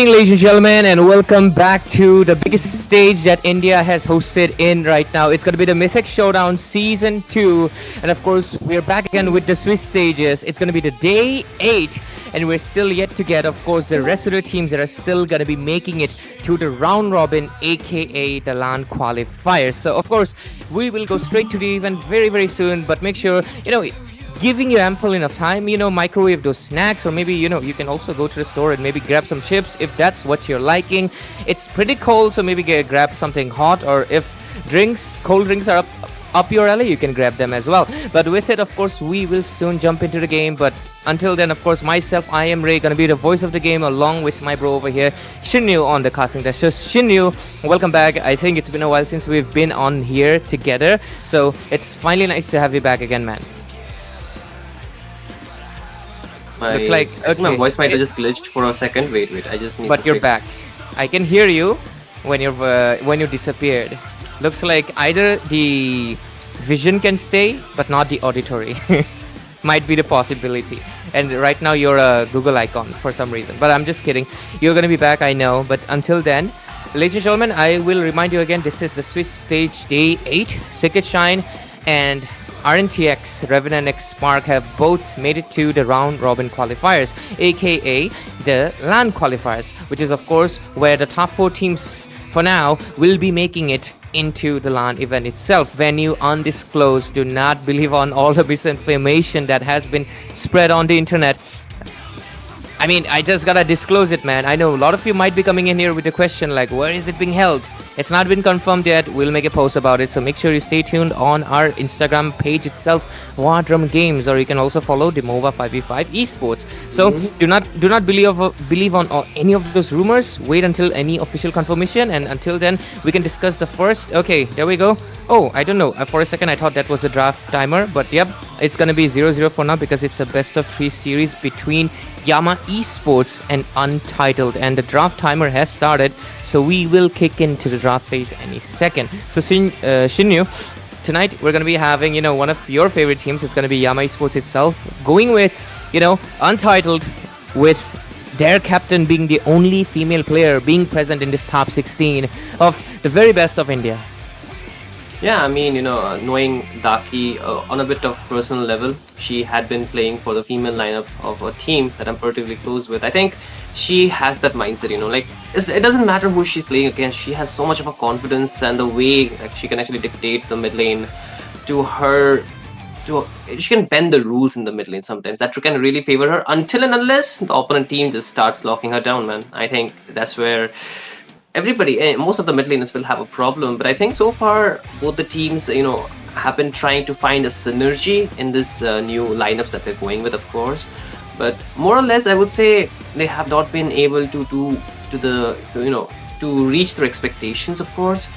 evening, ladies and gentlemen, and welcome back to the biggest stage that India has hosted in right now. It's going to be the Mythic Showdown Season 2, and of course, we're back again with the Swiss stages. It's going to be the day 8, and we're still yet to get, of course, the rest of the teams that are still going to be making it to the round robin, aka the LAN qualifiers. So, of course, we will go straight to the event very, very soon, but make sure, giving you ample enough time, microwave those snacks, or maybe, you can also go to the store and maybe grab some chips if that's what you're liking. It's pretty cold, so maybe grab something hot, or if cold drinks are up your alley, you can grab them as well. But with it, of course, we will soon jump into the game. But until then, of course, myself, I am Ray, gonna be the voice of the game along with my bro over here, Shinyu, on the casting desk. So Shinyu, welcome back. I think it's been a while since we've been on here together, so it's finally nice to have you back again, man. Looks like my voice might have just glitched for a second. Wait, I just need. But you're back. I can hear you when you disappeared. Looks like either the vision can stay, but not the auditory. Might be the possibility. And right now you're a Google icon for some reason. But I'm just kidding. You're gonna be back, I know. But until then, ladies and gentlemen, I will remind you again. This is the Swiss stage day 8. Sicket Shine and RNTX, Revenant X Spark have both made it to the round robin qualifiers, aka the LAN qualifiers, which is of course where the top 4 teams for now will be making it into the LAN event itself. Venue undisclosed. Do not believe on all the misinformation that has been spread on the internet. I mean, I just gotta disclose it, man. I know a lot of you might be coming in here with a question like, where is it being held? It's not been confirmed yet. We'll make a post about it, so make sure you stay tuned on our Instagram page itself, War Drum Games, or you can also follow the MOBA 5v5 Esports. So do not believe on any of those rumors. Wait until any official confirmation, and until then, we can discuss the first. Okay, there we go. Oh, I don't know. For a second, I thought that was a draft timer, but yep, it's gonna be 0-0 for now because it's a best of 3 series between Yama Esports and Untitled, and the draft timer has started, so we will kick into the draft phase any second. So Shinyu, tonight we're going to be having, one of your favorite teams. It's going to be Yama Esports itself, going with, Untitled, with their captain being the only female player being present in this top 16 of the very best of India. Yeah, I mean, knowing Daki on a bit of personal level, she had been playing for the female lineup of a team that I'm particularly close with. I think she has that mindset, it doesn't matter who she's playing against. She has so much of a confidence, and the way she can actually dictate the mid lane to her. She can bend the rules in the mid lane sometimes. That can really favor her until and unless the opponent team just starts locking her down, man. I think that's where most of the mid laners will have a problem. But I think so far both the teams, have been trying to find a synergy in this new lineups that they're going with, of course. But more or less, I would say they have not been able to reach their expectations, of course.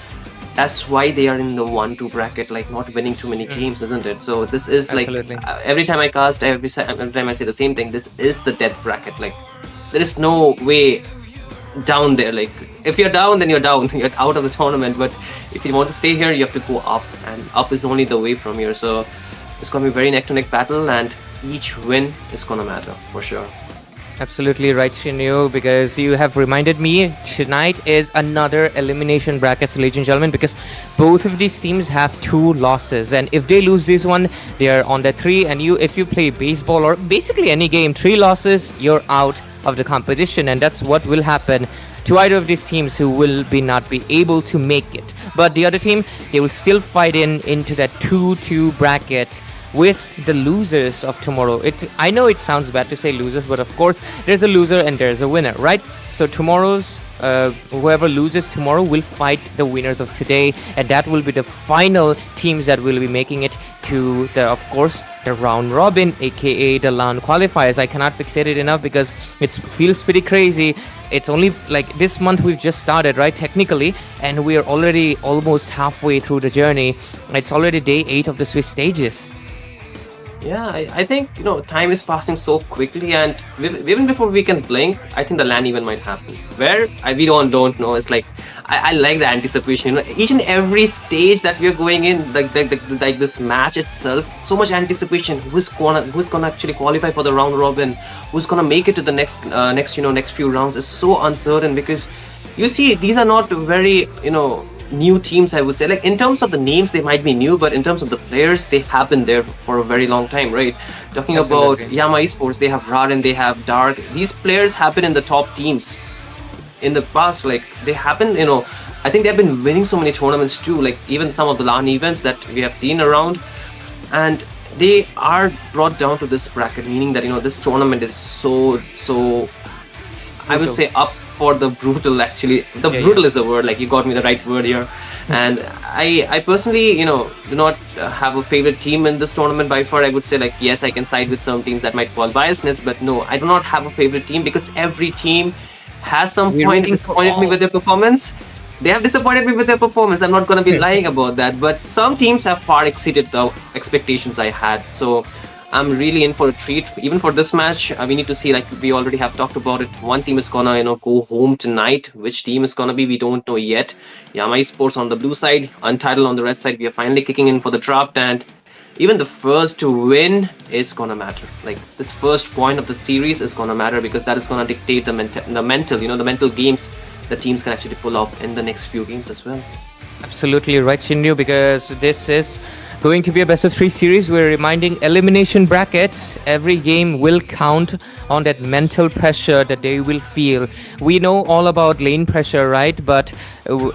That's why they are in the 1-2 bracket, not winning too many games, isn't it? So this is Absolutely. Every time I cast, every time I say the same thing, this is the death bracket. There is no way down there. If you're down, then you're down. You're out of the tournament. But if you want to stay here, you have to go up, and up is only the way from here. So it's gonna be a very neck to neck battle, and each win is gonna matter for sure. Absolutely right, Shinyu, because you have reminded me tonight is another elimination bracket, ladies and gentlemen, because both of these teams have 2 losses, and if they lose this one, they are on the 3, and if you play baseball or basically any game, 3 losses, you're out of the competition, and that's what will happen to either of these teams who will not be able to make it. But the other team, they will still fight into that 2-2 bracket with the losers of tomorrow. I know it sounds bad to say losers, but of course there's a loser and there's a winner, right? So tomorrow's whoever loses tomorrow will fight the winners of today, and that will be the final teams that will be making it to the round robin, aka the LAN qualifiers. I cannot fixate it enough because it feels pretty crazy. It's only this month we've just started, right, technically, and we are already almost halfway through the journey. It's already day 8 of the Swiss stages. Yeah, I think time is passing so quickly, and even before we can blink, I think the land even might happen. Where we don't know. It's like I like the anticipation. Each and every stage that we are going in, like this match itself, so much anticipation. Who's gonna actually qualify for the round robin? Who's gonna make it to the next few rounds? Is so uncertain because you see these are not very new teams, I would say. Like in terms of the names, they might be new, but in terms of the players, they have been there for a very long time, right? Talking about Absolutely. Yama Esports, they have Raden, they have Dark. These players have been in the top teams in the past. Like they happen, I think they've been winning so many tournaments too. Like even some of the LAN events that we have seen around, and they are brought down to this bracket, meaning that this tournament is so I would Brutal. say up for the brutal. Actually, the Yeah, brutal is the word. Like you got me the right word here. And I personally, do not have a favorite team in this tournament by far. I would say like yes, I can side with some teams that might fall biasness, but no, I do not have a favorite team because every team has some we're point rooting for disappointed me all. with their performance. They have disappointed me with their performance. I'm not going to be lying about that. But some teams have far exceeded the expectations I had. So I'm really in for a treat. Even for this match, we need to see, like we already have talked about it. One team is gonna, go home tonight. Which team is gonna be, we don't know yet. Yama Esports on the blue side, Untitled on the red side. We are finally kicking in for the draft, and even the first to win is gonna matter. Like this first point of the series is gonna matter because that is gonna dictate the mental games the teams can actually pull off in the next few games as well. Absolutely right, Shinryu, because this is going to be a best of 3 series. We're reminding elimination brackets. Every game will count on that mental pressure that they will feel. We know all about lane pressure, right? But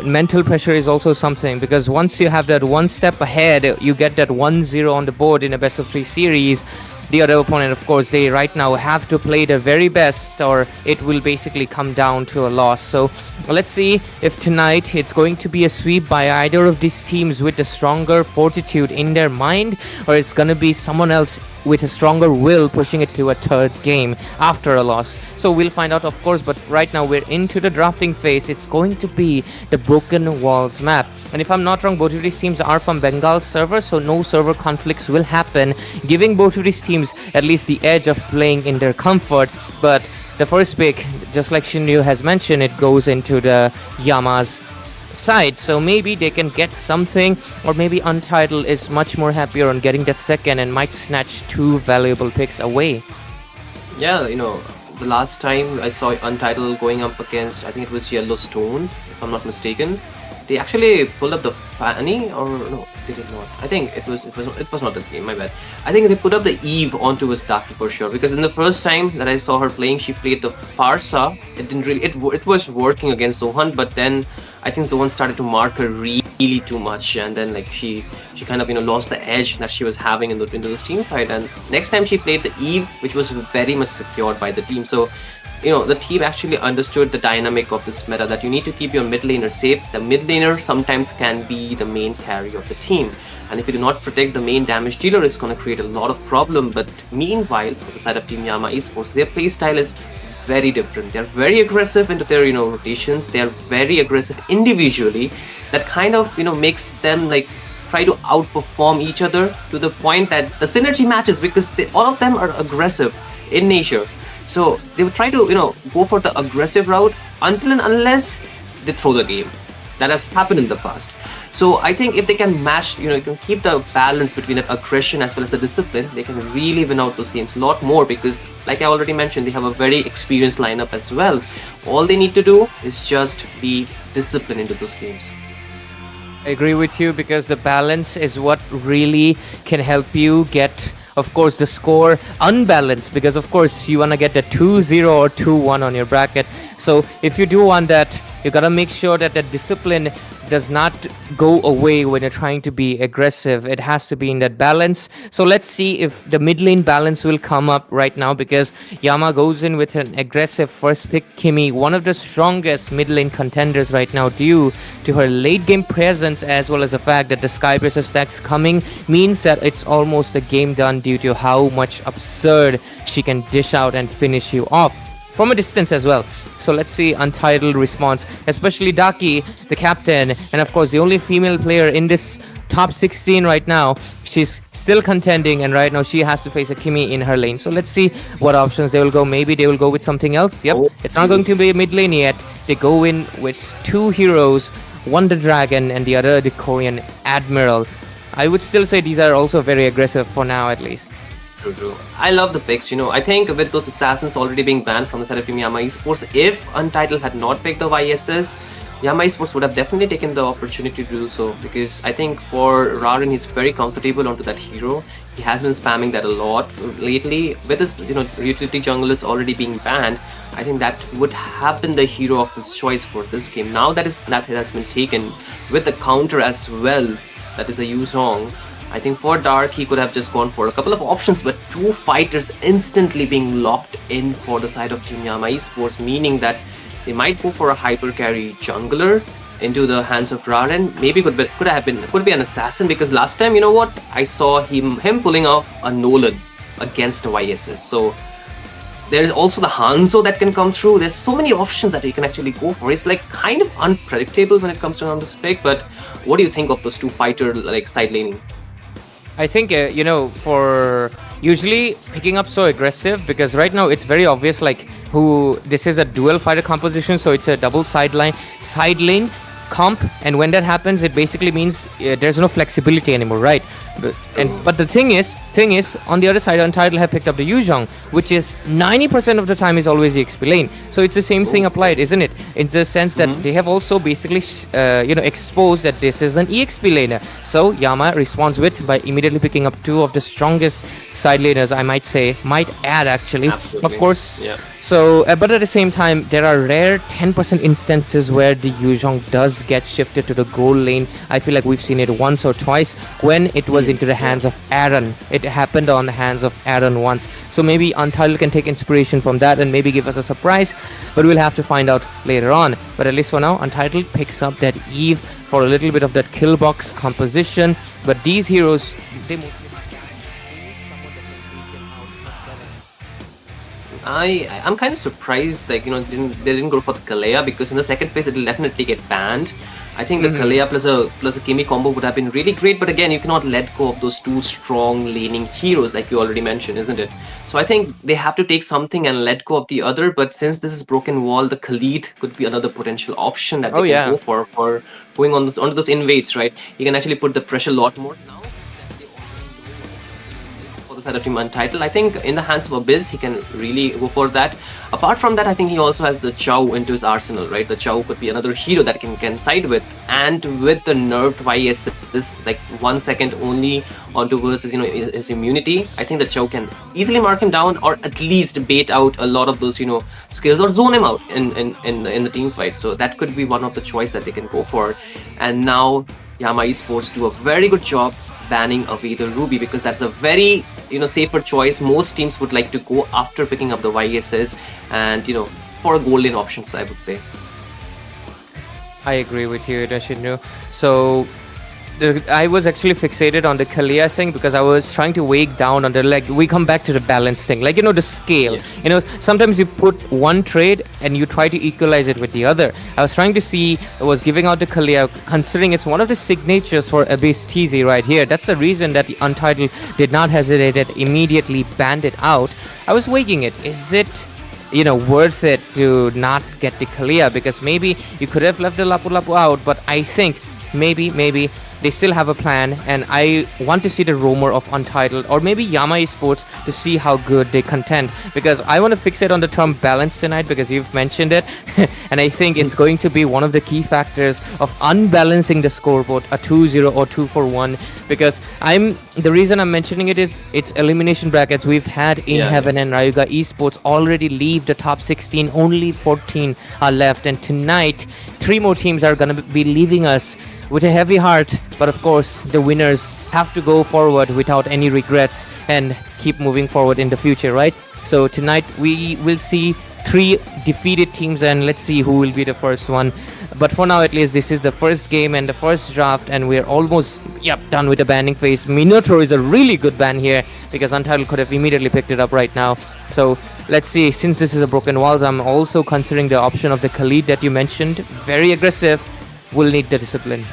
mental pressure is also something, because once you have that one step ahead, you get that 1-0 on the board in a best of 3 series. The other opponent, of course, they right now have to play the very best, or it will basically come down to a loss. So let's see if tonight it's going to be a sweep by either of these teams with a stronger fortitude in their mind, or it's going to be someone else with a stronger will pushing it to a third game after a loss. So we'll find out, of course, but right now we're into the drafting phase. It's going to be the Broken Walls map. And if I'm not wrong, both of these teams are from Bengal server, so no server conflicts will happen, giving both of these teams at least the edge of playing in their comfort. But the first pick, just like Shinryu has mentioned, it goes into the Yama's side, so maybe they can get something, or maybe Untitled is much more happier on getting that second and might snatch 2 valuable picks away. Yeah, the last time I saw Untitled going up against, I think it was Yellowstone, if I'm not mistaken. They actually pulled up the Fanny, or no, they did not. I think it was not the game. My bad. I think they put up the Eve onto Vizta for sure, because in the first time that I saw her playing, she played the Farsa. It didn't really. It was working against Zohan, but then I think Zohan started to mark her really too much, and then like she kind of lost the edge that she was having into this team fight. And next time she played the Eve, which was very much secured by the team. So the team actually understood the dynamic of this meta, that you need to keep your mid laner safe. The mid laner sometimes can be the main carry of the team. And if you do not protect the main damage dealer, it's going to create a lot of problem. But meanwhile, for the side of Team Yama Esports, their playstyle is very different. They're very aggressive into their rotations. They are very aggressive individually. That kind of makes them like try to outperform each other to the point that the synergy matches, because all of them are aggressive in nature. So they would try to go for the aggressive route until and unless they throw the game. That has happened in the past. So I think if they can match, you can keep the balance between that aggression as well as the discipline, they can really win out those games a lot more, because like I already mentioned, they have a very experienced lineup as well. All they need to do is just be disciplined into those games. I agree with you, because the balance is what really can help you get, of course, the score unbalanced, because of course you want to get the 2-0 or 2-1 on your bracket. So if you do want that, you got to make sure that the discipline does not go away when you're trying to be aggressive. It has to be in that balance. So let's see if the mid lane balance will come up right now, because Yama goes in with an aggressive first pick. Kimi, one of the strongest mid lane contenders right now, due to her late game presence, as well as the fact that the Skybracer stacks coming means that it's almost a game done, due to how much absurd she can dish out and finish you off. from a distance as well. So let's see Untitled response, especially Daki, the captain, and of course the only female player in this top 16 right now. She's still contending, and right now she has to face a Kimi in her lane. So let's see what options they will go. Maybe they will go with something else. Yep, it's not going to be mid lane yet. They go in with two heroes, one the dragon and the other the Korean admiral. I would still say these are also very aggressive for now, at least. True. I love the picks. I think with those assassins already being banned from the side of Team Yama Esports, if Untitled had not picked the YSS, Yama Esports would have definitely taken the opportunity to do so, because I think for Rarin, he's very comfortable onto that hero. He has been spamming that a lot lately. With his utility junglers already being banned, I think that would have been the hero of his choice for this game. Now that has been taken with the counter as well, that is a Yuzhong. I think for Dark, he could have just gone for a couple of options, but two fighters instantly being locked in for the side of Team Yama Esports, meaning that they might go for a hyper carry jungler into the hands of Rarin. Maybe could be an assassin, because last time, I saw him pulling off a Nolan against the YSS. So there's also the Hanzo that can come through. There's so many options that he can actually go for. It's like kind of unpredictable when it comes to this pick. But what do you think of those two fighter side laning? I think, for usually picking up so aggressive, because right now it's very obvious, this is a dual fighter composition, so it's a double side lane comp, and when that happens, it basically means there's no flexibility anymore, right? But the thing is, on the other side, Untitled have picked up the Yuzhong, which is 90% of the time is always the XP lane. So it's the same thing applied, isn't it? In the sense that they have also basically, exposed that this is an EXP laner. So Yama responds by immediately picking up two of the strongest side laners, I might add actually. Absolutely. Of course. Yeah. So, but at the same time, there are rare 10% instances where the Yuzhong does get shifted to the gold lane. I feel like we've seen it once or twice when it was into the hands of Aaron. It happened on the hands of Aaron once. So maybe Untitled can take inspiration from that and maybe give us a surprise, but we'll have to find out later on. But at least for now, Untitled picks up that Eve for a little bit of that kill box composition. But these heroes, they mostly I'm kind of surprised, they didn't go for the Kalea, because in the second phase it'll definitely get banned. I think the Kalea plus a Kimi combo would have been really great, but again, you cannot let go of those two strong laning heroes like you already mentioned, isn't it? So I think they have to take something and let go of the other, but since this is Broken Wall, the Khalid could be another potential option that they can go for going on onto those invades, right? You can actually put the pressure a lot more now. Side of Team Untitled, I think in the hands of Abyss, he can really go for that. Apart from that, I think he also has the Chow into his arsenal, right? The Chow could be another hero that can side with, and with the nerfed YS, this 1 second only onto versus his immunity, I think the Chow can easily mark him down, or at least bait out a lot of those skills, or zone him out in the team fight. So that could be one of the choice that they can go for. And now Yama Esports do a very good job banning away the Ruby, because that's a very safer choice. Most teams would like to go after picking up the YSS and for golden options, I would say. I agree with you, Rashidnu. So I was actually fixated on the Kalia thing because I was trying to weigh down on we come back to the balance thing, the scale. Sometimes you put one trade and you try to equalize it with the other. I was trying to see, I was giving out the Kalia, considering it's one of the signatures for Abyss TZ right here. That's the reason that the Untitled did not hesitate and immediately banned it out. I was weighing it. Is it worth it to not get the Kalia? Because maybe you could have left the Lapu Lapu out, but I think maybe they still have a plan, and I want to see the roamer of Untitled or maybe Yama Esports to see how good they contend, because I want to fixate on the term balance tonight because you've mentioned it and I think it's going to be one of the key factors of unbalancing the scoreboard, a 2-0 or 2-4-1, because the reason I'm mentioning it is it's elimination brackets. We've had In Heaven and Ryuga Esports already leave the top 16, only 14 are left, and tonight 3 more teams are going to be leaving us with a heavy heart, but of course the winners have to go forward without any regrets and keep moving forward in the future, right? So tonight we will see 3 defeated teams, and let's see who will be the first one. But for now, at least, this is the first game and the first draft, and we're almost done with the banning phase. Minotaur is a really good ban here because Untitled could have immediately picked it up right now. So let's see. Since this is a broken walls, I'm also considering the option of the Khalid that you mentioned. Very aggressive. Will need the discipline.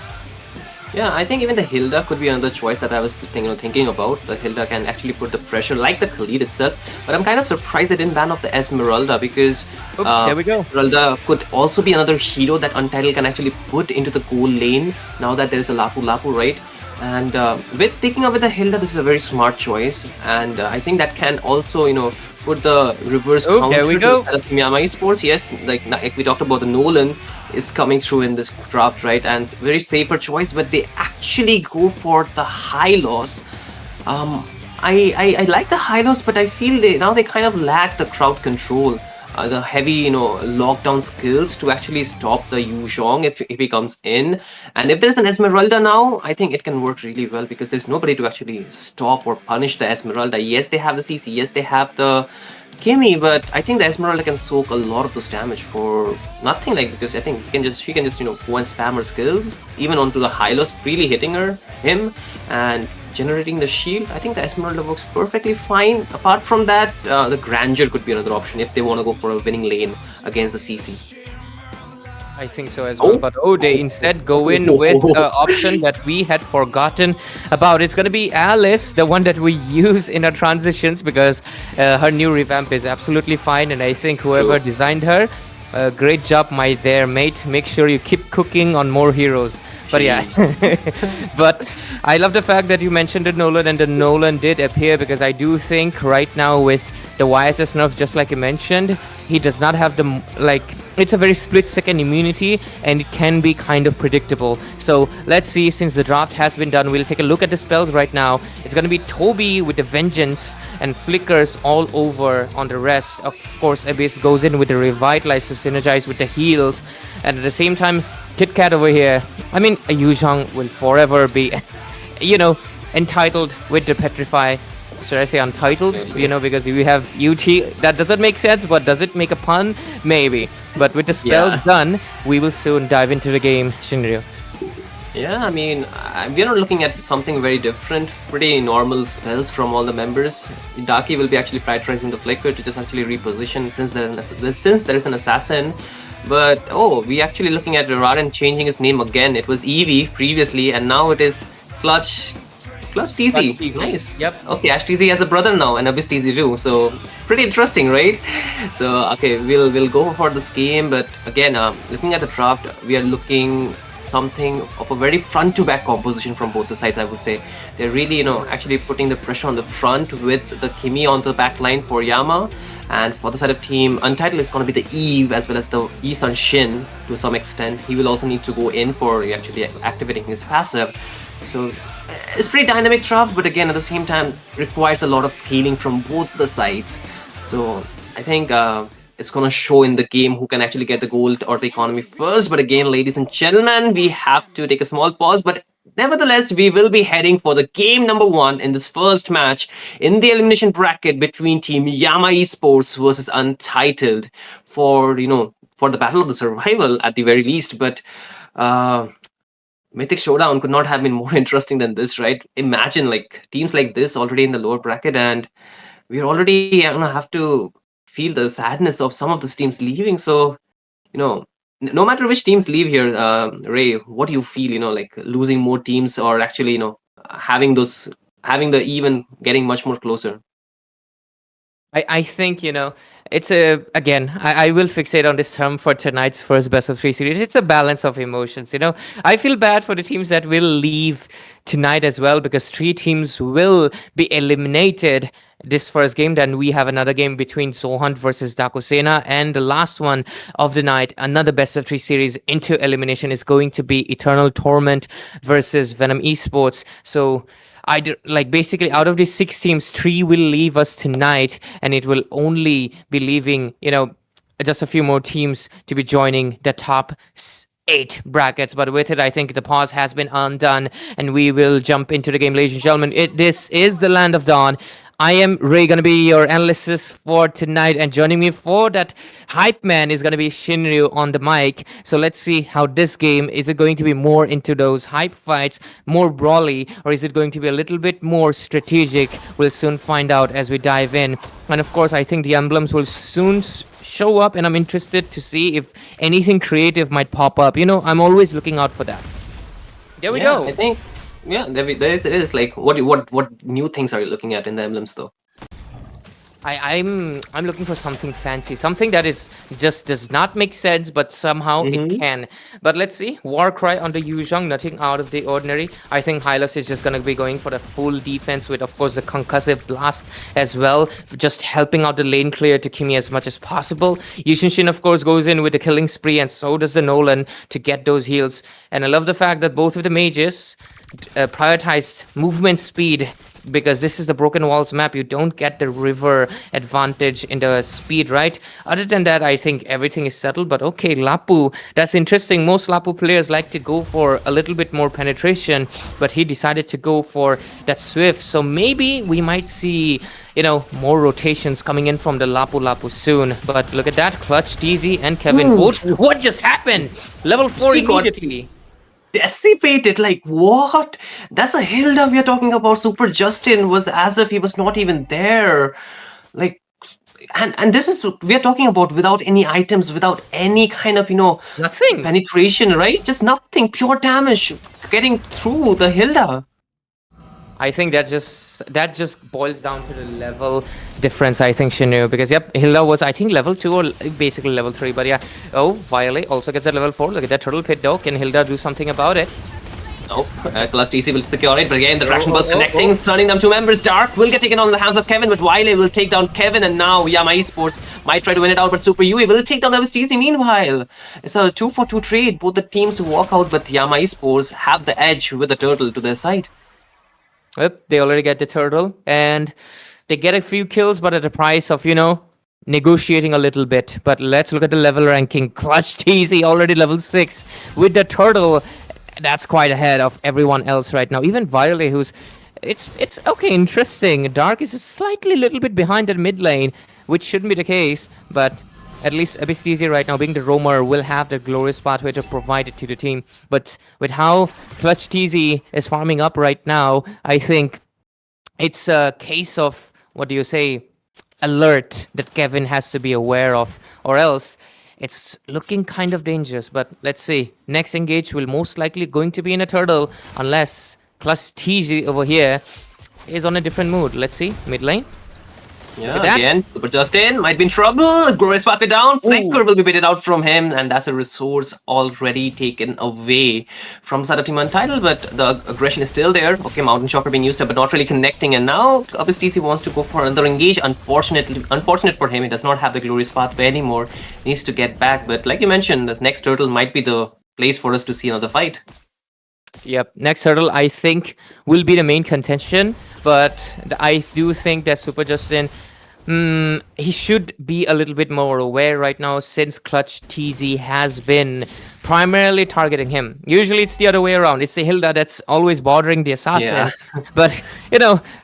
Yeah, I think even the Hilda could be another choice that I was thinking about. The Hilda can actually put the pressure like the Khalid itself. But I'm kind of surprised they didn't ban off the Esmeralda because There we go. Esmeralda could also be another hero that Untitled can actually put into the goal lane now that there's a Lapu Lapu, right? And with taking away the Hilda, this is a very smart choice. And I think that can also, put the reverse counter there we to go. Team Yama Esports. Yes, like we talked about, the Nolan is coming through in this draft, right? And very safer choice, but they actually go for the high loss. I like the high loss, but I feel they kind of lack the crowd control, the heavy lockdown skills to actually stop the Yu Zhong if he comes in. And if there's an Esmeralda now, I think it can work really well because there's nobody to actually stop or punish the Esmeralda. Yes, they have the CC. Yes, they have the Kimmy, but I think the Esmeralda can soak a lot of those damage for nothing, because I think she can just go and spam her skills even onto the Hylos, really hitting him and generating the shield. I think the Esmeralda works perfectly fine. Apart from that, the Grandeur could be another option if they want to go for a winning lane against the CC. I think so as well, but they instead go in with an option that we had forgotten about. It's going to be Alice, the one that we use in our transitions, because her new revamp is absolutely fine, and I think whoever designed her, great job, my dear mate. Make sure you keep cooking on more heroes. But yeah, but I love the fact that you mentioned the Nolan, and the Nolan did appear, because I do think right now with the YSS nerf, just like you mentioned, he does not have the, it's a very split-second immunity, and it can be kind of predictable. So let's see, since the draft has been done, we'll take a look at the spells right now. It's going to be Toby with the Vengeance and flickers all over on the rest. Of course, Abyss goes in with the Revitalize to synergize with the heals, and at the same time, Kit Kat over here, I mean, Yu Zhong will forever be, entitled with the Petrify. Should I say untitled? Because we have UT. That doesn't make sense, but does it make a pun? Maybe. But with the spells done, we will soon dive into the game, Shinryu. Yeah, I mean, we're not looking at something very different. Pretty normal spells from all the members. Daki will be actually prioritizing the Flicker to just actually reposition since there is an assassin. But we actually looking at Raren changing his name again. It was Eevee previously, and now it is Clutch TZ. Nice. Yep. Okay, Ash TZ has a brother now, and Abyss TZ too. So pretty interesting, right? So okay, we'll go for this game. But again, looking at the draft, we are looking something of a very front-to-back composition from both the sides. I would say they're really, actually putting the pressure on the front with the Kimmy on the back line for Yama. And for the side of team, Untitled is going to be the Eve as well as the Yi-Sun Shin to some extent. He will also need to go in for actually activating his passive. So it's pretty dynamic draft, but again, at the same time, requires a lot of scaling from both the sides. So I think it's going to show in the game who can actually get the gold or the economy first. But again, ladies and gentlemen, we have to take a small pause. But nevertheless, we will be heading for the game number 1 in this first match in the elimination bracket between Team Yama Esports versus Untitled for the battle of the survival at the very least. But Mythic Showdown could not have been more interesting than this, right? Imagine teams like this already in the lower bracket, and we're already gonna have to feel the sadness of some of these teams leaving. So, no matter which teams leave here, Ray, what do you feel? Losing more teams or actually, having the even getting much more closer. I think, it's I will fixate on this term for tonight's first best of 3 series. It's a balance of emotions. I feel bad for the teams that will leave tonight as well, because 3 teams will be eliminated this first game. Then we have another game between Sohunt versus Dakusena, and the last one of the night, another best of 3 series into elimination, is going to be Eternal Torment versus Venom Esports. So basically out of these 6 teams, 3 will leave us tonight, and it will only be leaving just a few more teams to be joining the top 8 brackets. But with it, I think the pause has been undone, and we will jump into the game, ladies and gentlemen. This is the Land of Dawn. I am Ray, gonna be your analyst for tonight, and joining me for that hype man is gonna be Shinryu on the mic. So let's see how this game is it going to be more into those hype fights, more brawly, or is it going to be a little bit more strategic? We'll soon find out as we dive in. And of course, I think the emblems will soon show up, and I'm interested to see if anything creative might pop up. I'm always looking out for that. There we go. I think there is like what new things are you looking at in the emblems though? I'm looking for something fancy, something that is just does not make sense, but somehow it can. But let's see. Warcry on the Yuzhong, nothing out of the ordinary. I think Hylos is just gonna be going for the full defense with, of course, the concussive blast as well, just helping out the lane clear to Kimi as much as possible. Yushinshin, of course, goes in with the killing spree, and so does the Nolan to get those heals. And I love the fact that both of the mages prioritized movement speed, because this is the Broken Walls map. You don't get the river advantage in the speed, right? Other than that, I think everything is settled. But okay, Lapu, that's interesting. Most Lapu players like to go for a little bit more penetration, but he decided to go for that Swift. So maybe we might see, more rotations coming in from the Lapu soon. But look at that, Clutch, TZ, and Kevin both. What just happened? Level 4 immediately. Decipated, like what? That's a Hilda we are talking about. Super Justin was as if he was not even there, like, and this is we are talking about without any items, without any kind of Nothing. penetration, right? Just nothing, pure damage getting through the Hilda. I think that just boils down to the level difference, I think, Shinu, because Hilda was, I think, level 2 or basically level 3, but yeah. Oh, Violet also gets a level 4. Look at that turtle pit though. Can Hilda do something about it? No, Clutch TC will secure it, but again the Traction Pulse connecting, turning them 2 members. Dark will get taken on in the hands of Kevin, but Wiley will take down Kevin, and now Yama Esports might try to win it out, but Super Yui will take down TC meanwhile. It's a 2-for-2 trade. Both the teams walk out, but Yama Esports have the edge with the turtle to their side. Yep, they already get the turtle, and they get a few kills, but at the price of, negotiating a little bit. But let's look at the level ranking. Clutch TZ already level 6 with the turtle. That's quite ahead of everyone else right now. Even Violet, who's... It's okay, interesting. Dark is a slightly little bit behind at mid lane, which shouldn't be the case, but... At least Abyss TZ right now, being the roamer, will have the glorious pathway to provide it to the team. But with how Clutch TZ is farming up right now, I think it's a case of, alert that Kevin has to be aware of, or else it's looking kind of dangerous. But let's see. Next engage will most likely going to be in a turtle, unless Clutch TZ over here is on a different mood. Let's see. Mid lane. Yeah, again, Super Justin might be in trouble. Glorious pathway down. Flanker will be baited out from him, and that's a resource already taken away from side of Team Untitled, but the aggression is still there. Okay, Mountain Shocker being used up, but not really connecting, and now Abyss TC wants to go for another engage. Unfortunate for him, he does not have the glorious pathway anymore. He needs to get back, but like you mentioned, the next turtle might be the place for us to see another fight. Yep, next turtle I think will be the main contention, but I do think that Super Justin, he should be a little bit more aware right now, since Clutch TZ has been primarily targeting him. Usually it's the other way around. It's the Hilda that's always bothering the assassins. Yeah. But,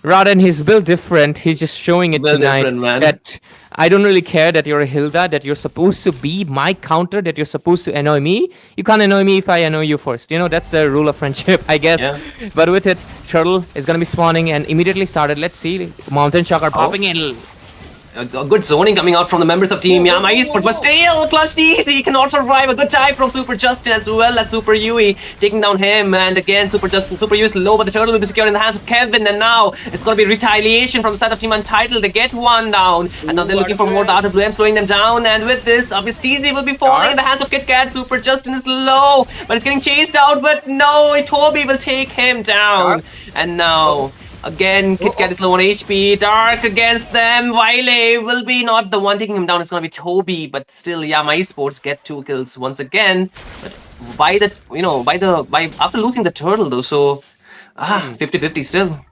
Raden, he's built different. He's just showing it tonight that I don't really care that you're a Hilda, that you're supposed to be my counter, that you're supposed to annoy me. You can't annoy me if I annoy you first. That's the rule of friendship, I guess. Yeah. But with it, Turtle is going to be spawning and immediately started. Let's see. Mountain Shocker popping in. A good zoning coming out from the members of Team Yama Esports, but still, Clutch TZ cannot survive. A good time from Super Justin as well as Super Yui, taking down him. And again, Super Yui is low, but the turtle will be secured in the hands of Kevin. And now it's going to be retaliation from the side of Team Untitled. They get one down, and now they're looking for more data blue, slowing them down. And with this, Abyss TZ will be falling in the hands of Kit Kat. Super Justin is low, but it's getting chased out. But no, Toby will take him down. And now... Again, Kit Kat is low on HP. Dark against them. Wiley will be not the one taking him down. It's gonna be Toby, but still, Yama Esports get 2 kills once again. But after losing the turtle though, so 50-50 still.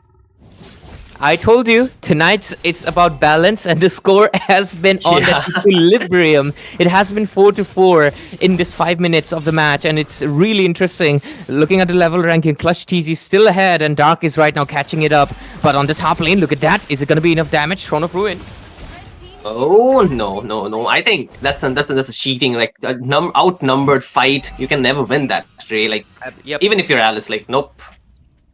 I told you tonight it's about balance, and the score has been on Yeah. that equilibrium. It has been 4-4 in this 5 minutes of the match, and it's really interesting. Looking at the level ranking, Clutch TZ still ahead, and Dark is right now catching it up. But on the top lane, look at that. Is it going to be enough damage? Throne of Ruin. Oh no, no, no! I think that's a cheating. Like a outnumbered fight, you can never win that, Ray. Like Yep. even if you're Alice, like nope.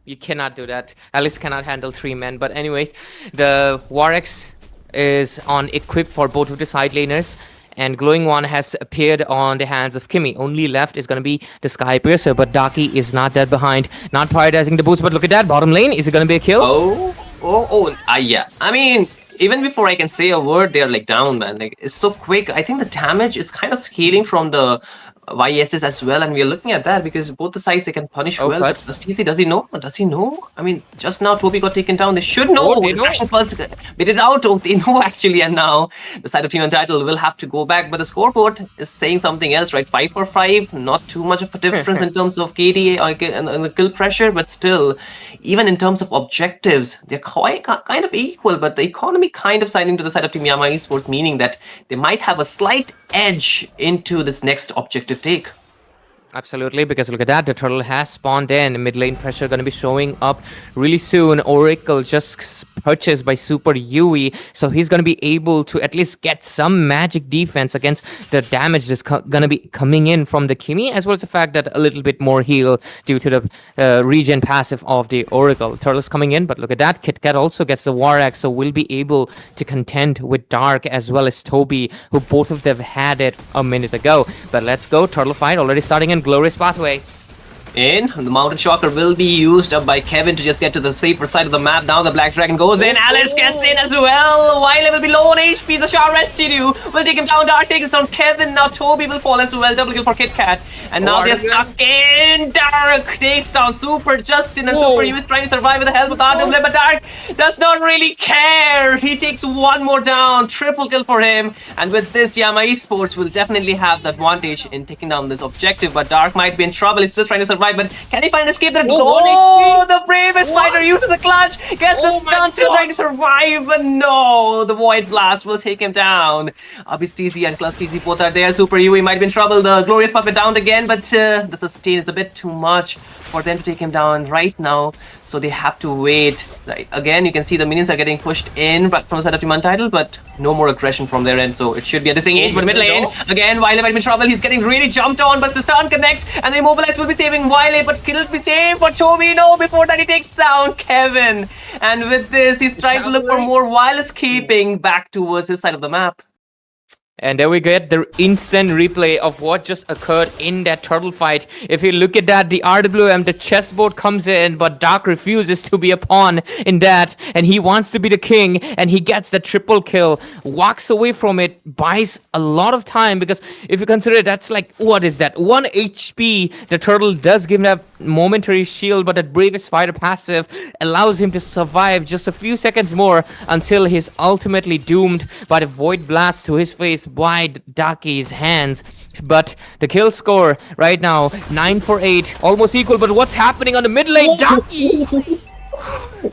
You cannot do that. Alice cannot handle 3 men. But anyways, the Warex is on equip for both of the side laners. And Glowing One has appeared on the hands of Kimmy. Only left is going to be the Sky Piercer. But Daki is not that behind. Not prioritizing the boots. But look at that. Bottom lane. Is it going to be a kill? Yeah. I mean, even before I can say a word, they're like down, man. Like it's so quick. I think the damage is kind of scaling from the YSs as well, and we are looking at that because both the sides they can punish Oh, well. but- But does TC, does he know? Does he know? I mean, just now Toby got taken down. They should know. Oh, they know. Action first made it out. Oh, they know actually, and now the side of Team Untitled will have to go back. But the scoreboard is saying something else, right? 5 for 5, not too much of a difference in terms of KDA and the kill pressure, but still, even in terms of objectives, they're quite kind of equal. But the economy kind of siding to the side of Team Yama Esports, meaning that they might have a slight edge into this next objective take. Absolutely, because look at that, the turtle has spawned in. Mid lane pressure going to be showing up really soon. Oracle just purchased by Super Yui, so he's going to be able to at least get some magic defense against the damage that's going to be coming in from the Kimi, as well as the fact that a little bit more heal due to the regen passive of the Oracle. Turtle's coming in, but look at that, KitKat also gets the War Axe, so will be able to contend with Dark as well as Toby, who both of them had it a minute ago. But let's go, turtle fight already starting in Glorious Pathway. In, the Mountain Shocker will be used up by Kevin to just get to the safer side of the map. Now the Black Dragon goes in, Alice gets in as well. While it will be low on HP, the Shah Residue will take him down. Dark takes down Kevin. Now Toby will fall as well. Double kill for KitKat. And now they're stuck in. Dark takes down Super Justin, and Super U is trying to survive with the help of RW, but Dark does not really care. He takes one more down. Triple kill for him. And with this, Yama Esports will definitely have the advantage in taking down this objective, but Dark might be in trouble. He's still trying to survive, but can he find an escape? The bravest fighter uses the clutch, gets the stun, still trying to survive, but no, the Void Blast will take him down. Abyss TZ and Clutch TZ both are there. Super Yui might be in trouble. The Glorious Puppet down again, but the sustain is a bit too much for them to take him down right now, so they have to wait. Right, again, you can see the minions are getting pushed in but from the side of Team Untitled, but no more aggression from their end, so it should be a disengage. But mid lane, again, Wiley might be in trouble. He's getting really jumped on, but the sun connects, and the Immobilize will be saving Wiley, but kill will be saved for Toby. No, before that he takes down Kevin. And with this, he's trying to look for more while escaping back towards his side of the map. And there we get the instant replay of what just occurred in that turtle fight. If you look at that, the RWM, the chessboard comes in, but Dark refuses to be a pawn in that, and he wants to be the king, and he gets the triple kill, walks away from it, buys a lot of time, because if you consider it, that's like, what is that? 1 HP. The turtle does give him that momentary shield, but that bravest fighter passive allows him to survive just a few seconds more until he's ultimately doomed by the Void Blast to his face by Daki's hands. But the kill score right now, 9 for 8, almost equal. But what's happening on the mid lane? Daki!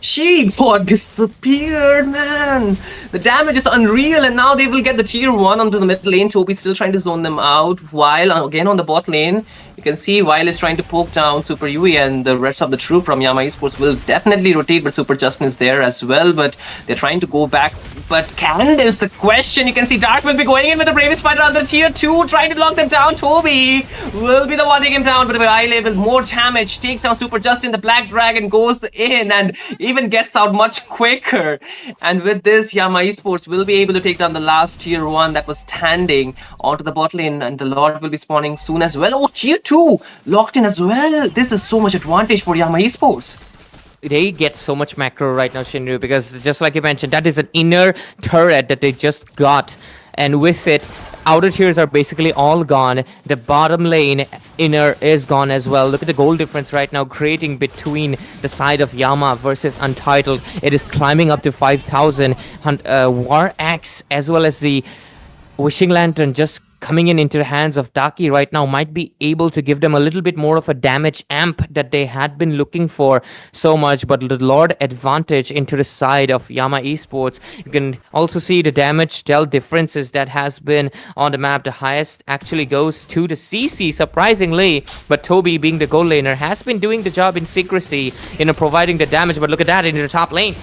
She got disappeared, man. The damage is unreal, and now they will get the tier 1 onto the mid lane. Toby's still trying to zone them out, while again on the bot lane, you can see Weil is trying to poke down Super Yui, and the rest of the troop from Yama Esports will definitely rotate, but Super Justin is there as well, but they're trying to go back. But can is the question. You can see Dark will be going in with the bravest fighter on the tier 2, trying to lock them down. Toby will be the one taking him down, but Weil with more damage takes down Super Justin. The Black Dragon goes in and even gets out much quicker. And with this, Yama Esports will be able to take down the last tier 1 that was standing onto the bot lane, and the Lord will be spawning soon as well. Oh, tier 2 locked in as well. This is so much advantage for Yama Esports. They get so much macro right now, Shinru, because just like you mentioned, that is an inner turret that they just got. And with it, outer tiers are basically all gone. The bottom lane inner is gone as well. Look at the goal difference right now creating between the side of Yama versus Untitled. It is climbing up to 5,000. War Axe as well as the Wishing Lantern just coming in into the hands of Daki right now might be able to give them a little bit more of a damage amp that they had been looking for so much. But the Lord advantage into the side of Yama Esports. You can also see the damage dealt differences that has been on the map. The highest actually goes to the CC, surprisingly. But Toby, being the goal laner, has been doing the job in secrecy, providing the damage. But look at that into the top lane.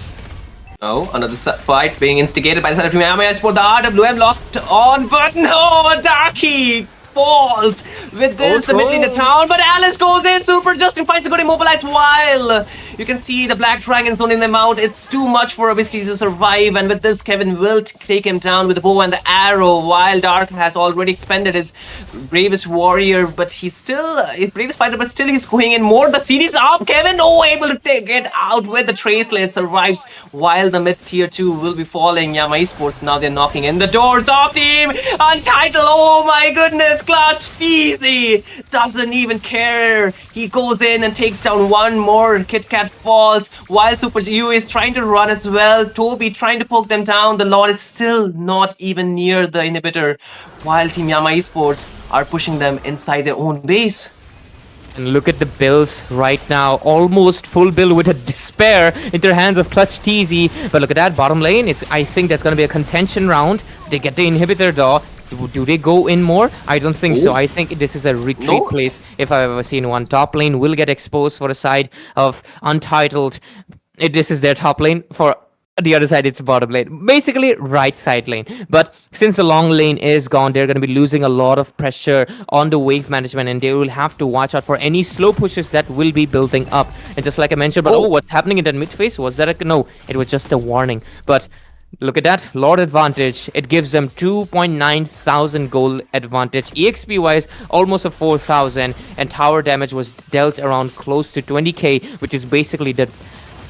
Oh, another fight being instigated by the side of Team MIS for the RWM locked on, but no, Darky falls with this, the mid laner down, but Alice goes in, Super Justin finds a good immobilize while you can see the Black Dragons zoning them out. It's too much for Vizta to survive, and with this, Kevin will take him down with the bow and the arrow, while Dark has already expended his bravest warrior, but he's still his bravest fighter, but still he's going in more. The series up, Kevin, able to get out with the Traceless, survives, while the mid tier 2 will be falling. Yama Esports, now they're knocking in the doors of Team Untitled. Oh my goodness, Clutch Easy doesn't even care. He goes in and takes down one more. Kit Kat falls while Super U is trying to run as well. Toby trying to poke them down. The Lord is still not even near the inhibitor, while Team Yama Esports are pushing them inside their own base. And look at the bills right now, almost full bill with a despair into the hands of Clutch TZ. But look at that bottom lane. I think that's going to be a contention round. They get the inhibitor though. Do they go in more? I don't think so. I think this is a retreat place if I've ever seen one. Top lane will get exposed for the side of Untitled. This is their top lane. For the other side, it's bottom lane. Basically, right side lane. But since the long lane is gone, they're going to be losing a lot of pressure on the wave management, and they will have to watch out for any slow pushes that will be building up. And just like I mentioned, but what's happening in that mid phase? Was that no, it was just a warning. But look at that, Lord advantage. It gives them 2.9 thousand gold advantage. EXP wise, almost a 4,000, and tower damage was dealt around close to 20k, which is basically the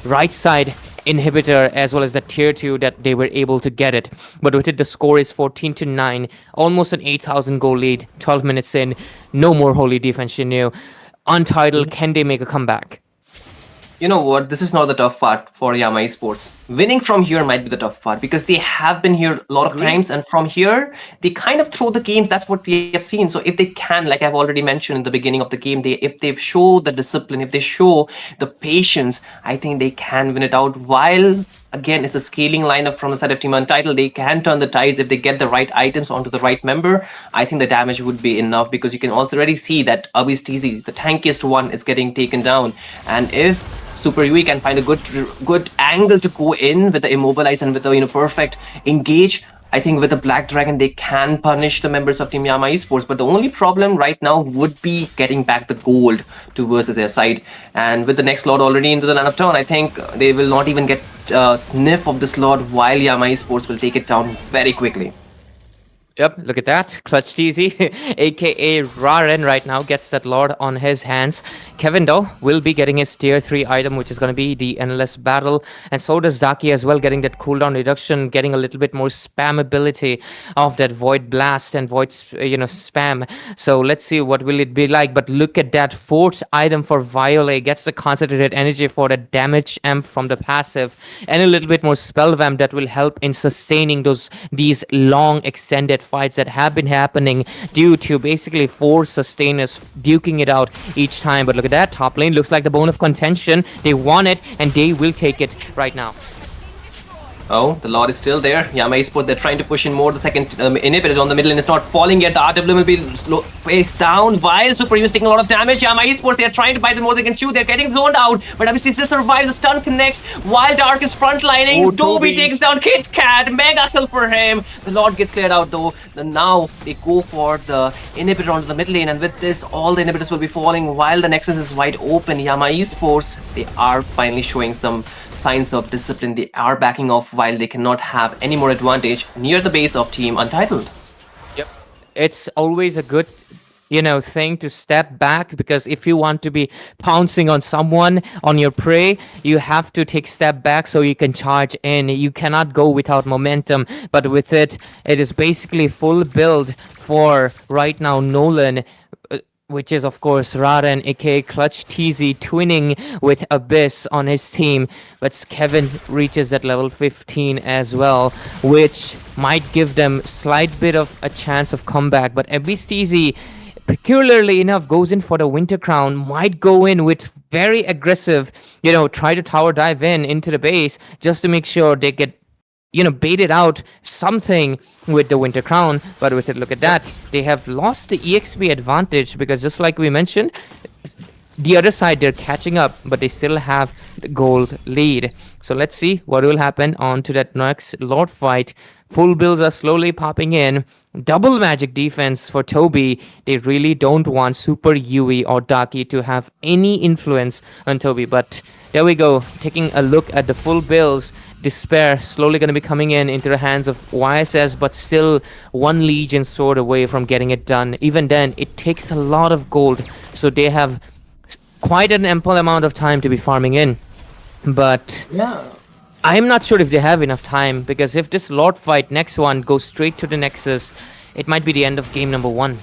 right side inhibitor as well as the tier 2 that they were able to get it. But with it, the score is 14-9, almost an 8,000 goal lead. 12 minutes in, no more holy defense, Shinyu. Untitled, can they make a comeback? You know what? This is not the tough part for Yama Esports. Winning from here might be the tough part because they have been here a lot of times, and from here they kind of throw the games. That's what we have seen. So if they can, like I've already mentioned in the beginning of the game, if they show the discipline, if they show the patience, I think they can win it out. While again, it's a scaling lineup from the side of Team Untitled. They can turn the tides if they get the right items onto the right member. I think the damage would be enough because you can also already see that Abyss TZ, the tankiest one, is getting taken down. And if Super Yui can find a good angle to go in with the immobilize and with the perfect engage, I think with the Black Dragon they can punish the members of Team Yama Esports. But the only problem right now would be getting back the gold to versus their side. And with the next Lord already into the line of turn, I think they will not even get a sniff of this Lord, while Yama Esports will take it down very quickly. Yep, look at that. Clutch TZ, aka Raren right now, gets that Lord on his hands. Kevin, though, will be getting his tier 3 item, which is going to be the Endless Battle. And so does Daki as well, getting that cooldown reduction, getting a little bit more spammability of that Void Blast and Void, spam. So let's see what will it be like. But look at that 4th item for Violet. Gets the concentrated energy for the damage amp from the passive, and a little bit more spell vamp that will help in sustaining these long extended fights that have been happening due to basically 4 sustainers duking it out each time. But look at that, top lane looks like the bone of contention. They want it, and they will take it right now. Oh, the Lord is still there. Yama Esports, they're trying to push in more. The second inhibitor on the middle and it's not falling yet. The RW will be face down while Super U is taking a lot of damage. Yama Esports, they're trying to buy the more they can chew. They're getting zoned out, but obviously still survives. The stun connects while Dark is frontlining. Toby takes down Kit Kat. Mega kill for him. The Lord gets cleared out though. Now they go for the inhibitor onto the mid lane, and with this, all the inhibitors will be falling while the Nexus is wide open. Yama Esports, they are finally showing some signs of discipline. They are backing off while they cannot have any more advantage near the base of Team Untitled. Yep, it's always a good thing to step back, because if you want to be pouncing on someone, on your prey, you have to take step back so you can charge in. You cannot go without momentum, but with it is basically full build for right now Nolan. which is of course Raran aka Clutch TZ twinning with Abyss on his team, but Kevin reaches that level 15 as well, which might give them slight bit of a chance of comeback. But Abyss TZ, peculiarly enough, goes in for the Winter Crown, might go in with very aggressive, try to tower dive in into the base just to make sure they get baited out something with the Winter Crown. But with it, look at that. They have lost the EXP advantage because just like we mentioned, the other side, they're catching up, but they still have the gold lead. So let's see what will happen on to that next Lord fight. Full builds are slowly popping in. Double magic defense for Toby. They really don't want Super Yui or Daki to have any influence on Toby. But there we go. Taking a look at the full builds. Despair slowly going to be coming in into the hands of YSS, but still one Legion sword away from getting it done. Even then, it takes a lot of gold. So they have quite an ample amount of time to be farming in. But Yeah. I'm not sure if they have enough time, because if this Lord fight, next one, goes straight to the Nexus, it might be the end of game number 1.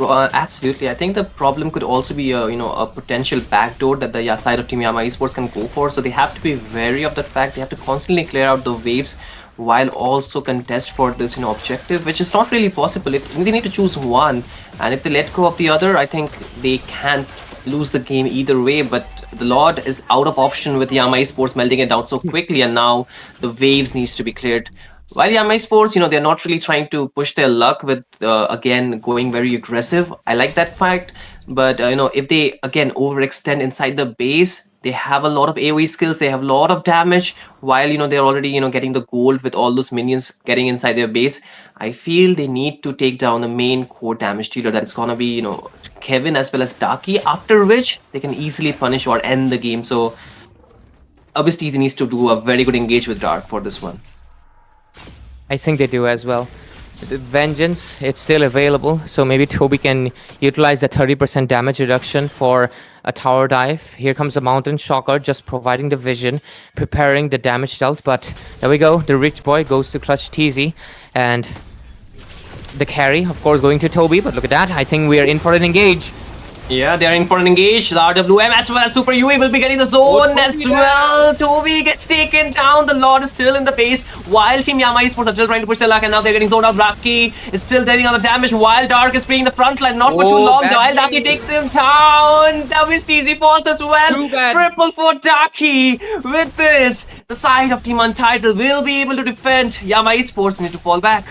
Absolutely. I think the problem could also be a potential backdoor that the side of Team Yama Esports can go for. So they have to be wary of that fact. They have to constantly clear out the waves while also contest for this objective, which is not really possible. If they need to choose one, and if they let go of the other, I think they can lose the game either way. But the Lord is out of option with Yama Esports melting it down so quickly, and now the waves needs to be cleared. While Yama Esports, they're not really trying to push their luck with, again, going very aggressive. I like that fact. But, if they, again, overextend inside the base, they have a lot of AoE skills. They have a lot of damage while, they're already, getting the gold with all those minions getting inside their base. I feel they need to take down the main core damage dealer. That is going to be, Kevin as well as Daki, after which they can easily punish or end the game. So, Abyss TZ needs to do a very good engage with Dark for this one. I think they do as well. The Vengeance, it's still available, so maybe Toby can utilize the 30% damage reduction for a tower dive. Here comes the Mountain Shocker, just providing the vision, preparing the damage dealt. But there we go, the rich boy goes to Clutch TZ, and the carry, of course, going to Toby. But look at that, I think we are in for an engage. Yeah, they're in for an engage. The RWM as well as Super Yui will be getting the zone as well. Toby gets taken down. The Lord is still in the base. While Team Yama Esports are still trying to push their luck, and now they're getting zoned out. Daki is still dealing on the damage while Dark is playing the front line. Not for too long. While Daki takes him down. Abyss TZ falls as well. Triple for Daki. With this, the side of Team Untitled will be able to defend. Yama Esports need to fall back.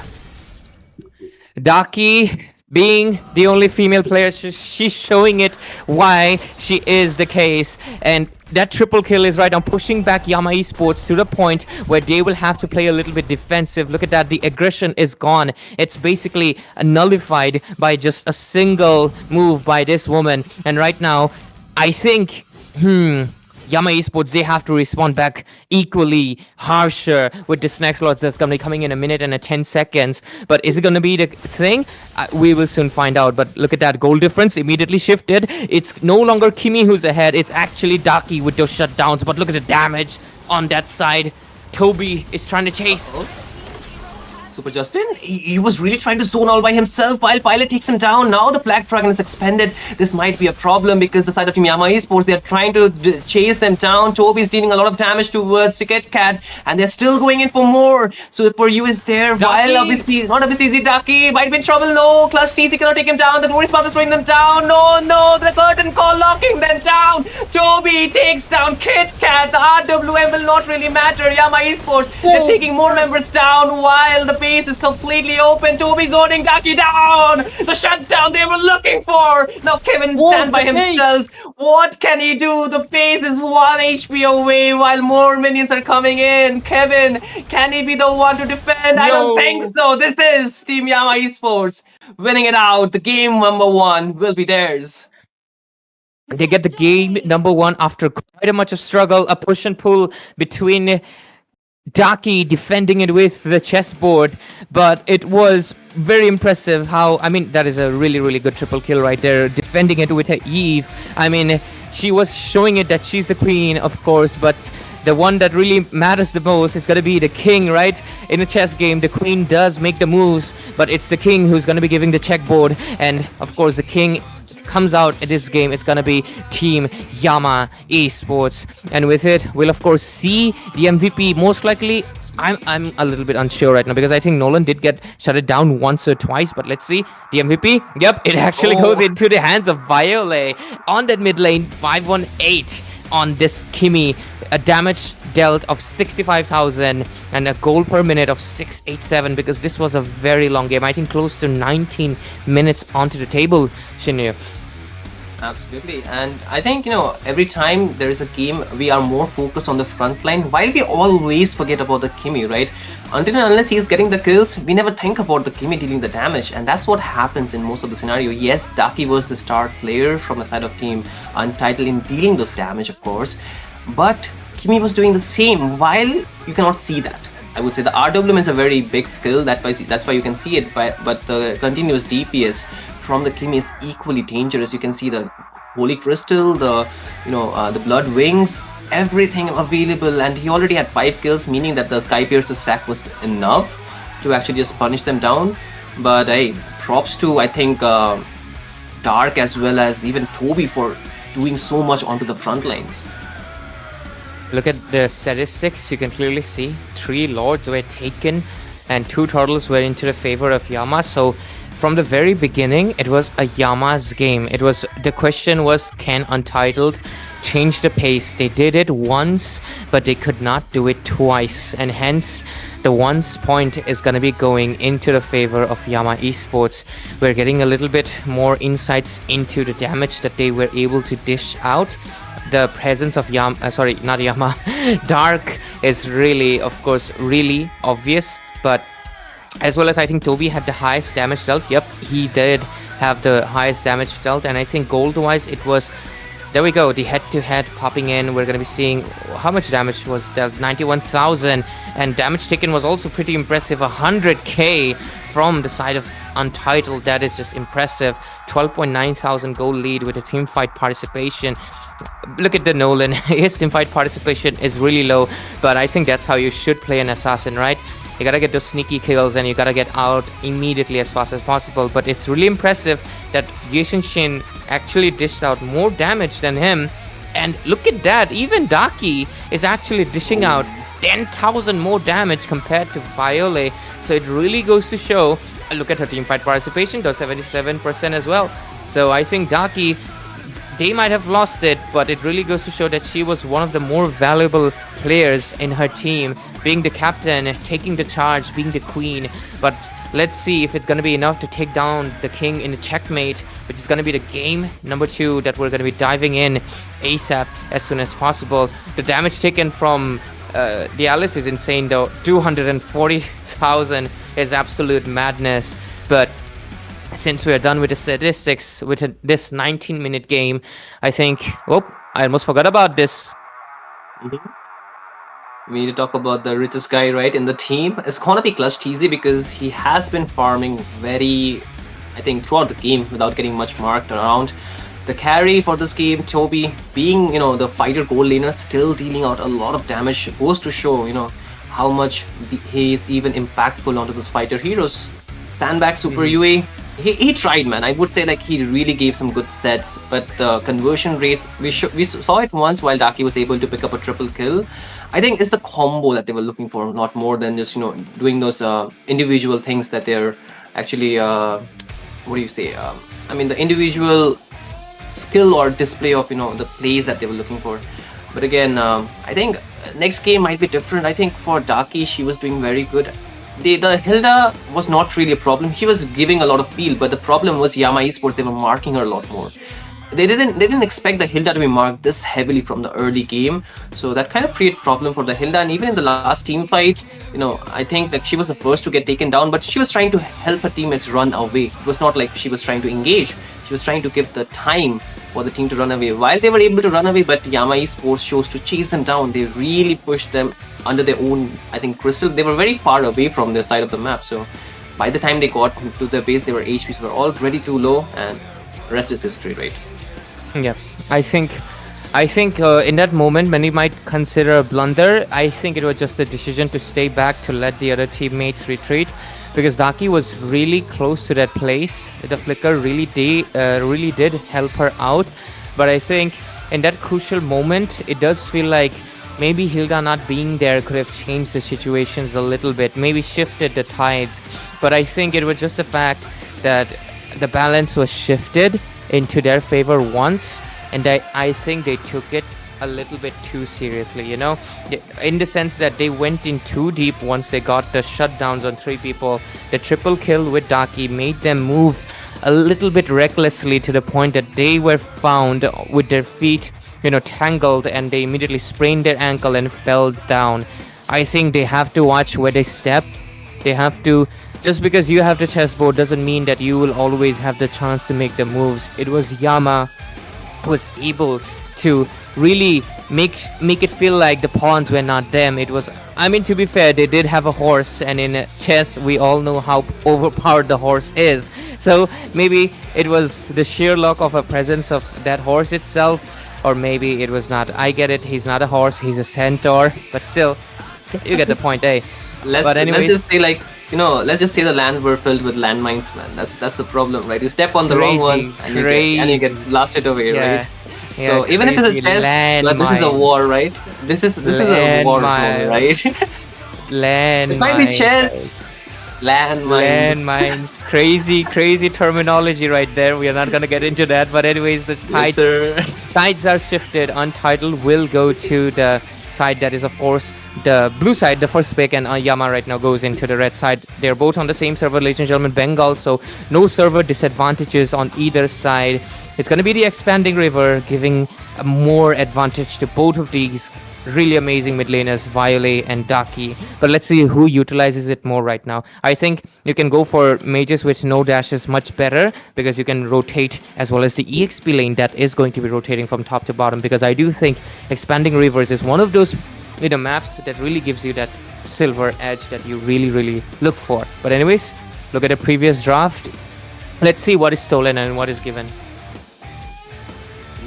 Daki, being the only female player, she's showing it why she is the case. And that triple kill is right now pushing back Yama Esports to the point where they will have to play a little bit defensive. Look at that, the aggression is gone. It's basically nullified by just a single move by this woman. And right now, I think, Yama Esports, they have to respond back equally harsher with this next lot that's going to be coming in a minute and 10 seconds. But is it going to be the thing? We will soon find out. But look at that, goal difference immediately shifted. It's no longer Kimi who's ahead. It's actually Daki with those shutdowns. But look at the damage on that side. Toby is trying to chase. Super Justin, he was really trying to zone all by himself while Pilot takes him down. Now the Black Dragon is expended. This might be a problem because the side of Team Yama Esports, they're trying to chase them down. Toby's dealing a lot of damage towards Kit Kat, and they're still going in for more. Super U is there while obviously, not obviously Daki might be in trouble. No, Clutch TZ cannot take him down. The Doris Path is throwing them down. No, the curtain call locking them down. Toby takes down Kit Kat. The RWM will not really matter. Yama Esports, they're taking more members down while the base is completely open. Toby zoning Daki down. The shutdown they were looking for. Now Kevin stand by himself. What can he do? The base is 1 HP away while more minions are coming in. Kevin, can he be the one to defend? No. I don't think so. This is Team Yama Esports winning it out. The game number 1 will be theirs. They get the game number 1 after quite a much of struggle, a push and pull between Daki defending it with the chessboard, but it was very impressive how, that is a really, really good triple kill right there, defending it with her Eve. She was showing it that she's the queen, of course, but the one that really matters the most is going to be the king, right? In a chess game, the queen does make the moves, but it's the king who's going to be giving the checkboard. And of course, the king comes out in this game. It's going to be Team Yama Esports. And with it, we'll of course see the MVP most likely. I'm a little bit unsure right now because I think Nolan did get shut down once or twice, but let's see. The MVP, yep, it actually goes into the hands of Violet on that mid lane, 518 on this Kimi. A damage dealt of 65,000 and a goal per minute of 687 because this was a very long game. I think close to 19 minutes onto the table, Shinryu. Absolutely, and I think every time there is a game, we are more focused on the front line, while we always forget about the Kimi, right? Until and unless he's getting the kills, we never think about the Kimi dealing the damage, and that's what happens in most of the scenario. Yes, Daki was the star player from the side of Team Untitled in dealing those damage, of course, but Kimi was doing the same, while you cannot see that. I would say the RWM is a very big skill, that's why you can see it, but the continuous DPS from the Kimi is equally dangerous. You can see the Holy Crystal, the Blood Wings, everything available, and he already had 5 kills, meaning that the Sky Piercer stack was enough to actually just punish them down. But hey, props to I think Dark as well as even Toby for doing so much onto the front lines. Look at the statistics, you can clearly see 3 lords were taken and 2 turtles were into the favor of Yama. So from the very beginning, it was a Yama's game. The question was, can Untitled change the pace? They did it once, but they could not do it twice, and hence the once point is going to be going into the favor of Yama Esports. We're getting a little bit more insights into the damage that they were able to dish out. The presence of Dark is really, of course, really obvious, but as well as I think Toby had the highest damage dealt. Yep, he did have the highest damage dealt, and I think gold-wise it was, there we go, the head-to-head popping in. We're going to be seeing how much damage was dealt, 91,000, and damage taken was also pretty impressive, 100k from the side of Untitled. That is just impressive. 12.9 thousand gold lead with a team fight participation. Look at the Nolan, his team fight participation is really low, but I think that's how you should play an assassin, right? You gotta get those sneaky kills and you gotta get out immediately as fast as possible. But it's really impressive that Yushin Shin actually dished out more damage than him. And look at that, even Daki is actually dishing out 10,000 more damage compared to Violet. So it really goes to show, look at her teamfight participation, does 77% as well. So I think Daki, they might have lost it, but it really goes to show that she was one of the more valuable players in her team, being the captain, taking the charge, being the queen. But let's see if it's going to be enough to take down the king in the checkmate, which is going to be the game number 2 that we're going to be diving in ASAP as soon as possible. The damage taken from the Alice is insane though. 240,000 is absolute madness. But since we are done with the statistics with this 19-minute game, I think, I almost forgot about this. We need to talk about the richest guy, right, in the team. It's gonna be Clutch TZ because he has been farming very, I think, throughout the game without getting much marked around. The carry for this game, Toby, being, the fighter gold laner, still dealing out a lot of damage, goes to show, how much he is even impactful onto those fighter heroes. Stand back Super UA. He tried, man. I would say like he really gave some good sets, but the conversion rates, we saw it once while Daki was able to pick up a triple kill. I think it's the combo that they were looking for, not more than just doing those individual things that they're actually what do you say? I mean the individual skill or display of the plays that they were looking for. But again, I think next game might be different. I think for Daki, she was doing very good. The Hilda was not really a problem. She was giving a lot of peel, but the problem was Yama Esports, they were marking her a lot more. They didn't expect the Hilda to be marked this heavily from the early game, so that kind of created problem for the Hilda. And even in the last team fight, I think that she was the first to get taken down, but she was trying to help her teammates run away. It was not like she was trying to engage. She was trying to give the time for the team to run away. While they were able to run away, but Yama Esports chose to chase them down. They really pushed them under their own, I think, crystal. They were very far away from their side of the map, so by the time they got to their base, their HPs were already too low, and rest is history, right? Yeah, I think I think in that moment, many might consider a blunder. I think it was just a decision to stay back to let the other teammates retreat, because Daki was really close to that place. The flicker really did help her out, but I think in that crucial moment, it does feel like maybe Hilda not being there could have changed the situations a little bit, maybe shifted the tides. But I think it was just the fact that the balance was shifted into their favor once, and I think they took it a little bit too seriously, you know, in the sense that they went in too deep once they got the shutdowns on 3 people. The triple kill with Daki made them move a little bit recklessly to the point that they were found with their feet, you know, tangled, and they immediately sprained their ankle and fell down. I think they have to watch where they step. They have to, just because you have the chessboard doesn't mean that you will always have the chance to make the moves. It was Yama who was able to really make it feel like the pawns were not them. It was, I mean, to be fair, they did have a horse, and in chess we all know how overpowered the horse is. So maybe it was the sheer luck of a presence of that horse itself, or maybe it was not. I get it, he's not a horse, he's a centaur, but still, you get the point, eh? Let's just say, like, you know, let's just say the lands were filled with landmines, man. That's the problem, right? You step on the wrong one and you get blasted away, right? Yeah, so even if it's a chess, but this is a war, right? This is a war zone, right? It might be chess. Landmines. Crazy terminology right there. We are not gonna get into that, but anyways, the tides are shifted. Untitled will go to the side that is, of course, the blue side, the first pick, and Yama right now goes into the red side. They're both on the same server, ladies and gentlemen, Bengal, so no server disadvantages on either side. It's going to be the expanding river, giving a more advantage to both of these really amazing mid laners, Violet and Daki. But let's see who utilizes it more right now. I think you can go for mages with no dashes much better, because you can rotate, as well as the EXP lane that is going to be rotating from top to bottom, because I do think expanding rivers is one of those, you know, maps that really gives you that silver edge that you really look for. But anyways, look at the previous draft. Let's see what is stolen and what is given.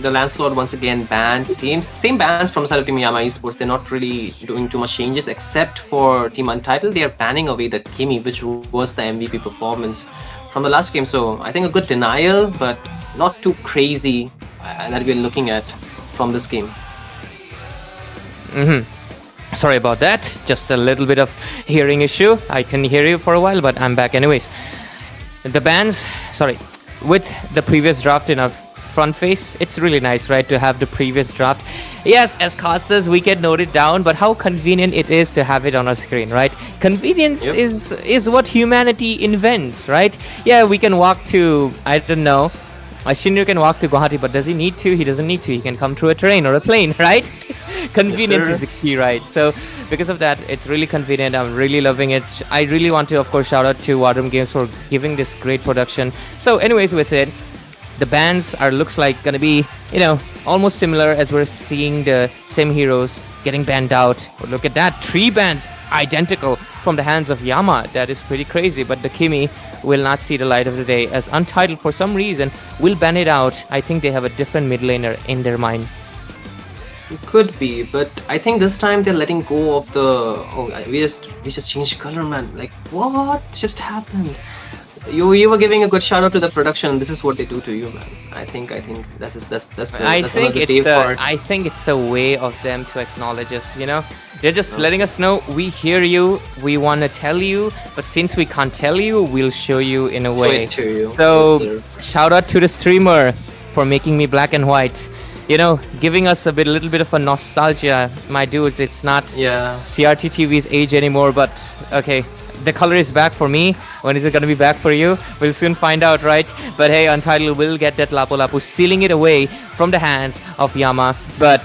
The Lancelot once again bans team. Same bans from side of Team Yama Esports. They're not really doing too much changes, except for Team Untitled. They are banning away the Kimi, which was the MVP performance from the last game. So I think a good denial, but not too crazy that we're looking at from this game. Sorry about that. Just a little bit of hearing issue. I couldn't hear you for a while, but I'm back anyways. The bans, with the previous draft in our front face, it's really nice, right, to have the previous draft. Yes, as casters we can note it down, but how convenient it is to have it on our screen, right? Convenience is what humanity invents, right? Yeah, we can walk to, I don't know, Shinryu can walk to Guwahati, but does he need to? He doesn't need to. He can come through a train or a plane, right? Convenience is the key, right? So because of that, it's really convenient. I'm really loving it. I really want to, of course, shout out to War Drum Games for giving this great production. So anyways, with it, the bans looks like gonna be, you know, almost similar, as we're seeing the same heroes getting banned out. But look at that, 3 bans identical from the hands of Yama. That is pretty crazy. But the Kimi will not see the light of the day, as Untitled for some reason will ban it out. I think they have a different mid laner in their mind. It could be, but I think this time they're letting go of the. Oh, we just changed color, man. Like, what just happened? You were giving a good shout out to the production. This is what they do to you, man. I think that's I think it's a way of them to acknowledge us. You know, they're just letting us know we hear you, we want to tell you, but since we can't tell you, we'll show you in a way. So shout out to the streamer for making me black and white. You know, giving us a little bit of a nostalgia, my dudes. It's not CRT TV's age anymore, but okay. The color is back for me. When is it going to be back for you? We'll soon find out, right? But hey, Untitled will get that Lapu Lapu, sealing it away from the hands of Yama. But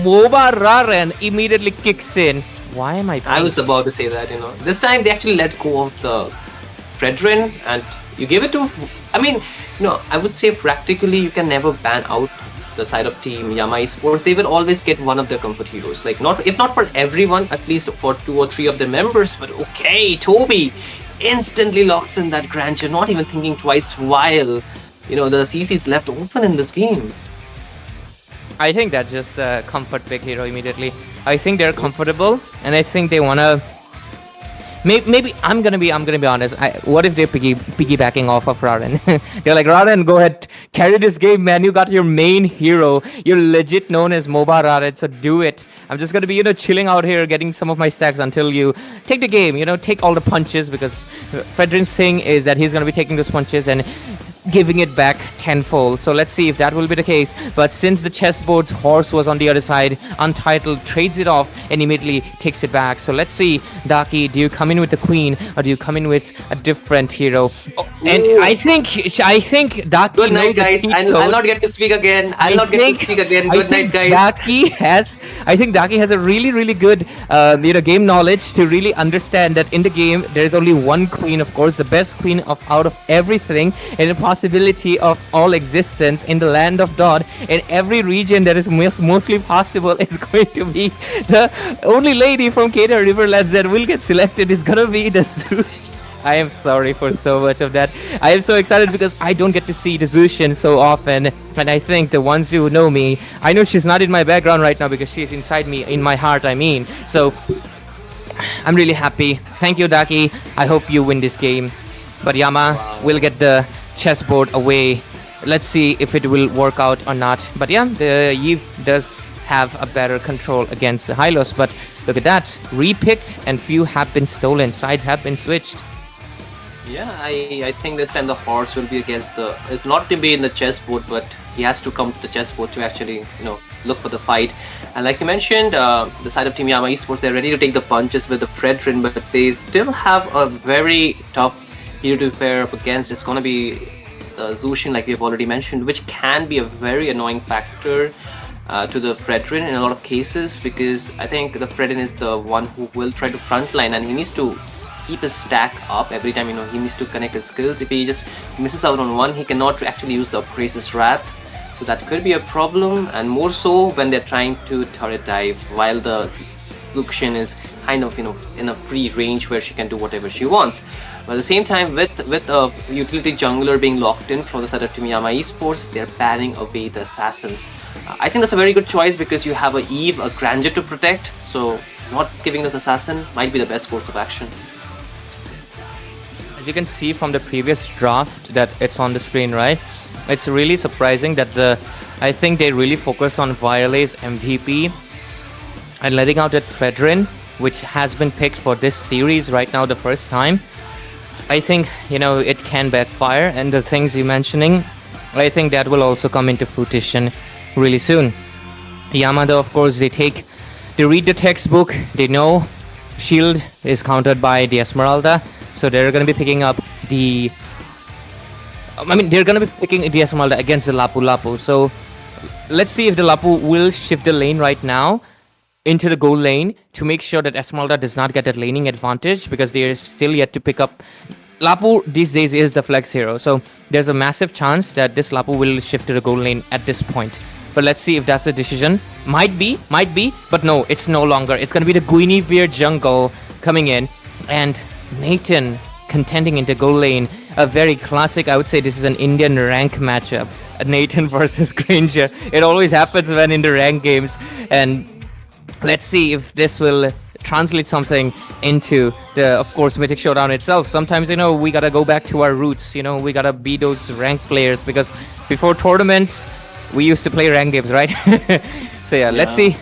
MOBA Raren immediately kicks in. Why am I playing? I was about to say that, you know. This time they actually let go of the Fredrin and you give it to... I mean, you know, I would say practically you can never ban out the side of Team Yama Esports. They will always get one of their comfort heroes. Like, if not for everyone, at least for 2 or 3 of their members. But okay, Toby instantly locks in that grandeur, not even thinking twice while, you know, the CC is left open in this game. I think that's just a comfort pick hero immediately. I think they're comfortable, and I think they wanna. Maybe I'm gonna be honest. What if they're piggybacking off of Raden? They're like, Raden, go ahead, carry this game, man. You got your main hero. You're legit known as MOBA Raden, so do it. I'm just gonna be chilling out here, getting some of my stacks until you take the game. Take all the punches, because Fredrin's thing is that he's gonna be taking those punches and giving it back tenfold. So let's see if that will be the case. But since the chessboard's horse was on the other side, Untitled trades it off and immediately takes it back. So let's see, Daki, do you come in with the queen or do you come in with a different hero? Oh, and I think Daki. Good night, guys. I'll not get to speak again. Good night, guys. I think Daki has a really good game knowledge to really understand that in the game there is only one queen, of course, the best queen out of everything, and the possibility of all existence in the land of Dodd. In every region that is mostly possible is going to be the only lady from Kedah Riverlands that will get selected is gonna be the Zush. I am sorry for so much of that. I am so excited because I don't get to see the Zushin so often, and I think the ones who know me, I know she's not in my background right now because she's inside me, in my heart, I mean. So I'm really happy. Thank you, Daki. I hope you win this game. But Yama will get the chessboard away. Let's see if it will work out or not. But yeah, the Yves does have a better control against the Hylos. But look at that. Repicked and few have been stolen. Sides have been switched. Yeah, I think this time the horse will be against it's not to be in the chessboard, but he has to come to the chessboard to actually, look for the fight. And like you mentioned, the side of Team Yama Esports, they're ready to take the punches with the Fredrin, but they still have a very tough hero to pair up against. It's gonna be Zushin, like we've already mentioned, which can be a very annoying factor to the Fredrin in a lot of cases, because I think the Fredrin is the one who will try to frontline, and he needs to keep his stack up every time. He needs to connect his skills. If he just misses out on one, he cannot actually use the Appraiser's Wrath. So that could be a problem, and more so when they're trying to turret dive while the Zushin is kind of in a free range where she can do whatever she wants. But at the same time, with a utility jungler being locked in from the side of Team Yama Esports, they're banning away the assassins. I think that's a very good choice because you have a Eve, a Granger to protect, so not giving this assassin might be the best course of action. As you can see from the previous draft that it's on the screen, right? It's really surprising that I think they really focus on Violet's MVP and letting out that Fredrin, which has been picked for this series right now the first time. I think, it can backfire, and the things you're mentioning, I think that will also come into fruition really soon. Yamada, of course, they read the textbook, they know shield is countered by the Esmeralda, so they're going to be picking up they're going to be picking the Esmeralda against the Lapu Lapu. So let's see if the Lapu will shift the lane right now into the gold lane to make sure that Esmeralda does not get that laning advantage, because they are still yet to pick up. Lapu these days is the flex hero, so there's a massive chance that this Lapu will shift to the gold lane at this point. But let's see if that's the decision. Might be, but no, it's no longer. It's going to be the Guinevere jungle coming in, and Nathan contending into gold lane. A very classic, I would say this is an Indian rank matchup. Nathan versus Granger. It always happens when in the rank games, and let's see if this will translate something into the, of course, Mythic Showdown itself. Sometimes, we gotta go back to our roots. We gotta be those ranked players, because before tournaments, we used to play rank games, right? So yeah, let's see.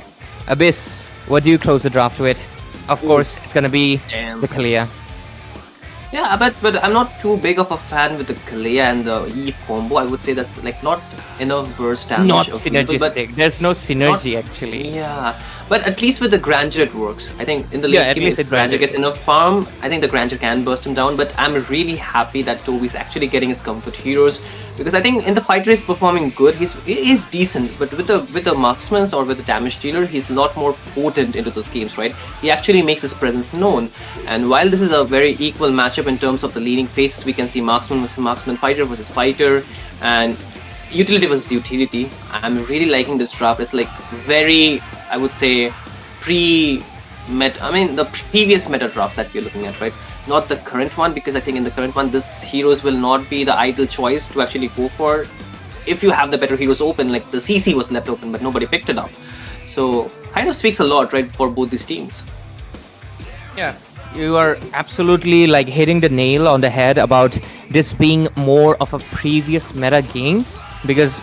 Abyss, what do you close the draft with? Of course, it's gonna be the Kalia. Yeah, but I'm not too big of a fan with the Kalia and the Eve combo. I would say that's not enough burst damage. Not synergistic. There's no synergy actually. Yeah, but at least with the Granger it works. I think in the late game, if Granger gets enough farm, I think the Granger can burst him down. But I'm really happy that Toby's actually getting his comfort heroes, because I think in the fighter he's performing good. He is decent, but with the marksman or with the damage dealer, he's a lot more potent into those games, right? He actually makes his presence known. And while this is a very equal matchup in terms of the leading phases, we can see marksman versus marksman, fighter versus fighter, and utility versus utility. I'm really liking this draft. It's like very, I would say, the previous meta draft that we're looking at, right? Not the current one, because I think in the current one, this heroes will not be the ideal choice to actually go for if you have the better heroes open, like the CC was left open, but nobody picked it up. So kind of speaks a lot, right, for both these teams. Yeah, you are absolutely like hitting the nail on the head about this being more of a previous meta game, because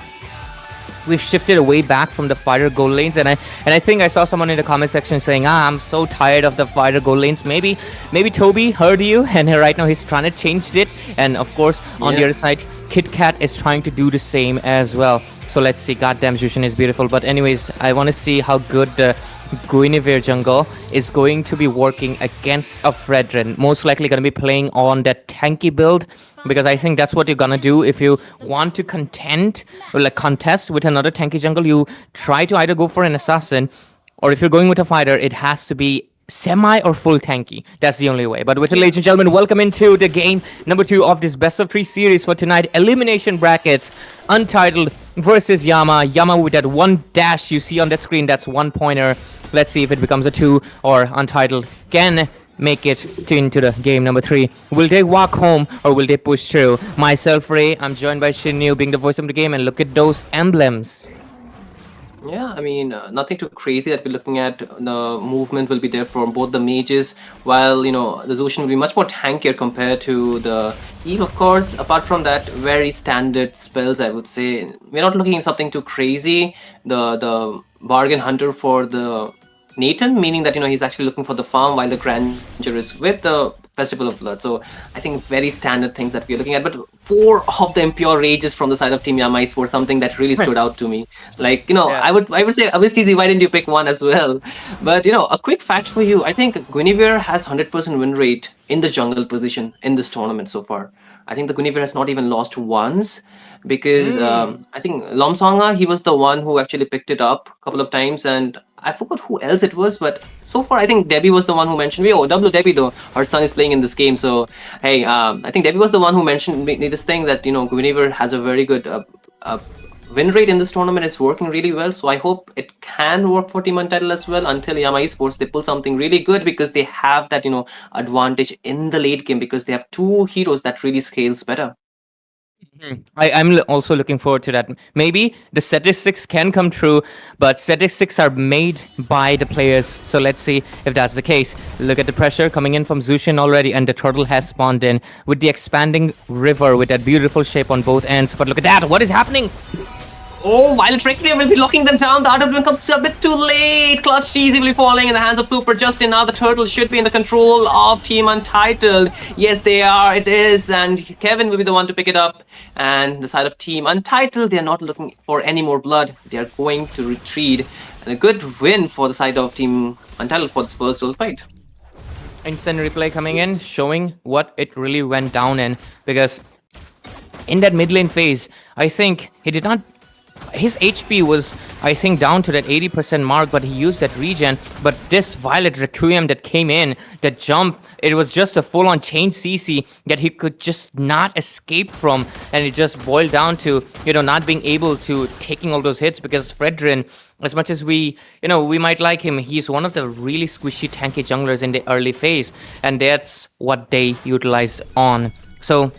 we've shifted away back from the fighter gold lanes, and I think I saw someone in the comment section saying, I'm so tired of the fighter gold lanes. Maybe Toby heard you, and right now he's trying to change it. And of course, on the other side, KitKat is trying to do the same as well. So let's see. Goddamn, Jushin is beautiful. But anyways, I want to see how good the Guinevere jungle is going to be working against a Fredrin. Most likely going to be playing on that tanky build, because I think that's what you're gonna do if you want to contest with another tanky jungle. You try to either go for an assassin, or if you're going with a fighter, it has to be semi or full tanky. That's the only way. But with it, ladies and gentlemen, welcome into the game number 2 of this best of 3 series for tonight. Elimination brackets, Untitled versus Yama. Yama with that one dash you see on that screen, that's 1 pointer. Let's see if it becomes a 2 or Untitled can make it into the game number 3. Will they walk home or will they push through? Myself, Ray, I'm joined by Shinryu being the voice of the game, and look at those emblems. Yeah, I mean, nothing too crazy that we're looking at. The movement will be there for both the mages, while, the Zushin will be much more tankier compared to the Eve, of course. Apart from that, very standard spells, I would say. We're not looking at something too crazy. The bargain hunter for the Nathan, meaning that, he's actually looking for the farm, while the Grandeur is with the Festival of Blood. So I think very standard things that we're looking at. But 4 of the impure rages from the side of Team Yama were something that really stood out to me. Like, I would say, obviously, why didn't you pick one as well? But, a quick fact for you. I think Guinevere has 100% win rate in the jungle position in this tournament so far. I think the Guinevere has not even lost once, because I think Lomsonga, he was the one who actually picked it up a couple of times, and I forgot who else it was, but so far I think Debbie was the one who mentioned me. Oh, W Debbie though, her son is playing in this game, so hey, I think Debbie was the one who mentioned me this thing that Guinevere has a very good win rate in this tournament. It's working really well, so I hope it can work for Team Untitled as well until Yama Esports they pull something really good, because they have that advantage in the late game, because they have 2 heroes that really scales better. I'm also looking forward to that. Maybe the statistics can come true, but statistics are made by the players. So let's see if that's the case. Look at the pressure coming in from Zushin already, and the turtle has spawned in with the expanding river with that beautiful shape on both ends. But look at that. What is happening? Oh, Violet Recreation will be locking them down. The other one comes a bit too late. Clutch easily falling in the hands of Super Justin. Now the turtle should be in the control of Team Untitled. Yes, they are. It is. And Kevin will be the one to pick it up. And the side of Team Untitled, they are not looking for any more blood. They are going to retreat. And a good win for the side of Team Untitled for this first duel fight. Instant replay coming in, showing what it really went down in. Because in that mid lane phase, I think he did not... His HP was, I think, down to that 80% mark, but he used that regen. But this Violet Requiem that came in, that jump, it was just a full-on chain CC that he could just not escape from. And it just boiled down to, not being able to taking all those hits, because Fredrin, as much as we might like him, he's one of the really squishy, tanky junglers in the early phase. And that's what they utilized on. So,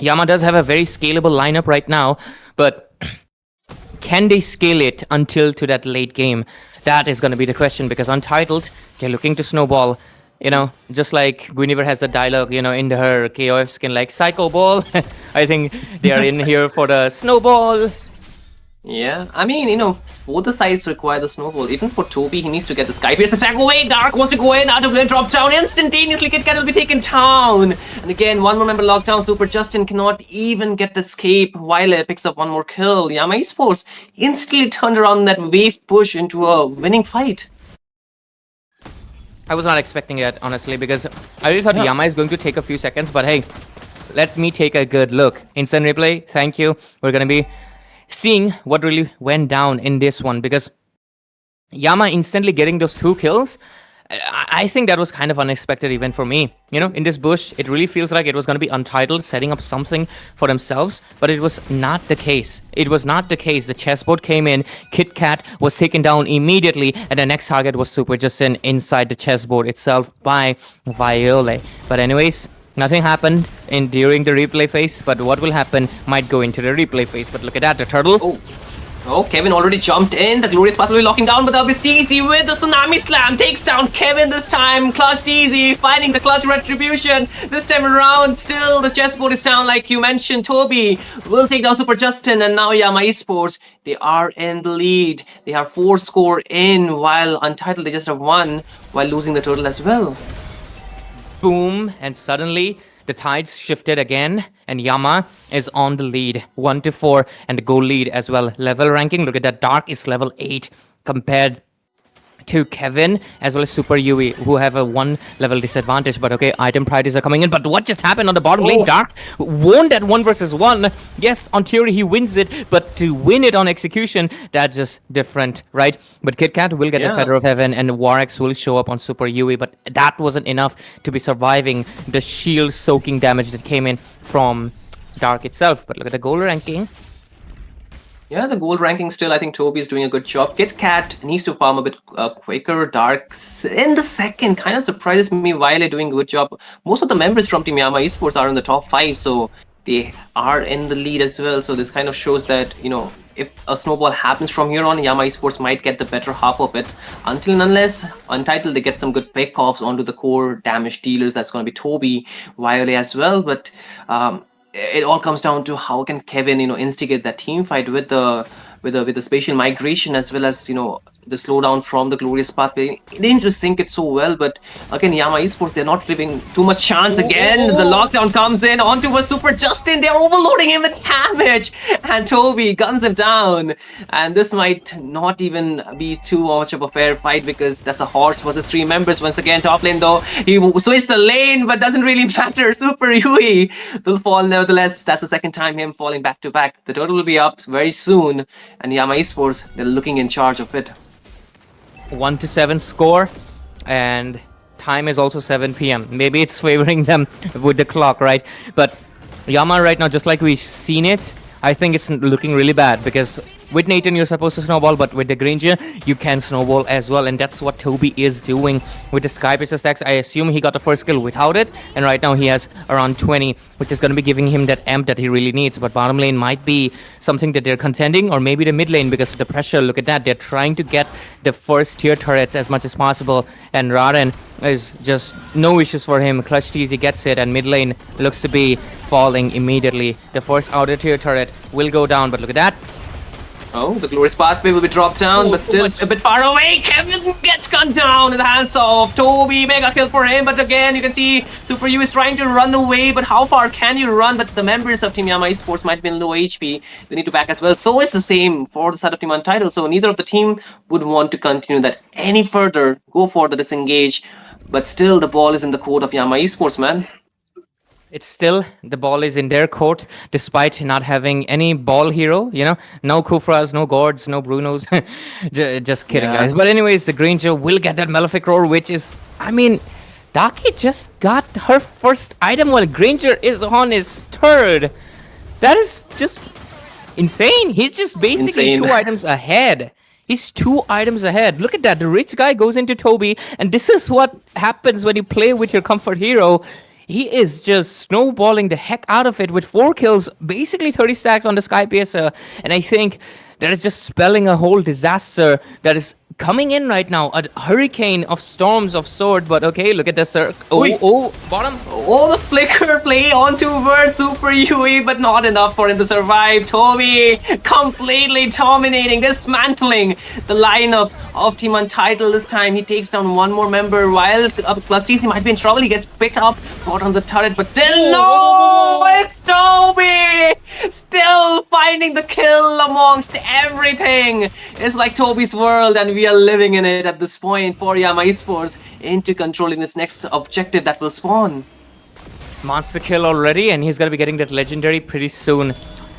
Yama does have a very scalable lineup right now, but... can they scale it until to that late game? That is going to be the question, because Untitled, they're looking to snowball. Just like Guinevere has the dialogue, in her KOF skin, like Psycho Ball. I think they are in here for the snowball. Yeah, I mean, both the sides require the snowball. Even for Toby, he needs to get the Sky Pierce attack away. Dark wants to go in, out of lane, drop down instantaneously. KitKat will be taken down. And again, one more member locked down. Super Justin cannot even get the escape. Violet picks up one more kill. Yama Esports instantly turned around that wave push into a winning fight. I was not expecting that, honestly, because I really thought Yama is going to take a few seconds, but hey, let me take a good look. Instant replay, thank you. We're going to be seeing what really went down in this one, because Yama instantly getting those 2 kills, I think that was kind of unexpected even for me. In this bush, it really feels like it was going to be Untitled setting up something for themselves, but it was not the case. It was not the case. The chessboard came in, KitKat was taken down immediately, and the next target was Super Justin inside the chessboard itself by Viole. But anyways, Nothing happened during the replay phase, but what will happen might go into the replay phase. But look at that, the turtle. Oh, Kevin already jumped in. The Glorious Path will be locking down, but Vizta easy with the Tsunami Slam. Takes down Kevin this time. Clutched easy, finding the clutch retribution. This time around, still the chessboard is down like you mentioned. Toby will take down Super Justin, and now Yama Esports, they are in the lead. They have 4 score in, while Untitled, they just have 1, while losing the turtle as well. Boom, and suddenly the tides shifted again, and Yama is on the lead, 1-4, and the goal lead as well. Level ranking, look at that, Dark is level 8 compared to Kevin as well as Super Yui, who have a 1 level disadvantage. But okay, item priorities are coming in. But what just happened on the bottom lane? Dark won that 1 versus 1. Yes, on theory he wins it, but to win it on execution, that's just different, right? But KitKat will get the Feather of Heaven, and Warex will show up on Super Yui, but that wasn't enough to be surviving the shield soaking damage that came in from Dark itself. But look at the goal ranking. Yeah, the gold ranking still, I think Toby is doing a good job. KitKat needs to farm a bit quicker. Dark in the second kind of surprises me while they're doing a good job. Most of the members from Team Yama Esports are in the top 5, so they are in the lead as well. So this kind of shows that, you know, if a snowball happens from here on, Yama Esports might get the better half of it. Until and unless Untitled, they get some good pick-offs onto the core damage dealers. That's going to be Toby, Violet as well. But it all comes down to how can Kevin, you know, instigate that team fight with the spatial migration, as well as, you know, the slowdown from the Glorious Path. They didn't just sync it so well, but again, Yama Esports, they're not giving too much chance again. The lockdown comes in onto a Super Justin. They're overloading him with damage, and Toby guns him down. And this might not even be too much of a fair fight, because that's a horse versus 3 members. Once again, top lane though, he switched the lane, but doesn't really matter. Super Yui will fall nevertheless. That's the second time him falling back to back. The total will be up very soon, and Yama Esports, they're looking in charge of it. 1-7 score, and time is also 7 p.m. Maybe it's favoring them with the clock, right? But Yama right now, just like we've seen it, I think it's looking really bad, because with Nathan you're supposed to snowball, but with the Granger you can snowball as well, and that's what Toby is doing with the Sky Piercer stacks. I assume he got the first kill without it, and right now he has around 20, which is going to be giving him that amp that he really needs. But bottom lane might be something that they're contending, or maybe the mid lane, because of the pressure. Look at that, they're trying to get the first tier turrets as much as possible, and Raren is just no issues for him. Clutch easy gets it, and mid lane looks to be falling immediately. The first outer tier turret will go down, but look at that. Oh, the Glorious Pathway will be dropped down, but still a bit far away. Kevin gets gunned down in the hands of Toby. Mega kill for him, but again, you can see Super U is trying to run away, but how far can you run? But the members of Team Yama Esports might be in low HP. They need to back as well. So it's the same for the side of Team Untitled. So neither of the team would want to continue that any further, go for the disengage. But still, the ball is in the court of Yama Esports, man. It's still, the ball is in their court, despite not having any ball hero, you know? No Kufras, no Gords, no Brunos. Just kidding, guys. But anyways, the Granger will get that Malefic Roar, which is, I mean, Daki just got her first item while Granger is on his third. That is just insane. He's just basically 2 items ahead. He's 2 items ahead. Look at that. The rich guy goes into Toby, and this is what happens when you play with your comfort hero. He is just snowballing the heck out of it with 4 kills, basically 30 stacks on the Sky Piercer. And I think that is just spelling a whole disaster that is coming in right now. A hurricane of storms of sword. But okay, look at the bottom. Oh, the flicker play onto Super Yui, but not enough for him to survive. Toby completely dominating, dismantling the lineup of Team Untitled. This time he takes down 1 more member, while Plus TC might be in trouble. He gets picked up, caught on the turret, but still no! It's Toby! Still finding the kill amongst everything. It's like Toby's world, and we are living in it at this point for Yama Esports into controlling this next objective that will spawn. Monster kill already, and he's gonna be getting that legendary pretty soon.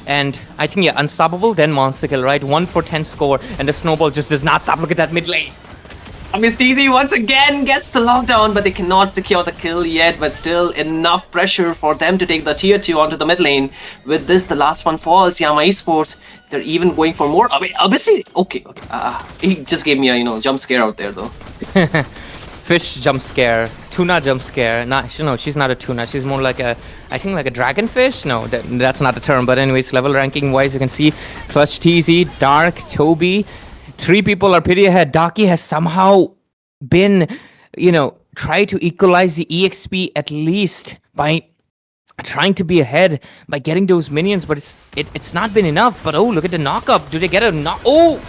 And I think, yeah, unstoppable, then monster kill, right? 1 for 10 score, and the snowball just does not stop. Look at that mid lane. Miss TZ once again gets the lockdown, but they cannot secure the kill yet. But still enough pressure for them to take the tier 2 onto the mid lane. With this, the last one falls. Yama Esports, they're even going for more. Obviously, okay. He just gave me a jump scare out there though. Fish jump scare tuna jump scare. No, she's not a tuna. She's more like I think like a dragonfish. No, that's not the term. But anyways, level ranking wise, you can see Clutch TZ, Dark, Toby. 3 people are pretty ahead. Daki has somehow been, try to equalize the EXP at least by trying to be ahead by getting those minions, but it's not been enough. But oh, look at the knock up. Do they get a knock? Oh,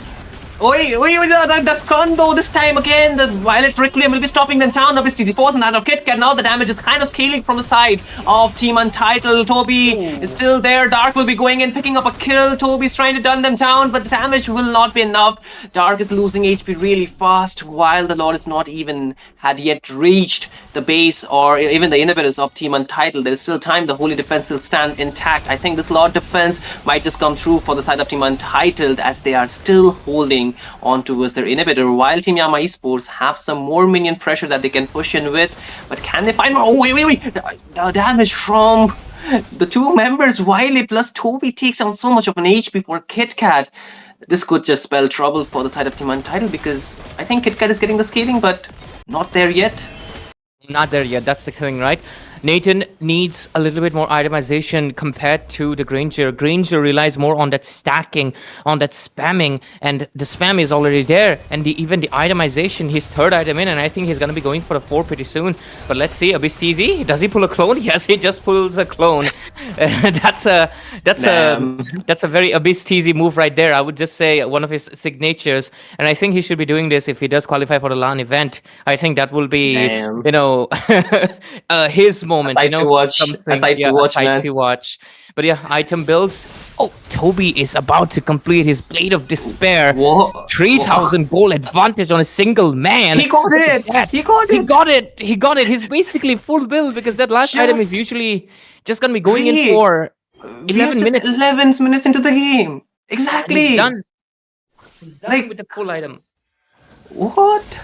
the stun though this time again. The Violet Requiem will be stopping them down. Obviously, the fourth and out of KitKat. Now the damage is kind of scaling from the side of Team Untitled. Toby is still there. Dark will be going in, picking up a kill. Toby's trying to dun them down, but the damage will not be enough. Dark is losing HP really fast, while the Lord is not even had yet reached the base or even the inhibitors of Team Untitled. There is still time. The Holy Defense still stand intact. I think this Lord Defense might just come through for the side of Team Untitled, as they are still holding on towards their inhibitor, while Team MOBA Esports have some more minion pressure that they can push in with. But can they find more? Oh, wait. The damage from the 2 members, Wiley plus Toby, takes on so much of an HP for KitKat. This could just spell trouble for the side of Team Untitled, because I think KitKat is getting the scaling, but not there yet. Not there yet. That's the thing, right? Nathan needs a little bit more itemization compared to the Granger. Granger relies more on that stacking, on that spamming, and the spam is already there. And even the itemization, his 3rd item in, and I think he's going to be going for a 4 pretty soon. But let's see, Abyss TZ, does he pull a clone? Yes, he just pulls a clone. That's a very Abyss TZ move right there. I would just say one of his signatures, and I think he should be doing this if he does qualify for the LAN event. I think that will be, his moment, a sight to watch. But yeah, item builds. Oh, Toby is about to complete his Blade of Despair. 3,000 gold advantage on a single man. He got it. He got it. He's basically full build, because that last item is usually just gonna be going in for 11 minutes. 11 minutes into the game. Exactly. He's done. With the full item. What?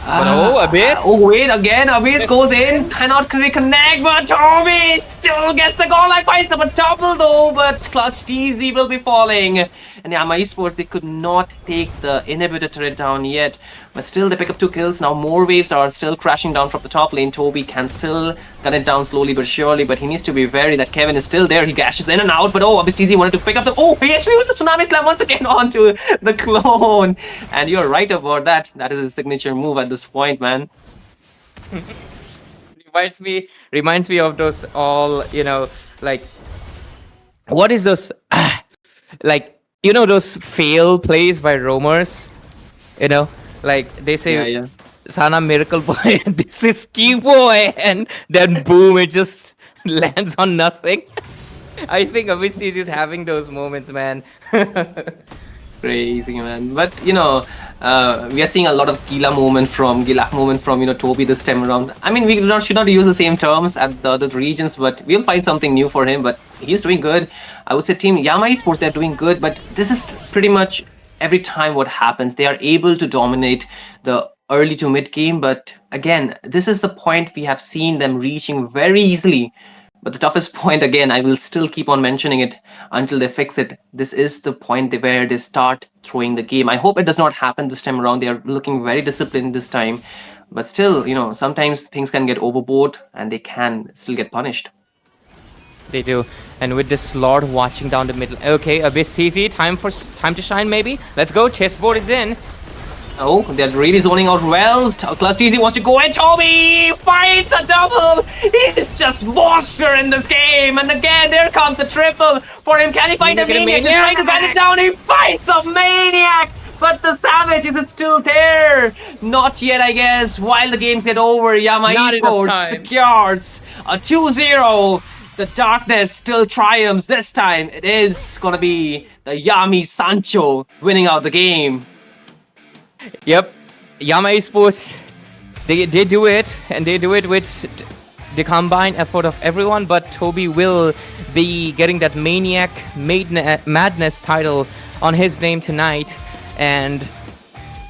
Abyss. Oh, wait, again, Abyss goes in, cannot reconnect, but Toby still gets the goal. Like, finds up a double though, but Clutch TZ will be falling. And MOBA Esports, they could not take the inhibitor turret down yet, but still they pick up 2 kills. Now more waves are still crashing down from the top lane. Toby can still gun it down slowly but surely, but he needs to be wary that Kevin is still there. He gashes in and out, but Abyss TZ wanted to pick up the... Oh, he actually used the Tsunami Slam once again onto the clone. And you're right about that. That is his signature move at this point, man. reminds me of those all, like, what is those, those fail plays by roamers, like they say, Sana Miracle Boy, this is Key Boy, and then boom, it just lands on nothing. I think Abyss TZ is having those moments, man. Crazy, man. But we are seeing a lot of Gila moment from Toby this time around. I mean, we should not use the same terms at the other regions, but we'll find something new for him. But he's doing good. I would say Team MOBA Esports, they're doing good, but this is pretty much every time what happens. They are able to dominate the early to mid game, but again, this is the point we have seen them reaching very easily. But the toughest point, again, I will still keep on mentioning it until they fix it. This is the point where they start throwing the game. I hope it does not happen this time around. They are looking very disciplined this time. But still, sometimes things can get overboard and they can still get punished. They do. And with this Lord watching down the middle. Okay, Abyss TZ, time to shine maybe. Let's go, chessboard is in. Oh, they're really zoning out well. Clutch TZ wants to go and Toby finds a double. He's just monster in this game. And again, there comes a triple for him. Can he find a maniac? He's trying to ban it down. He finds a maniac. But the savage, is it still there? Not yet, I guess. While the games get over, MOBA Esports secures a 2-0. The darkness still triumphs. This time, it is going to be the Yami Sancho winning out the game. Yep, MOBA Esports, they do it, and they do it with the combined effort of everyone, but Toby will be getting that Maniac Madness title on his name tonight, and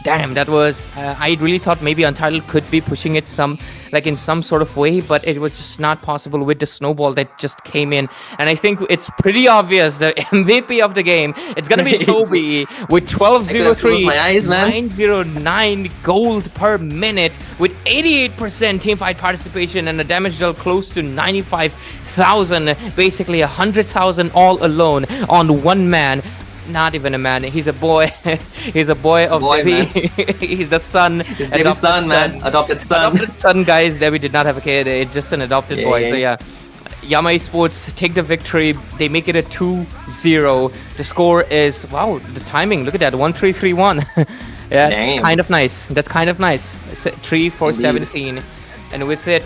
Damn, that was. I really thought maybe Untitled could be pushing it in some sort of way, but it was just not possible with the snowball that just came in. And I think it's pretty obvious the MVP of the game. It's gonna be Toby with I could have closed my eyes, man. 909 gold per minute with 88% teamfight participation and a damage dealt close to 95,000, basically 100,000 all alone on one man. Not even a man. He's a boy. He's a boy of Devi. He's the son. He's Devi's son, man. Adopted son. Adopted son, guys. Devi did not have a kid. It's just an adopted boy. So yeah. Yama Esports take the victory. They make it a 2-0. The score is, wow, the timing. Look at that. 1-3-3-1. Yeah, it's kind of nice. That's kind of nice. 3-4-17. And with it,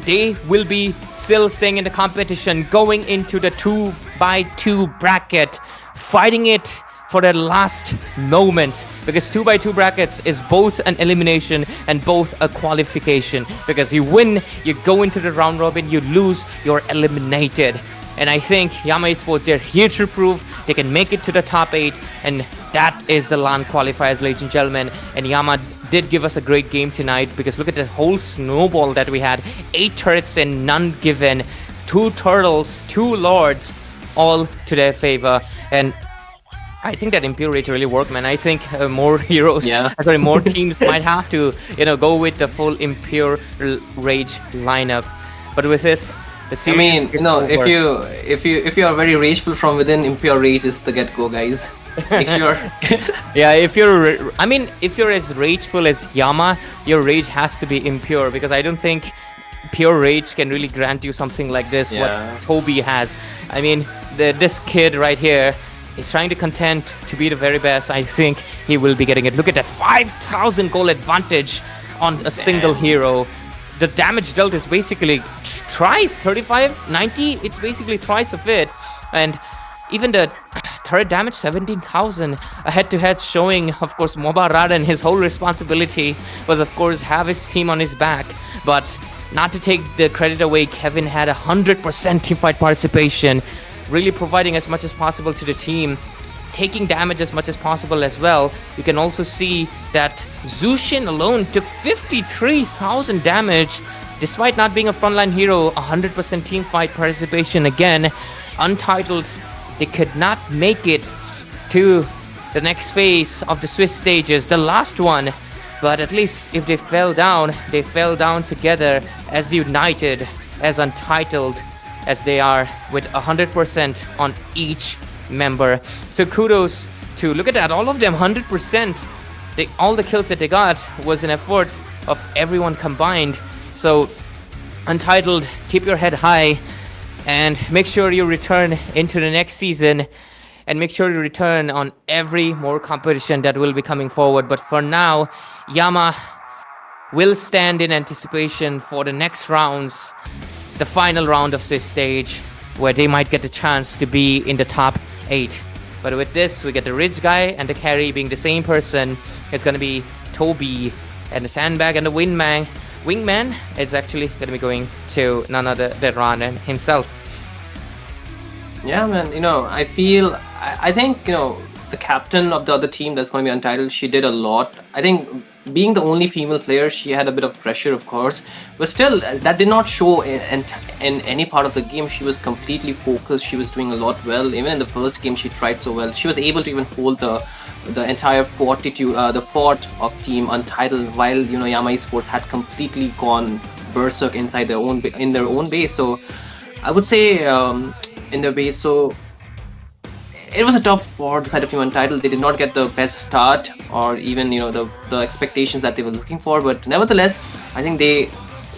they will be still staying in the competition, going into the 2x2 bracket, fighting it for the last moment, because 2x2 brackets is both an elimination and both a qualification, because you win, you go into the round robin, you lose, you're eliminated. And I think Yama Esports, they're here to prove they can make it to the top 8, and that is the LAN qualifiers, ladies and gentlemen. And Yama did give us a great game tonight, because look at the whole snowball that we had. 8 turrets and none given, 2 turtles, 2 lords, all to their favor. And I think that Impure Rage really worked, man. I think more heroes, more teams might have to, go with the full Impure Rage lineup. But with it, the series if you are very rageful from within, Impure Rage is the get-go, guys. Make sure. Yeah, if you're as rageful as Yama, your rage has to be impure, because I don't think pure rage can really grant you something like this, what Toby has. I mean, this kid right here is trying to contend to be the very best. I think he will be getting it. Look at that 5,000 goal advantage on a single hero. The damage dealt is basically thrice, 35, 90, it's basically thrice of it. And even the turret damage, 17,000, a head-to-head showing, of course, MOBA Raden, his whole responsibility was, of course, have his team on his back. But not to take the credit away, Kevin had 100% teamfight participation, really providing as much as possible to the team, taking damage as much as possible as well. You can also see that Zushin alone took 53,000 damage, despite not being a frontline hero. 100% teamfight participation again. Untitled, they could not make it to the next phase of the Swiss stages, the last one. But at least if they fell down together as united, as Untitled as they are, with 100% on each member. So kudos to, look at that, all of them 100%. All the kills that they got was an effort of everyone combined. So Untitled, keep your head high and make sure you return into the next season, and make sure you return on every more competition that will be coming forward. But for now, Yama will stand in anticipation for the next rounds, the final round of this stage, where they might get the chance to be in the top 8. But with this, we get the Ridge guy and the carry being the same person. It's going to be Toby, and the Sandbag and the Wingman is actually going to be going to none other than Ranen himself. Yeah, man, I think, the captain of the other team that's going to be Untitled, she did a lot. I think being the only female player, she had a bit of pressure, of course, but still, that did not show in any part of the game. She was completely focused. She was doing a lot well. Even in the first game, she tried so well. She was able to even hold the entire fortitude, the fort of Team Untitled, while Yama Esports had completely gone berserk inside their own base. So I would say in their base. So it was a tough for the side of Team Untitled. They did not get the best start, or even the expectations that they were looking for. But nevertheless, I think they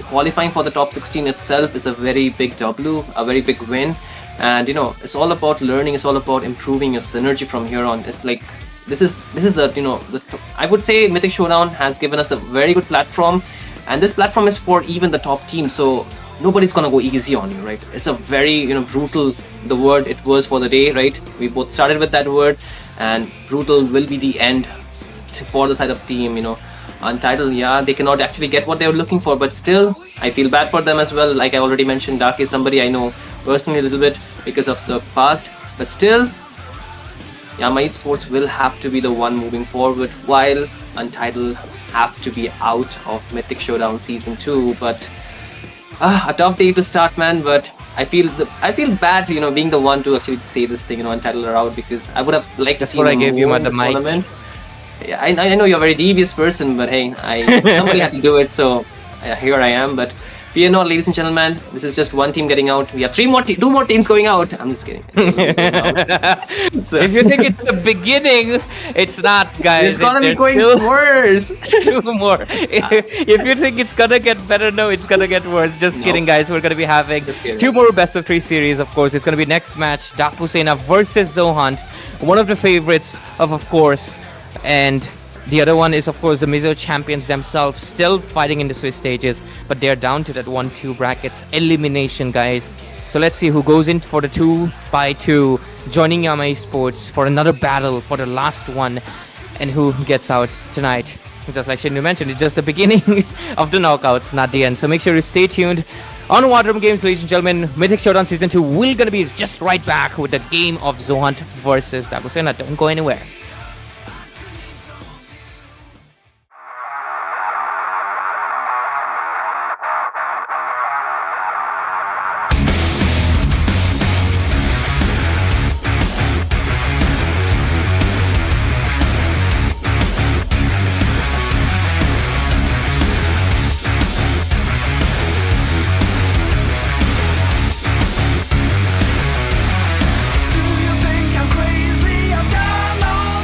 qualifying for the top 16 itself is a very big W, a very big win. And it's all about learning. It's all about improving your synergy from here on. It's like this is I would say Mythic Showdown has given us a very good platform, and this platform is for even the top team. So nobody's gonna go easy on you, right? It's a very brutal, the word it was for the day, right? We both started with that word, and brutal will be the end for the side of team. Untitled, yeah, they cannot actually get what they were looking for, but still I feel bad for them as well. Like I already mentioned, Dark is somebody I know personally a little bit because of the past, but still Yama Esports will have to be the one moving forward, while Untitled have to be out of Mythic Showdown Season 2. But a tough day to start, man. But I feel bad, being the one to actually say this thing, Untitled are out, because I would have liked to see them more in this tournament. Yeah, I know you're a very devious person, but hey, somebody had to do it, so here I am. But fear not, ladies and gentlemen. This is just one team getting out. We have two more teams going out. I'm just kidding. So if you think it's the beginning, it's not, guys. It's gonna be going worse. Two more. If you think it's gonna get better, no, it's gonna get worse. Just kidding, guys. We're gonna be having two more best of 3 series. Of course, it's gonna be next match: Dakusena versus Zohunt, one of the favorites of course, and the other one is, of course, the Mizo champions themselves, still fighting in the Swiss stages, but they're down to that 1-2 brackets elimination, guys. So let's see who goes in for the 2x2, joining Yama Esports for another battle for the last one, and who gets out tonight. Just like Shinnu mentioned, it's just the beginning of the knockouts, not the end. So make sure to stay tuned on War Drum Games, ladies and gentlemen. Mythic Showdown Season 2 will gonna be just right back with the game of Zohunt versus Dakusena. Don't go anywhere. Do you think I'm crazy? I've got no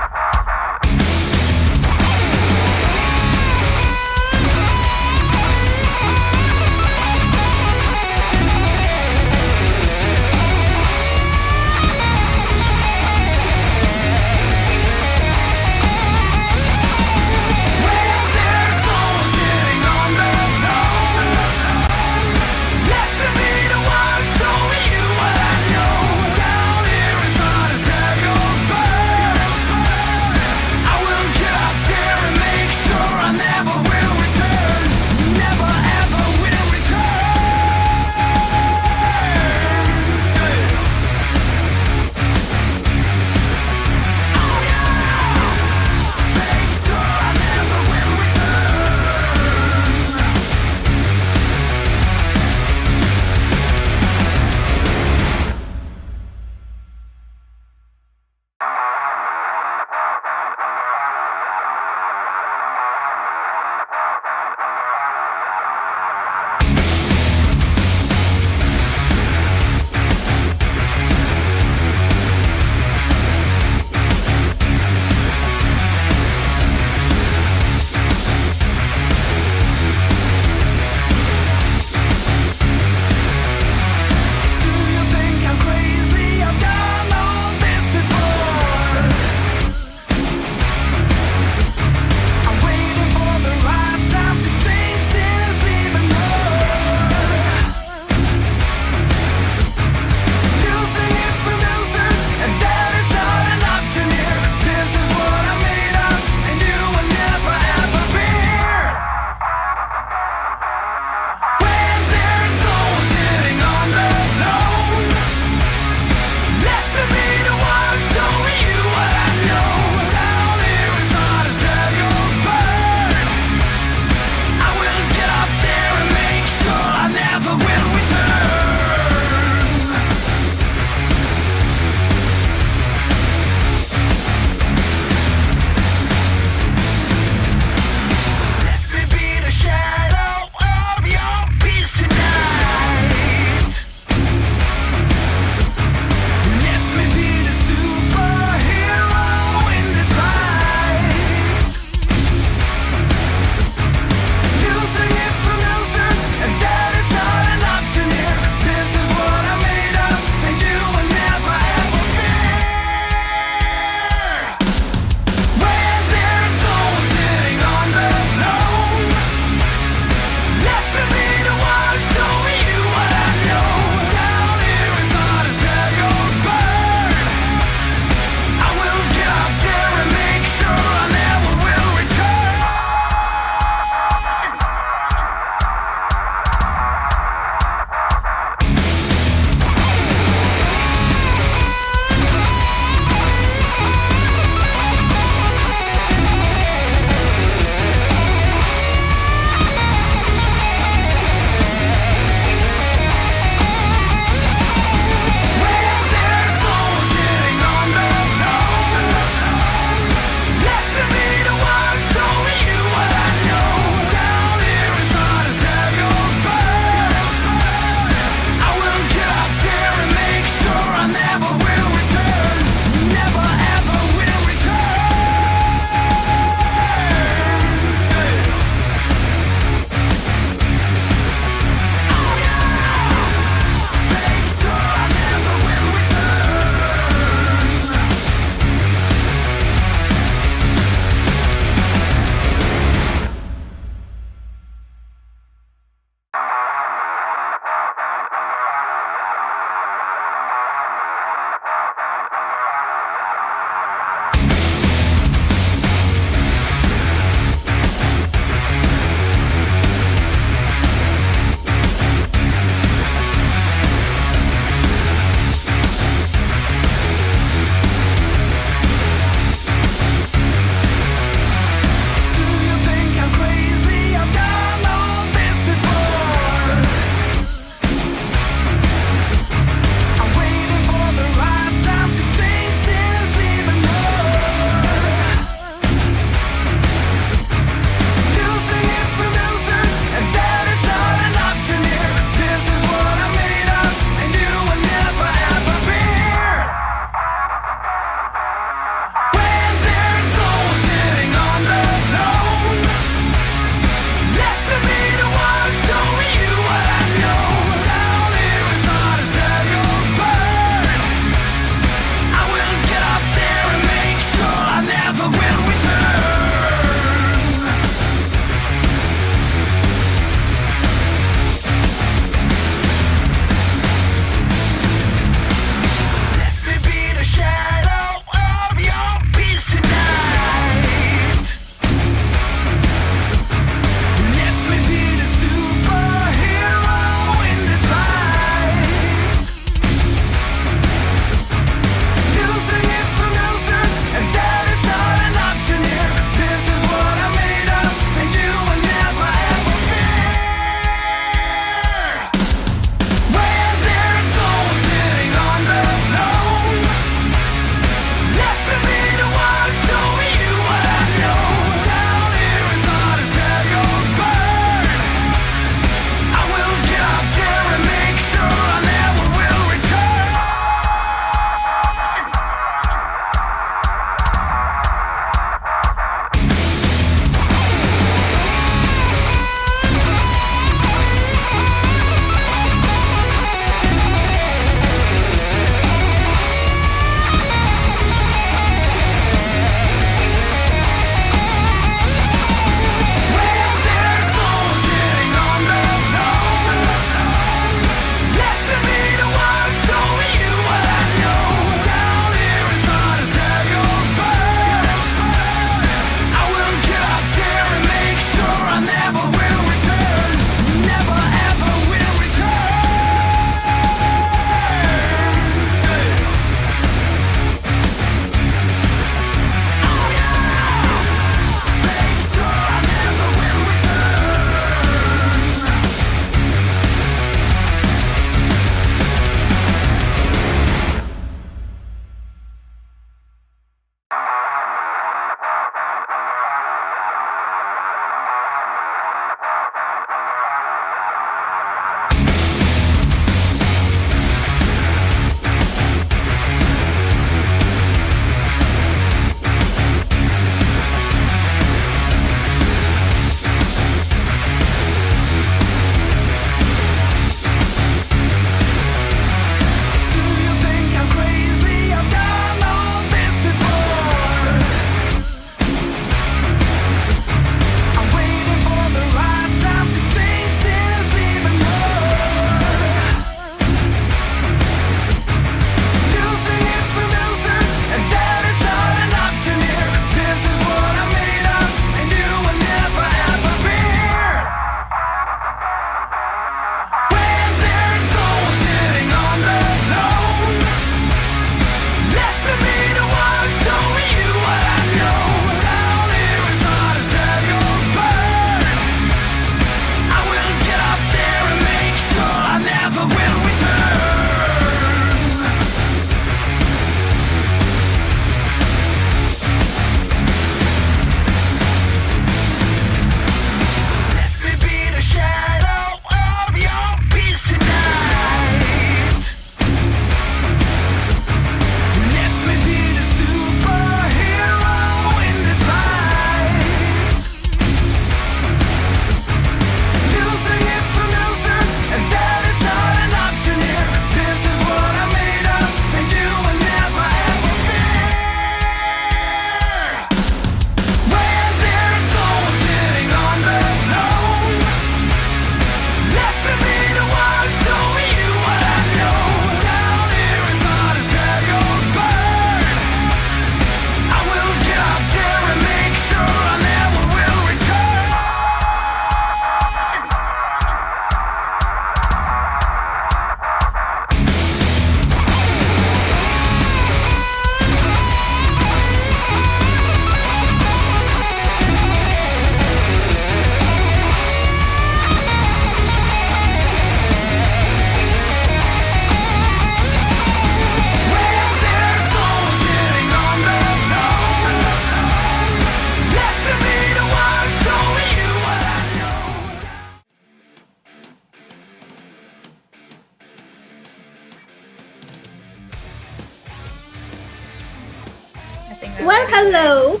Hello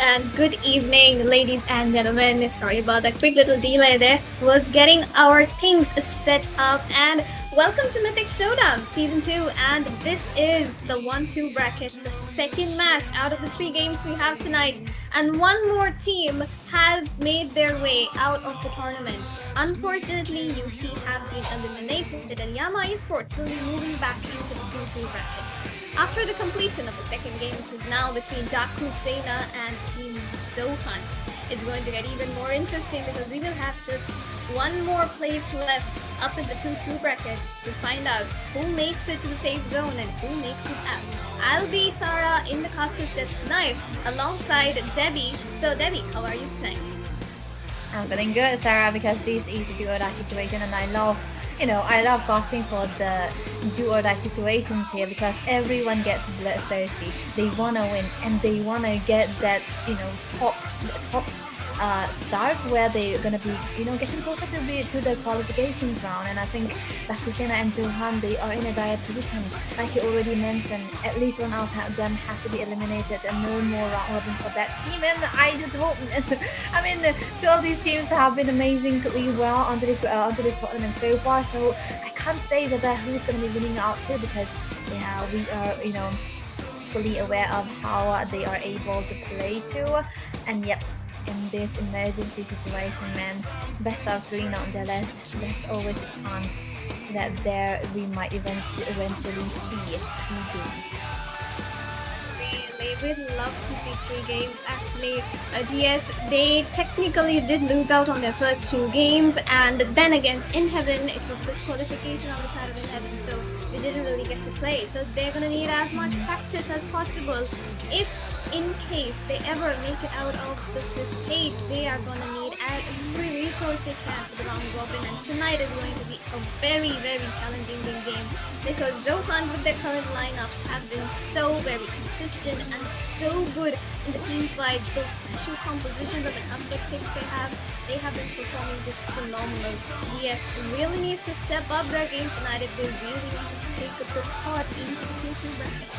and good evening, ladies and gentlemen. Sorry about that quick little delay there. Was getting our things set up, and welcome to Mythic Showdown Season 2. And this is the 1-2 bracket, the second match out of the 3 games we have tonight. And one more team have made their way out of the tournament. Unfortunately, UT have been eliminated, and MOBA Esports will be moving back into the 2-2 bracket. After the completion of the second game, it is now between Daku Sena and Team Zohunt. It's going to get even more interesting because we will have just one more place left up in the 2-2 bracket to find out who makes it to the safe zone and who makes it out. I'll be Sarah in the caster's desk tonight alongside Debbie. So Debbie, how are you tonight? I'm feeling good, Sarah, because this is a do-or-die situation, and I love casting for the do-or-die situations here because everyone gets bloodthirsty. They wanna win and they wanna get that top start where they're gonna be getting closer to the qualifications round. And I think Dakusena and Johan, they are in a dire position. Like you already mentioned, at least one out of them have to be eliminated and no more round robin for that team. And I just hope, I mean, 2 of these teams have been amazingly well onto this tournament so far, so I can't say whether who's gonna be winning out too, because yeah, we are fully aware of how they are able to play too. And yep, in this emergency situation, man, best of 3 nonetheless, there's always a chance that we might eventually see 2 games. We'd love to see 3 games actually. DS, they technically did lose out on their first 2 games, and then against In Heaven, it was disqualification on the side of In Heaven, so they didn't really get to play. So they're gonna need as much practice as possible. If in case they ever make it out of the Swiss stage, they are gonna need every resource they can for the round robin, and tonight is going to be a very, very challenging game because Zohan with their current lineup have been so very consistent and so good in the team fights. Those special compositions of the conflict picks they have been performing just phenomenal. DS really needs to step up their game tonight if they really want to take up the spot into the 2-2 bracket.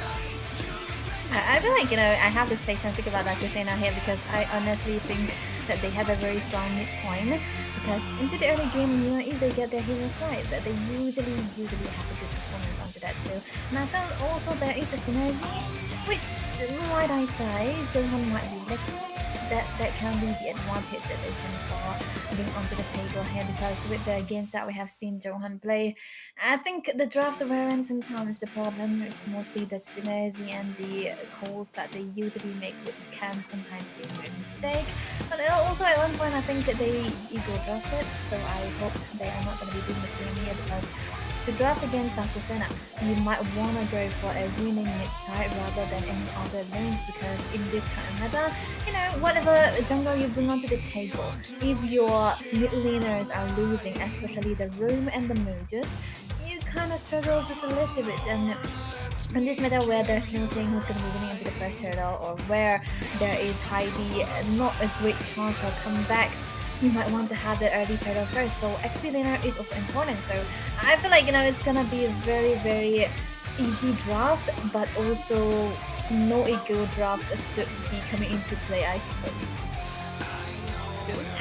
I feel like, I have to say something about Dakusena here because I honestly think that they have a very strong midpoint, because into the early game, if they get their heroes right, that they usually have a good performance onto that too. And I felt also there is a synergy, which might I say, Johan might be lacking. That can be the advantage that they can bring onto the table here, because with the games that we have seen Johan play, I think the draft awareness sometimes the problem. It's mostly the synergy and the calls that they usually make, which can sometimes be a mistake. But also at one point I think they ego drafted, so I hope they are not going to be doing the same here, because to draft against Dakusena, you might want to go for a winning mid-side rather than any other lanes, because in this kind of meta, whatever jungle you bring onto the table, if your mid laners are losing, especially the roam and the mages, you kind of struggle just a little bit. And in this meta where there's no saying who's going to be winning into the first hurdle, or where there is highly not a great chance for comebacks, you might want to have the early turtle first, so XP laner is also important. So I feel like it's gonna be a very, very easy draft, but also no ego draft should be coming into play, I suppose.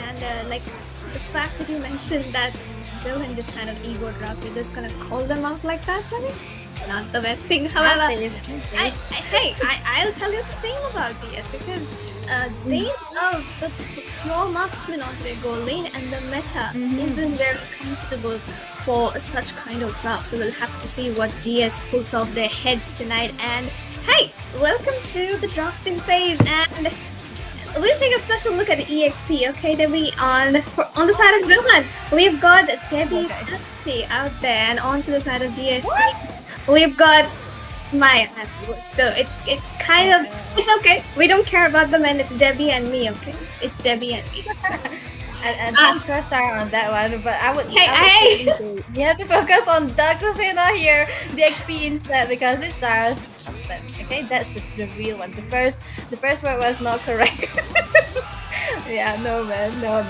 And like the fact that you mentioned that Zohan just kind of ego drafts, you're just gonna call them out like that, Tony? Not the best thing. However, I'll tell you the same about GS, because they love the pure marksman onto their goal lane, and the meta isn't very comfortable for such kind of draft. So we'll have to see what DS pulls off their heads tonight. And hey, welcome to the drafting phase, and we'll take a special look at the EXP. Okay, Debbie, on the side of Zohan, we've got Debbie Sassy out there, and onto the side of DS, we've got Maya. So it's kind of, it's okay. We don't care about the men. It's Debbie and me. Okay, it's Debbie and me. And don't trust Sarah on that one, but I would. Hey! You have to focus on Dakusena here, the XP instead, because it's Sarah's husband. Okay, that's the real one. The first word was not correct. Yeah, no man, no.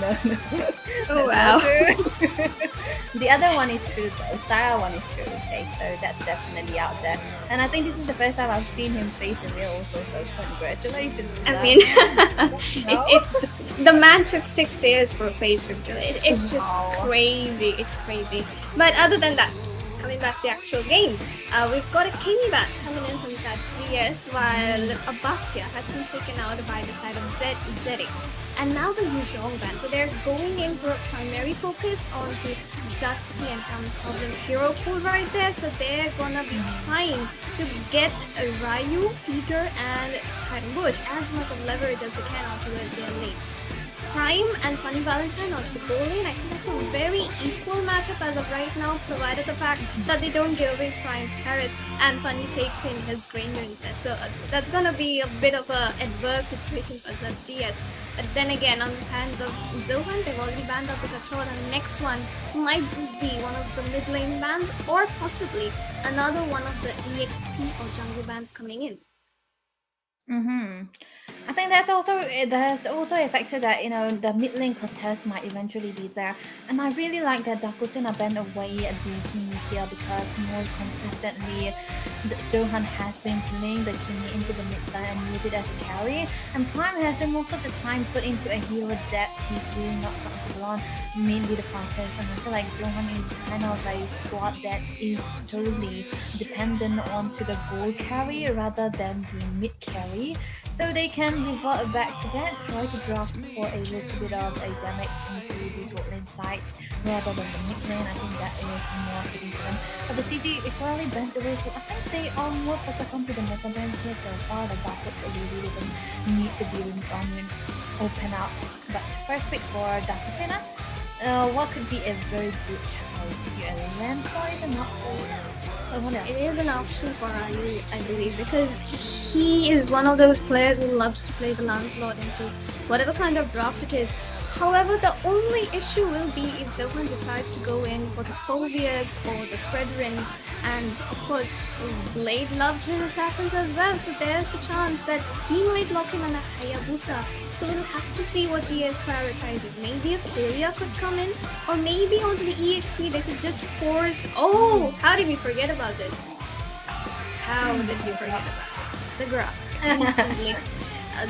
Oh, That's wow. not true. The other one is true though. Sarah one is true. Okay, so that's definitely out there. And I think this is the first time I've seen him face a real also. So congratulations to I that mean, man. No? the man took 6 years for a face reveal. It's just Wow. crazy. It's crazy. But other than that, coming back to the actual game, we've got a Kimi ban coming in from side DS, while Abaxia has been taken out by the side of ZH. And now the usual ban. So they're going in for a primary focus onto Dusty and Problem's hero pool right there. So they're gonna be trying to get Ryu, Peter, and Karen Bush as much of leverage as they can out towards their lane. Prime and Funny Valentine onto the goal lane. I think that's a very equal matchup as of right now, provided the fact that they don't give away Prime's Harriet and Funny takes in his Granger instead. So that's gonna be a bit of a adverse situation for ZDS. But then again, on the hands of Zohan, they've already banned out the control, and the next one might just be one of the mid lane bans, or possibly another one of the EXP or jungle bans coming in. I think that's also a factor that the mid lane contest might eventually be there, and I really like that Dakusina bent away at the Kimi here because more consistently, Johan has been playing the Kimi into the mid side and use it as a carry, and Prime has been most of the time put into a hero that he's really not comfortable on, mainly the contest, and I feel like Johan is kind of a squad that is solely dependent onto the gold carry rather than the mid carry. So they can revert back to that, try to draft for a little bit of a damage into the bot lane side rather than the mid lane. I think that is more fitting for them. But the CC equally bent away, so I think they are more focused onto the meta bans here so far. The backwards really doesn't need to be open out. But first pick for Dakusina. What could be a very good choice here? Landstar is not so. It is an option for Ryu, I believe, because he is one of those players who loves to play the Lancelot into whatever kind of draft it is. However, the only issue will be if Zohan decides to go in for the Phobias or the Fredrin, and of course, Blade loves his assassins as well, so there's the chance that he might lock in on a Hayabusa. So we'll have to see what DS prioritizes. Maybe a Kyria could come in, or maybe onto the EXP they could just force. Oh, how did we forget about this? How did we forget about this? The grab instantly.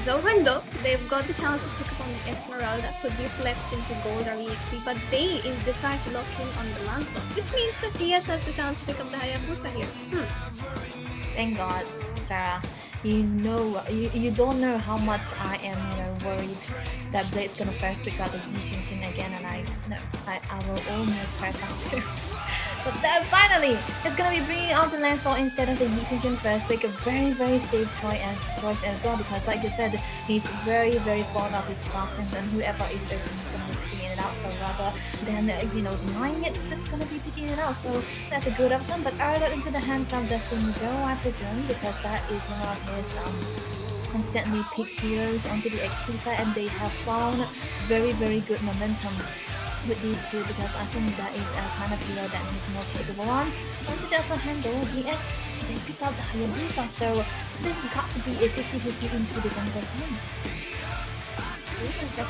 Zohan though, they've got the chance to pick up on the Esmeralda, could be flexed into gold or EXP, but they decide to lock in on the Lancelot, which means that DS has the chance to pick up the Hayabusa here. Thank God, Sarah. You don't know how much I am worried that Blade's gonna first pick out the Yushin again, and I will almost press out too. But then finally, it's gonna be bringing out the Lancelot instead of the Yushin first pick. A very, very safe choice as well, because like you said, he's very, very fond of his assassins, and whoever is open is gonna be picking it out. So rather than denying it, it's just gonna be picking it out. So that's a good option. But Arlott into the hands of Destiny Joe, I presume, because that is one of his constantly picked heroes onto the XP side, and they have found very, very good momentum with these two, because I think that is a kind of hero that he's more capable on. On the other hand though, DS, they pick up the Hayabusa, so this has got to be a 50-50 into the jungle side.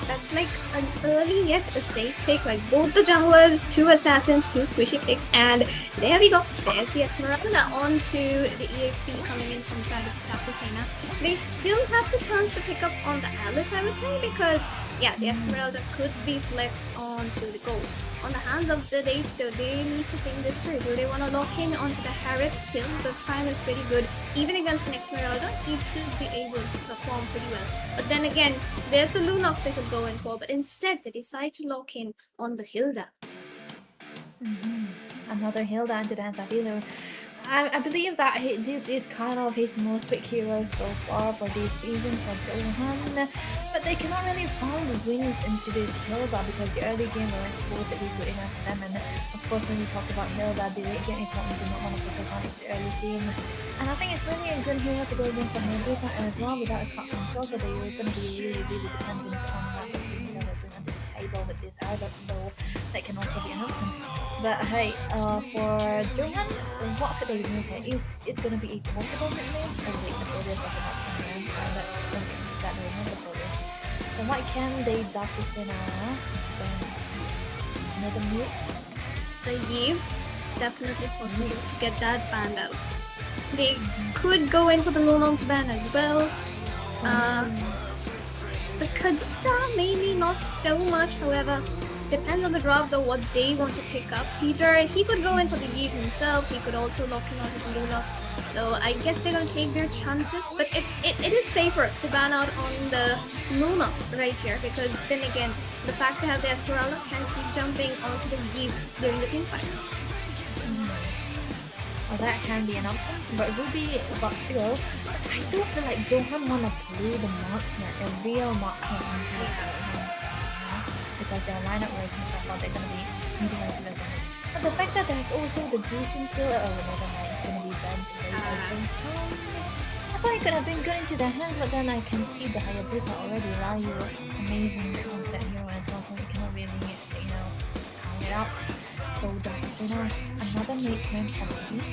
That's like an early yet a safe pick, like both the junglers, 2 assassins, 2 squishy picks, and there we go. There's the Esmeralda onto the EXP coming in from side of Dakusina. They still have the chance to pick up on the Alice, I would say, because yeah, the Esmeralda could be flexed onto the gold. On the hands of ZH though, they need to think this through. Do they want to lock in onto the Harriet still? The Prime is pretty good. Even against an Esmeralda, he should be able to perform pretty well. But then again, there's the Lunox they could go in for, but instead they decide to lock in on the Hilda. Another Hilda into the hands of Hilo. I believe that this is kind of his most picked hero so far for this season for Johan, but they cannot really find wins into this Hilda because the early game was supposedly good enough for them, and of course when we talk about Hilda, the late game is what we do not want to focus on, it's the early game. And I think it's really a good hero to go against the Hayabusa as well without a cut control, so they're going to be really, really dependent on what the teams are bring onto the table with this Albert, so that can also be an option. But hey, for Johan, what could they do here? Is it going to be a possible mid lane? Oh wait, the Phobias was an option there. That remember Phobias. So what can they Dakusena ban? Another mute? The Eve, definitely possible to get that banned out. They could go in for the Lunong's ban as well. The Kadita, maybe not so much, however, depends on the draft though what they want to pick up. Peter, he could go in for the Eve himself, he could also lock in on the Lunox. So I guess they're gonna take their chances, but it is safer to ban out on the Lunox right here, because then again, the fact they have the Esmeralda can keep jumping onto the Eve during the team fights. Well, that can be an option, but Ruby wants to go. I do feel like Johan wanna play the marksman, a real marksman into the hands, because their lineup ratings I thought they're gonna be meeting into the guys. But the fact that there's also the juicing still, never mind, gonna be banned today. I thought it could have been good into their hands, but then I can see the Hayabusa already Ryu amazing onto that hero as well, so it cannot really, count it out. So that's another matron possibly.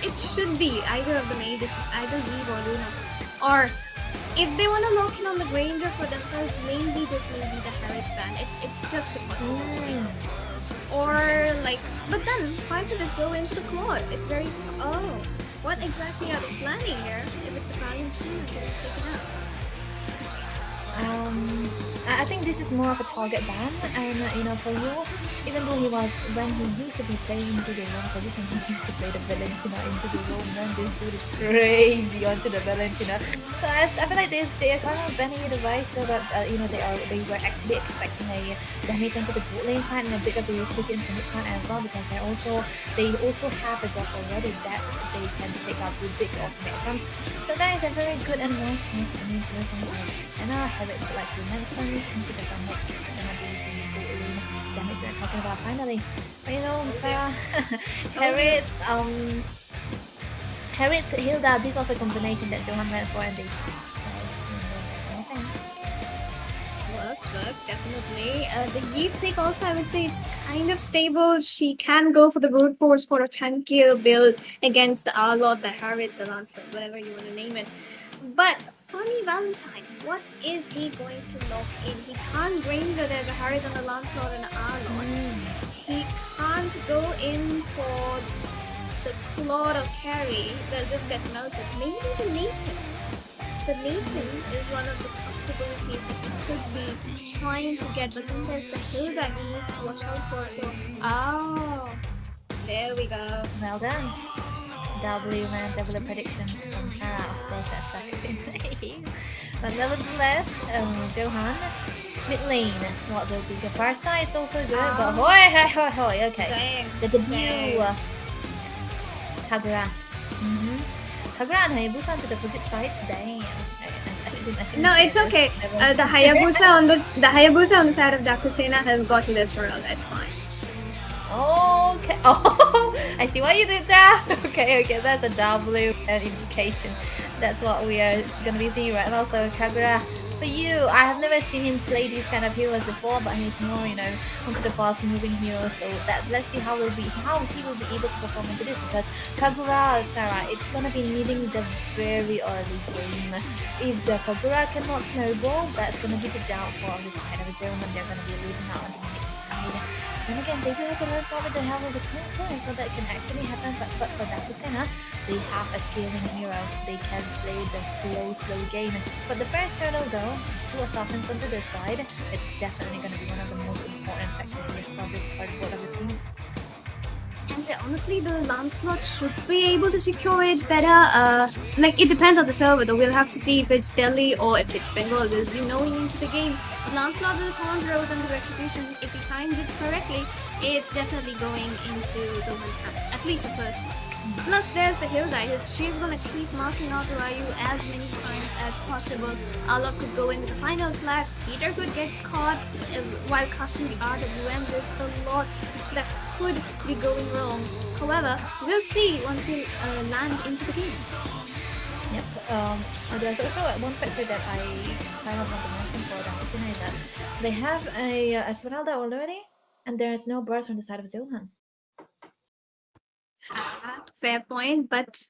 It should be either of the mages. It's either Eve or Lunox. Or if they want to lock in on the Granger for themselves, maybe this may be the Harriet ban. It's just a possibility. Or like, but then why could just go into the Claude? It's very what exactly are they planning here? If it's the Valiant team getting taken out. I think this is more of a target ban, and for you, even though when he used to be playing into the wrong position, he used to play the Valentina into the wrong, then this dude is crazy onto the Valentina. So I feel like they are kind of banning it away so that they were actually expecting a damage into the bot lane side and a bit of the utility into the mid side as well, because they also have a buff already that they can take out with big ultimate. So that is a very good and nice coming through from and I have it like you mentioned into the next is gonna be the bot lane damage we're talking about finally. But Harriet Hilda, this was a combination that Johan went for and they Works, definitely. The Eve pick also, I would say it's kind of stable. She can go for the brute force for a tankier build against the Arlord, the Harriet, the Lancelot, whatever you want to name it. But funny Valentine, what is he going to lock in? He can't Granger, there's a Harriet and a Lancelot and an Arlord. He can't go in for the Claude of Carry, they'll just get melted. Maybe the Nathan. The Nathan is one of the possibilities that he could be trying to get, but then there's the Hilda he needs to watch out for. So, there we go. Well done. double prediction from Sarah, of course, that's vaccine. But nevertheless, Johan, mid lane, what will be the far side is also good, but okay. Dang. The debut, Kagura. Kagura and Hayabusa to the opposite sides, damn. No, it's okay. The Hayabusa on the side of Dakusena has got you this world. That's fine. Okay. Oh, I see what you did there. Okay, that's a W indication. That's what we are gonna be seeing right now. So Kagura, for you, I have never seen him play these kind of heroes before, but he's more, onto the fast moving hero. So let's see how he will be able to perform into this, because Kagura, Sarah, it's gonna be needing the very early game. If the Kagura cannot snowball, that's gonna be the downfall on this side of the zone, and they're gonna be losing out on the next side. And again, they do have to learn some of the help of the current so that can actually happen, but for Dakusena, they have a scaling hero. They can play the slow game. But the first hurdle though, 2 assassins onto this side, it's definitely going to be one of the most important factors for both of the teams. And honestly, the Lancelot should be able to secure it better. It depends on the server though. We'll have to see if it's Delhi or if it's Bengal. We'll be knowing into the game. But Lancelot will command Rose and the Retribution. If he times it correctly, it's definitely going into Zohan's hands. At least the first one. Plus, there's the Hilda. She's gonna keep marking out Ryu as many times as possible. Alok could go into the final slash. Peter could get caught while casting the RWM. There's a lot that could be going wrong. However, we'll see once we land into the game. Yep. There's also one factor that I kind of want to mention for Dakusena is that they have a Esmeralda already, and there is no burst on the side of Johan. Fair point, but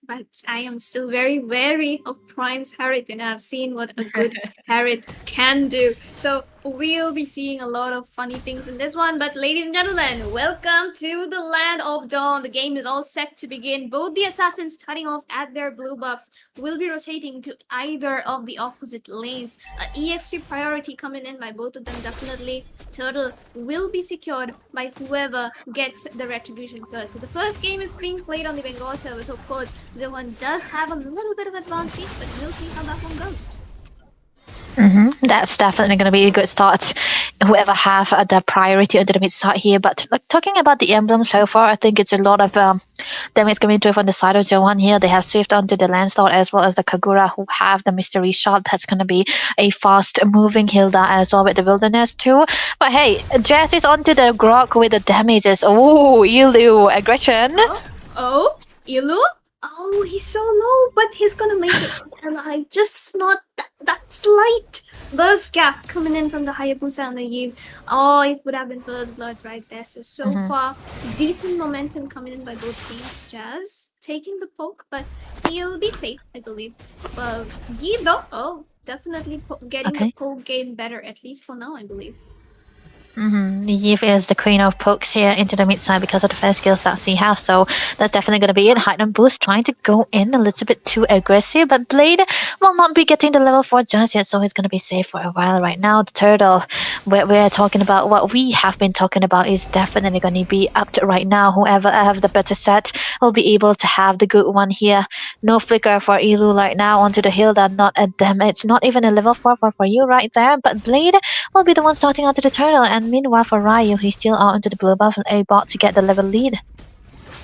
I am still very wary of Prime's Harriet, and I've seen what a good Harriet can do. So we'll be seeing a lot of funny things in this one. But ladies and gentlemen, welcome to the land of dawn. The game is all set to begin. Both the assassins starting off at their blue buffs will be rotating to either of the opposite lanes. EXP priority coming in by both of them definitely. Turtle will be secured by whoever gets the retribution first. So the first game is being played on the Bengal server. So of course, Zohan does have a little bit of advantage, but we'll see how that one goes. That's definitely going to be a good start. Whoever have the priority under the mid start here. But like, talking about the emblem so far, I think it's a lot of damage coming through from the side of Johan here. They have Swift onto the Lancelot as well as the Kagura, who have the mystery shot. That's going to be a fast moving Hilda as well with the wilderness too. But hey, Jazz is onto the Grok with the damages. Oh, Ilu aggression. Oh, Ilu? Oh, he's so low, but he's gonna make it alive. Just not that slight burst gap coming in from the Hayabusa and the Eve. Oh, it would have been first blood right there. So far, decent momentum coming in by both teams. Jazz taking the poke, but he'll be safe, I believe. Yi though, oh, definitely getting the poke game better, at least for now, I believe. Eve is the queen of pokes here into the mid side because of the first skills that she has. So that's definitely going to be it. Height and boost trying to go in a little bit too aggressive, but Blade will not be getting the level 4 just yet, so he's going to be safe for a while right now. The turtle, we're talking about what we have been talking about, is definitely going to be up to right now. Whoever have the better set will be able to have the good one here. No flicker for Ilu right now onto the hill. That not a damage, not even a level 4 for you right there. But Blade will be the one starting onto the turtle, and meanwhile for Ryu, he's still out into the blue buff and A-bot to get the level lead.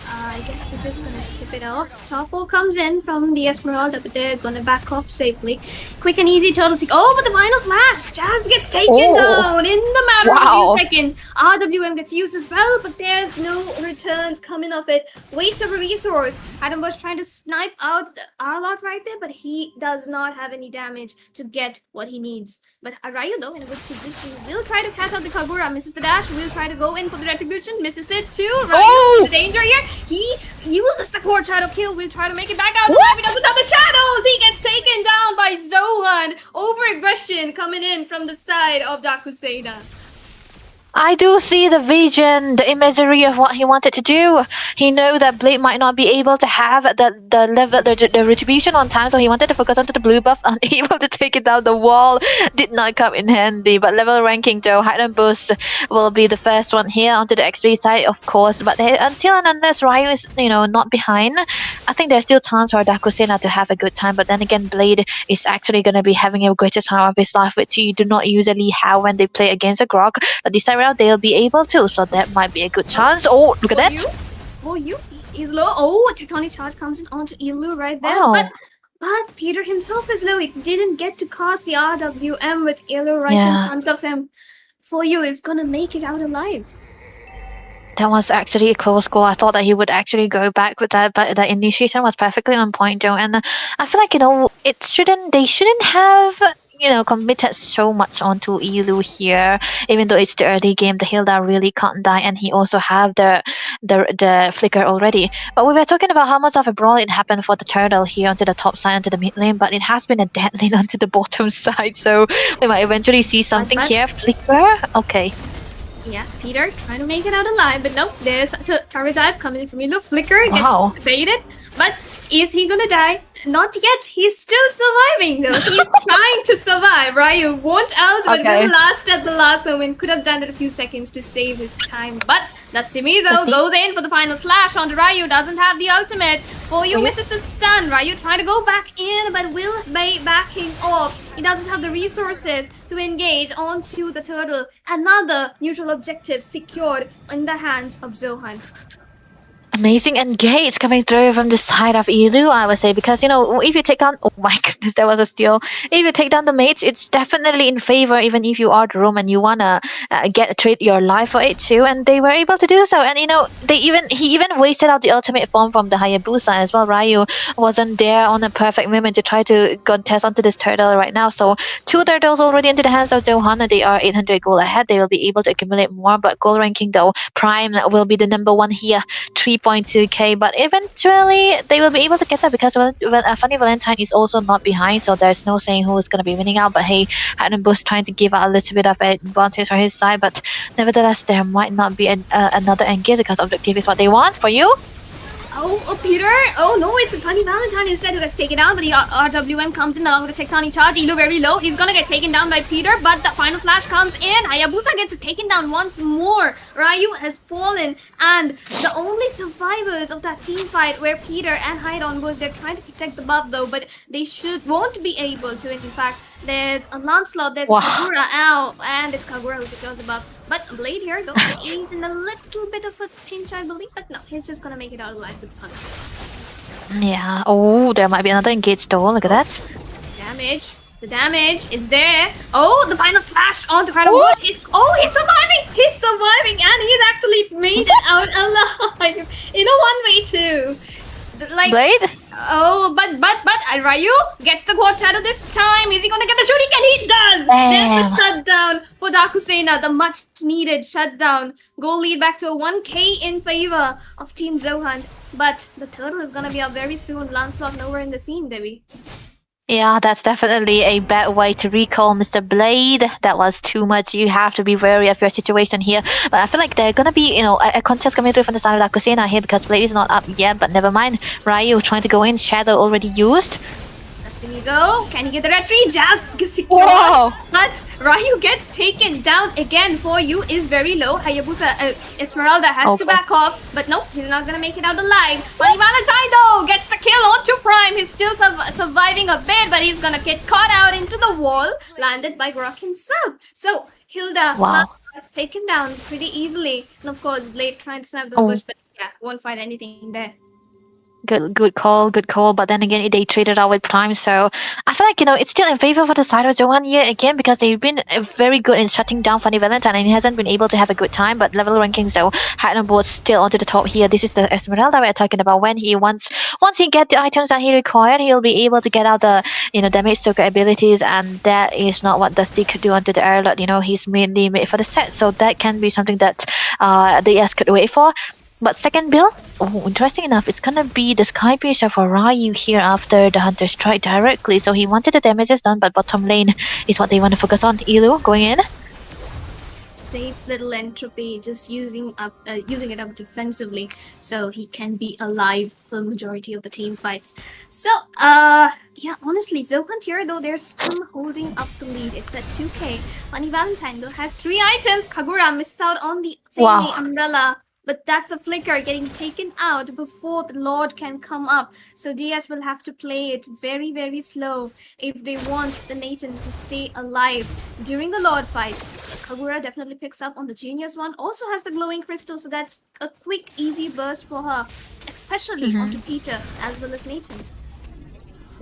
I guess they're just gonna skip it off. Starfall comes in from the Esmeralda, but they're gonna back off safely. Quick and easy turtle seek. Oh, but the final slash! Jazz gets taken down in the matter of a few seconds. RWM gets used as well, but there's no returns coming off it. Waste of a resource. Adam Bush trying to snipe out the Arlot right there, but he does not have any damage to get what he needs. But Ryu, though, in a good position, will try to catch out the Kagura. Misses the dash. Will try to go in for the retribution. Misses it too. Ryu in the danger here. He uses the core shadow kill. Will try to make it back out. He doesn't have the shadows. He gets taken down by Zohan. Over aggression coming in from the side of Dakuseda. I do see the vision, the imagery of what he wanted to do. He knew that Blade might not be able to have the level, the retribution on time, so he wanted to focus onto the blue buff. Unable to take it down the wall, did not come in handy. But level ranking though, height and boost will be the first one here onto the X3 side, of course. But until and unless Ryu is, not behind, I think there's still chance for Dakusena to have a good time. But then again, Blade is actually going to be having a greater time of his life, which you do not usually have when they play against a Grok. But this time around, they'll be able to, so that might be a good chance. Oh, look at that! He's low. Oh, Tectonic Charge comes in onto Ilu right there. Wow. But Peter himself is low. He didn't get to cast the RWM with Ilu right in front of him. For you is gonna make it out alive. That was actually a close call. I thought that he would actually go back with that, but the initiation was perfectly on point, Joe. And I feel like they shouldn't have committed so much onto Ilu here. Even though it's the early game, the Hilda really can't die, and he also have the flicker already. But we were talking about how much of a brawl it happened for the turtle here onto the top side, onto the mid lane, but it has been a dead lane onto the bottom side. So we might eventually see something here. Flicker, okay. Yeah, Peter trying to make it out alive, but nope, there's the turret dive coming in from Ilu. Flicker gets baited, but is he gonna die? Not yet. He's still surviving though. He's trying to survive. Ryu won't out, but will last at the last moment. Could have done it a few seconds to save his time, but Dusty Mizo goes in for the final slash onto Ryu. Doesn't have the ultimate. For you misses the stun. Ryu trying to go back in, but will be backing off. He doesn't have the resources to engage onto the turtle. Another neutral objective secured in the hands of Zohan. Amazing engage coming through from the side of Ilu, I would say, because if you take down, oh my goodness, that was a steal. If you take down the mates, it's definitely in favor, even if you are the room and you wanna trade your life for it too. And they were able to do so. And he even wasted out the ultimate form from the Hayabusa as well. Ryu wasn't there on a perfect moment to try to contest onto this turtle right now. So 2 turtles already into the hands of Johanna. They are 800 gold ahead. They will be able to accumulate more. But gold ranking though, Prime will be the number 1 here. 3 2.2k, but eventually they will be able to catch up because Funny Valentine is also not behind, so there's no saying who is going to be winning out. But hey, Hyden Bush trying to give out a little bit of advantage for his side, but nevertheless there might not be another engage because objective is what they want for you. Oh, Peter! Oh no, it's Funny Valentine instead who gets taken down, but the RWM comes in along with the Tectonic Charge. Elo very low. He's gonna get taken down by Peter, but the final slash comes in. Hayabusa gets taken down once more. Ryu has fallen, and the only survivors of that team fight were Peter and Hydon Bush. They're trying to protect the buff though, but they won't be able to. In fact, there's a Lancelot, there's Kagura out, and it's Kagura who secures the buff. But Blade here goes to ease in a little bit of a pinch, I believe, but no, he's just gonna make it out alive with punches. Yeah. Oh, there might be another engage though. Look at that. Damage. The damage is there. Oh, the final slash onto Hydon Bush. He's surviving! He's surviving, and he's actually made it out alive in a one-way too. Like Blade? Oh, but Ryu gets the quad shadow this time. Is he gonna get the shuriken? He does! There's the shutdown for Dakusena, the much needed shutdown. Goal lead back to a 1k in favor of Team Zohunt. But the turtle is gonna be up very soon. Lancelot nowhere in the scene, Debbie. Yeah, that's definitely a bad way to recall Mr. Blade. That was too much. You have to be wary of your situation here. But I feel like they're gonna be, a contest coming through from the side of Dakusena here because Blade is not up yet. But never mind. Ryu trying to go in. Shadow already used. Mizo, can he get the retreat? Just secure. Whoa. But Ryu gets taken down again. For you is very low. Hayabusa, Esmeralda has to back off, but no, he's not gonna make it out alive. Funny Valentine though gets the kill onto Prime. He's still surviving a bit, but he's gonna get caught out into the wall, landed by Grok himself. So Hilda taken down pretty easily, and of course Blade trying to snap the bush, but yeah, won't find anything there. Good call. But then again, they traded out with Prime, so I feel like it's still in favor for the side of Zohan here again because they've been very good in shutting down Funny Valentine, and he hasn't been able to have a good time. But level rankings though, Hyden Bush still onto the top here. This is the Esmeralda we're talking about. When he once he get the items that he required, he'll be able to get out the damage soaker abilities, and that is not what Dusty could do onto the airlock. He's mainly made for the set, so that can be something that the ES could wait for. But second build, interesting enough, it's gonna be the Sky Piercer for Ryu here after the Hunter strike directly. So he wanted the damages done, but bottom lane is what they want to focus on. Elu going in. Safe little entropy, just using it up defensively, so he can be alive for the majority of the team fights. So, yeah, honestly, Zohunt here though, they're still holding up the lead. It's at 2k. Funny Valentine though has 3 items. Kagura misses out on the umbrella. But that's a flicker getting taken out before the Lord can come up. So DS will have to play it very, very slow if they want the Nathan to stay alive during the Lord fight. Kagura definitely picks up on the Genius one. Also has the glowing crystal, so that's a quick, easy burst for her. Especially onto Peter as well as Nathan.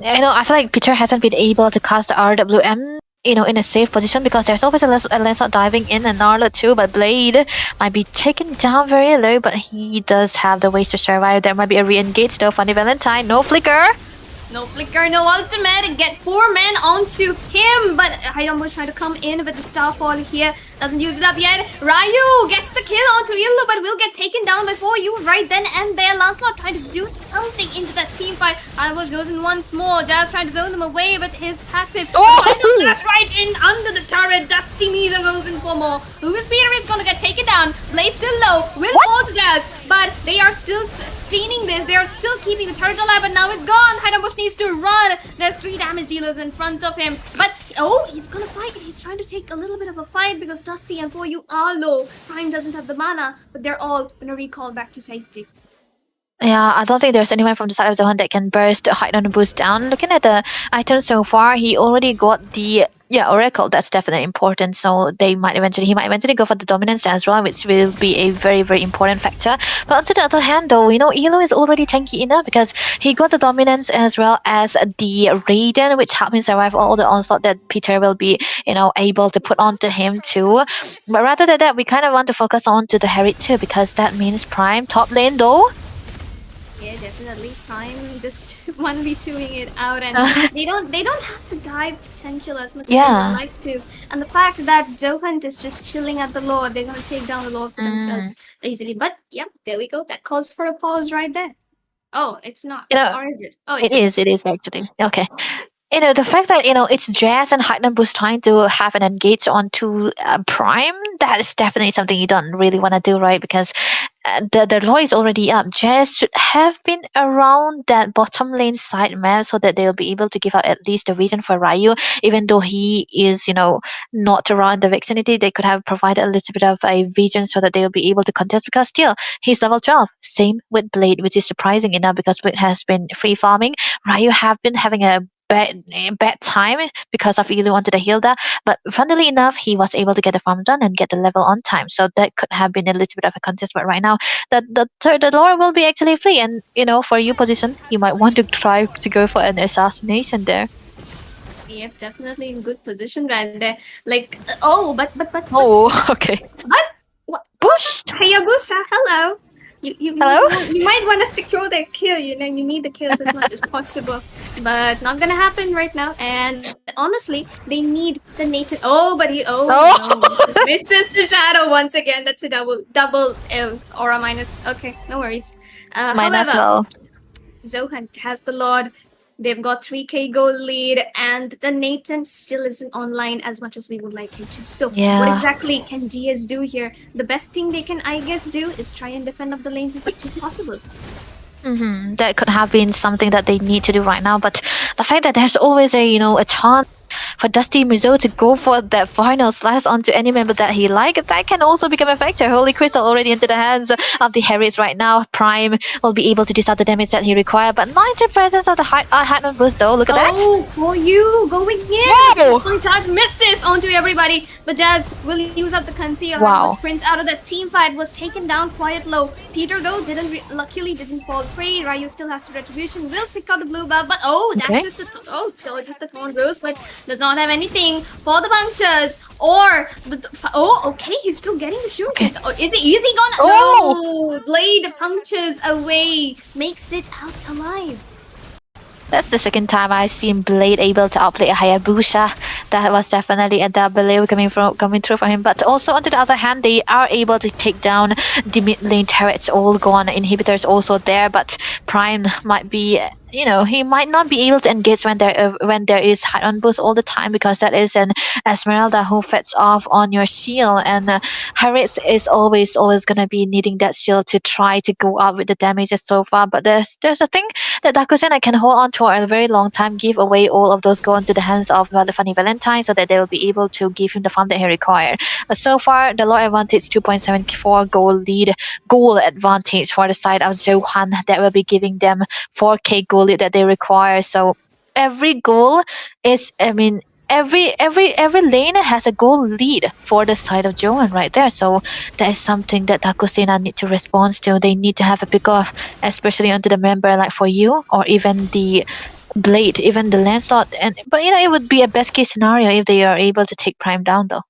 I feel like Peter hasn't been able to cast the RWM in a safe position because there's always a Lancelot diving in and Narla too, but Blade might be taken down very low, but he does have the ways to survive. There might be a re-engage though. Funny Valentine, no flicker. No flicker, no ultimate. Get 4 men onto him, but Hydon Bush trying to come in with the Starfall here. Doesn't use it up yet. Ryu gets the kill onto Illu, but will get taken down before you right then and there. Lancelot trying to do something into that team fight. Hydon Bush goes in once more. Jazz trying to zone them away with his passive. Final slash right in under the turret. Dusty Miza goes in for more. Lewis Peter is gonna get taken down. Blade still low. Will fall to Jazz, but they are still staining this. They are still keeping the turret alive, but now it's gone. Hydon Bush needs to run. There's 3 damage dealers in front of him, but he's gonna fight. He's trying to take a little bit of a fight because Dusty and 4U are low. Prime doesn't have the mana, but they're all gonna recall back to safety. Yeah, I don't think there's anyone from the side of the hunt that can burst Hyden Bush down. Looking at the items so far, he already got the Oracle. That's definitely important. So he might eventually go for the dominance as well, which will be a very, very important factor. But on the other hand, though, Elo is already tanky enough because he got the dominance as well as the Raiden, which helped him survive all the onslaught that Peter will be, able to put onto him too. But rather than that, we kind of want to focus on to the Harriet too because that means Prime top lane though. Yeah, definitely. unfortunately. Prime just 1v2ing it out, and they don't have the dive potential as much as they Yeah. would like to. And the fact that Zohunt is just chilling at the Lord, they're gonna take down the Lord for themselves easily. But yep, there we go. That calls for a pause right there. Oh, it's not. You know, Or is it? Oh, it it is. is actually. Okay. Oh, it is. The fact that it's Jazz and Heightland Boost trying to have an engage onto Prime, that is definitely something you don't really want to do, right? Because the law is already up. Jazz should have been around that bottom lane side map so that they'll be able to give out at least a vision for Ryu, even though he is not around the vicinity. They could have provided a little bit of a vision so that they'll be able to contest, because still he's level 12. Same with Blade, which is surprising enough because Blade has been free farming. Ryu have been having a bad time because of Ilu onto the Hilda, but funnily enough, he was able to get the farm done and get the level on time. So that could have been a little bit of a contest, but right now, the Laura will be actually free, and for your position, you might want to try to go for an assassination there. Yep, definitely in good position right there. Like, oh, but Oh, okay. what? Pushed. Hayabusa, hello. Hello? You might want to secure that kill. You need the kills as much as possible, but not gonna happen right now. And honestly, they need the native. Oh, but Oh. no, misses the shadow once again. That's a double aura minus. Okay, no worries. Minus However, all. Zohunt has the Lord. They've got 3k goal lead, and the Nathan still isn't online as much as we would like him to. So, what Yeah. exactly can DS do here? The best thing they can, I guess, do is try and defend up the lanes as much as possible. That could have been something that they need to do right now, but the fact that there's always a chance for Dusty Mizo to go for that final slash onto any member that he likes, that can also become a factor. Holy Crystal already into the hands of the Harris right now. Prime will be able to dish out the damage that he requires, but not in the presence of the Heightman boost though. Look at that. Oh, for you going in! Whoa! Point charge misses onto everybody, but Jazz will use up the conceal. Wow. Sprints out of that team fight, was taken down quite low. Peter though luckily didn't fall prey. Ryu still has the retribution, will secure the blue buff, but that's Okay. just dodges the Thorn Rose, but does not have anything for the punctures or okay, he's still getting the shurikens. Oh, is he gonna? Oh! No, Blade punctures away, makes it out alive. That's the second time I've seen Blade able to outplay a Hayabusa. That was definitely a W coming through for him. But also on the other hand, they are able to take down the mid lane turrets, all gone. Inhibitors also there, but Prime might be, he might not be able to engage when there is high on boost all the time, because that is an Esmeralda who feds off on your shield, and Harris is always gonna be needing that shield to try to go up with the damages so far. But there's a thing that Dakusena can hold on for a very long time, give away all of those gold into the hands of Funny Valentine so that they will be able to give him the farm that he required. But so far, the Lord advantage 2.74 goal advantage for the side of Johan, that will be giving them 4k goal lead that they require. So every goal is, every lane has a goal lead for the side of Johan right there. So that is something that Dakusena need to respond to. They need to have a pick off, especially onto the member like for you, or even the Blade, even the Lancelot. But it would be a best case scenario if they are able to take Prime down though.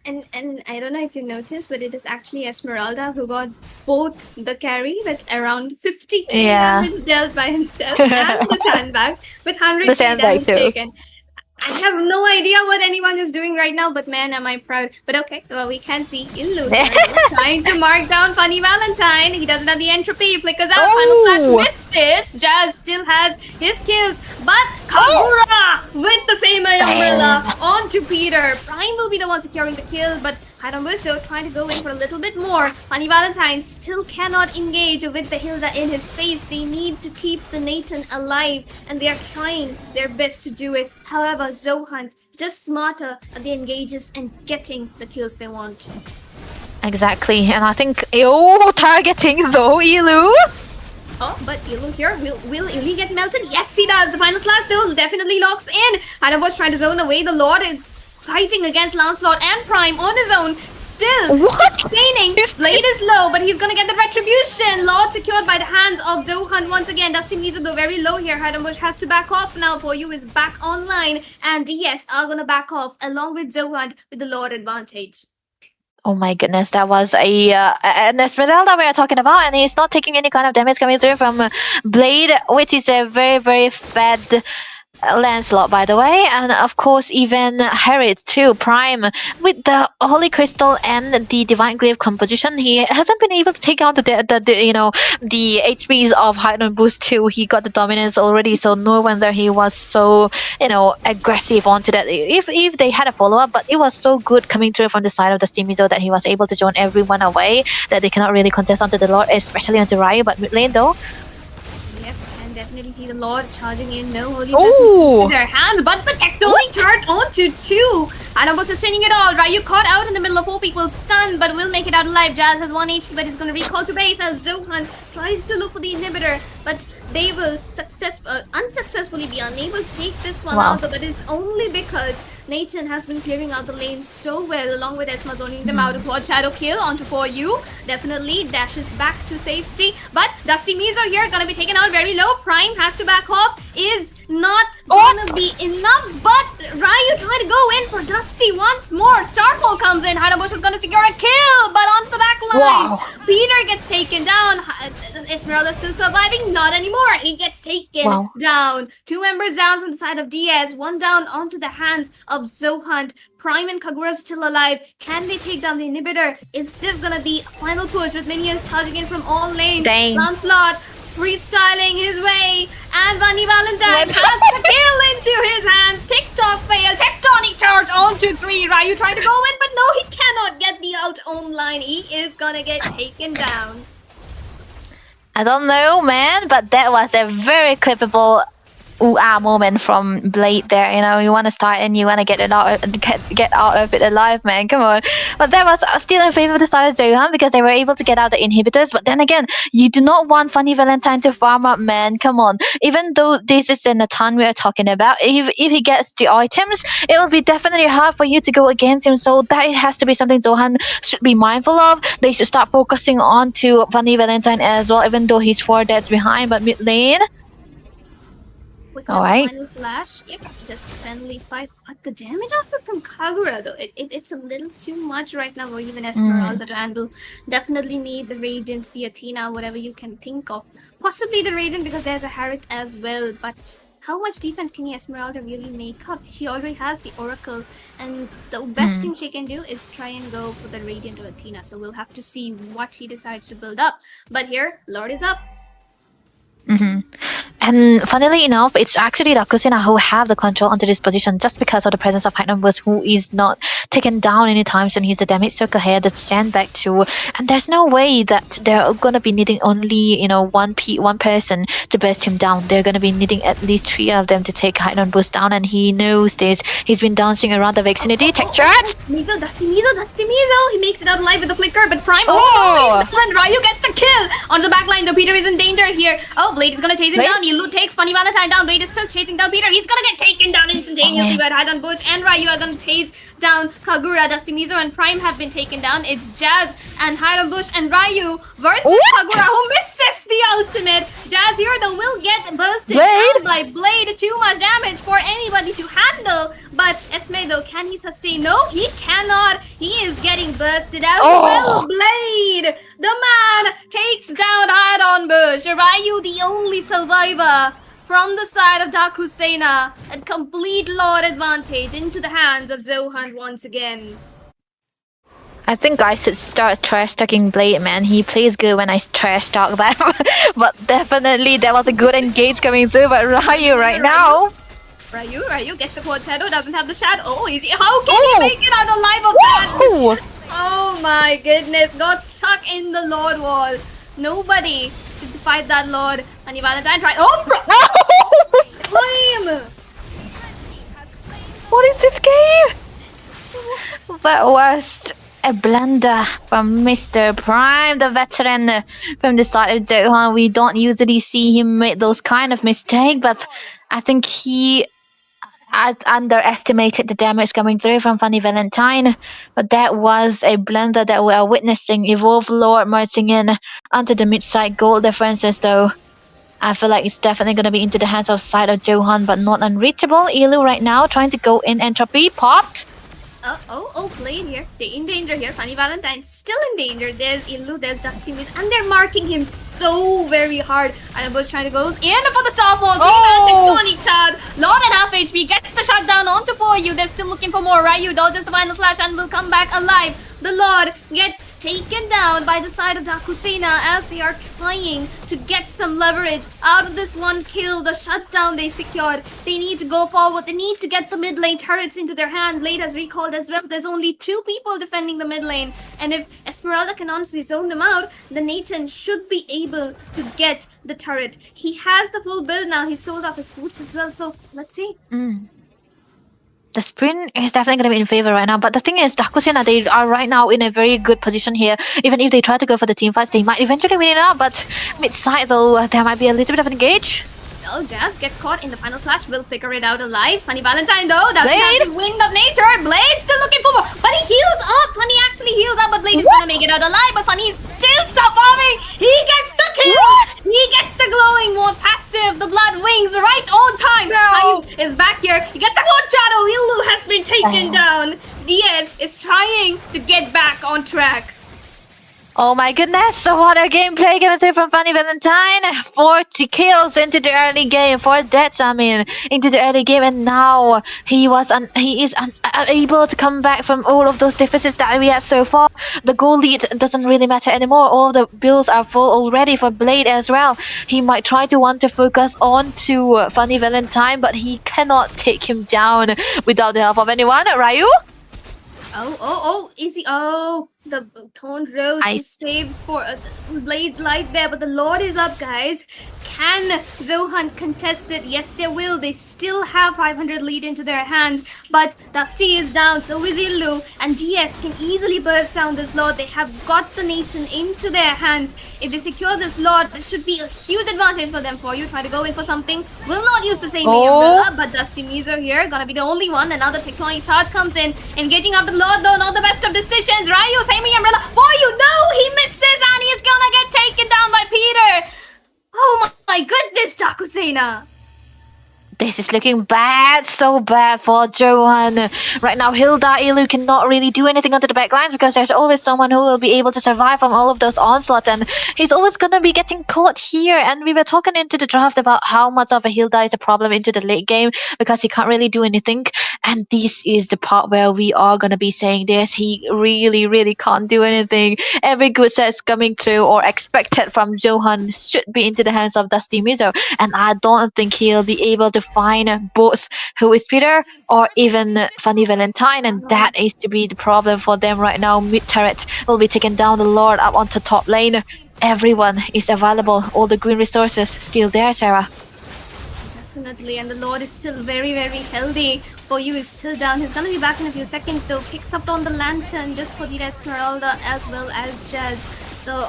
And I don't know if you noticed, but it is actually Esmeralda who got both the carry with around 50k Yeah. damage dealt by himself and the sandbag with 100k The sandbag damage too. taken. I have no idea what anyone is doing right now, but man, am I proud. But okay, well, we can see Illu trying to mark down Funny Valentine. He doesn't have the entropy. He flickers out. Final Oh. Flash misses. Jazz still has his kills, but Kagura with the same umbrella onto Peter. Prime will be the one securing the kill, but Haramus though trying to go in for a little bit more. Funny Valentine still cannot engage with the Hilda in his face. They need to keep the Nathan alive, and they are trying their best to do it. However, Zohunt just smarter at the engages and getting the kills they want. Exactly, and I think targeting Zoe Lu. Oh, but Ilu here, will Ili get melted? Yes, he does. The final slash though definitely locks in. Adam was trying to zone away the Lord. It's fighting against Lancelot and Prime on his own. Still sustaining. Blade is low, but he's gonna get the retribution. Lord secured by the hands of Zohan once again. Dusty Mizu though very low here. Harambush has to back off now. For you is back online, and DS are gonna back off along with Zohan with the Lord advantage. Oh my goodness, that was an Esmeralda we are talking about, and he's not taking any kind of damage coming through from Blade, which is a very, very fed Lancelot, by the way, and of course even Harriet too. Prime with the Holy Crystal and the Divine Glaive composition, he hasn't been able to take out the HPs of Height and Boost 2. He got the dominance already, so no wonder he was so aggressive onto that. If they had a follow up, but it was so good coming through from the side of the Steamizo that he was able to zone everyone away, that they cannot really contest onto the Lord, especially onto Ryu. But mid lane though, Yep, can definitely see the Lord charging in. No holy blessings in their hands, but the tectonic charge onto 2. Anabo sustaining it all. Ryu caught out in the middle of 4 people, stunned, but will make it out alive. Jazz has 1 HP, but he's going to recall to base as Zohan tries to look for the inhibitor, but they will unsuccessfully be unable to take this one out. But it's only because Nathan has been clearing out the lane so well, along with Esma zoning them out. Quad shadow kill onto 4U. Definitely dashes back to safety. But Dusty Mizo here gonna be taken out very low. Prime has to back off. Is not gonna be enough. But Ryu tried to go in for Dusty once more. Starfall comes in. Hanabush is gonna secure a kill, but onto the back lines. Peter gets taken down. Esmeralda still surviving. Not anymore. He gets taken down. 2 members down from the side of Diaz. 1 down onto the hands of Zohunt. Prime and Kagura still alive. Can they take down the inhibitor? Is this gonna be a final push with minions charging in from all lanes? Lancelot freestyling his way, and Bunny Valentine has the kill into his hands. TikTok fail. Tectonic charge onto 3. Ryu trying to go in, but no, he cannot get the out own line. He is gonna get taken down. I don't know, man, but that was a very clippable ooh-ah moment from Blade there. You want to start and you want to get out of it alive, man. Come on. But that was still in favor of the side of Zohan because they were able to get out the inhibitors. But then again, you do not want Funny Valentine to farm up, man. Come on. Even though this is in the ton we are talking about, if he gets the items, it will be definitely hard for you to go against him. So that has to be something Zohan should be mindful of. They should start focusing on to Funny Valentine as well, even though he's 4 deaths behind. But mid lane, Alright. Final slash. Yep, just a friendly fight. But the damage output from Kagura, though, it's a little too much right now, or even Esmeralda to handle. Definitely need the Radiant, the Athena, whatever you can think of. Possibly the Radiant because there's a Harik as well, but how much defense can Esmeralda really make up? She already has the Oracle, and the best thing she can do is try and go for the Radiant or Athena, so we'll have to see what he decides to build up. But here, Lord is up. And funnily enough, it's actually Rakusina who have the control onto this position just because of the presence of Height Numbers, who is not taken down anytime soon. He's the damage circle here that's stand back too. And there's no way that they're gonna be needing only one person to burst him down. They're gonna be needing at least 3 of them to take Height Numbers down, and he knows this. He's been dancing around the vicinity. Tech charge! Dusty Mizo! He makes it out alive with the flicker, but Prime and Ryu gets the kill! On the back line, though, Peter is in danger here. Oh, Blade is gonna chase him down. He takes Funny Valentine down. Blade is still chasing down Peter. He's gonna get taken down instantaneously by Hidon Bush, and Ryu are gonna chase down Kagura. Dusty Mizo and Prime have been taken down. It's Jazz and Hidon Bush and Ryu versus Kagura, who misses the ultimate. Jazz here, though, will get bursted down by Blade. Too much damage for anybody to handle. But Esme, though, can he sustain? No, he cannot. He is getting bursted as well. Blade, the man, takes down Hidon Bush. Ryu, the only survivor from the side of Dark Husseina. A complete Lord advantage into the hands of Zohan once again. I think I should start trash talking Blade, man. He plays good when I trash talk them. But definitely that was a good engage coming through. But Ryu right now. Ryu gets the quad shadow, doesn't have the shadow. Oh, easy. How can he make it out alive of that? Oh my goodness, got stuck in the Lord wall. Nobody to fight that Lord. Funny Valentine tried. Oh, bro! Climb! What is this game? That was a blunder from Mr. Prime, the veteran from the side of Zohan. We don't usually see him make those kind of mistakes, but I think he underestimated the damage coming through from Funny Valentine. But that was a blunder that we are witnessing. Evolve Lord merging in onto the mid-side goal differences, though. I feel like it's definitely going to be into the hands of side of Zohan, but not unreachable. Elu right now trying to go in. Entropy popped. Blade here, they in danger here. Funny Valentine still in danger. There's Illu, there's Dusty Miz, and they're marking him so very hard. Ironbush trying to go in for the Starfall. Tectonic charge. Lord at half HP gets the shutdown onto for you. They're still looking for more. Ryu dodges the final slash and will come back alive. The Lord gets taken down by the side of Dakusena as they are trying to get some leverage out of this one kill. The shutdown they secured. They need to go forward. They need to get the mid lane turrets into their hand. Blade has recalled as well. There's only 2 people defending the mid lane. And if Esmeralda can honestly zone them out, then Nathan should be able to get the turret. He has the full build now. He sold off his boots as well. So let's see. The sprint is definitely going to be in favor right now, but the thing is, Dakusena, they are right now in a very good position here. Even if they try to go for the team fights, they might eventually win it out, but mid-side though, there might be a little bit of an engage. Well, Jazz gets caught in the final slash. Will figure it out alive. Funny Valentine though doesn't have Blade. the wind of nature. Blade still looking for more, but he heals up. Funny actually heals up, but Blade is gonna make it out alive. But Funny is still surviving. He gets the kill. He gets the glowing more passive. The blood wings right on time. No. Caillou is back here. He gets the gold shadow. Illu has been taken down. Diaz is trying to get back on track. Oh my goodness, so what a gameplay coming through from Funny Valentine. 40 kills into the early game, 4 deaths into the early game, and now he is unable to come back from all of those deficits that we have so far. The goal lead doesn't really matter anymore. All the builds are full already for Blade as well. He might try to want to focus on to Funny Valentine, but he cannot take him down without the help of anyone. Ryu? Oh, easy. Oh, the Toned Rose just saves for Blade's life there, but the Lord is up, guys. Can Zohan contest it? Yes, they will. They still have 500 lead into their hands, but Dusty is down, so is Illu, and DS can easily burst down this Lord. They have got the Nathan into their hands. If they secure this Lord, it should be a huge advantage for them. For you, try to go in for something. Will not use the same umbrella, but Dusty Mizo here, gonna be the only one. Another Tectonic charge comes in, engaging out the Lord though, not the best of decisions. Ryu, same umbrella for you. No, he misses, and he's gonna get taken down by Peter. Oh my goodness, Dakusena! This is looking bad, so bad for Johan. Right now, Hilda, Illu cannot really do anything onto the backlines because there's always someone who will be able to survive from all of those onslaughts, and he's always gonna be getting caught here. And we were talking into the draft about how much of a Hilda is a problem into the late game because he can't really do anything. And this is the part where we are gonna be saying this. He really, really can't do anything. Every good set coming through or expected from Johan should be into the hands of Dusty Mizo, and I don't think he'll be able to find both who is Peter or even Funny Valentine, and that is to be the problem for them right now. Mid turret will be taken down, the Lord up onto top lane. Everyone is available, all the green resources still there, Sarah. Definitely, and the Lord is still very, very healthy. For you is still down. He's gonna be back in a few seconds though. Picks up on the lantern just for the Esmeralda as well as Jazz. So,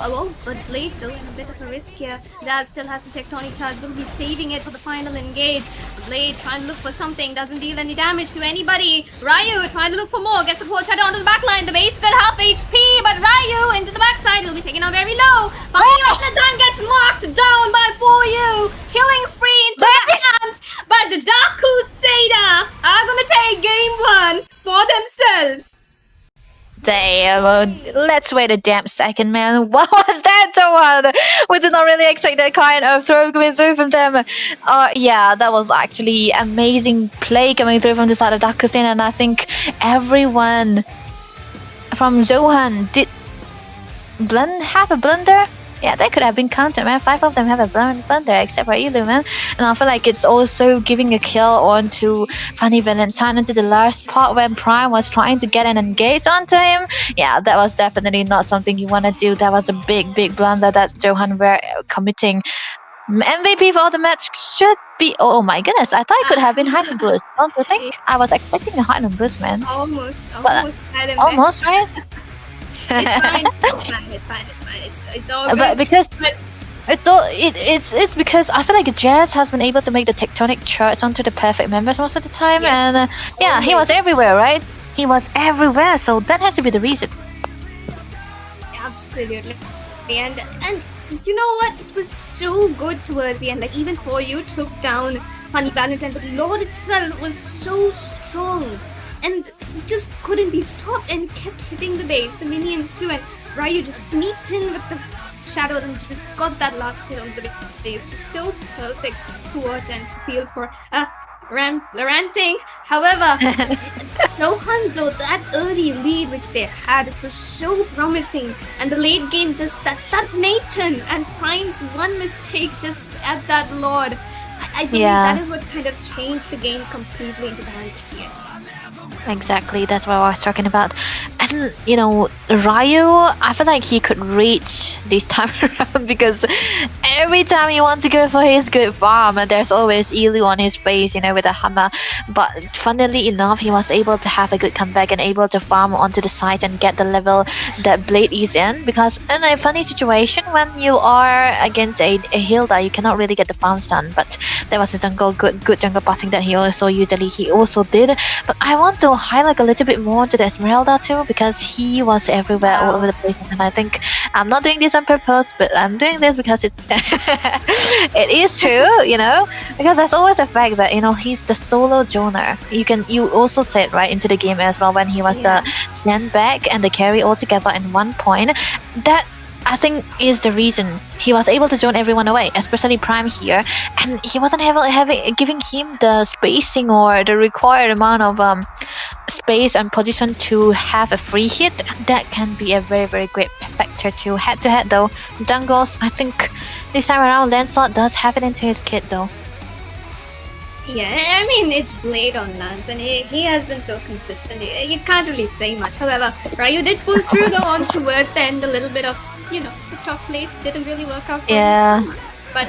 but Blade though in a bit of a risk here. Jazz still has the Tectonic charge, will be saving it for the final engage. Blade trying to look for something, doesn't deal any damage to anybody. Ryu trying to look for more, gets the pole shadow onto the backline. The base is at half HP, but Ryu into the backside, will be taken out very low. Funny Valentine gets marked down by For You. Killing spree into the hands, but the Dakusena are gonna take game 1 for themselves. Damn, let's wait a damn second, man. What was that, Johan? We did not really expect that kind of throw coming through from them. Yeah, that was actually amazing play coming through from the side of Dakusena, and I think everyone from Johan did have a blunder. Yeah, that could have been counted, man. 5 of them have a blunder, except for Illu, man. And I feel like it's also giving a kill onto Funny Valentine into the last part when Prime was trying to get an engage onto him. Yeah, that was definitely not something you want to do. That was a big, big blunder that Johan were committing. MVP for the match should be... Oh my goodness, I thought it could have been Hyman Boost. Don't you think? I was expecting a Hyman Boost, man. Almost had him. Almost, right? It's fine. It's all good. But because it's because I feel like Jazz has been able to make the Tectonic charts onto the perfect members most of the time, and yeah, he was everywhere, right? He was everywhere, so that has to be the reason. Absolutely. And you know what? It was so good towards the end. Like even For You took down Funny Valentine, but Lord itself was so strong. and just couldn't be stopped and kept hitting the base, the minions too, and Ryu just sneaked in with the shadows and just got that last hit on the base. Just so perfect to watch and to feel for. Ranting. However, Zohan, though, that early lead which they had, it was so promising, and the late game, just that Nathan and Prime's one mistake just at that Lord, I believe that is what kind of changed the game completely into the hands of TS. Exactly, that's what I was talking about. And Ryu, I feel like he could reach this time around because every time he wants to go for his good farm, there's always Elu on his face, with a hammer. But funnily enough, he was able to have a good comeback and able to farm onto the side and get the level that Blade is in. Because in a funny situation, when you are against a Hilda, you cannot really get the farms done. But there was a good jungle botting that he also did. But I want to highlight a little bit more to the Esmeralda too, because he was everywhere, all over the place, and I think I'm not doing this on purpose, but I'm doing this because it is true, because there's always a fact that he's the solo zoner. You also said right into the game as well when he was the stand back and the carry all together in one point. That I think is the reason he was able to zone everyone away, especially Prime here, and he wasn't giving him the spacing or the required amount of space and position to have a free hit. That can be a very, very great factor to head though. Jungles, I think this time around Lancelot does have it into his kit though. Yeah, I mean, it's Blade on Lance, and he has been so consistent. You can't really say much. However, Ryu did pull through though on towards the end. A little bit of, TikTok plays didn't really work out for him. But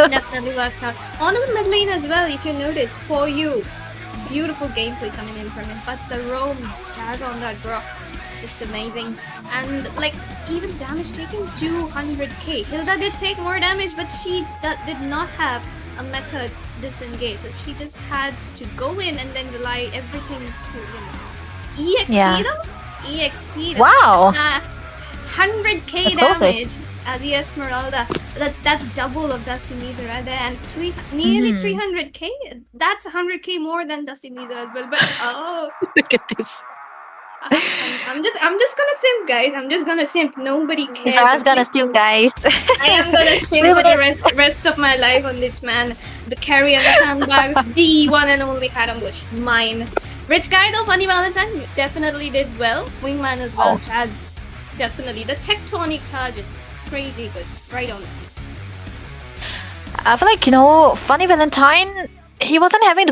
definitely worked out. On the mid lane as well, if you notice, for you, beautiful gameplay coming in from him. But the roam, Jazz on that Brock, just amazing. And even damage taken, 200k. Hilda did take more damage, but she did not have a method to disengage. So she just had to go in and then rely everything to EXP though? EXP though. Wow! 100k damage as the Esmeralda. That's double of Dusty Meter right there, and nearly 300k. That's 100k more than Dusty Meter as well. But look at this. I'm just gonna simp, guys. I'm just gonna simp. Nobody cares. Zara's gonna steal, guys. I am gonna simp for the rest of my life on this man. The carry and the sandbag, the one and only Karambush, mine. Rich guy though, Funny Valentine definitely did well. Wingman as well, Chaz. Definitely. The tectonic charges, crazy good. Right on it. I feel like, Funny Valentine, he wasn't having the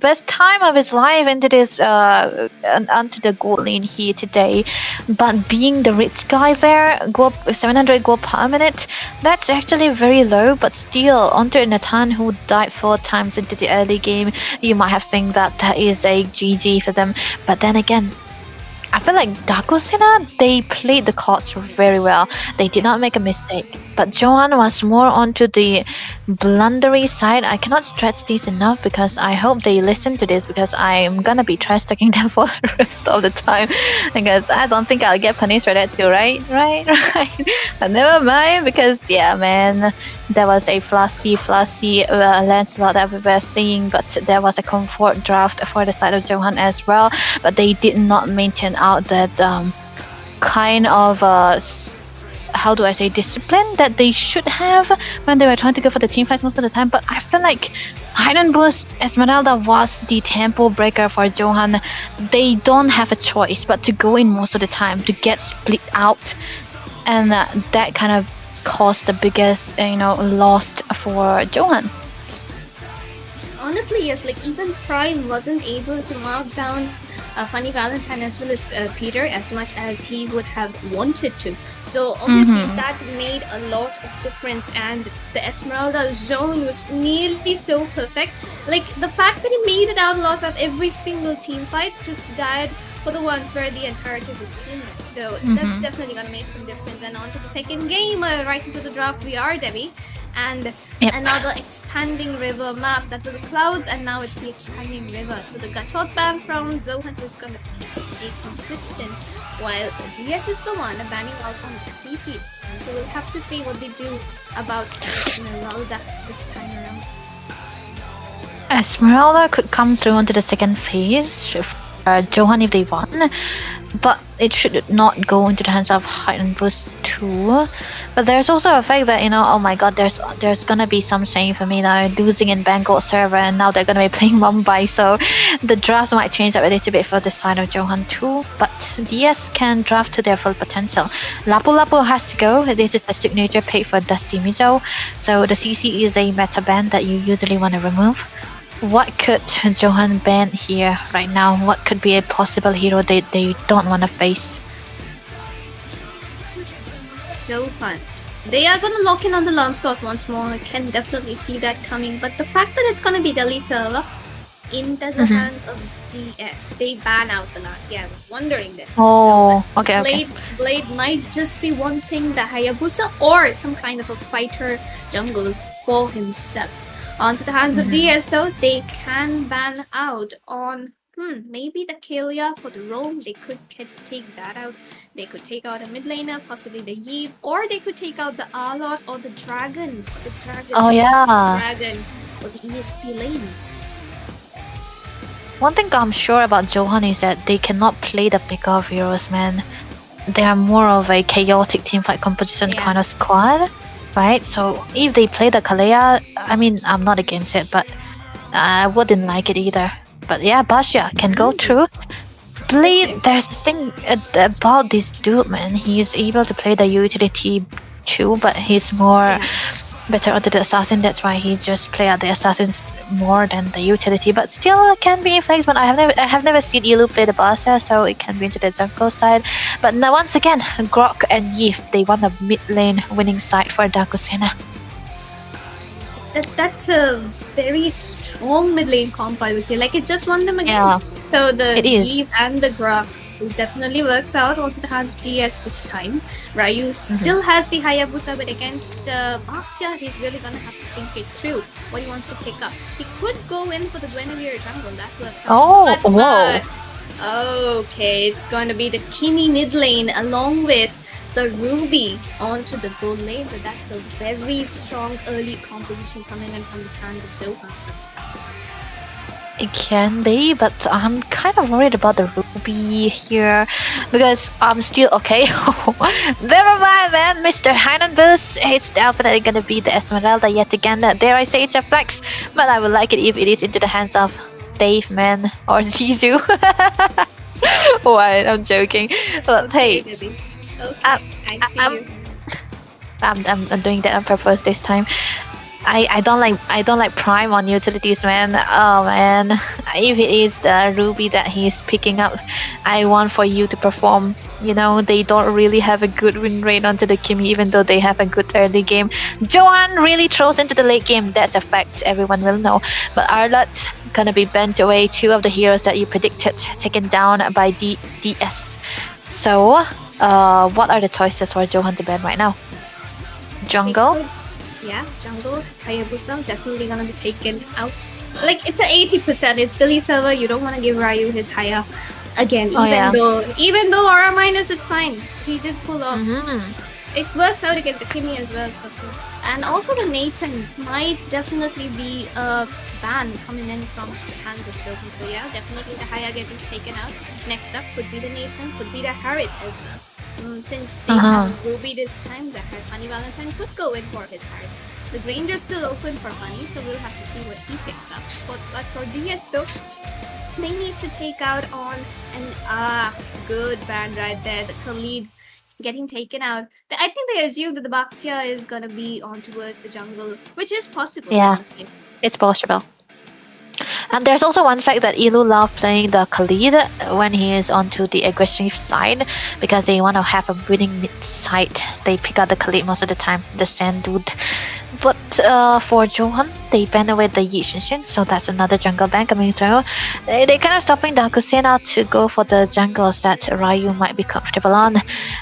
best time of his life into this onto the gold lane here today. But being the rich guy there, 700 gold per minute, that's actually very low. But still, onto Nathan, who died 4 times into the early game, you might have seen that is a GG for them. But then again, I feel like Dakusina, they played the cards very well. They did not make a mistake. But Johan was more onto the blundery side. I cannot stress this enough because I hope they listen to this, because I'm gonna be trash talking them for the rest of the time. Because I don't think I'll get punished for that too, right? Right. But never mind, because yeah, man, there was a flashy Lancelot that we were seeing, but there was a comfort draft for the side of Johan as well. But they did not maintain out that kind of how do I say, discipline that they should have when they were trying to go for the team fights most of the time. But I feel like Hidden Boost Esmeralda was the tempo breaker for Johan. They don't have a choice but to go in most of the time to get split out, and that kind of caused the biggest loss for Johan. Honestly, yes, even Prime wasn't able to mark down Funny Valentine as well as Peter as much as he would have wanted to. So obviously that made a lot of difference, and the Esmeralda zone was nearly so perfect. The fact that he made it out lot of every single team fight just died for the ones where the entirety of his team went. So that's definitely gonna make some difference. And on to the second game, right into the draft we are, Debbie. And another expanding river map. That was the clouds, and now it's the expanding river. So the Gatot ban from Zohan is gonna stay consistent, while DS is the one banning out on the CC. So we'll have to see what they do about Esmeralda this time around. Esmeralda could come through onto the second phase if Johan if they won, but it should not go into the hands of Hide and Boost 2. But there's also a fact that, oh my god, there's gonna be some saying for me now, losing in Bengal server, and now they're gonna be playing Mumbai, so the drafts might change up a little bit for the side of Johan too, but DS can draft to their full potential. Lapu Lapu has to go. This is the signature pick for Dusty Mizo, so the CC is a meta ban that you usually want to remove. What could Johan ban here right now? What could be a possible hero they don't want to face? Johan. They are gonna lock in on the Lancelot once more. I can definitely see that coming. But the fact that it's gonna be Delhi server into the hands of DS, they ban out the Lancelot. Yeah, I was wondering this. Oh, okay. Blade might just be wanting the Hayabusa or some kind of a fighter jungle for himself. Onto the hands of DS though, they can ban out on maybe the Kalia for the roam. They could take that out. They could take out a mid laner, possibly the Yeeve, or they could take out the Arlot or the Dragon. Oh yeah. Dragon or the EXP lane. One thing I'm sure about Johan is that they cannot play the pick of heroes, man. They are more of a chaotic teamfight composition kind of squad. Right, so if they play the Kalea, I mean, I'm not against it, but I wouldn't like it either. But yeah, Basha can go through. Blade, there's a thing about this dude, man. He's able to play the utility too, but he's more better onto the assassin. That's why he just play out the assassins more than the utility. But still, it can be flex. But I have never seen Ilu play the Basha, so it can be into the jungle side. But now once again, Grok and Yeef, they won the mid lane winning side for Dakusena. That's a very strong mid lane comp, I would say. Like, it just won them again. Yeah, So the it is. Eve and the Grok definitely works out on the hands of DS this time. Ryu still has the Hayabusa, but against Baxia, he's really gonna have to think it through what he wants to pick up. He could go in for the Guinevere jungle, that works out. Oh, whoa. Okay, it's gonna be the Kimi mid lane along with the Ruby onto the gold lane, so that's a very strong early composition coming in from the hands of Zohan. It can be, but I'm kind of worried about the Ruby here because I'm still okay. Never mind, man. Mr. Heinenbus, it's definitely gonna be the Esmeralda yet again. Dare I say it's a flex, but I would like it if it is into the hands of Dave, man, or Zizu. What? I'm joking. But Okay, hey, baby. Okay, I see you. I'm doing that on purpose this time. I don't like Prime on utilities, man. Oh man, if it is the Ruby that he's picking up, I want for you to perform. They don't really have a good win rate onto the Kimi, even though they have a good early game. Johan really throws into the late game. That's a fact. Everyone will know. But Arlott gonna be bent away. Two of the heroes that you predicted taken down by DS. So, what are the choices for Johan to ban right now? Jungle. Yeah, jungle, Hayabusa, definitely gonna be taken out. Like, it's a 80%, it's Delhi server, you don't wanna give Ryu his Haya again, even though Aura minus, it's fine. He did pull off. It works out against the Kimi as well, so. And also the Nathan might definitely be a ban coming in from the hands of Shogun. So yeah, definitely the Haya getting taken out. Next up could be the Nathan, could be the Harith as well. Since they have Ruby this time, the Honey Valentine could go in for his Harith. The Granger's still open for Honey, so we'll have to see what he picks up. But for DS though, they need to take out on an good ban right there, the Khalid getting taken out. I think they assume that the Baxia is gonna be on towards the jungle, which is possible. Yeah, honestly. it's possible. And there's also one fact that Ilu love playing the Khalid when he is onto the aggressive side because they want to have a winning mid side. They pick out the Khalid most of the time, the sand dude. But for Johan, they ban away the Yi Shinshin, so that's another jungle ban coming through. They kind of stopping the Hakusena to go for the jungles that Ryu might be comfortable on.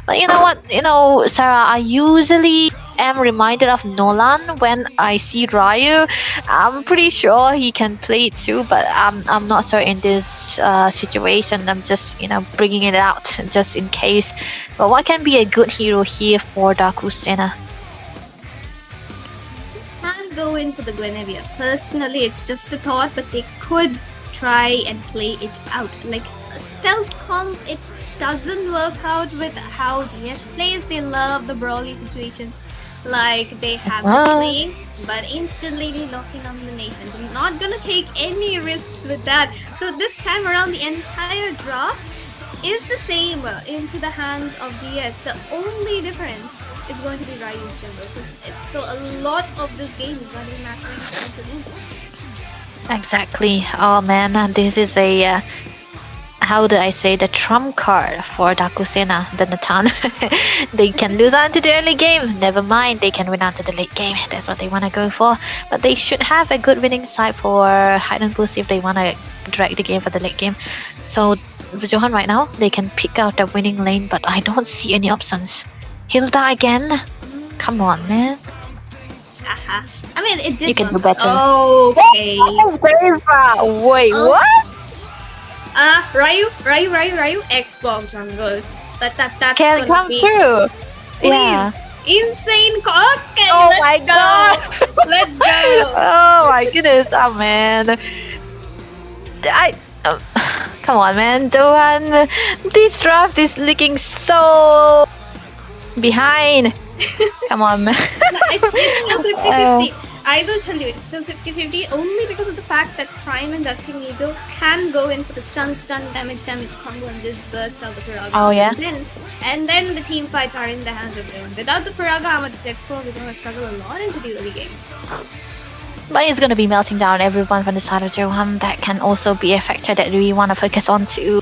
But you know what? Sarah, I usually am reminded of Nolan when I see Ryu. I'm pretty sure he can play it too, but I'm not sure in this situation. I'm just bringing it out just in case. But what can be a good hero here for Dakusena? Can go in for the Guinevere. Personally, it's just a thought, but they could try and play it out. Like a stealth comp, it doesn't work out with how DS plays. They love the brawly situations. Like they have been playing, but instantly they locking on the Nate, and they're not gonna take any risks with that. So this time around, the entire draft is the same into the hands of DS. The only difference is going to be Ryu's jungle. So a lot of this game is going to be mattering to them. Exactly. Oh man, this is a how do I say, the trump card for Dakusena, the Natan. They can lose out into the early game. Never mind, they can win out to the late game. That's what they want to go for. But they should have a good winning side for hide and boost if they want to drag the game for the late game. So Johan right now, they can pick out the winning lane, but I don't see any options. Hilda again? Come on, man. Haha. I mean, it did. You can do better. Okay. Oh, there is that. Wait, Oh. what? Ryu, Xbox jungle. That's Can gonna come be, through. please. Yeah. Insane. Okay, Oh let's my go. god. Let's go. Oh my goodness, oh man. Come on, man, Johan. This draft is looking so behind. Come on, man. It's still 50-50. I will tell you, it's still 50-50 only because of the fact that Prime and Dusty Mizo can go in for the stun, damage combo and just burst out the Firaga. Oh, yeah? And then the team fights are in the hands of them. Without the Firaga, this Expo is going to struggle a lot into the early game. But it's going to be melting down everyone from the side of Johan. That can also be a factor that we want to focus on too.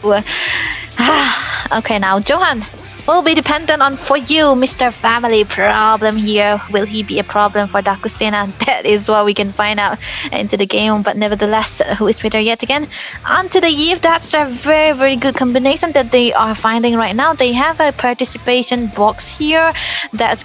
Okay, now Johan will be dependent on for you, Mr. Family Problem here. Will he be a problem for Dakusena? That is what we can find out into the game. But nevertheless, who is better yet again? Onto the Eve. That's a very, very good combination that they are finding right now. They have a participation box here. That's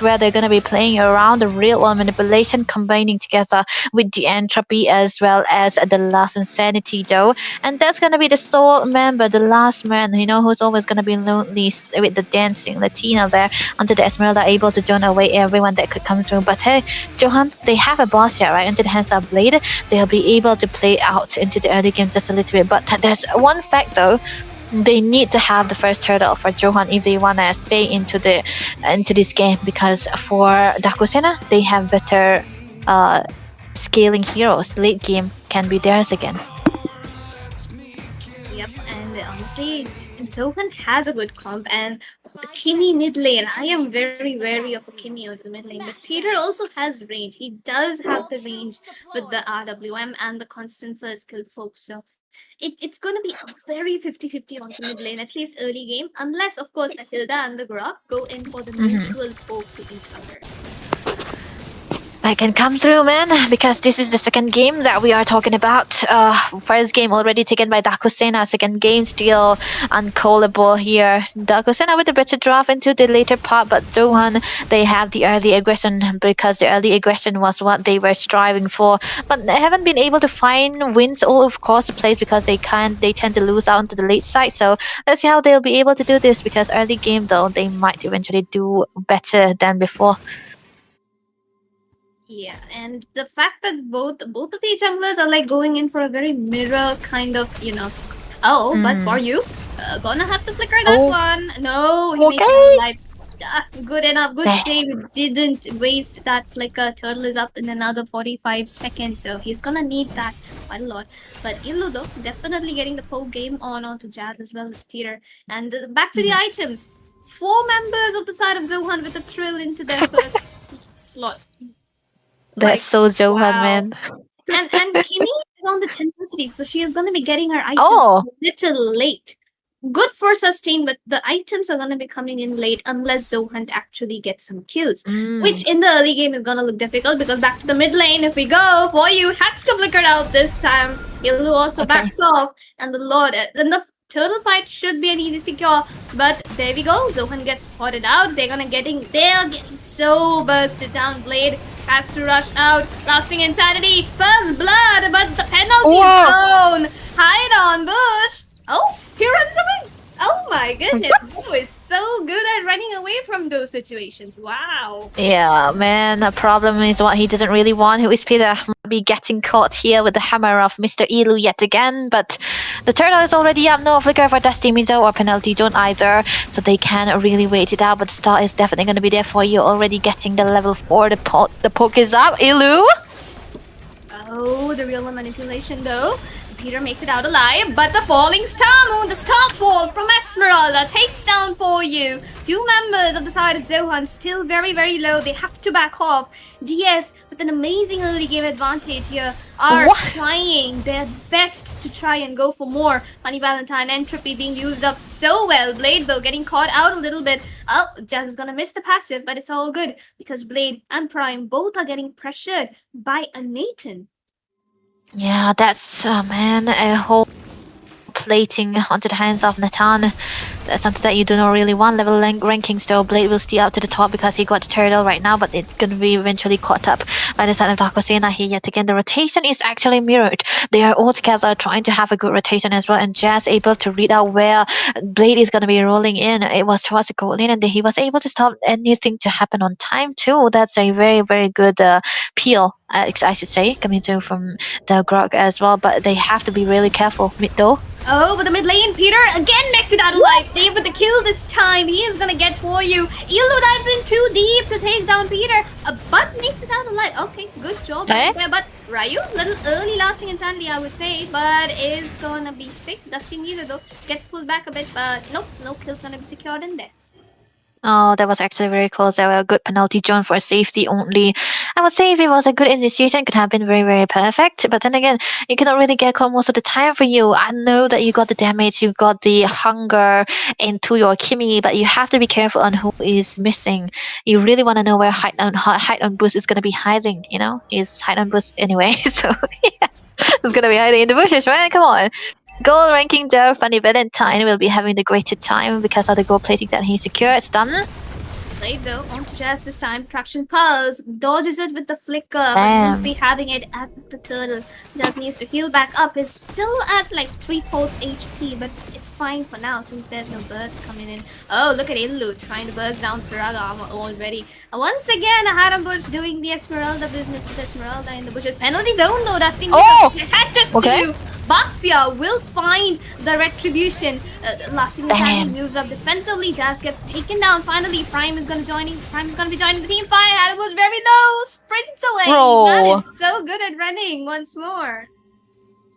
where they're gonna be playing around the real world manipulation, combining together with the entropy as well as the last insanity though. And that's gonna be the sole member, the last man, who's always gonna be lonely with the dancing Latina there onto the Esmeralda, able to join away everyone that could come through. But hey, Johan, they have a boss here, right? Into the hands of Blade, they'll be able to play out into the early game just a little bit. But there's one fact though. They need to have the first hurdle for Johan if they want to stay into this game, because for Dakusena, they have better scaling heroes. Late game can be theirs again. Yep, and honestly, Zohan has a good comp, and the Kimmy mid lane, I am very wary of a Kimmy out the mid lane, but Peter also has range. He does have the range with the RWM and the constant first skill folk, so it's going to be a very 50-50 on the mid lane, at least early game, unless, of course, Hilda and the Grok go in for the mutual poke to each other. I can come through, man, because this is the second game that we are talking about. First game already taken by Dakusena. Second game still uncallable here. Dakusena with a better draft into the later part, but Johan, they have the early aggression, because the early aggression was what they were striving for. But they haven't been able to find wins all across the place because they tend to lose out into the late side. So let's see how they'll be able to do this, because early game though, they might eventually do better than before. Yeah, and the fact that both of the junglers are like going in for a very mirror kind of, but for you, gonna have to flicker that one. No, he makes it live. Good enough, good save. Didn't waste that flicker. Turtle is up in another 45 seconds, so he's gonna need that quite a lot. But Illu though, definitely getting the poke game onto Jad as well as Peter. And back to the items. 4 members of the side of Zohan with a thrill into their first slot. That's so Johan, wow. man. And Kimmy is on the 10%, so she is going to be getting her items a little late. Good for sustain, but the items are going to be coming in late unless Zohan actually gets some kills. Which in the early game is going to look difficult, because back to the mid lane, if we go, for you has to flicker out this time. Yellow also backs off, and the Lord, and the turtle fight should be an easy secure, but there we go. Zohan gets spotted out. They're getting so bursted down. Blade has to rush out. Lasting insanity. First blood, but the penalty zone. Hide on bush. Oh, he runs away. Oh my goodness, Blue is so good at running away from those situations. Wow. Yeah, man, the problem is what he doesn't really want, who is Peter. Might be getting caught here with the hammer of Mr. Elu yet again, but the turtle is already up. No flicker for Dusty Mizo or penalty zone either, so they can really wait it out, but the star is definitely going to be there for you. Already getting the level 4, the poke is up. Elu? Oh, the real manipulation though. Peter makes it out alive, but the falling star moon, the star fall from Esmeralda takes down for you. 2 members of the side of Zohan still very, very low. They have to back off. DS, with an amazing early game advantage here, are What? trying their best to try and go for more. Funny Valentine entropy being used up so well. Blade though getting caught out a little bit. Oh, Jazz is gonna miss the passive, but it's all good because Blade and Prime both are getting pressured by a Nathan. Yeah, that's, man, a whole plating onto the hands of Nathan. That's something that you do not really want. Level rankings though, Blade will stay up to the top because he got the turtle right now, but it's gonna be eventually caught up by the side of Dakosena here yet again. The rotation is actually mirrored. They are all together trying to have a good rotation as well, and Jazz able to read out where Blade is gonna be rolling in. It was towards the goal lane, and he was able to stop anything to happen on time too. That's a very, very good peel, I should say, coming through from the Grog as well, but they have to be really careful mid though. Oh, but the mid lane, Peter again makes it out alive. Dave with the kill this time. He is gonna get for you. Elo dives in too deep to take down Peter, but makes it out alive. Okay, good job right there. But Ryu, little early lasting insanity, I would say, but is gonna be sick. Dusty Miza though gets pulled back a bit, but nope, no kill's gonna be secured in there. Oh, that was actually very close. There were a good penalty zone for safety only. I would say if it was a good initiation, it could have been very, very perfect. But then again, you cannot really get caught most of the time for you. I know that you got the damage, you got the hunger into your Kimi, but you have to be careful on who is missing. You really want to know where height on boost is going to be hiding, you know? Is height on boost anyway, so yeah. It's going to be hiding in the bushes, man. Come on. Goal ranking though, Funny Valentine will be having the greater time because of the goal plating that he secured. It's done. Blade though, onto Jazz this time. Traction pulse, dodges it with the flicker, but Damn. won't be having it at the turtle. Jazz needs to heal back up. Is still at like 3/4 HP, but it's fine for now since there's no burst coming in. Oh, look at Ilu trying to burst down Firaga armor already. Once again, Harambush doing the Esmeralda business with Esmeralda in the bushes. Penalty zone though, Dusty. Oh! Attaches Okay. to you. Baxia will find the retribution. Lasting Damn. attack used up defensively. Jazz gets taken down. Finally, Prime is gonna be joining the team fight. Adam was very low. Sprints away. Bro. Man is so good at running once more.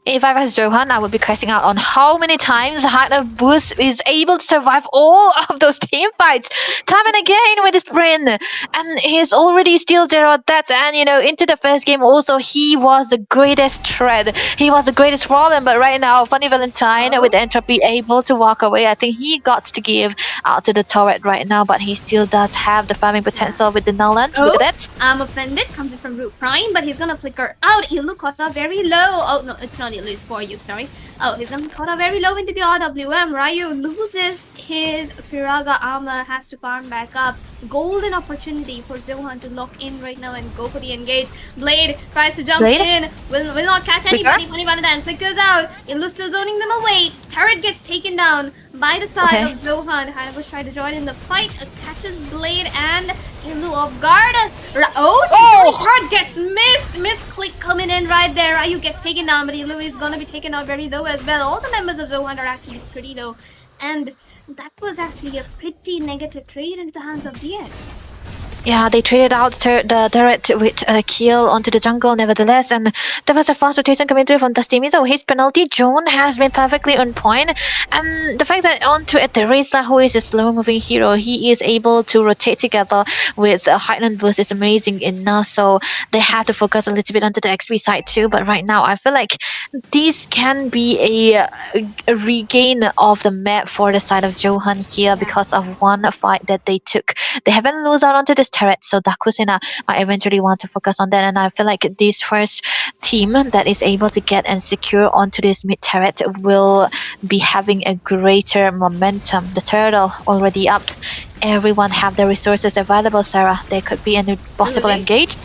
If I was Johan, I would be crashing out on how many times Heart Boost is able to survive all of those team fights time and again with his brain. And he's already still 0 deaths. And you know, into the first game also, he was the greatest threat. He was the greatest problem. But right now, Funny Valentine with Entropy able to walk away. I think he got to give out to the turret right now, but he still does have the farming potential with the Nolan. Look at that. I'm offended. Comes in from Root Prime, but he's gonna flicker out. Ilu caught up very low. Oh no, it's not Ilu, it's for you. Sorry. Oh, he's gonna be caught up very low into the RWM. Ryu loses his Firaga armor, has to farm back up. Golden opportunity for Zohan to lock in right now and go for the engage. Blade tries to jump Blade? in, will not catch anybody. Funny Valentine flickers out. Ilu still zoning them away. Turret gets taken down by the side of Zohan. Hanabush tried to join in the fight, catches Blade and Ilu off guard. Turret gets missed. Misclick coming in right there. Ryu gets taken down, but Ilu is gonna be taken out very low as well. All the members of Zohan are actually pretty low, and that was actually a pretty negative trade into the hands of DS. Yeah, they traded out the turret with a kill onto the jungle nevertheless, and there was a fast rotation coming through from Dusty Mizo. His penalty zone has been perfectly on point, and the fact that onto a Teresa, who is a slow-moving hero, he is able to rotate together with a Heightland boost is amazing enough, so they have to focus a little bit onto the XP side too, but right now I feel like these can be a regain of the map for the side of Johan here because of one fight that they took. They haven't lost out onto this turret, so Dakusina might eventually want to focus on that, and I feel like this first team that is able to get and secure onto this mid turret will be having a greater momentum. The turtle already upped. Everyone have the resources available, Sarah. There could be a new possible engage.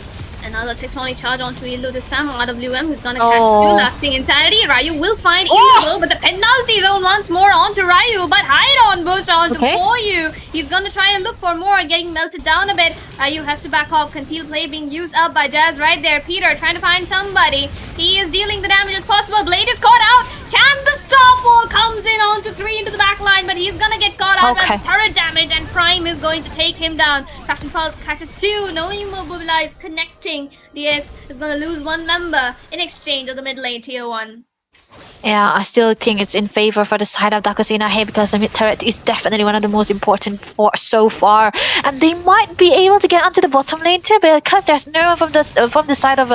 Another tectonic charge onto Ilu this time. RWM who's gonna catch two. Oh. Lasting insanity. Ryu will find Oh! Ilu though, but the penalty zone once more onto Ryu. But hide on Bush onto Okay. For You. He's gonna try and look for more, getting melted down a bit. Ryu has to back off. Concealed play being used up by Jazz right there. Peter trying to find somebody. He is dealing the damage as possible. Blade is caught out. Can the Starfall comes in onto 3 into the back line, but he's gonna get caught out Okay. by turret damage, and Prime is going to take him down. Traction Pulse catches 2, no immobilize, connecting. DS is gonna lose 1 member in exchange of the mid lane tier 1. Yeah, I still think it's in favor for the side of Dakusina here because the mid turret is definitely one of the most important for so far, and they might be able to get onto the bottom lane too because there's no one from the side of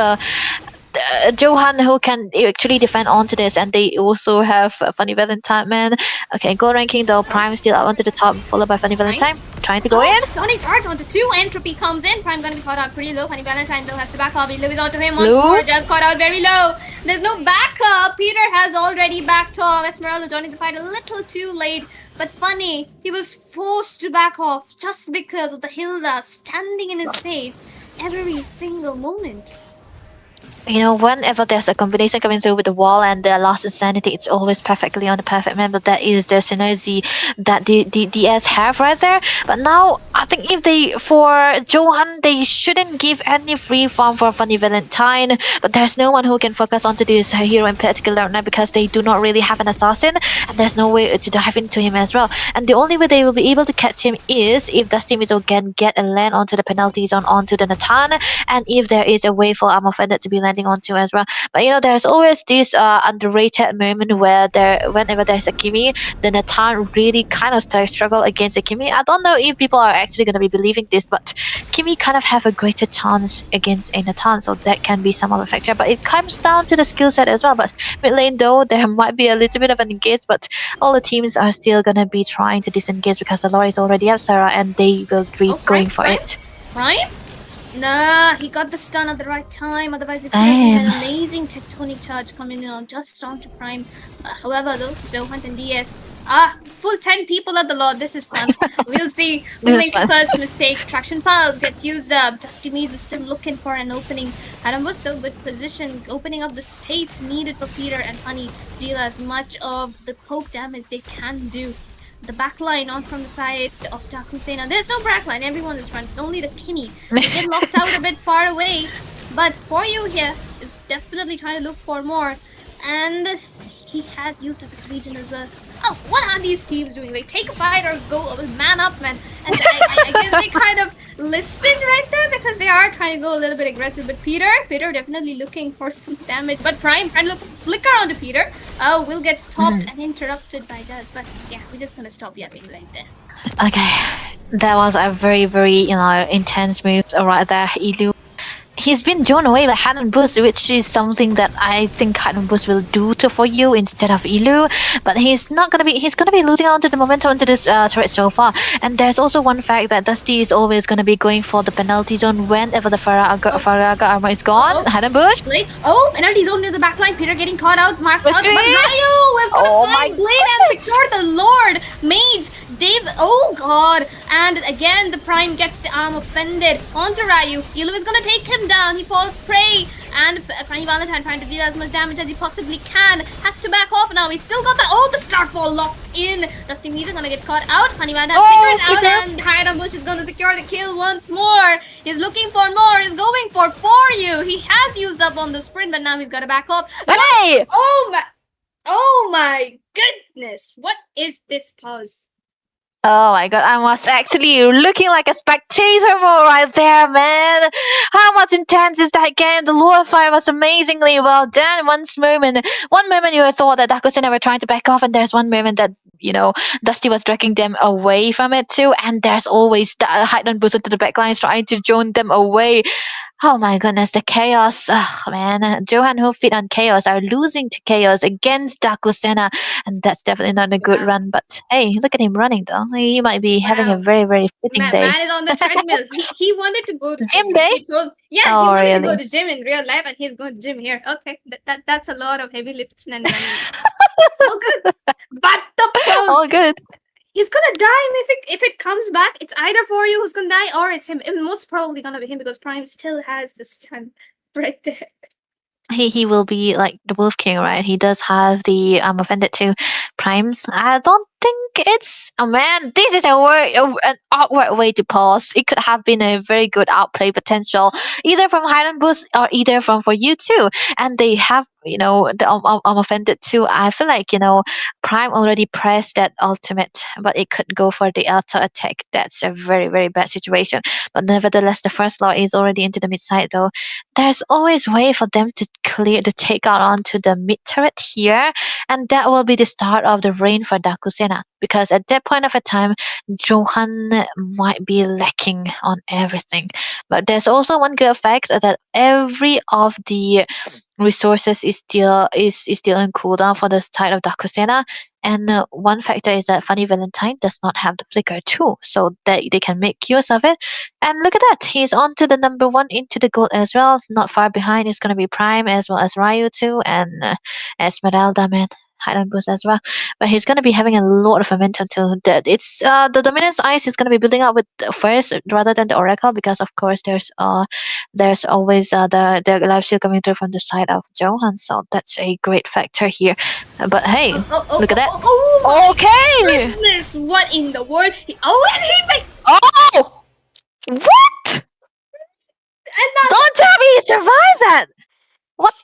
Johan who can actually defend onto this, and they also have Funny Valentine man. Okay, gold ranking though. Prime still up onto the top, followed by Funny Valentine trying to go in. Tony charge onto 2. Entropy comes in. Prime gonna be caught out pretty low. Funny Valentine though has to back off. He lives onto him once Blue. more. Just caught out very low. There's no backup. Peter has already backed off. Esmeralda joining the fight a little too late. But Funny, he was forced to back off just because of the Hilda standing in his face every single moment. You know, whenever there's a combination coming through with the wall and the lost insanity, it's always perfectly on the perfect man. But that is the synergy that the DS have right there. But now I think if they for Johan, they shouldn't give any free farm for Funny Valentine. But there's no one who can focus onto this hero in particular now because they do not really have an assassin, and there's no way to dive into him as well. And the only way they will be able to catch him is if Dusty Mizo can get a land onto the penalty zone onto the Nathan, and if there is a way for Arm Offended to be landing onto as well. But you know, there's always this underrated moment where whenever there's a Kimi, the Nathan really kind of struggle against the Kimi. I don't know if people are actually going to be believing this, but Kimi kind of have a greater chance against a Nathan, so that can be some of the factor. But it comes down to the skill set as well. But mid lane though, there might be a little bit of an engage, but all the teams are still going to be trying to disengage because the lore is already up, Sarah, and they will be going for it. Right? Nah, he got the stun at the right time. Otherwise, it could have been an amazing tectonic charge coming in on just onto Prime. However, though, Zohunt and DS. Full 10 people at the Lord. This is fun. We'll see who makes the first mistake. Traction Pulse gets used up. Dusty Mees is still looking for an opening. Adam was though good position, opening up the space needed for Peter and Honey to deal as much of the poke damage they can do. The backline on from the side of Dakusena. There's no backline, everyone is front. It's only the Kimi. They get locked out a bit far away. But For You here is definitely trying to look for more. And he has used up his region as well. Oh, what are these teams doing? They take a fight or go man up, man. And I guess they kind of listen right there because they are trying to go a little bit aggressive. But Peter definitely looking for some damage. But Prime trying to look flicker onto Peter. Oh, Will get stopped and interrupted by Jazz. But yeah, we're just gonna stop yapping right there. Okay, that was a very, very, intense move right there, Ilu. He's been drawn away by Hanon Boost, which is something that I think Hanon Boost will do to For You instead of Ilu. But he's gonna be losing out to the momentum into this turret so far. And there's also one fact that Dusty is always gonna be going for the penalty zone whenever the Faraga armor is gone. Hanon Boost. Oh, penalty zone near the backline. Peter getting caught out, marked out. But Victory! Ryu is Oh gonna my find Blade and secure the Lord. Mage, Dave, oh god. And again, the Prime gets the arm offended onto Ryu. Ilu is gonna take him down. He falls prey. And Funny Valentine trying to deal as much damage as he possibly can. Has to back off now. He's still got the Starfall locks in. Dusty Mees is gonna get caught out. Funny Valentine figures out, and Hiram Bush is gonna secure the kill once more. He's looking for more. He's going for You. He has used up on the sprint, but now he's gotta back up. Hey! Oh my goodness. What is this pause? Oh my god, I was actually looking like a spectator mode right there, man. How much intense is that game? The lure fight was amazingly well done. One moment you thought that Dakusena were trying to back off, and there's one moment that, Dusty was dragging them away from it too, and there's always the Hydon boosted to the backlines trying to join them away. Oh my goodness, the chaos. Man. Johan who feed on chaos are losing to chaos against Dakusena, and that's definitely not a good run. But hey, look at him running though. He might be having a very, very fitting day. Man is on the treadmill. He wanted to go to Gym day? He wanted to go to gym in real life, and he's going to gym here. Okay, that's a lot of heavy lifts and all good. But the pose. All good. He's gonna die, and if it comes back, it's either for you who's gonna die or it's him. And most probably gonna be him because Prime still has the stun right there. He will be like the Wolf King, right? He does have the offended to Prime. I don't think it's oh man, this is an awkward way to pause. It could have been a very good outplay potential, either from Highland Boost or either from for you too. And they have the offended too. I feel like Prime already pressed that ultimate, but it could go for the auto attack. That's a very very bad situation. But nevertheless, the first law is already into the mid side though. There's always way for them to clear the take out onto the mid turret here, and that will be the start of the reign for Dakusena. Because at that point of a time, Johan might be lacking on everything. But there's also one good effect that every of the resources is still in cooldown for the side of Dakusena. And one factor is that Funny Valentine does not have the flicker too, so that they can make use of it. And look at that, he's on to the number one into the gold as well. Not far behind is gonna be Prime as well as Ryu too, and Esmeralda, man. Highland Boost as well, but he's gonna be having a lot of momentum too. That it's the Dominance Ice is gonna be building up with the first rather than the Oracle, because of course there's always the life steal coming through from the side of Johan, so that's a great factor here. But hey, look at that. Oh, Okay. goodness, what in the world? And he made Oh, what? another. Don't tell me he survived that.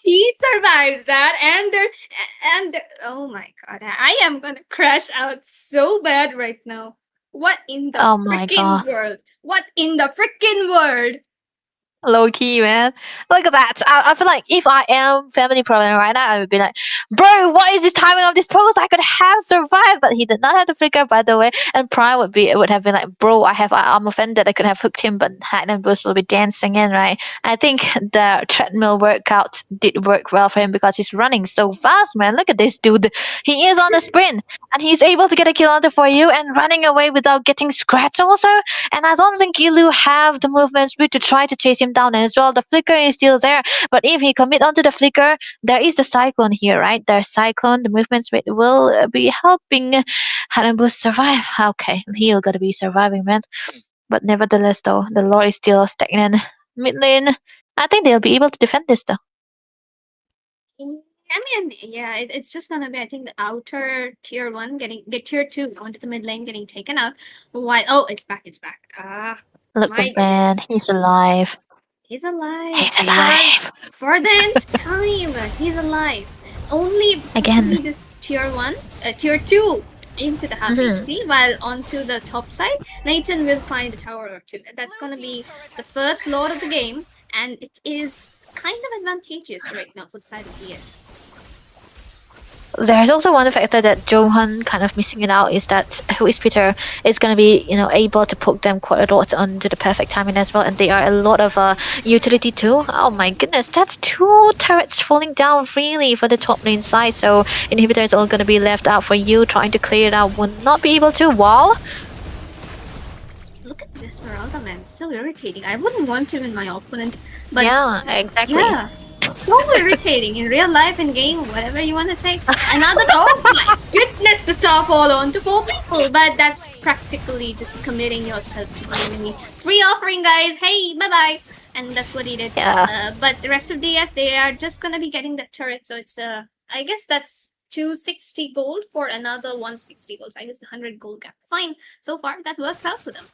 He survives that, oh my god, I am gonna crash out so bad right now. What in the Oh my freaking god. world? What in the freaking world? Low key, man. Look at that. I feel like if I am family problem right now, I would be like, bro, what is the timing of this pose? I could have survived, but he did not have the flicker, by the way. And Prime would have been like, bro, I'm offended. I could have hooked him, but Hackman Boost will be dancing in, right? I think the treadmill workout did work well for him because he's running so fast, man. Look at this dude. He is on the sprint, and he's able to get a kill onto for you and running away without getting scratched also. And I don't think Ilu have the movement speed to try to chase him down as well. The flicker is still there, but if he commit onto the flicker, there is the cyclone here, right? There's cyclone. The movement speed will be helping Harambu survive. Okay, he'll gotta be surviving, man. But nevertheless, though, the lore is still stagnant. Mid lane, I think they'll be able to defend this though. I mean, yeah, it's just gonna be, I think, the outer tier 1 get tier 2 onto the mid lane getting taken out. While it's back. Ah, Look, my man, goodness. he's alive. He's alive. He's alive. For the nth time, he's alive. Only Again. possibly this tier 1, tier 2 into the half Mhm. HP, while onto the top side, Nathan will find a tower or two. That's gonna be the first lord of the game, and it is kind of advantageous right now for the side of DS. There's also one factor that Johan kind of missing it out is that Peter is going to be able to poke them quite a lot onto the perfect timing as well, and they are a lot of utility too. Oh my goodness, that's 2 turrets falling down really for the top lane side, so inhibitor is all going to be left out for you. Trying to clear it out would not be able to. Wall. Look at this Esmeralda, man, so irritating. I wouldn't want him in my opponent, but Yeah, exactly. yeah, so irritating in real life and game, whatever you want to say. Another, oh my goodness, the starfall onto 4 people, but that's practically just committing yourself to the enemy. Free offering, guys. Hey, bye bye. And that's what he did. Yeah. But the rest of DS, they are just gonna be getting that turret, so it's I guess that's 260 gold for another 160 gold. So I guess 100 gold gap. Fine. So far, that works out for them.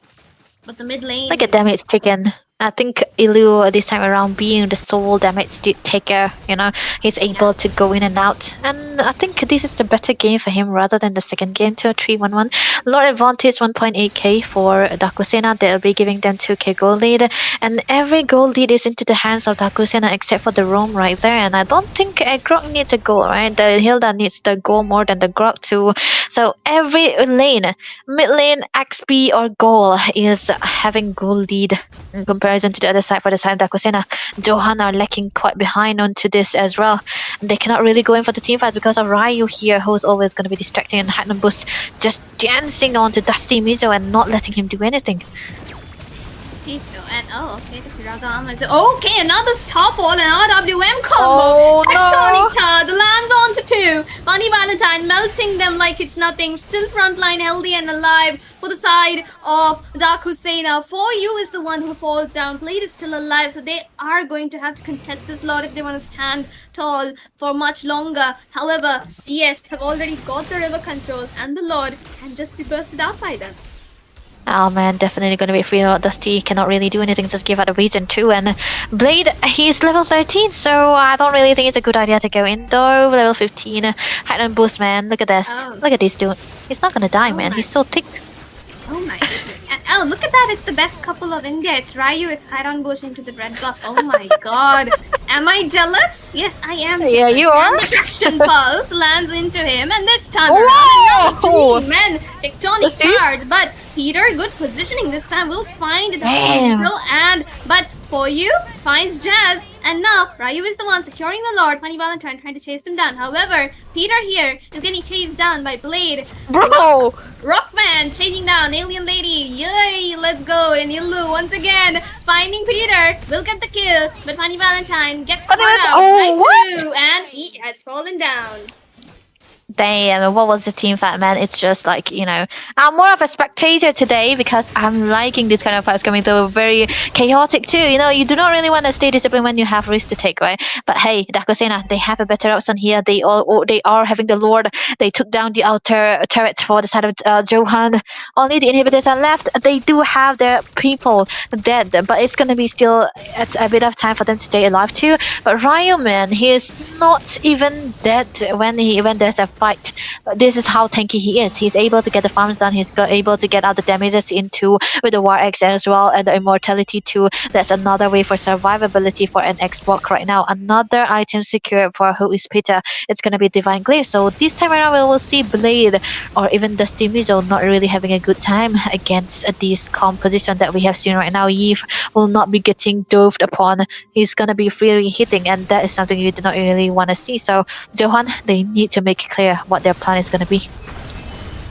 But the mid lane. Look at damage taken. I think Ilu this time around, being the sole damage taker, he's able to go in and out. And I think this is the better game for him rather than the second game to a 3-1-1. Lord advantage 1.8k for Dakusena. They'll be giving them 2k gold lead. And every gold lead is into the hands of Dakusena except for the roam right there. And I don't think a Grok needs a goal, right? The Hilda needs the goal more than the Grok too. So every lane, mid lane, XP or goal is having gold lead in comparison to the other side. For the side of Dakusena, Johan are lacking quite behind onto this as well. They cannot really go in for the team fights because of Ryu here, who's always going to be distracting, and Hackman Boost just dancing onto Dusty Mizo and not letting him do anything. Jeez, though. And okay, the Kuraga Armor. Okay, another Starfall and RWM combo. Oh, Tectonic no. Charge lands onto 2. Bunny Valentine melting them like it's nothing. Still frontline healthy and alive for the side of Dark Husseina. For you is the one who falls down. Blade is still alive, so they are going to have to contest this lot if they want to stand tall for much longer. However, DS have already got the river control, and the Lord can just be bursted out by them. Oh man, definitely gonna be free. Dusty cannot really do anything, just give out a reason too. And Blade, he's level 13, so I don't really think it's a good idea to go in though. Level 15, height on boost, man. Look at this. Oh. Look at this dude. He's not gonna die, Oh man. my. He's so thick. Oh my goodness. And oh, look at that. It's the best couple of India. It's Ryu, it's Iron Bush into the red buff. Oh my god. Am I jealous? Yes, I am jealous. Yeah, you are. And the Traction Pulse lands into him, and this time Whoa! around, another team, man, Tectonic Dusty? Charge. But Peter, good positioning this time, will find Dusty Damn. Angel, but for you, finds Jazz, and now Ryu is the one securing the Lord. Funny Valentine trying to chase them down. However, Peter here is getting chased down by Blade. Bro! Rockman chasing down Alien Lady. Yay, let's go. And Illu once again finding Peter. Will get the kill, but Funny Valentine gets caught out by what? 2, and he has fallen down. Damn, what was the team fight, man? It's just like, I'm more of a spectator today because I'm liking this kind of fights coming through. Very chaotic too. You do not really want to stay disciplined when you have risk to take, right? But hey, Dakosena, they have a better option here. They are having the Lord. They took down the outer turret for the side of Johan. Only the inhibitors are left. They do have their people dead, but it's gonna be still a bit of time for them to stay alive too. But Ryu, man, he is not even dead when there's a fight. But this is how tanky he is. He's able to get the farms done. He's able to get out the damages into with the War X as well, and the immortality too. That's another way for survivability for an Xbox right now. Another item secured for who is Peter. It's gonna be Divine Glaive. So this time around we will see Blade or even Dusty Mizo not really having a good time against this composition that we have seen right now. Yves will not be getting doved upon. He's gonna be freely hitting, and that is something you do not really want to see. So Johan, they need to make it clear what their plan is going to be.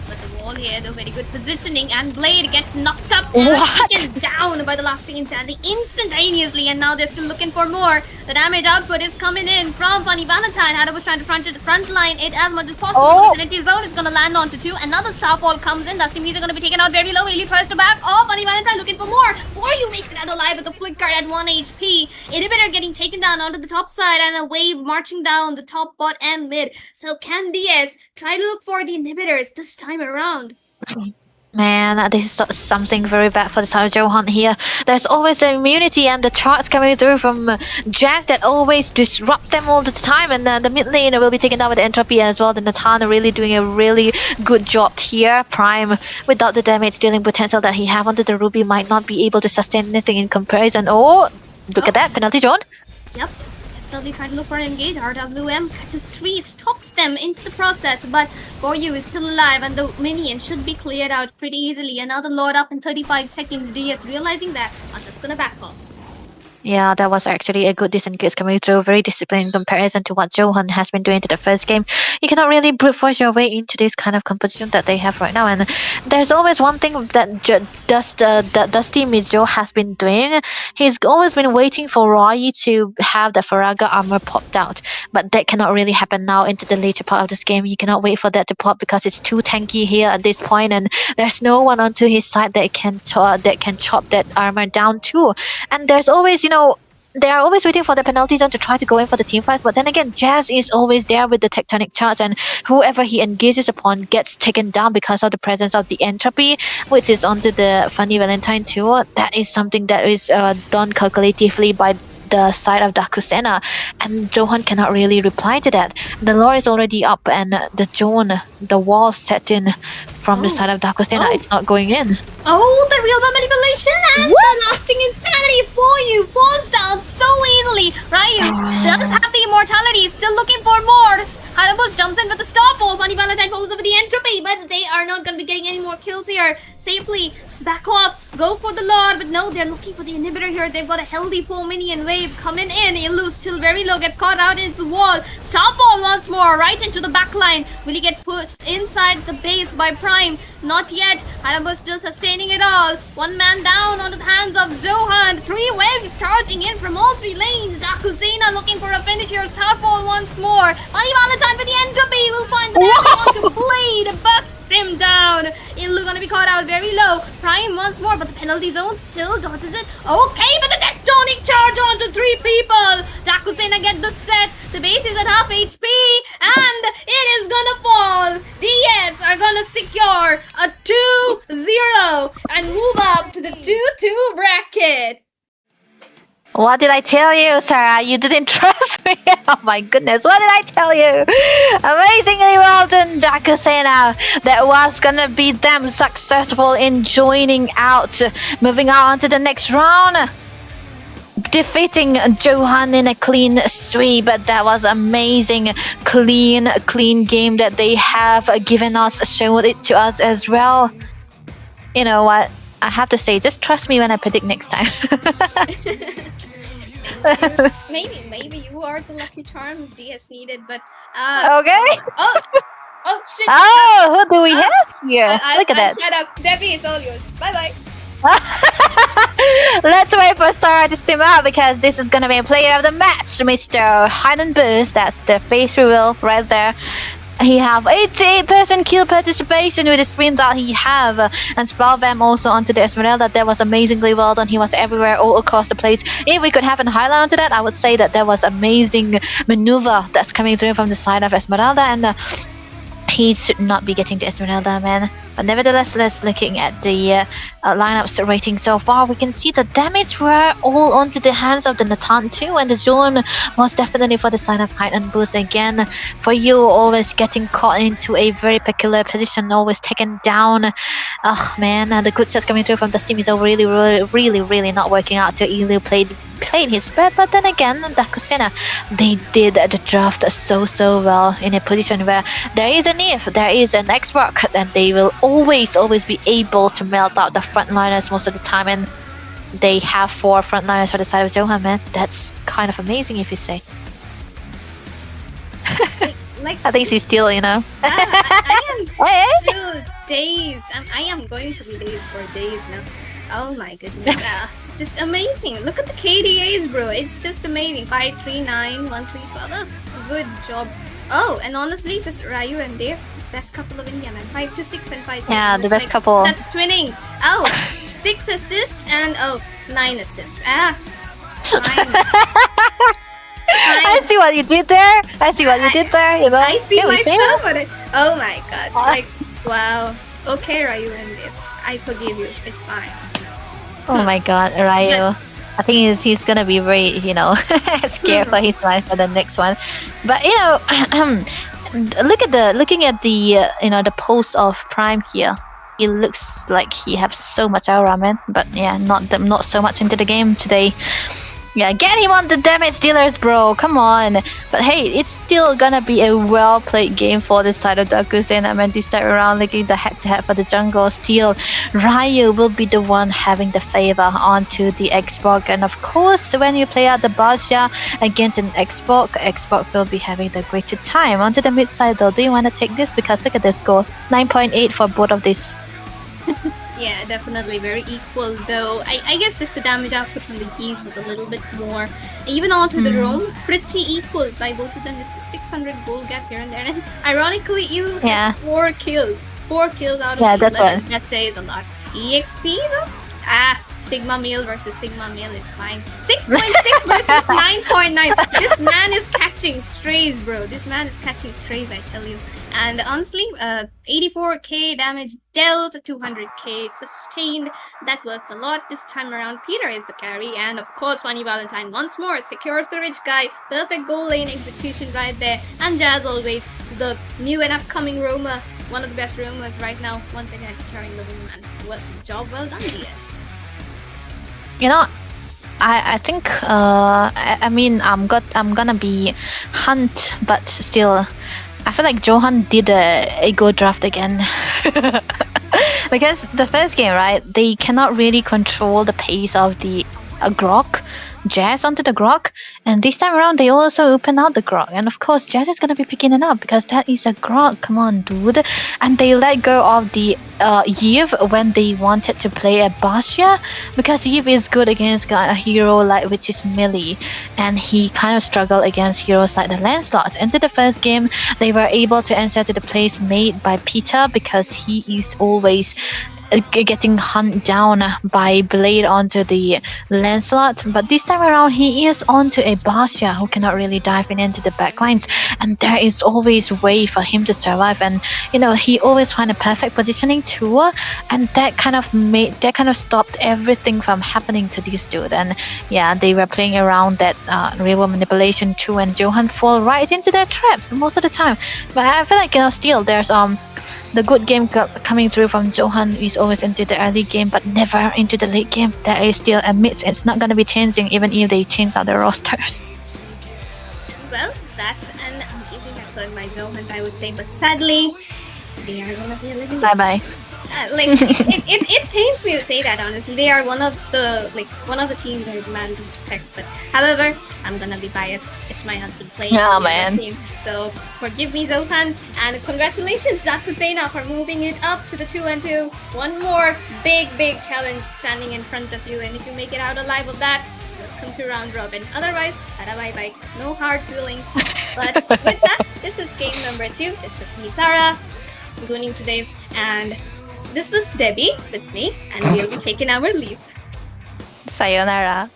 But the wall here, though, very good positioning, and Blade gets knocked up What? and taken down by the lasting insanity instantaneously, and now they're still looking for more. The damage output is coming in from Funny Valentine. Hada was trying to front line it as much as possible. Oh. The Infinity Zone is going to land onto 2. Another Starfall comes in. Dusty Me's are going to be taken out very low. Illy tries to back off. Funny Valentine looking for more. For you makes it out alive with the flicker at 1 HP. Inhibitor getting taken down onto the top side, and a wave marching down the top, bot, and mid. So can DS try to look for the inhibitors this time around? Man, this is something very bad for the side of Johan here. There's always the immunity and the charts coming through from Jazz that always disrupt them all the time, and the mid lane will be taken down with the entropy as well. The Nathan really doing a really good job here. Prime, without the damage dealing potential that he have onto the Ruby, might not be able to sustain anything in comparison. Oh, look at that, penalty zone. Yep. Definitely trying to look for an engage. RWM catches 3, stops them into the process, but For You is still alive and the minion should be cleared out pretty easily. Another Lord up in 35 seconds. DS realizing that are just gonna back off. Yeah, that was actually a good decent case coming through. Very disciplined in comparison to what Johan has been doing to the first game. You cannot really brute force your way into this kind of composition that they have right now. And there's always one thing that Dusty Mizo has been doing. He's always been waiting for Roy to have the Faraga armor popped out. But that cannot really happen now into the later part of this game. You cannot wait for that to pop because it's too tanky here at this point, and there's no one onto his side that can chop that armor down too. And there's always, they are always waiting for the penalty zone to try to go in for the team fight, but then again, Jazz is always there with the tectonic charge, and whoever he engages upon gets taken down because of the presence of the entropy, which is onto the Funny Valentine too. That is something that is done calculatively by the side of Dakusena, and Johan cannot really reply to that. The lore is already up, and the wall set in from the side of Dakusena. It's not going in. Oh, the real time manipulation and the lasting insanity for You falls down so easily. Ryu does have the immortality, still looking for more. Hanabus jumps in with the starfall. Funny Valentine follows up with the entropy, but they are not going to be getting any more kills here. Safely, back off, go for the Lord, but no, they're looking for the inhibitor here. They've got a healthy 4 minion wave coming in. Illu still very low, gets caught out into the wall. Starfall once more, right into the back line. Will he get put inside the base by Prime. Not yet. Hayabusa still sustaining it all. One man down onto the hands of Zohan. 3 waves charging in from all 3 lanes. Dakusena looking for a finish here. Starfall once more. Money Valentine for the entropy will find the damage onto Blade. Busts him down. Illu gonna be caught out very low. Prime once more, but the penalty zone still dodges it. Okay, but the tectonic charge onto 3 people. Dakusena get the set. The base is at half HP, and it is gonna fall. DS are gonna secure a 2-0 and move up to the 2-2 bracket. What did I tell you, Sarah? You didn't trust me. Oh my goodness, what did I tell you? Amazingly well done, Dakusena. That was gonna be them successful in joining out, moving on to the next round. Defeating Johan in a clean sweep. That was amazing, clean game that they have given us, shown it to us as well. You know what? I have to say, just trust me when I predict next time. Maybe you are the lucky charm DS needed, but Okay. oh shit. Oh, who do we have here? Look at that. Shut up, Debbie. It's all yours. Bye bye. Let's wait for Sarah to steam out because this is gonna be a player of the match, Mr. Hidden Boost. That's the face reveal right there. He have 88% kill participation with the sprint that he have, and Spellbam also onto the Esmeralda. That was amazingly well done. He was everywhere, all across the place. If we could have a highlight onto that, I would say that there was amazing maneuver that's coming through from the side of Esmeralda, and he should not be getting the Esmeralda, man. But nevertheless, let's looking at the lineups rating so far. We can see the damage were all onto the hands of the Natan too, and the zone was definitely for the side of Height and Boost again. For you, always getting caught into a very peculiar position, always taken down. Oh man, the good sets coming through from the team is really not working out. So Elu played his best, but then again, Dakusena, they did the draft so well in a position where there is an if, there is an Xbox, then they will always be able to melt out the frontliners most of the time, and they have 4 frontliners for the side of Johan, man. That's kind of amazing if you say. Like I think she's still, you know. I am still dazed. I am going to be dazed for days now. Oh my goodness. Just amazing. Look at the KDAs, bro. It's just amazing. 5, 3, 9, 1, 3, 12. Oh, good job. Oh, and honestly, this Ryu and Dave, best couple of India, man. 5 to 6 and 5 to Yeah, 7. the best couple. That's twinning. Oh, 6 assists and 9 assists. Fine. I see what you did there. You know. I see Can we say myself that? on it. Oh my god. Like, wow. Okay, Ryu and Dave. I forgive you. It's fine. Oh my god, Ryu. I think he's gonna be very, you know, scared for his life for the next one. But you know, looking at the you know, the pose of Prime here. It looks like he has so much aura, man. But yeah, not so much into the game today. Yeah, get him on the damage dealers, bro. Come on. But hey, it's still gonna be a well-played game for this side of Dakusena. I mean, this time around, looking the head-to-head for the jungle, still Ryu will be the one having the favor onto the Xbox. And of course, when you play out the Basha against an Xbox will be having the greater time. Onto the mid side though, do you want to take this? Because look at this goal, 9.8 for both of these. Yeah, definitely very equal though. I guess just the damage output from the heat was a little bit more. Even onto the roam, pretty equal by both of them. Just a 600 gold gap here and there. And ironically, you Yeah. has 4 kills. 4 kills out of Yeah, the that's 11. what- That says a lot. EXP though? Sigma meal versus Sigma meal, it's fine. 6.6 versus 9.9. This man is catching strays, bro. This man is catching strays, I tell you. And honestly, 84k damage dealt, 200k sustained. That works a lot. This time around, Peter is the carry. And of course, Funny Valentine once more secures the rich guy. Perfect goal lane execution right there. And as always, the new and upcoming roamer. One of the best roamers right now. Once again, securing the win, man. Job well done, DS. You know, I think I mean I'm gonna be Hunt, but still I feel like Johan did a good draft again. Because the first game, right, they cannot really control the pace of the Grok. Jazz onto the Grok, and this time around they also open out the Grok, and of course Jazz is gonna be picking it up because that is a Grok. Come on, dude. And they let go of the Eve when they wanted to play a Bastia because Eve is good against a hero like which is Millie, and he kind of struggled against heroes like the Lancelot. Into the first game, they were able to answer to the plays made by Peter because he is always getting hunt down by Blade onto the Lancelot, but this time around he is onto a Bastia who cannot really dive into the backlines, and there is always way for him to survive, and he always find a perfect positioning too, and that kind of stopped everything from happening to this dude. And yeah, they were playing around that rival manipulation too, and Johan fall right into their traps most of the time. But I feel like still there's the good game coming through from Johan is always into the early game, but never into the late game. That is still a mix. It's not going to be changing even if they change out the rosters. Well, that's an amazing effort by Zohan, I would say, but sadly, they are gonna be eliminated. Bye bye. It pains me to say that, honestly. They are one of the teams I demand respect, but however, I'm gonna be biased. It's my husband playing on the team, so forgive me, Zohan, and congratulations, Zach Husseina, for moving it up to the 2-2. One more big challenge standing in front of you, and if you make it out alive of that, welcome to round robin. Otherwise, bye. No hard feelings. But with that, this is game number 2. This was me, Sarah, including today, and this was Debbie with me, and we'll be taking our leave. Sayonara.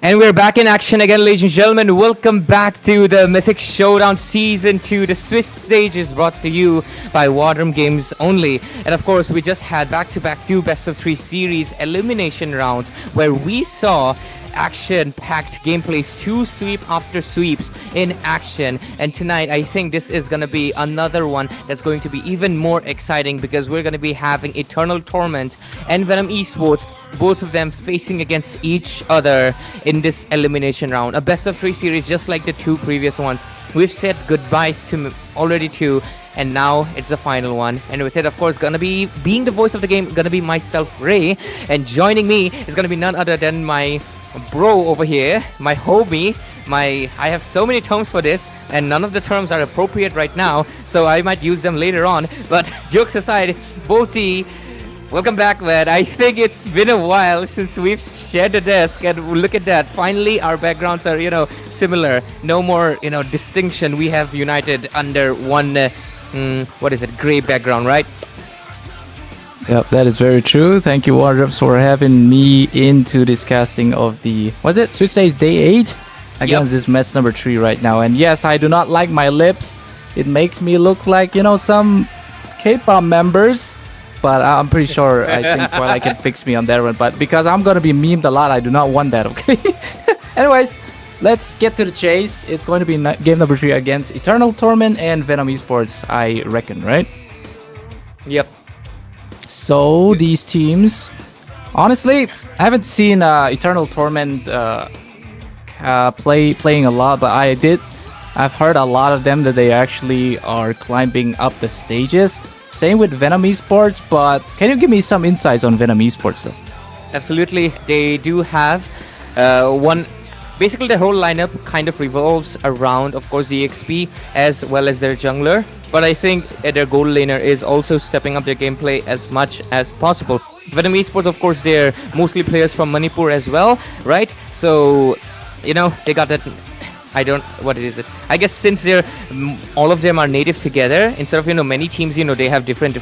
And we're back in action again, ladies and gentlemen. Welcome back to the Mythic Showdown Season 2. The Swiss stage is brought to you by War Drum Games only. And of course, we just had back-to-back 2 best-of-3 series elimination rounds where we saw action-packed gameplays, 2 sweep after sweeps in action. And tonight, I think this is going to be another one that's going to be even more exciting because we're going to be having Eternal Torment and Venom Esports, both of them facing against each other in this elimination round. A best-of-3 series just like the 2 previous ones. We've said goodbyes to already 2, and now it's the final one. And with it, of course, gonna be being the voice of the game, gonna be myself, Ray, and joining me is gonna be none other than my bro over here, my homie. I have so many terms for this, and none of the terms are appropriate right now, so I might use them later on. But jokes aside, Bolty, welcome back, man. I think it's been a while since we've shared the desk, and look at that. Finally, our backgrounds are, similar. No more, distinction. We have united under one, gray background, right? Yep, that is very true. Thank you, War Drums, for having me into this casting of the, Swiss Stage Day 8 against this match number 3 right now. And yes, I do not like my lips. It makes me look like, some K-pop members. But I'm pretty sure I think Twilight can fix me on that one. But because I'm going to be memed a lot, I do not want that, okay? Anyways, let's get to the chase. It's going to be game number 3 against Eternal Torment and Venom Esports, I reckon, right? Yep. So these teams, honestly, I haven't seen Eternal Torment playing a lot, but I've heard a lot of them that they actually are climbing up the stages. Same with Venom Esports, but can you give me some insights on Venom Esports though? Absolutely. They do have one. Basically, their whole lineup kind of revolves around, of course, the XP as well as their jungler. But I think their gold laner is also stepping up their gameplay as much as possible. Venom Esports, of course, they're mostly players from Manipur as well, right? So, they got that. What is it? I guess since they're all of them are native together, instead of many teams, they have different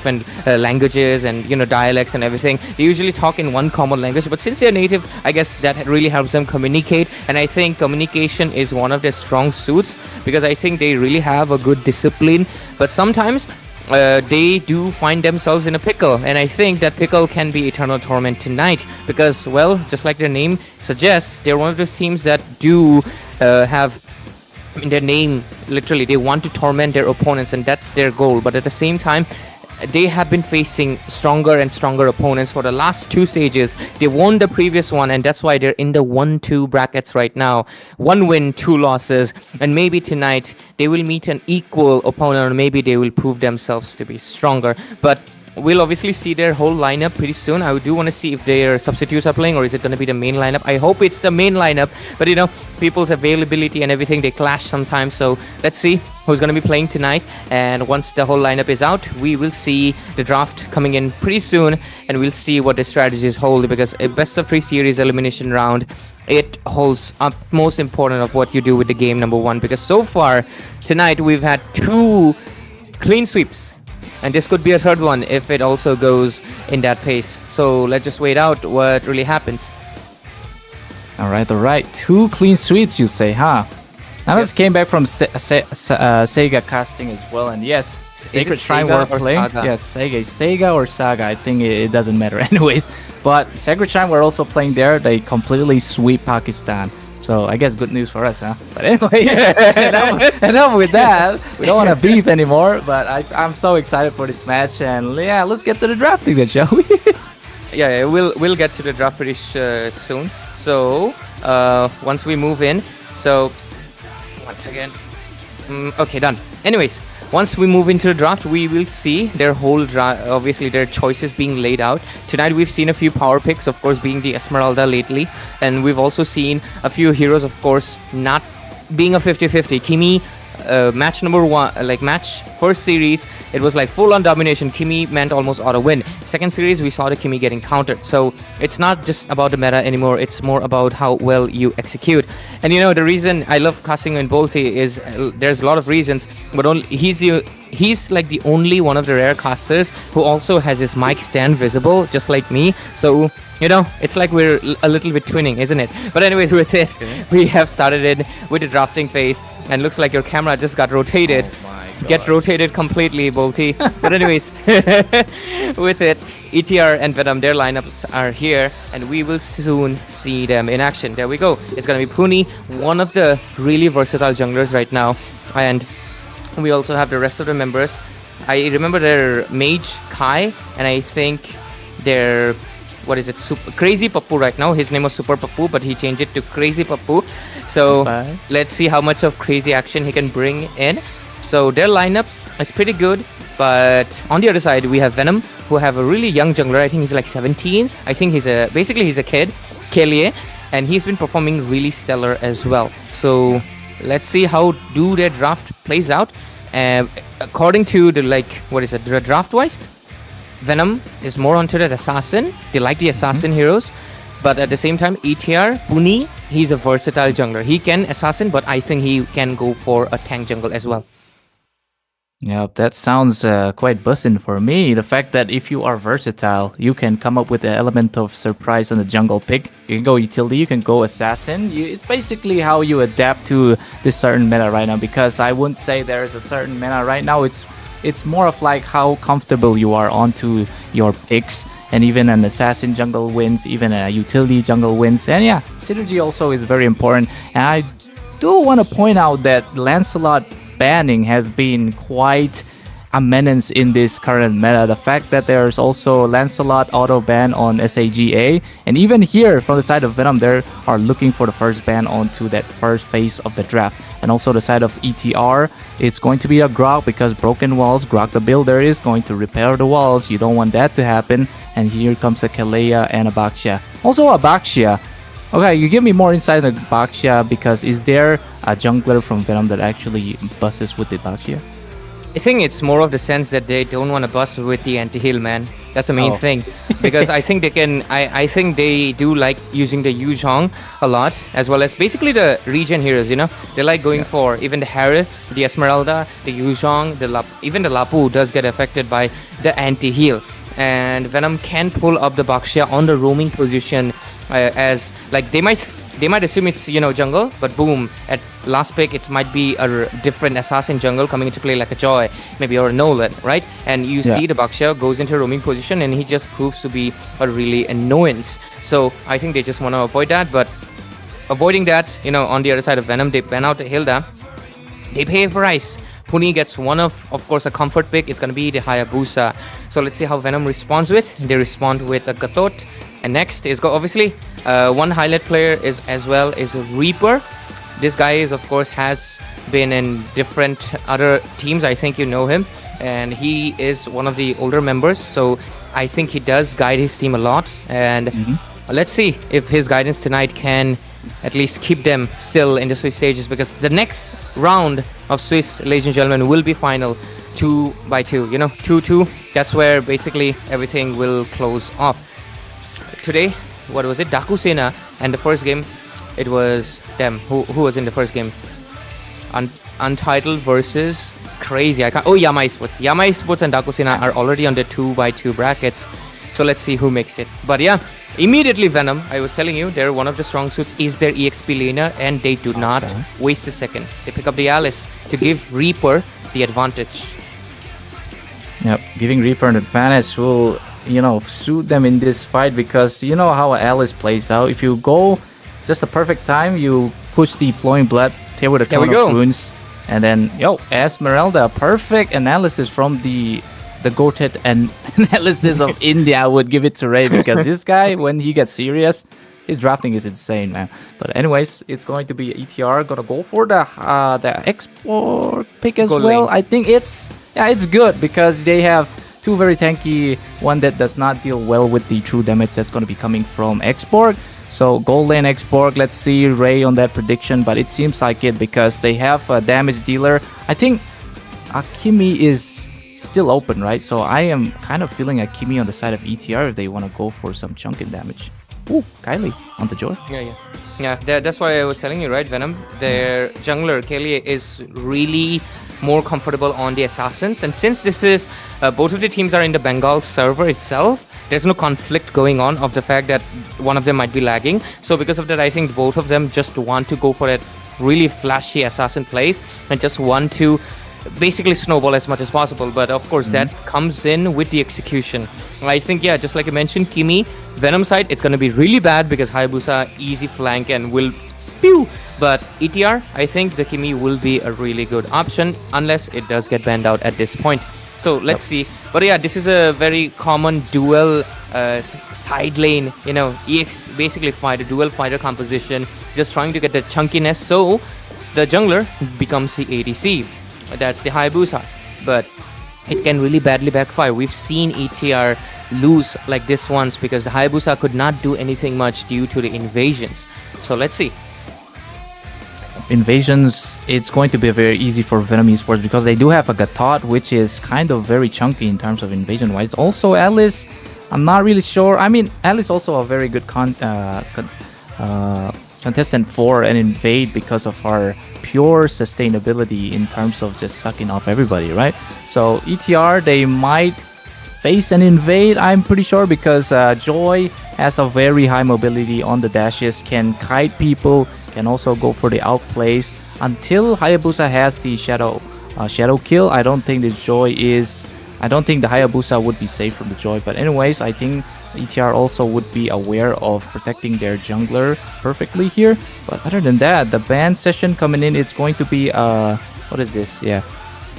languages and dialects and everything. They usually talk in one common language, but since they're native, I guess that really helps them communicate. And I think communication is one of their strong suits because I think they really have a good discipline. But sometimes they do find themselves in a pickle, and I think that pickle can be Eternal Torment tonight because, well, just like their name suggests, they're one of those teams that do have in their name, literally, they want to torment their opponents, and that's their goal. But at the same time, they have been facing stronger and stronger opponents for the last 2 stages. They won the previous one, and that's why they're in the 1-2 brackets right now. 1 win, 2 losses, and maybe tonight they will meet an equal opponent, or maybe they will prove themselves to be stronger. But we'll obviously see their whole lineup pretty soon. I do want to see if their substitutes are playing, or is it going to be the main lineup. I hope it's the main lineup, but people's availability and everything, they clash sometimes. So let's see who's going to be playing tonight. And once the whole lineup is out, we will see the draft coming in pretty soon, and we'll see what the strategies hold, because a best of 3 series elimination round, it holds up most important of what you do with the game, number 1, because so far tonight we've had 2 clean sweeps. And this could be a 3rd one if it also goes in that pace. So let's just wait out what really happens. All right. 2 clean sweeps, you say, huh? I just came back from Sega casting as well, and yes, Sacred Shrine were playing. Saga? Yes, Sega or Saga. I think it doesn't matter anyways. But Sacred Shrine were also playing there. They completely sweep Pakistan. So I guess good news for us, huh? But anyways, enough with that. We don't want to beef anymore. But I'm so excited for this match, and yeah, let's get to the drafting then, shall we? Yeah, we'll get to the draft pretty soon. So once we move in, so once again, okay, done. Anyways, once we move into the draft, we will see their whole draft, obviously their choices being laid out. Tonight we've seen a few power picks, of course, being the Esmeralda lately, and we've also seen a few heroes, of course, not being a 50-50. Kimi, match number 1, match first series, it was like full-on domination. Kimi meant almost auto win. Second series, we saw the Kimi getting countered. So it's not just about the meta anymore, it's more about how well you execute. And the reason I love casting in Bolty is there's a lot of reasons, but he's the he's like the only one of the rare casters who also has his mic stand visible, just like me. So, you know, it's like we're a little bit twinning, isn't it? But anyways, with it, we have started it with the drafting phase, and looks like your camera just got rotated. Get rotated completely, Bolty. But anyways, with it, ETR and Venom, their lineups are here, and we will soon see them in action. There we go. It's gonna be Puni, one of the really versatile junglers right now, and we also have the rest of the members. I remember their mage Kai, and I think their Crazy Pappu right now. His name was Super Pappu, but he changed it to Crazy Pappu. So let's see how much of crazy action he can bring in. So their lineup is pretty good, but on the other side we have Venom, who have a really young jungler. I think he's like 17. I think he's a kid, Kelie, and he's been performing really stellar as well. So let's see how their draft plays out. According to the draft wise, Venom is more onto that assassin. They like the assassin heroes, but at the same time, ETR, Puni, he's a versatile jungler. He can assassin, but I think he can go for a tank jungle as well. Yeah, that sounds quite buzzing for me. The fact that if you are versatile, you can come up with the element of surprise on the jungle pick. You can go utility, you can go assassin. It's basically how you adapt to this certain meta right now, because I wouldn't say there is a certain meta right now. It's more of like how comfortable you are onto your picks, and even an assassin jungle wins, even a utility jungle wins. And yeah, synergy also is very important. And I do want to point out that Lancelot banning has been quite a menace in this current meta. The fact that there's also Lancelot auto ban on SAGA, and even here from the side of Venom, they are looking for the first ban onto that first phase of the draft. And also the side of ETR, it's going to be a Grok, because broken walls, Grok the builder is going to repair the walls. You don't want that to happen. And here comes a Kalea and a Baxia. Also a Baxia. Okay, you give me more insight on Baxia, because is there a jungler from Venom that actually busts with the Baxia? I think it's more of the sense that they don't want to bust with the anti-heal, man. That's the main thing. Because I think they can... I think they do like using the Yuzhong a lot, as well as basically the regen heroes, you know? They like going for even the Harith, the Esmeralda, the Yuzhong, even the Lapu does get affected by the anti-heal. And Venom can pull up the Baxia on the roaming position, as like they might assume it's, you know, jungle, but boom, at last pick it might be a different assassin jungle coming into play, like a Joy maybe, or a Nolan, right? And you see the Baxia goes into a roaming position, and he just proves to be a really annoyance. So I think they just want to avoid that. But avoiding that, you know, on the other side of Venom, they ban out Hilda, they pay a price. Puni gets one of course, a comfort pick. It's going to be the Hayabusa. So let's see how Venom responds with. They respond with a Gatot. And next is obviously one highlight player is as well is a Reaper. This guy is, of course, has been in different other teams. I think you know him, and he is one of the older members. So I think he does guide his team a lot. And let's see if his guidance tonight can at least keep them still in the Swiss stages, because the next round of Swiss, ladies and gentlemen, will be final 2x2. You know, 2-2. That's where basically everything will close off. Today, what was it? Dakusena, and the first game, it was them. Who was in the first game? Untitled versus Crazy. Yama Esports. Yama Esports and Dakusena are already on the 2x2 brackets. So let's see who makes it. But yeah, immediately Venom, I was telling you, they're one of the strong suits is their EXP laner, and they do not waste a second. They pick up the Alice to give Reaper the advantage. Yep, giving Reaper an advantage will, you know, suit them in this fight, because you know how Alice plays out. If you go just a perfect time, you push the Flowing Blood, tear with a ton of runes, and then, Esmeralda, perfect analysis from the goated analysis of India. I would give it to Ray, because this guy, when he gets serious, his drafting is insane, man. But anyways, it's going to be ETR gonna go for the export pick as well. I think it's good, because they have two very tanky, one that does not deal well with the true damage that's going to be coming from Xborg. So gold lane Xborg, let's see Ray on that prediction, but it seems like it, because they have a damage dealer. I think Akimi is still open, right? So I am kind of feeling Akimi on the side of ETR if they want to go for some chunking damage. Ooh, Kylie on the Joy. Yeah, that's why I was telling you, right, Venom? Their jungler, Kelie, is really more comfortable on the assassins. And since this is both of the teams are in the Bengal server itself, there's no conflict going on of the fact that one of them might be lagging. So because of that, I think both of them just want to go for a really flashy assassin plays and just want to basically snowball as much as possible. But of course, that comes in with the execution. I think, yeah, just like I mentioned, Kimi, Venom side, it's going to be really bad because Hayabusa easy flank and will pew. But ETR, I think the Kimi will be a really good option unless it does get banned out at this point. So let's see. But yeah, this is a very common dual side lane, EX basically fighter, dual fighter composition, just trying to get the chunkiness. So the jungler becomes the ADC. That's the Hayabusa. But it can really badly backfire. We've seen ETR lose like this once because the Hayabusa could not do anything much due to the invasions. So let's see. Invasions, it's going to be very easy for Venom Esports because they do have a Gatot, which is kind of very chunky in terms of invasion wise. Also, Alice, I'm not really sure. I mean, Alice also a very good contestant for an invade because of her pure sustainability in terms of just sucking off everybody, right? So ETR, they might face an invade, I'm pretty sure, because Joy has a very high mobility on the dashes, can kite people, can also go for the outplays. Until Hayabusa has the shadow kill, I don't think the Hayabusa would be safe from the Joy. But anyways, I think ETR also would be aware of protecting their jungler perfectly here. But other than that, the ban session coming in, it's going to be what is this? Yeah,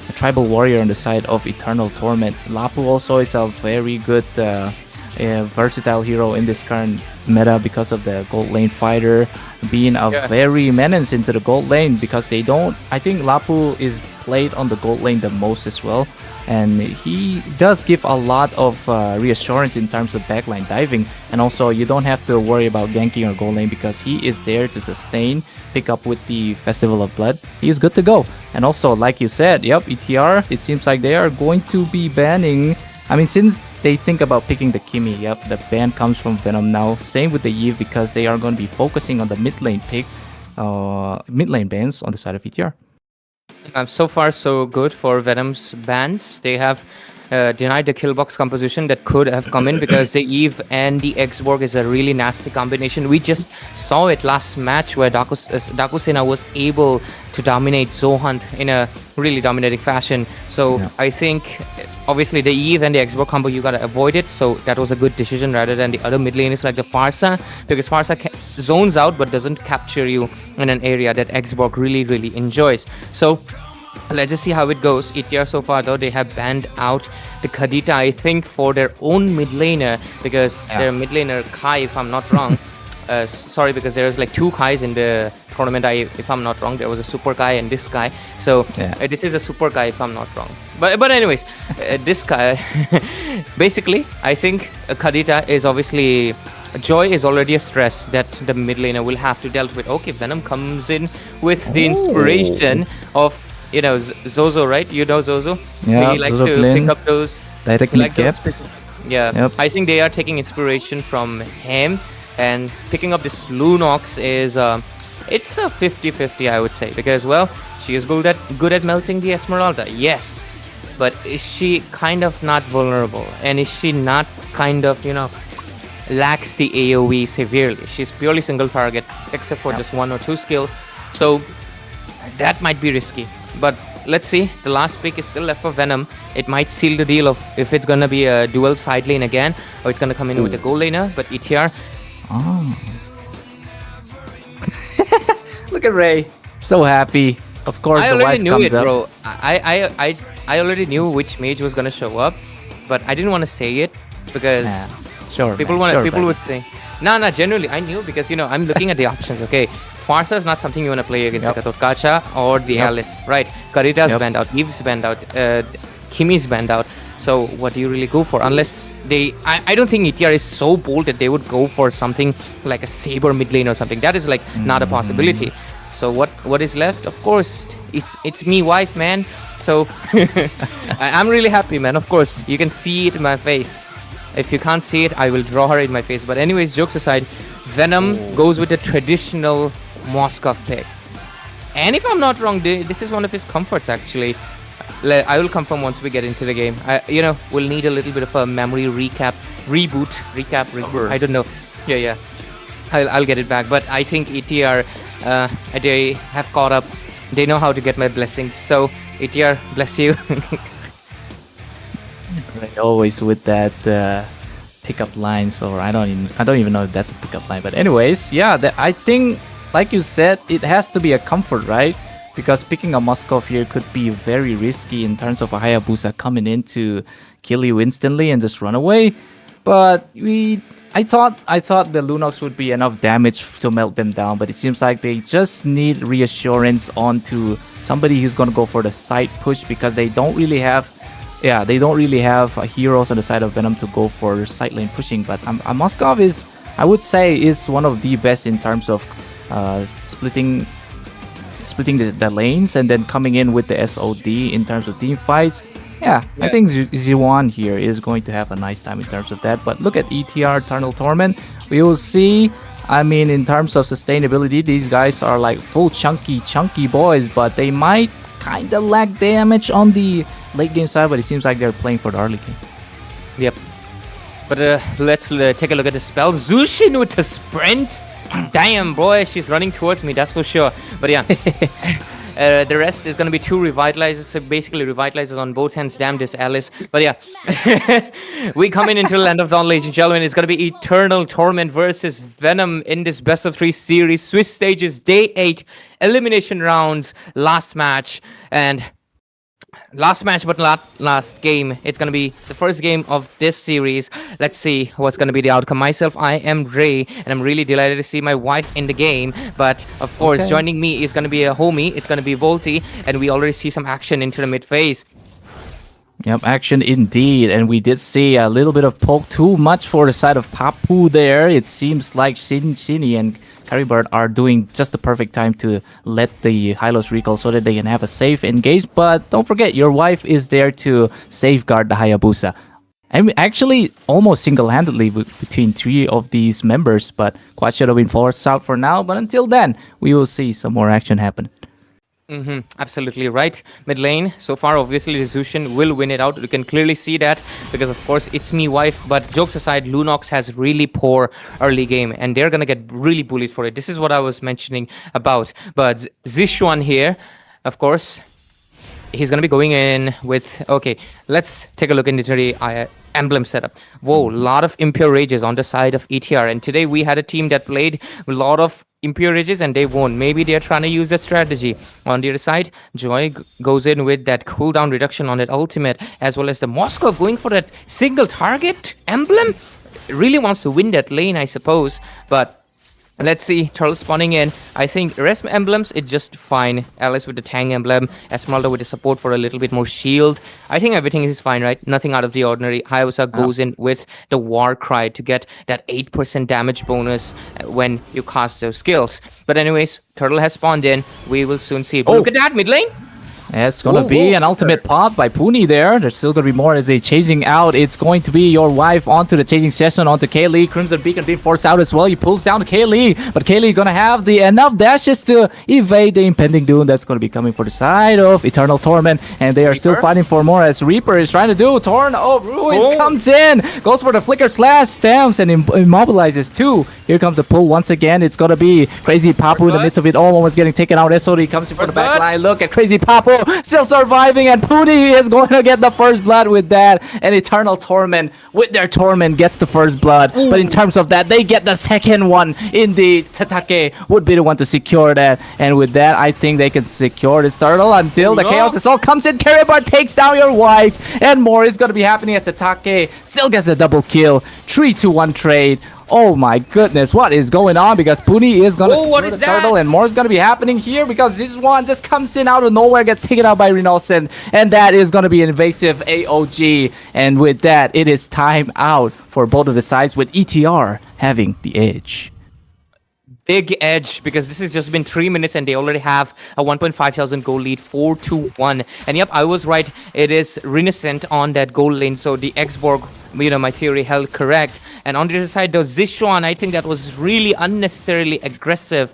a tribal warrior on the side of Eternal Torment. Lapu also is a very good versatile hero in this current meta because of the gold lane fighter being a very menace into the gold lane, because they don't, I think Lapu is played on the gold lane the most as well, and he does give a lot of reassurance in terms of backline diving, and also you don't have to worry about ganking or gold lane because he is there to sustain, pick up with the Festival of Blood. He is good to go. And also, like you said, yep, ETR, it seems like they are going to be banning, I mean, since they think about picking the Kimi, yep, the ban comes from Venom now. Same with the Eve, because they are going to be focusing on the mid lane pick, mid lane bans on the side of ETR. So far, so good for Venom's bans. They have denied the kill box composition that could have come in because the Eve and the Xborg is a really nasty combination. We just saw it last match where Dakusena was able to dominate Zohunt in a really dominating fashion. So I think obviously the Eve and the Xborg combo, you gotta avoid it. So that was a good decision rather than the other mid laners like the Farsa, because Farsa zones out but doesn't capture you in an area that Xborg really enjoys. So let's just see how it goes. ETR so far though, they have banned out the Khadita, I think, for their own mid laner, because their mid laner Kai, if I'm not wrong, sorry, because there's like two Kais in the tournament, if I'm not wrong. There was a super guy and this guy. So this is a super guy if I'm not wrong. But anyways, this guy, basically, I think Khadita is obviously, Joy is already a stress that the mid laner will have to deal with. Okay, Venom comes in with the inspiration of, Zozo, right? You know Zozo? Yeah, he likes Zozo to Plin. pick up those. Direct mid cap. I think they are taking inspiration from him, and picking up this Lunox is it's a 50-50, I would say, because well, she is good at melting the Esmeralda, yes, but is she kind of not vulnerable, and is she not kind of lacks the AoE severely? She's purely single target except for just one or two skill, so that might be risky. But let's see, the last pick is still left for Venom. It might seal the deal of if it's gonna be a dual side lane again, or it's gonna come in with a gold laner. But ETR, look at Ray, so happy. Of course, I the already wife knew comes it, up. bro. I already knew which mage was gonna show up, but I didn't want to say it because people would think. No, genuinely, I knew because I'm looking at the options. Okay, Farsa is not something you want to play against Kacha or the Alice, right? Karita's banned out, Eve's banned out, Kimi's banned out. So what do you really go for? Unless I don't think ETR is so bold that they would go for something like a Saber mid lane or something. That is like not a possibility. So what is left? Of course, it's me, wife, man. So I'm really happy, man. Of course, you can see it in my face. If you can't see it, I will draw her in my face. But anyways, jokes aside, Venom goes with the traditional Moskov pick. And if I'm not wrong, this is one of his comforts actually. I will confirm once we get into the game. We'll need a little bit of a memory recap. I don't know. Yeah. I'll get it back. But I think ETR, they have caught up. They know how to get my blessings. So ETR, bless you. Right, always with that pickup lines, or I don't even know if that's a pickup line. But anyways, yeah, I think, like you said, it has to be a comfort, right? Because picking a Moskov here could be very risky in terms of a Hayabusa coming in to kill you instantly and just run away. But I thought the Lunox would be enough damage to melt them down, but it seems like they just need reassurance onto somebody who's gonna go for the side push, because they don't really have heroes on the side of Venom to go for side lane pushing. But Moskov is, I would say, is one of the best in terms of splitting the lanes and then coming in with the SOD in terms of team fights. Yeah. I think Z1 here is going to have a nice time in terms of that. But look at ETR, Eternal Torment. We will see. I mean, in terms of sustainability, these guys are like full chunky boys, but they might kind of lack damage on the late game side, but it seems like they're playing for the early game. Yep. But let's take a look at the spell. Zushin with the sprint. Damn, boy, she's running towards me, that's for sure. But yeah, the rest is going to be 2 revitalizers. So basically, revitalizers on both hands. Damn this Alice. But yeah, we coming into the Land of Dawn, ladies and gentlemen. It's going to be Eternal Torment versus Venom in this best of 3 series. Swiss stages, day 8, elimination rounds, last match. And last match, but not last game. It's going to be the first game of this series. Let's see what's going to be the outcome. Myself, I am Ray, and I'm really delighted to see my wife in the game. But of course, joining me is going to be a homie. It's going to be Volty, and we already see some action into the mid phase. Yep, action indeed. And we did see a little bit of poke, too much for the side of Papu there. It seems like Shini and Caribird are doing just the perfect time to let the Hylos recall so that they can have a safe engage. But don't forget, your wife is there to safeguard the Hayabusa. And actually, almost single-handedly between 3 of these members. But Quad should have been forced out for now. But until then, we will see some more action happen. Absolutely right. Mid lane, so far, obviously, Zushin will win it out. You can clearly see that because, of course, it's me, wife. But jokes aside, Lunox has really poor early game, and they're going to get really bullied for it. This is what I was mentioning about. But Zishuan here, of course, he's going to be going in with... Okay, let's take a look into the emblem setup. Whoa, a lot of Impure Rages on the side of ETR. And today we had a team that played a lot of Impure Rages and they won. Maybe they're trying to use that strategy. On the other side, Joy goes in with that cooldown reduction on that ultimate, as well as the Moskov going for that single target emblem. Really wants to win that lane, I suppose. But let's see, Turtle spawning in. I think rest emblems, it's just fine. Alice with the Tang emblem, Esmeralda with the support for a little bit more shield. I think everything is fine, right? Nothing out of the ordinary. Hayabusa goes in with the War Cry to get that 8% damage bonus when you cast those skills. But anyways, Turtle has spawned in. We will soon see. But look at that, mid lane. It's going to be an ultimate pop by Puni there. There's still going to be more as they chasing out. It's going to be your wife onto the chasing session onto Kaylee. Crimson Beacon being forced out as well. He pulls down Kaylee, but Kaylee going to have the enough dashes to evade the impending doom that's going to be coming for the side of Eternal Torment. And they are still fighting for more as Reaper is trying to do. Torn, Ruins comes in. Goes for the Flicker Slash, stamps and immobilizes too. Here comes the pull once again. It's going to be Crazy Papu in the midst of it all. Almost getting taken out. SOD comes in for the back line. Look at Crazy Papu. Still surviving, and Puni is going to get the first blood with that. And Eternal Torment with their Torment gets the first blood. But in terms of that, they get the second one. Indeed, Tatake would be the one to secure that. And with that, I think they can secure this turtle until the Chaos Assault comes in. Karibar takes down your wife. And more is going to be happening as Tatake still gets a double kill. 3-2-1 trade. Oh my goodness, what is going on? Because Puni is going to secure the turtle, and more is going to be happening here because this one just comes in out of nowhere, gets taken out by Renolson, and that is going to be an invasive AOG. And with that, it is time out for both of the sides with ETR having the edge. Big edge, because this has just been 3 minutes and they already have a 1,500 goal lead, 4-1. And yep, I was right. It is Renaissance on that goal lane. So the X-Borg, my theory held correct. And on the other side, though, Zishuan, I think that was really unnecessarily aggressive.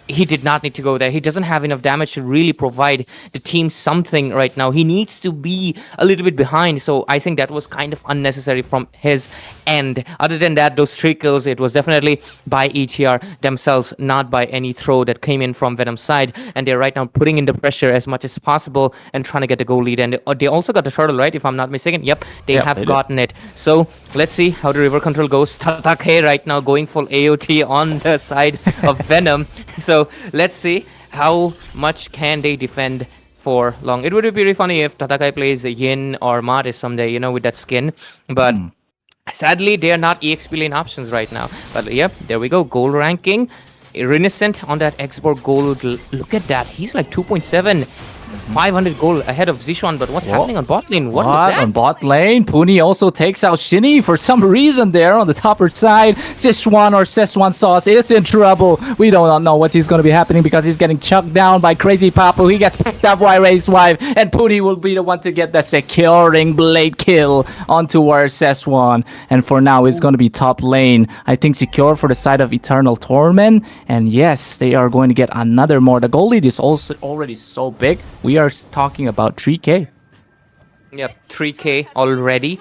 he did not need to go there. He doesn't have enough damage to really provide the team something right now. He needs to be a little bit behind. So I think that was kind of unnecessary from his end. Other than that, those 3 kills, it was definitely by ETR themselves, not by any throw that came in from Venom's side. And they're right now putting in the pressure as much as possible and trying to get the goal lead. And they also got the turtle, right? If I'm not mistaken. Yep, they have gotten it. So let's see how the river control goes. Tatake right now going full AOT on the side of Venom. So let's see how much can they defend for long. It would be really funny if Tatakai plays Yin or Maris someday, you know, with that skin. But sadly, they are not EXP lane options right now. But yep, there we go. Gold ranking. Renaissant on that Xborg gold. Look at that. He's like 2.7. 500 gold ahead of Zishuan, but what's happening on bot lane? What was that? On bot lane, Puni also takes out Shinny for some reason there on the topper side. Zishuan or Szechuan Sauce is in trouble. We don't know what is going to be happening because he's getting chucked down by Crazy Papu. He gets picked up by Ray's wife, and Puni will be the one to get the securing blade kill onto our Szechuan. And for now, it's going to be top lane. I think secure for the side of Eternal Torment. And yes, they are going to get another more. The goal lead is also already so big. We are talking about 3K. Yep, 3K already.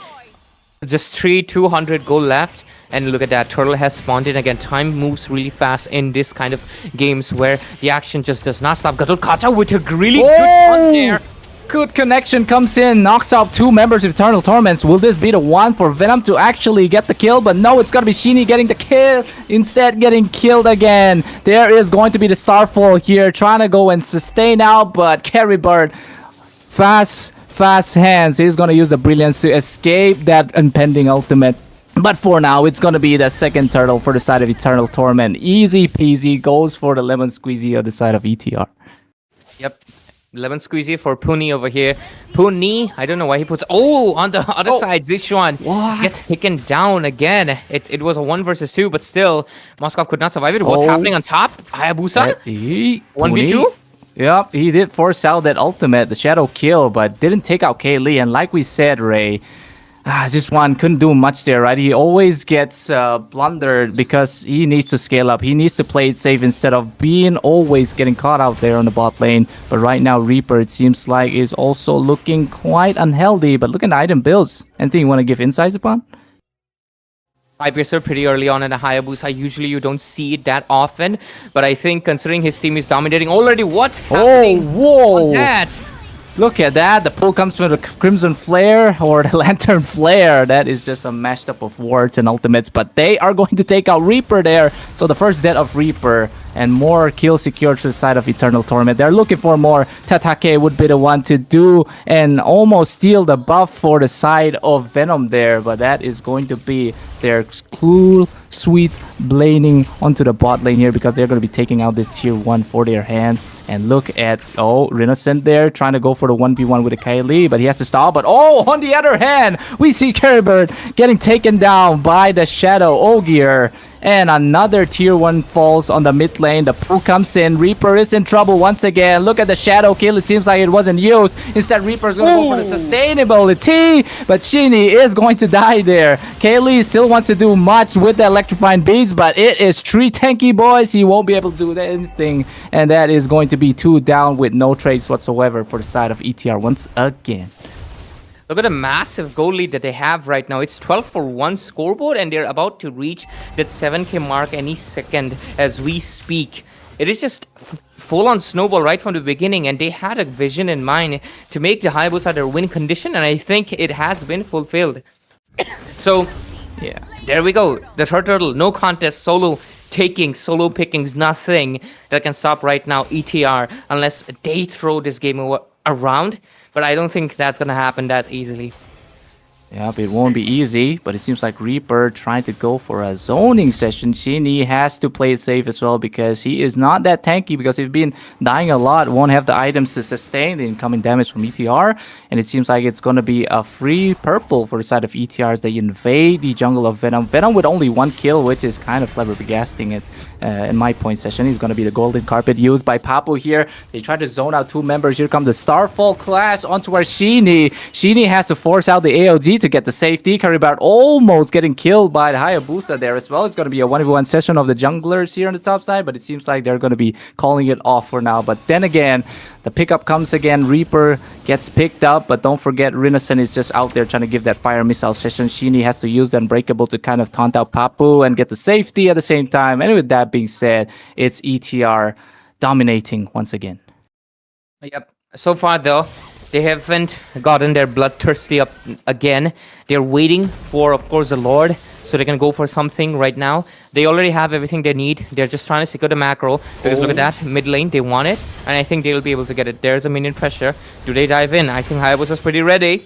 Just 200 gold left. And look at that, Turtle has spawned in again. Time moves really fast in this kind of games where the action just does not stop. Gatul Kacha with a really good one there. Good connection comes in, knocks out 2 members of Eternal Torments. Will this be the one for Venom to actually get the kill? But no, it's gonna be Shinny getting the kill, instead getting killed again. There is going to be the Starfall here, trying to go and sustain out, but Carry Bird, fast hands. He's gonna use the Brilliance to escape that impending ultimate. But for now, it's gonna be the second turtle for the side of Eternal Torment. Easy peasy, goes for the lemon squeezy on the side of ETR. Yep. Lemon squeezy for Puni over here. Puni, I don't know why he puts... Oh, on the other side, Zishuan gets taken down again. It was a 1 versus 2, but still, Moskov could not survive it. What's happening on top? Hayabusa? 1v2? Yep, he did force out that ultimate, the Shadow Kill, but didn't take out Kaylee. And like we said, Ray, Zishuan couldn't do much there, right? He always gets blundered because he needs to scale up. He needs to play it safe instead of being always getting caught out there on the bot lane. But right now, Reaper, it seems like, is also looking quite unhealthy. But look at the item builds. Anything you want to give insights upon? 5-piercer pretty early on in a Hayabusa. Usually you don't see it that often. But I think considering his team is dominating already, what's happening on that? Look at that. The pull comes from the Crimson Flare or the Lantern Flare. That is just a mashed up of wards and ultimates. But they are going to take out Reaper there. So the first death of Reaper and more kills secured to the side of Eternal Torment. They're looking for more. Tatake would be the one to do and almost steal the buff for the side of Venom there. But that is going to be their cool, sweet blading onto the bot lane here because they're going to be taking out this tier 1 for their hands. And look at, Renaissant there trying to go for the 1v1 with a Kylie, but he has to stop. But on the other hand, we see Caribird getting taken down by the Shadow Ogier. And another tier 1 falls on the mid lane. The pull comes in. Reaper is in trouble once again. Look at the shadow kill. It seems like it wasn't used. Instead, Reaper is going to go for the sustainability. But Shinny is going to die there. Kaylee still wants to do much with the electrifying beads. But it is 3 tanky boys. He won't be able to do anything. And that is going to be 2 down with no trades whatsoever for the side of ETR once again. Look at the massive goal lead that they have right now. It's 12-1 scoreboard, and they're about to reach that 7K mark any second as we speak. It is just full-on snowball right from the beginning, and they had a vision in mind to make the Hayabusa their win condition, and I think it has been fulfilled. So, yeah, there we go. The third turtle, no contest, solo takings, solo pickings, nothing that can stop right now ETR unless they throw this game around. But I don't think that's going to happen that easily. Yep, it won't be easy, but it seems like Reaper trying to go for a zoning session. Shinny has to play it safe as well because he is not that tanky because he's been dying a lot, won't have the items to sustain the incoming damage from ETR, and it seems like it's going to be a free purple for the side of ETR as they invade the jungle of Venom. Venom with only 1 kill, which is kind of flabbergasting it in my point session. He's going to be the golden carpet used by Papu here. They try to zone out 2 members. Here comes the Starfall clash onto our Sheeny. Sheeny has to force out the AOG to get the safety. Karibart almost getting killed by the Hayabusa there as well. It's going to be a 1v1 session of the junglers here on the top side, but it seems like they're going to be calling it off for now. But then again, the pickup comes again. Reaper gets picked up, but don't forget Rinesen is just out there trying to give that fire missile session. Sheeny has to use the Unbreakable to kind of taunt out Papu and get the safety at the same time. And with that being said, it's ETR dominating once again. Yep. So far, though, they haven't gotten their bloodthirsty up again. They're waiting for, of course, the Lord, so they can go for something right now. They already have everything they need. They're just trying to secure the macro, because look at that, mid lane, they want it, and I think they'll be able to get it. There's a minion pressure. Do they dive in? I think Hayabusa's pretty ready.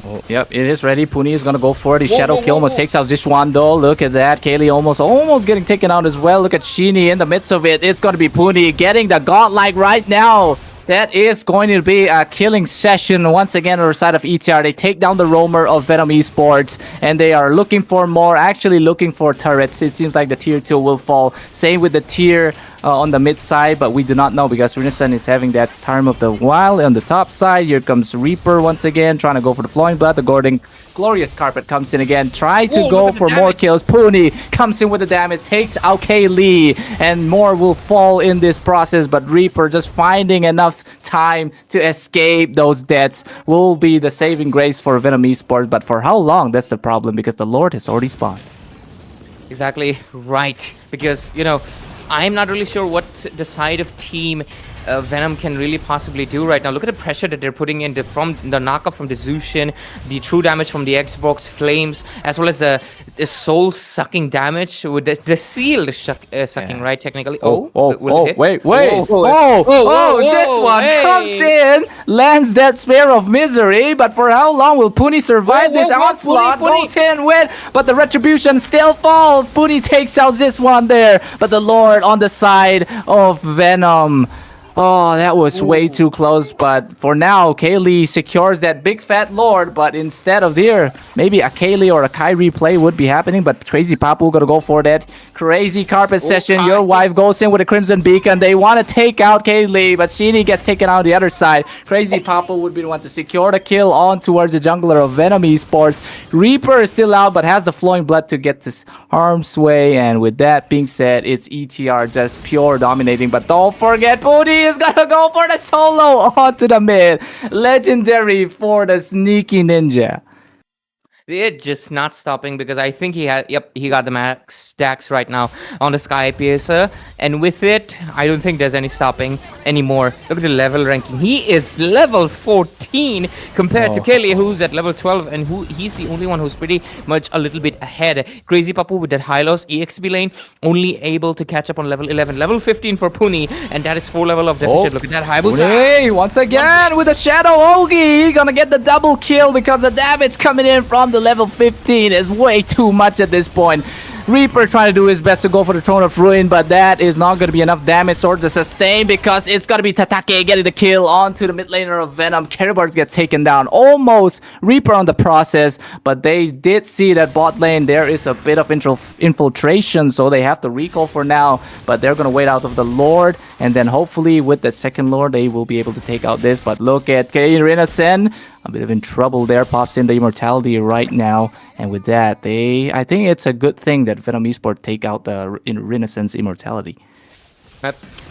Oh, yep, it is ready. Puni is gonna go for it. His Shadow Kill almost takes out Zishuan though. Look at that. Kaylee almost getting taken out as well. Look at Sheeny in the midst of it. It's gonna be Puni getting the godlike right now. That is going to be a killing session once again on the side of ETR. They take down the roamer of Venom Esports, and they are looking for more, actually looking for turrets. It seems like the tier 2 will fall. Same with the tier on the mid side, but we do not know because Rinesen is having that Time of the Wild on the top side. Here comes Reaper once again, trying to go for the Flowing Blood. The Gordon Glorious Carpet comes in again, try to go for more kills. Puni comes in with the damage, takes out Kaylee, and more will fall in this process, but Reaper just finding enough time to escape those deaths will be the saving grace for Venom Esports. But for how long? That's the problem, because the Lord has already spawned. Exactly right. Because, you know, I'm not really sure what the side of team Venom can really possibly do right now. Look at the pressure that they're putting in from the knockup from the Zushin, the true damage from the Xbox Flames, as well as the soul-sucking damage with the seal sucking, right, technically. Wait. This whoa, one hey. comes in, lands that Spear of Misery, but for how long will Puni survive this onslaught? Goes in with, but the Retribution still falls. Puni takes out this one there, but the Lord on the side of Venom. Oh, that was way too close, but for now, Kaylee secures that big fat Lord, but instead of there, maybe a Kaylee or a Kyrie play would be happening, but Crazy Papu gonna go for that crazy carpet session. Your wife goes in with a Crimson Beacon. They want to take out Kaylee, but Sheeny gets taken out the other side. Crazy Papu would be the one to secure the kill on towards the jungler of Venom Esports. Reaper is still out, but has the Flowing Blood to get this harm's way, and with that being said, it's ETR just pure dominating, but don't forget, Puni is gonna go for the solo onto the mid. Legendary for the sneaky ninja. They're just not stopping because I think he got the max stacks right now on the Sky Piercer, and with it, I don't think there's any stopping anymore. Look at the level ranking. He is level 14 compared to Kelly, who's at level 12, and he's the only one who's pretty much a little bit ahead. Crazy Papu with that high loss EXP lane, only able to catch up on level 11. Level 15 for Puni, and that is 4 level of deficit. Look at that Hayabusa. Puni once again with the Shadow Ogi, gonna get the double kill because the damage coming in from the level 15 is way too much at this point. Reaper trying to do his best to go for the Throne of Ruin, but that is not going to be enough damage or the sustain because it's going to be Tatake getting the kill onto the mid laner of Venom. Karibart gets taken down. Almost Reaper on the process, but they did see that bot lane there is a bit of infiltration, so they have to recall for now, but they're going to wait out of the Lord, and then hopefully with the second Lord they will be able to take out this. But look at Rinesen, a bit of in trouble there, pops in the immortality right now, and with that, I think it's a good thing that Venom Esports take out the Renaissance immortality.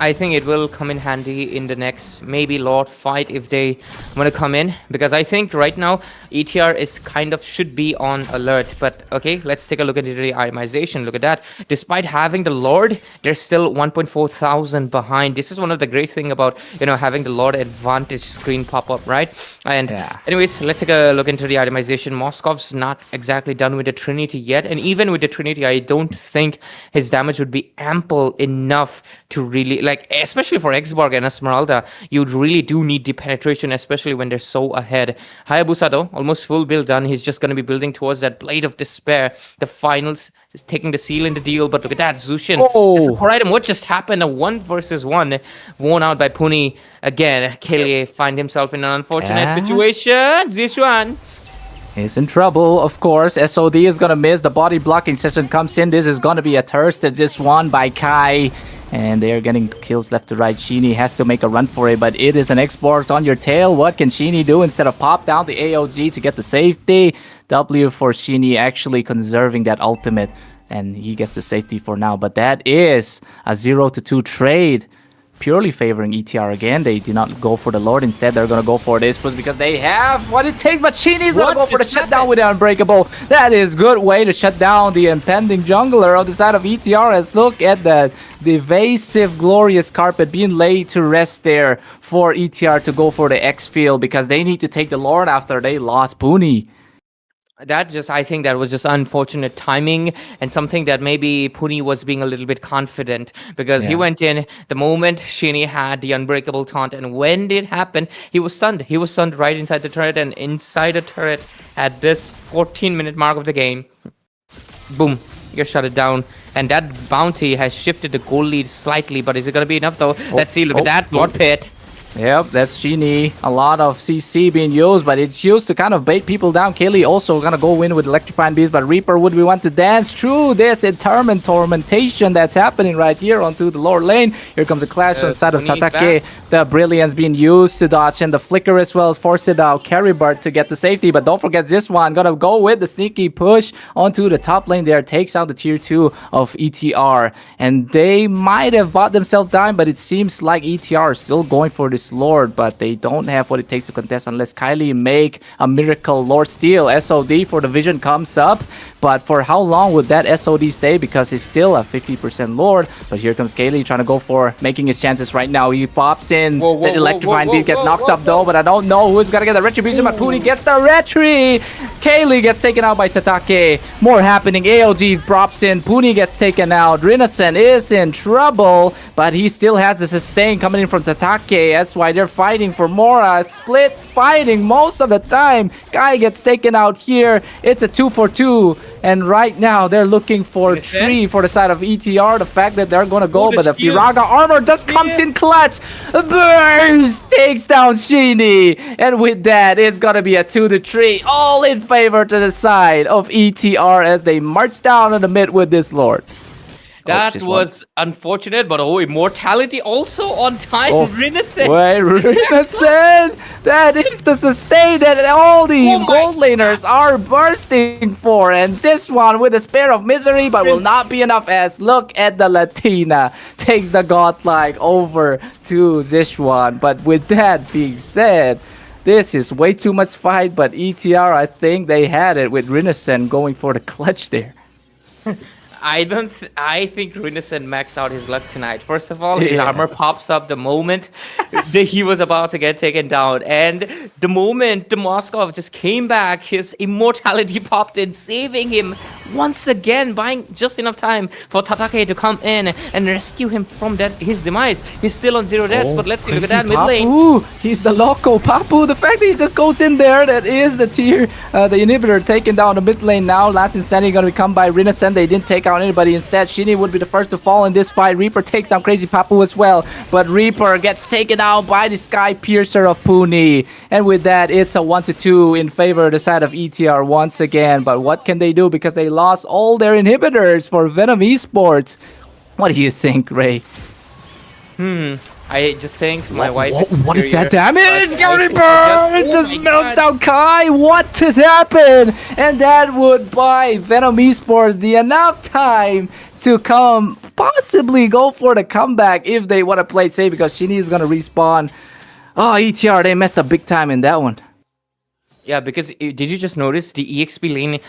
I think it will come in handy in the next maybe Lord fight if they want to come in, because I think right now ETR is should be on alert. But okay, let's take a look at the itemization. Look at that. Despite having the Lord, they're still 1.4 thousand behind. This is one of the great thing about having the Lord advantage screen pop up, right? And anyways, let's take a look into the itemization. Moskov's not exactly done with the Trinity yet, and even with the Trinity, I don't think his damage would be ample enough to really, especially for Xborg and Esmeralda, you really do need the penetration, especially when they're so ahead. Hayabusa though, almost full build done. He's just going to be building towards that Blade of Despair, the finals, just taking the seal in the deal. But look at that, Zushin. It's a core item. What just happened? A 1 versus 1 worn out by Puni. Again, Kelly find himself in an unfortunate situation. Zishuan. is in trouble, of course. SOD is gonna miss. The body blocking session comes in. This is gonna be a thirst that just won by Kai. And they are getting kills left to right. Sheeny has to make a run for it, but it is an export on your tail. What can Sheeny do instead of pop down the AOG to get the safety? W for Sheeny actually conserving that ultimate. And he gets the safety for now. But that is a 0-2 trade. Purely favoring ETR again. They did not go for the Lord. Instead, they're going to go for this push because they have what it takes. But Sheeny's going to go for the shutdown with the Unbreakable. That is good way to shut down the impending jungler on the side of ETR. Let's look at that evasive, glorious carpet being laid to rest there for ETR to go for the X field because they need to take the Lord after they lost Puni. I think that was just unfortunate timing and something that maybe Puni was being a little bit confident because he went in the moment Sheeny had the unbreakable taunt, and when it happened, he was stunned. He was stunned right inside the turret, and inside the turret at this 14-minute mark of the game, boom, you shut it down. And that bounty has shifted the goal lead slightly, but is it going to be enough though? Let's see, look at that, Lord Pit. Yep, that's Sheeny. A lot of CC being used, but it's used to kind of bait people down. Kaylee also gonna go in with Electrifying Beast, but Reaper, would we want to dance through this tormentation that's happening right here onto the lower lane? Here comes the clash on the side of Tatake. The Brilliance being used to dodge, and the Flicker as well as forced out Carrybart to get the safety, but don't forget this one. Gonna go with the sneaky push onto the top lane there. Takes out the tier 2 of ETR, and they might have bought themselves time, but it seems like ETR is still going for this Lord, but they don't have what it takes to contest unless Kylie make a miracle Lord steal. SOD for the vision comes up, but for how long would that SOD stay? Because he's still a 50% Lord. But here comes Kaylee trying to go for making his chances right now. He pops in. The Electrifying Beat get knocked up though, but I don't know who's gonna get the Retribution. But Puni gets the Retri. Kaylee gets taken out by Tatake. More happening. AOG drops in. Puni gets taken out. Rinacen is in trouble, but he still has the sustain coming in from Tatake. That's why they're fighting for more. Split fighting most of the time. Guy gets taken out here. It's a 2-for-2. And right now, they're looking for 3 for the side of ETR. The fact that they're going to go, but the Piraga armor just comes in clutch. Burst takes down Sheeny. And with that, it's going to be a 2-3. All in favor to the side of ETR as they march down in the mid with this Lord. That was unfortunate, but Immortality also on time. Rinacen. Wait, Rinacen! That is the sustain that all the gold laners are bursting for. And this one with a Spear of Misery, but will not be enough as look at the Latina. Takes the Godlike over to this one. But with that being said, this is way too much fight, but ETR, I think they had it with Rinacen going for the clutch there. I think Rinacen maxed out his luck tonight. First of all, his armor pops up the moment he was about to get taken down. And the moment the Moskov just came back, his immortality popped in, saving him once again, buying just enough time for Tatake to come in and rescue him from his demise. He's still on 0 deaths, but let's see, look at that mid lane. Ooh, he's the loco Papu. The fact that he just goes in there, that is the tier, the inhibitor taking down the mid lane now. Last Insanity gonna become by Rinacen. They didn't take out anybody. Instead, Sheeny would be the first to fall in this fight. Reaper takes down Crazy Papu as well, but Reaper gets taken out by the Sky Piercer of Puni. And with that, it's a 1-2 in favor of the side of ETR once again. But what can they do because they lost all their inhibitors for Venom Esports? What do you think, Ray? I just think my wife is What is superior, that damage? but Reaper! It just melts down Kai! What has happened? And that would buy Venom Esports the enough time to possibly go for the comeback if they want to play safe, because Sheeny is going to respawn. Oh, ETR, they messed up big time in that one. Yeah, because did you just notice the EXP lane,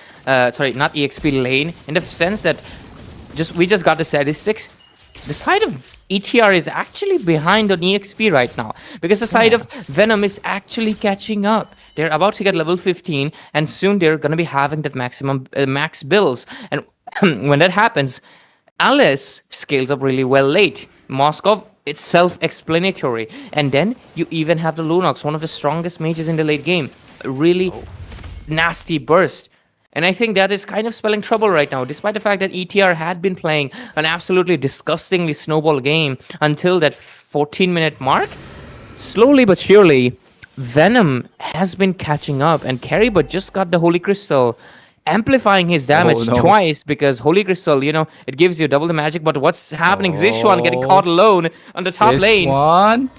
sorry, not EXP lane, in the sense that we just got the statistics. The side of ETR is actually behind on EXP right now, because the side of Venom is actually catching up. They're about to get level 15, and soon they're going to be having that maximum max bills. And when that happens, Alice scales up really well late. Moskov, it's self-explanatory. And then you even have the Lunox, one of the strongest mages in the late game. A really nasty burst. And I think that is kind of spelling trouble right now, despite the fact that ETR had been playing an absolutely disgustingly snowball game until that 14-minute mark. Slowly but surely, Venom has been catching up, and Caribou just got the Holy Crystal, amplifying his damage no. twice because Holy Crystal, it gives you double the magic. But what's happening? Zishuan getting caught alone on the top lane. One,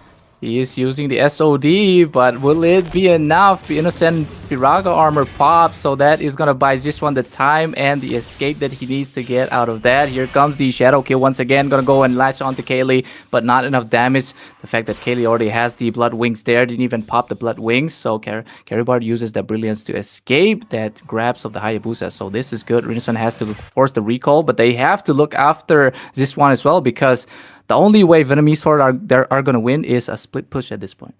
he is using the SOD, but will it be enough? The innocent Firaga armor pops, so that is gonna buy this one the time and the escape that he needs to get out of that. Here comes the shadow kill once again, gonna go and latch onto Kaylee, but not enough damage. The fact that Kaylee already has the blood wings there, didn't even pop the blood wings, so Caribard uses the brilliance to escape that grabs of the Hayabusa. So this is good. Rinison has to force the recall, but they have to look after this one as well, because the only way Venom Esports are going to win is a split push at this point.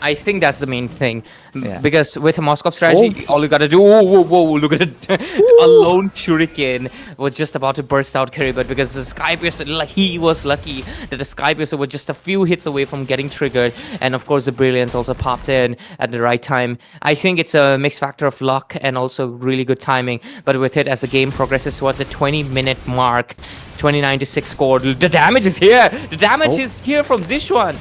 I think that's the main thing. Yeah. Because with a Moskov strategy, all you gotta do, whoa, look at it. A lone shuriken was just about to burst out Caribou because the Sky Piercer, he was lucky that the Sky Piercer was just a few hits away from getting triggered. And of course, the Brilliance also popped in at the right time. I think it's a mixed factor of luck and also really good timing. But with it, as the game progresses towards the 20-minute mark, 29-6 score, the damage is here. The damage is here from Zishuan.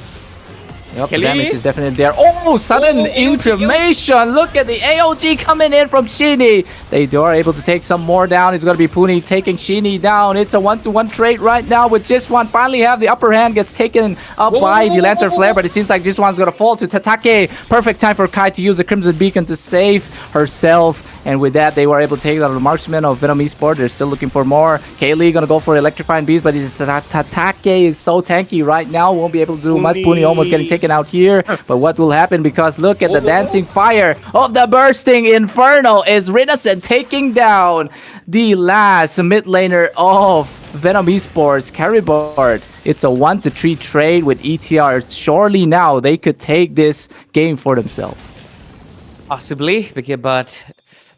Yep, the damage is definitely there. Oh, sudden information! Look at the AOG coming in from Shini. They are able to take some more down. It's going to be Puni taking Shini down. It's a 1-to-1 trade right now with Jiswan. Finally have the upper hand. Gets taken up by the Lantern Flare, but it seems like Jiswan's going to fall to Tatake. Perfect time for Kai to use the Crimson Beacon to save herself. And with that, they were able to take out the marksman of Venom Esports. They're still looking for more. Kaylee gonna go for Electrifying Beast, but Tatake is so tanky right now. Won't be able to do much. Puni almost getting taken out here. But what will happen? Because look at the dancing fire of the bursting Inferno is Rinacent taking down the last mid laner of Venom Esports, Caribard. It's a 1-to-3 trade with ETR. Surely now they could take this game for themselves. Possibly, but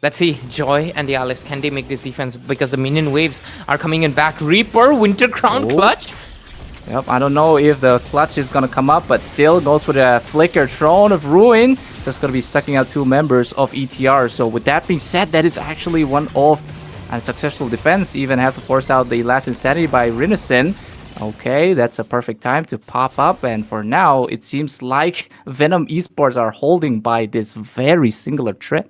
let's see, Joy and the Alice, can they make this defense? Because the minion waves are coming in back. Reaper, Winter Crown, Clutch. Yep, I don't know if the clutch is gonna come up, but still goes for the Flicker. Throne of Ruin, just gonna be sucking out 2 members of ETR. So with that being said, that is actually one of a successful defense. Even have to force out the last Insanity by Rinacent. Okay, that's a perfect time to pop up, and for now, it seems like Venom Esports are holding by this very singular threat.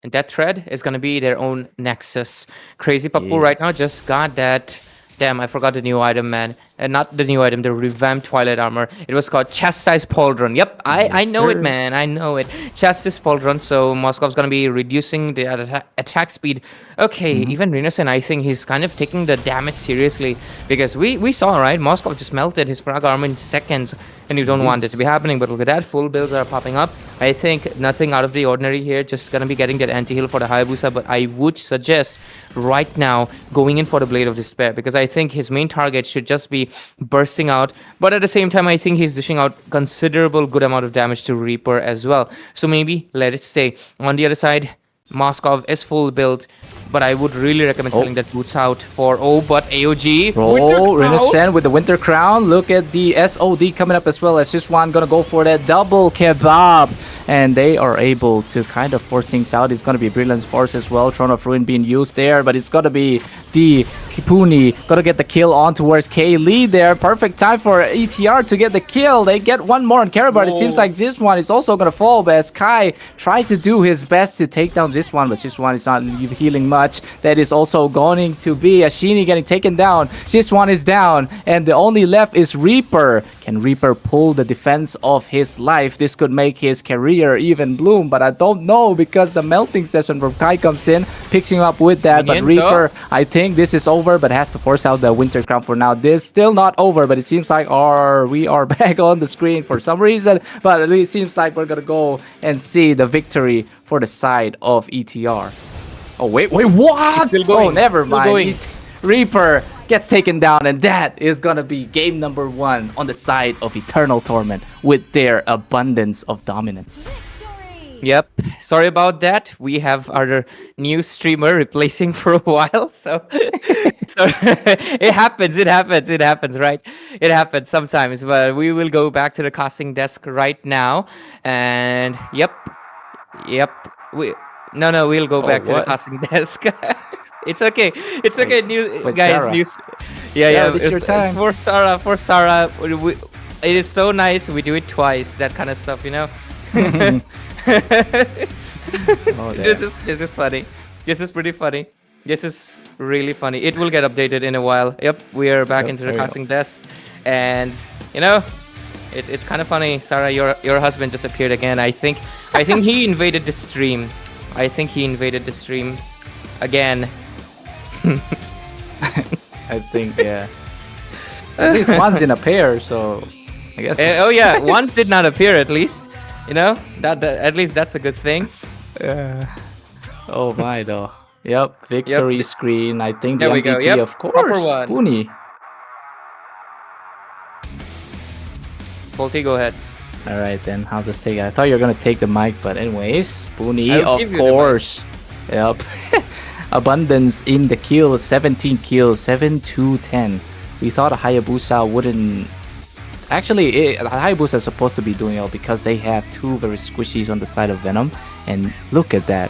And that thread is going to be their own Nexus. Crazy Papu right now just got that. Damn, I forgot the new item, man. Not the new item, the revamped Twilight Armor. It was called Chastised Pauldron. Yep, I know it, man. I know it. Chastised Pauldron. So Moskov's going to be reducing the attack speed. Okay, even Rinacent, I think he's kind of taking the damage seriously. Because we saw, right? Moskov just melted his frag armor in seconds. And you don't want it to be happening. But look at that. Full builds are popping up. I think nothing out of the ordinary here. Just going to be getting that anti-heal for the Hayabusa. But I would suggest right now going in for the Blade of Despair. Because I think his main target should just be bursting out, but at the same time I think he's dishing out considerable good amount of damage to Reaper as well, so maybe let it stay. On the other side, Moskov is full build, but I would really recommend selling that boots out for but AOG. Rinacent with the Winter Crown. Look at the SOD coming up as well as just one gonna go for that double kebab. And they are able to kind of force things out. It's going to be Brilliance Force as well. Throne of Ruin being used there, but it's going to be the Kipuni. Going to get the kill on towards Kaylee there. Perfect time for ETR to get the kill. They get one more on Caribard. It seems like this one is also going to fall, but as Kai tried to do his best to take down this one, but this one is not healing much. That is also going to be Ashini getting taken down. This one is down, and the only left is Reaper. Can Reaper pull the defense of his life? This could make his career even bloom, but I don't know because the melting session from Kai comes in, picks him up with that. But Reaper, I think this is over, but has to force out the Winter Crown for now. This still not over, but it seems like we are back on the screen for some reason, but it seems like we're gonna go and see the victory for the side of ETR. Oh wait, what? Oh, never mind. Reaper gets taken down, and that is gonna be game number 1 on the side of Eternal Torment with their abundance of dominance. Yep, sorry about that. We have our new streamer replacing for a while, so it happens, right? It happens sometimes, but we will go back to the casting desk right now, and yep, we'll go back to the casting desk. It's okay. Wait, Guys. Sarah. Yeah. It's your time. For Sarah. it is so nice. We do it twice. That kind of stuff, you know. Oh, This is funny. This is pretty funny. This is really funny. It will get updated in a while. Yep, we are back Yep, into the there we go. casting desk, and you know, it's kind of funny. Sarah, your husband just appeared again. I think he invaded the stream. I think he invaded the stream again. I think, yeah. At least once didn't appear, so I guess. Oh yeah, one did not appear at least. You know that at least that's a good thing. Oh my though. Yep, victory screen. I think the There we MVP, go. Yep, of proper course. one. Puni. Volty, go ahead. All right, then I'll just take it. I thought you were gonna take the mic, but anyways, Puni, I'll give of you the mic. course. Yep. Abundance in the kills, 17 kills, 7-10. We thought Hayabusa wouldn't. Actually, Hayabusa is supposed to be doing well because they have two very squishies on the side of Venom, and look at that.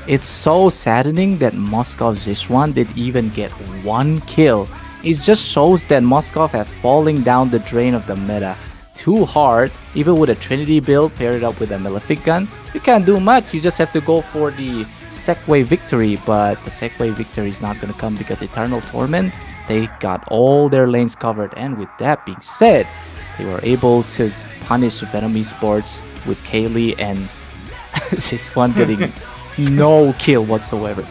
It's so saddening that Moskov Zishwan did even get one kill. It just shows that Moskov has falling down the drain of the meta too hard. Even with a Trinity build paired up with a Malefic gun, you can't do much. You just have to go for the Segway victory, but the Segway victory is not going to come because Eternal Torment, they got all their lanes covered. And with that being said, they were able to punish Venom Esports with Kaylee and Zishwan getting no kill whatsoever.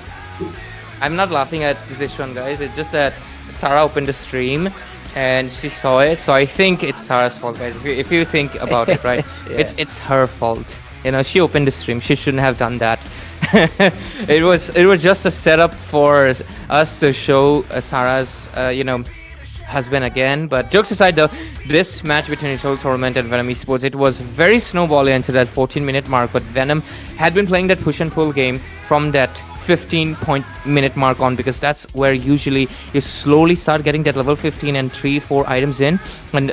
I'm not laughing at this one, guys. It's just that Sarah opened the stream and she saw it, so I think it's Sarah's fault, guys. If you think about it, right? Yeah. It's her fault. You know, she opened the stream. She shouldn't have done that. it was just a setup for us to show Sarah's husband again. But jokes aside, though, this match between Eternal Torment and Venom Esports, it was very snowbally until that 14-minute mark. But Venom had been playing that push and pull game from that 15-minute mark on, because that's where usually you slowly start getting that level 15 and 3-4 items in. And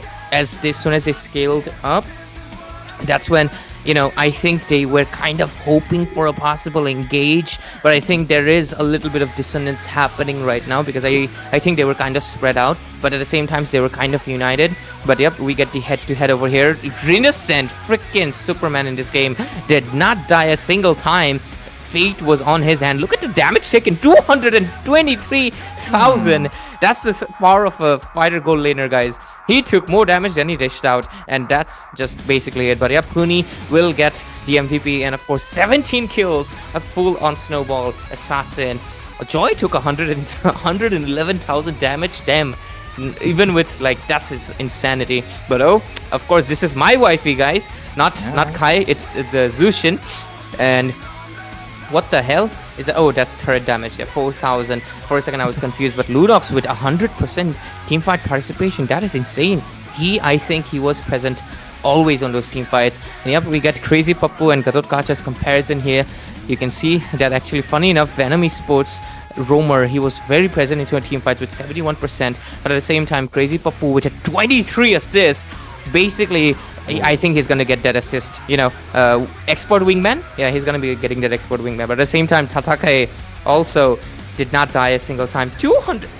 soon as they scaled up, that's when, you know, I think they were kind of hoping for a possible engage, but I think there is a little bit of dissonance happening right now, because I think they were kind of spread out, but at the same time they were kind of united. But yep, we get the head-to-head over here. Renaissance freaking Superman in this game did not die a single time. Fate was on his hand. Look at the damage taken, 223,000. That's the power of a fighter gold laner, guys. He took more damage than he dished out, and that's just basically it. But yeah, Puni will get the MVP, and of course 17 kills, a full-on snowball assassin. Joy took 111,000 damage. Damn, even with, like, that's his insanity. But oh, of course, this is my wifey, guys, not Kai. It's the Zushin. And what the hell is that? Oh, that's turret damage. Yeah, 4,000. For a second I was confused, but Ludox with 100% teamfight participation, that is insane. I think he was present always on those team fights. And yep, we get Crazy Pappu and Gatot Kacha's comparison here. You can see that actually, funny enough, Venom Esports Roamer, he was very present into a team fights with 71%, but at the same time, Crazy Pappu with a 23 assists. Basically, I think he's gonna get that assist. You know, export wingman. Yeah, he's gonna be getting that export wingman. But at the same time, Tatake also did not die a single time. 200.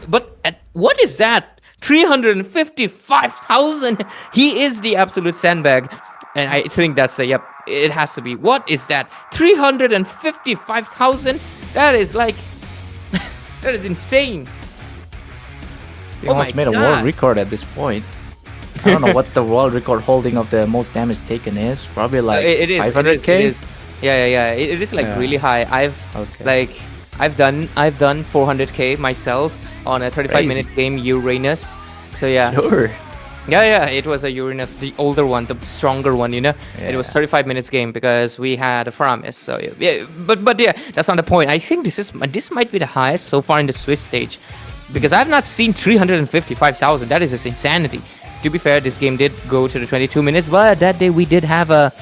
But what is that? 355,000. He is the absolute sandbag, and I think that's a yep. It has to be. What is that? 355,000. That is like, that is insane. He almost made a world record at this point. I don't know what's the world record holding of the most damage taken is. Probably like it is 500k. It is. Yeah. It is like really high. I've done 400k myself on a 35-minute game, Uranus. So yeah. Sure. Yeah. It was a Uranus, the older one, the stronger one. You know, it was 35 minutes game because we had a Faramis. So yeah, but yeah, that's not the point. I think this might be the highest so far in the Swiss stage, because I've not seen 355,000. That is just insanity. To be fair, this game did go to the 22 minutes, but that day we did have a,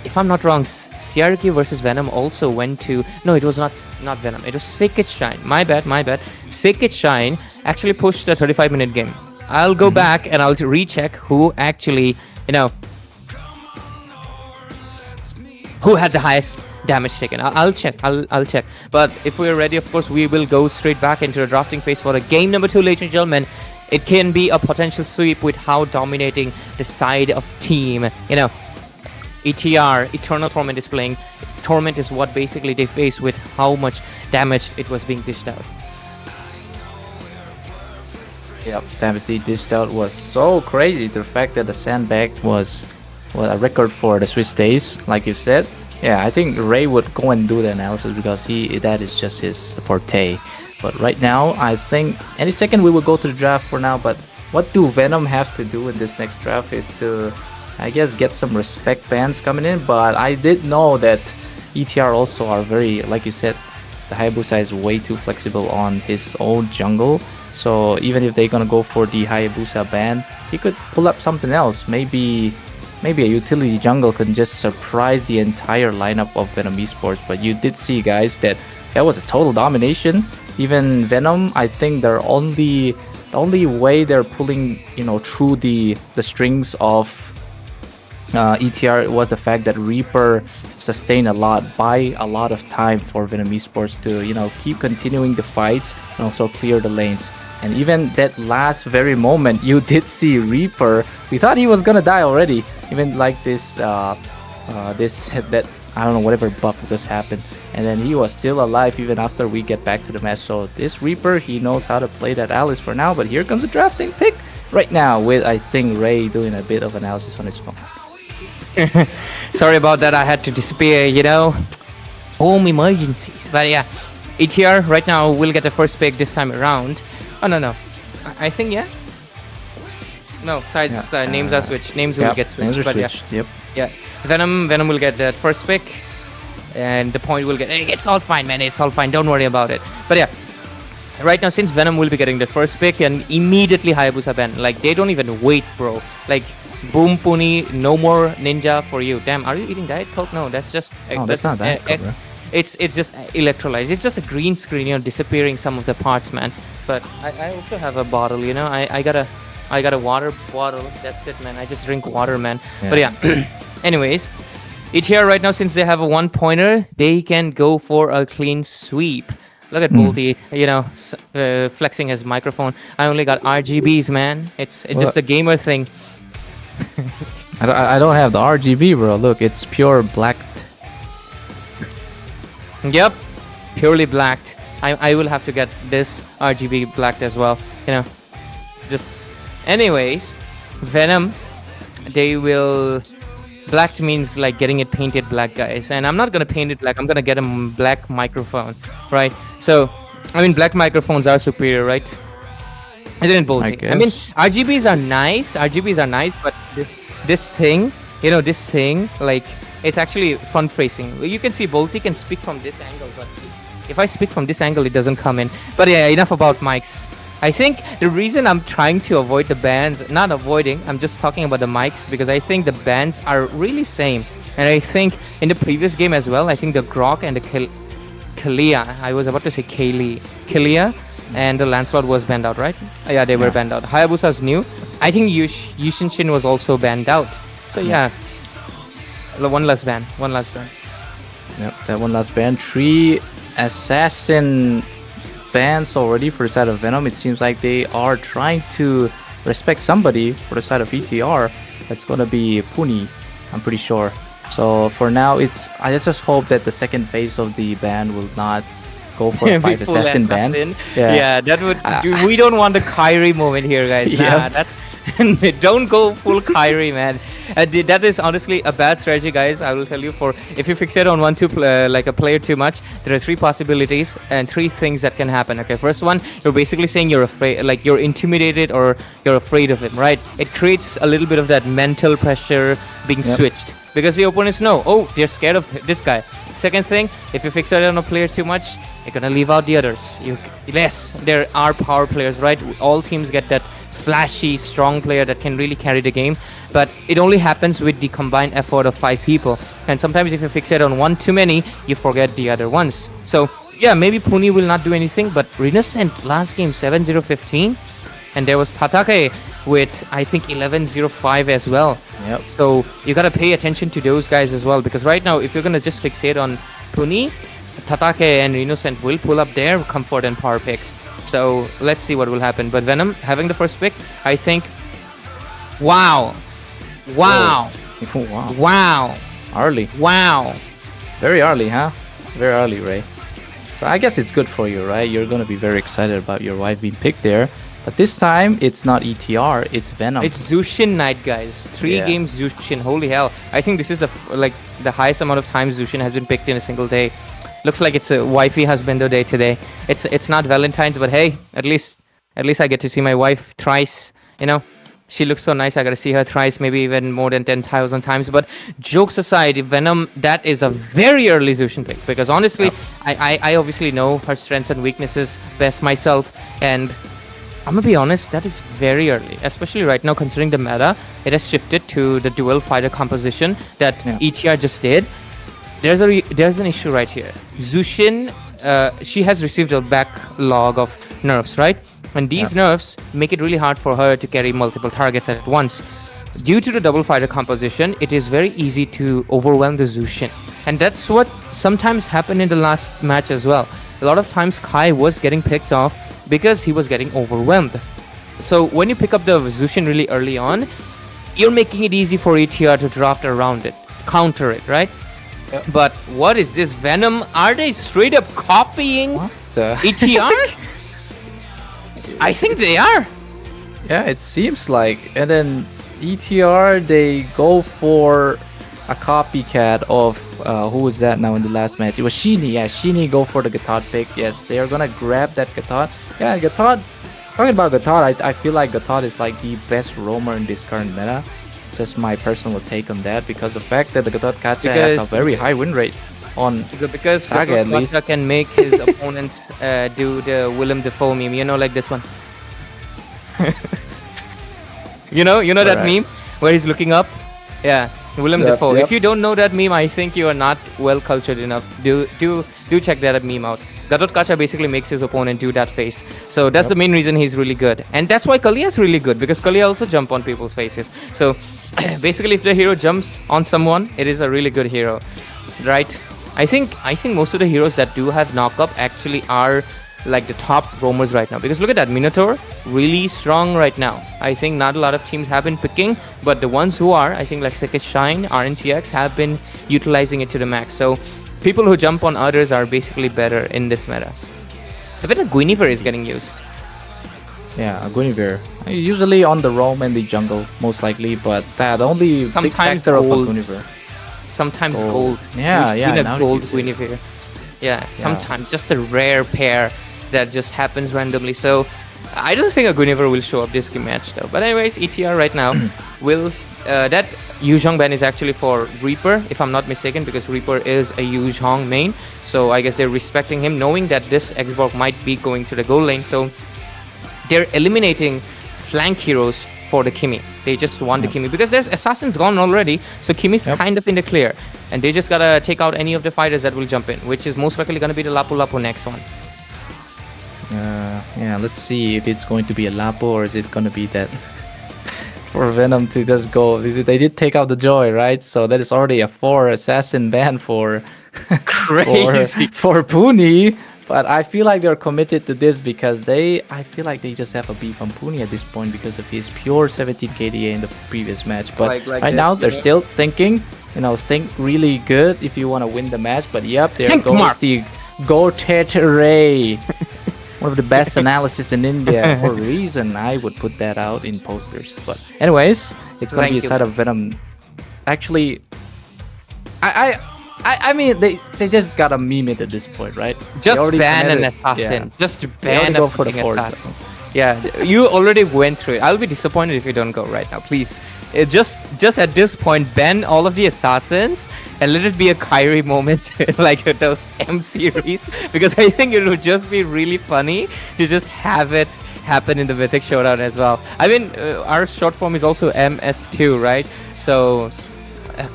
if I'm not wrong, CRK versus Venom also went to, no, it was not Venom, it was Sacred Shine. My bad. Sacred Shine actually pushed a 35-minute game. I'll go back and I'll recheck who actually, you know, who had the highest damage taken. I'll check. But if we're ready, of course, we will go straight back into the drafting phase for the game number 2, ladies and gentlemen. it can be a potential sweep with how dominating the side of team. You know, ETR, Eternal Torment is playing. Torment is what basically they face with how much damage it was being dished out. Yep, damage they dished out was so crazy. The fact that the sandbag was a record for the Swiss days, like you said. Yeah, I think Ray would go and do the analysis because that is just his forte. But right now, I think any second we will go to the draft for now. But what do Venom have to do in this next draft is to, I guess, get some respect bans coming in. But I did know that ETR also are very, like you said, the Hayabusa is way too flexible on his own jungle. So even if they're gonna go for the Hayabusa ban, he could pull up something else. Maybe a utility jungle can just surprise the entire lineup of Venom Esports. But you did see, guys, that was a total domination. Even Venom, I think the only way they're pulling, through the strings of ETR was the fact that Reaper sustained a lot, buy a lot of time for Venom Esports to, keep continuing the fights and also clear the lanes. And even that last very moment, you did see Reaper. We thought he was gonna die already. Even like this I don't know, whatever bug just happened. And then he was still alive even after we get back to the match. So this Reaper, he knows how to play that Alice for now. But here comes a drafting pick right now with, I think, Ray doing a bit of analysis on his phone. Sorry about that, I had to disappear, home emergencies. But yeah, ETR right now will get the first pick this time around. Oh, no. I think, yeah. No, sides, names are switched. Names will get switched. But switched. Yeah. Yep. Yeah. Venom will get that first pick. And the point will get, hey, it's all fine, man. It's all fine. Don't worry about it. But yeah, right now, since Venom will be getting the first pick and immediately Hayabusa ban, like, they don't even wait, bro. Like, boom, Puni, no more ninja for you. Damn, are you eating Diet Coke? No, that's just... Oh, that's not Diet Coke, bro. It's just electrolyzed. It's just a green screen, disappearing some of the parts, man. But I also have a bottle, I got a water bottle. That's it, man. I just drink water, man. Yeah. But yeah, anyways, ETR right now, since they have a 1-pointer, they can go for a clean sweep. Look at Bolty, flexing his microphone. I only got RGBs, man. It's just a gamer thing. I don't have the RGB, bro. Look, it's pure black. Yep, purely blacked. I will have to get this RGB blacked as well. Just anyways, Venom, they will. Blacked means like getting it painted black, guys. And I'm not gonna paint it black. I'm gonna get a black microphone, right? So, I mean, black microphones are superior, right? Isn't it, Bolty? I mean, RGBs are nice, but this thing, like, it's actually front facing. You can see Bolty can speak from this angle, but if I speak from this angle, it doesn't come in. But yeah, enough about mics. I think the reason I'm trying to avoid the bans, not avoiding, I'm just talking about the mics, because I think the bans are really same. And I think in the previous game as well, I think the Grok and the Kalia, I was about to say Kalia, and the Lancelot was banned out, right? Yeah, they were banned out. Hayabusa's new. I think Yushinshin was also banned out. So yeah, one last ban. Yep, that one last ban. 3 assassin bans already for the side of Venom. It seems like they are trying to respect somebody for the side of ETR. That's gonna be Puni, I'm pretty sure. So for now, I just hope that the second phase of the ban will not go for a 5 assassin ban. Yeah, that would. We don't want the Kyrie moment here, guys. Nah, that's don't go full Kyrie, man. That is honestly a bad strategy, guys. I will tell you. For if you fixate on like a player too much, there are 3 possibilities and 3 things that can happen. Okay, first one, you're basically saying you're afraid, like you're intimidated or you're afraid of him, right? It creates a little bit of that mental pressure being switched because the opponents know, oh, they're scared of this guy. Second thing, if you fixate on a player too much, you're gonna leave out the others. Yes, there are power players, right? All teams get that flashy, strong player that can really carry the game, but it only happens with the combined effort of 5 people. And sometimes if you fixate on one too many, you forget the other ones. So yeah, maybe Puni will not do anything, but Renascent last game 7-0-15, and there was Hatake with I think 11-0-5 as well. Yep. So you gotta pay attention to those guys as well, because right now if you're gonna just fixate on Puni, Tatake and Innocent will pull up their comfort and power picks. So let's see what will happen. But Venom having the first pick, I think. Wow. Wow. Wow. Wow. Early. Wow. Very early, huh? Very early, Ray. So I guess it's good for you, right? You're gonna be very excited about your wife being picked there. But this time, it's not ETR, it's Venom. It's Zushin night, guys. 3 Yeah. games Zushin. Holy hell! I think this is the highest amount of times Zushin has been picked in a single day. Looks like it's a wifey husbando day today. It's not Valentine's, but hey, at least I get to see my wife thrice. You know, she looks so nice. I gotta see her thrice, maybe even more than 10,000 times. But jokes aside, Venom, that is a very early Zushin pick because honestly, I obviously know her strengths and weaknesses best myself, and I'm gonna be honest, that is very early, especially right now considering the meta. It has shifted to the dual fighter composition that ETR just did. There's an issue right here. Zushin, she has received a backlog of nerfs, right? And these nerfs make it really hard for her to carry multiple targets at once. Due to the double fighter composition, it is very easy to overwhelm the Zushin. And that's what sometimes happened in the last match as well. A lot of times Kai was getting picked off because he was getting overwhelmed. So when you pick up the Zushin really early on, you're making it easy for ETR to draft around it, counter it, right? But what is this Venom? Are they straight up copying ETR? I think they are. Yeah, it seems like. And then ETR, they go for a copycat of who was that now in the last match? It was Sheeny. Yeah, Sheeny go for the Gatot pick. Yes, they are gonna grab that Gatot. Yeah, Gatot. Talking about Gatot, I feel like Gatot is like the best roamer in this current meta. Just my personal take on that, because the fact that the Gatot Kacha has a very high win rate on because Saga, at least. Gatot can make his opponents do the Willem Dafoe meme. You know, like this one. you know that meme where he's looking up. Yeah, Willem Dafoe. If you don't know that meme, I think you are not well cultured enough. Do check that meme out. Gatot Kacha basically makes his opponent do that face. So that's the main reason he's really good. And that's why Kalia is really good, because Kalia also jump on people's faces. So basically if the hero jumps on someone, it is a really good hero. Right? I think most of the heroes that do have knock-up actually are like the top roamers right now. Because look at that, Minotaur, really strong right now. I think not a lot of teams have been picking, but the ones who are, I think like Sekis Shine, RNTX, have been utilizing it to the max. So people who jump on others are basically better in this meta. I bet a Guinevere is getting used. Yeah, a Guinevere. Usually on the roam and the jungle, most likely, but the only big Sometimes factor of a gold. Guinevere. Sometimes gold. Yeah, We've yeah, seen now a that gold you say it. Guinevere. Yeah, sometimes just a rare pair that just happens randomly. So I don't think a Guinevere will show up this match though. But anyways, ETR right now will that Yuzhong ban is actually for Reaper, if I'm not mistaken, because Reaper is a Yuzhong main. So I guess they're respecting him, knowing that this Xborg might be going to the goal lane. So they're eliminating flank heroes for the Kimi. They just want the Kimi because there's assassins gone already, so Kimi's kind of in the clear, and they just gotta take out any of the fighters that will jump in, which is most likely gonna be the Lapu Lapu next one. Yeah, let's see if it's going to be a Lapo or is it going to be that for Venom to just go. They did take out the Joy, right? So that is already a 4 assassin ban for Crazy. for Puni. But I feel like they're committed to this because I feel like they just have a beef on Puni at this point because of his pure 17 KDA in the previous match. But Like right this, now you they're know? still thinking, think really good if you want to win the match. But yep, there Think, goes Mark. the Gotet Ray. One of the best analysis in India. For a reason, I would put that out in posters. But anyways, it's gonna Thank be a you. side of Venom. Actually, I mean they just gotta meme it at this point, right? They Just already ban an committed. assassin. Yeah. Just They already ban go a for the fucking force. assassin. Yeah, you already went through it. I'll be disappointed if you don't go right now. Please, just at this point, ban all of the assassins and let it be a Kyrie moment like those M series, because I think it would just be really funny to just have it happen in the Mythic Showdown as well. I mean, our short form is also MS2, right? So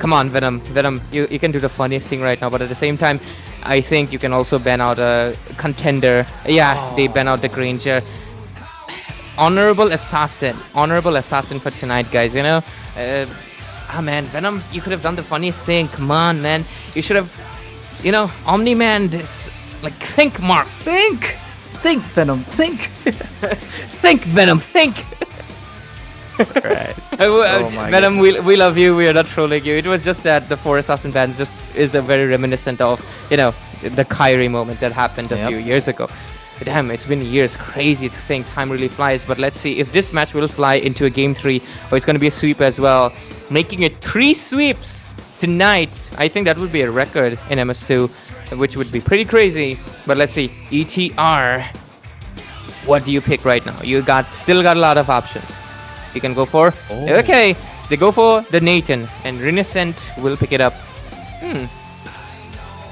come on, Venom, you can do the funniest thing right now, but at the same time, I think you can also ban out a contender. Yeah, they ban out the Granger. Honorable assassin for tonight, guys. Man, Venom, you could have done the funniest thing. Come on, man, you should have, Omni-Man this. Like, think, Mark, think Think, Venom, think. Think, Venom, think. Right. Oh my Venom, we love you. We are not trolling you. It was just that the four assassin band just is a very reminiscent of the Kyrie moment that happened a few years ago. Damn, it's been years. Crazy to think. Time really flies. But let's see if this match will fly into a game 3 or it's going to be a sweep as well. Making it 3 sweeps tonight. I think that would be a record in MS2, which would be pretty crazy. But let's see. ETR. What do you pick right now? You still got a lot of options. You can go for... Okay. They go for the Nathan. And Renaissance will pick it up.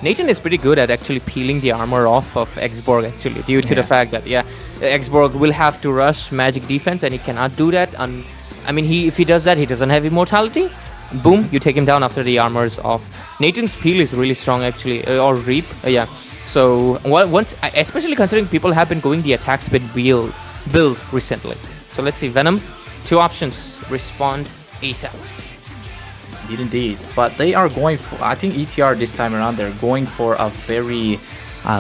Nathan is pretty good at actually peeling the armor off of Xborg actually, due to the fact that Xborg will have to rush magic defense and he cannot do that. I mean, if he does that, he doesn't have immortality. Boom, you take him down after the armor's off. Nathan's peel is really strong actually, or reap. So once, especially considering people have been going the attack speed build recently. So let's see, Venom, 2 options, respond ASAP. Indeed. But they are going for, I think ETR this time around, they're going for a very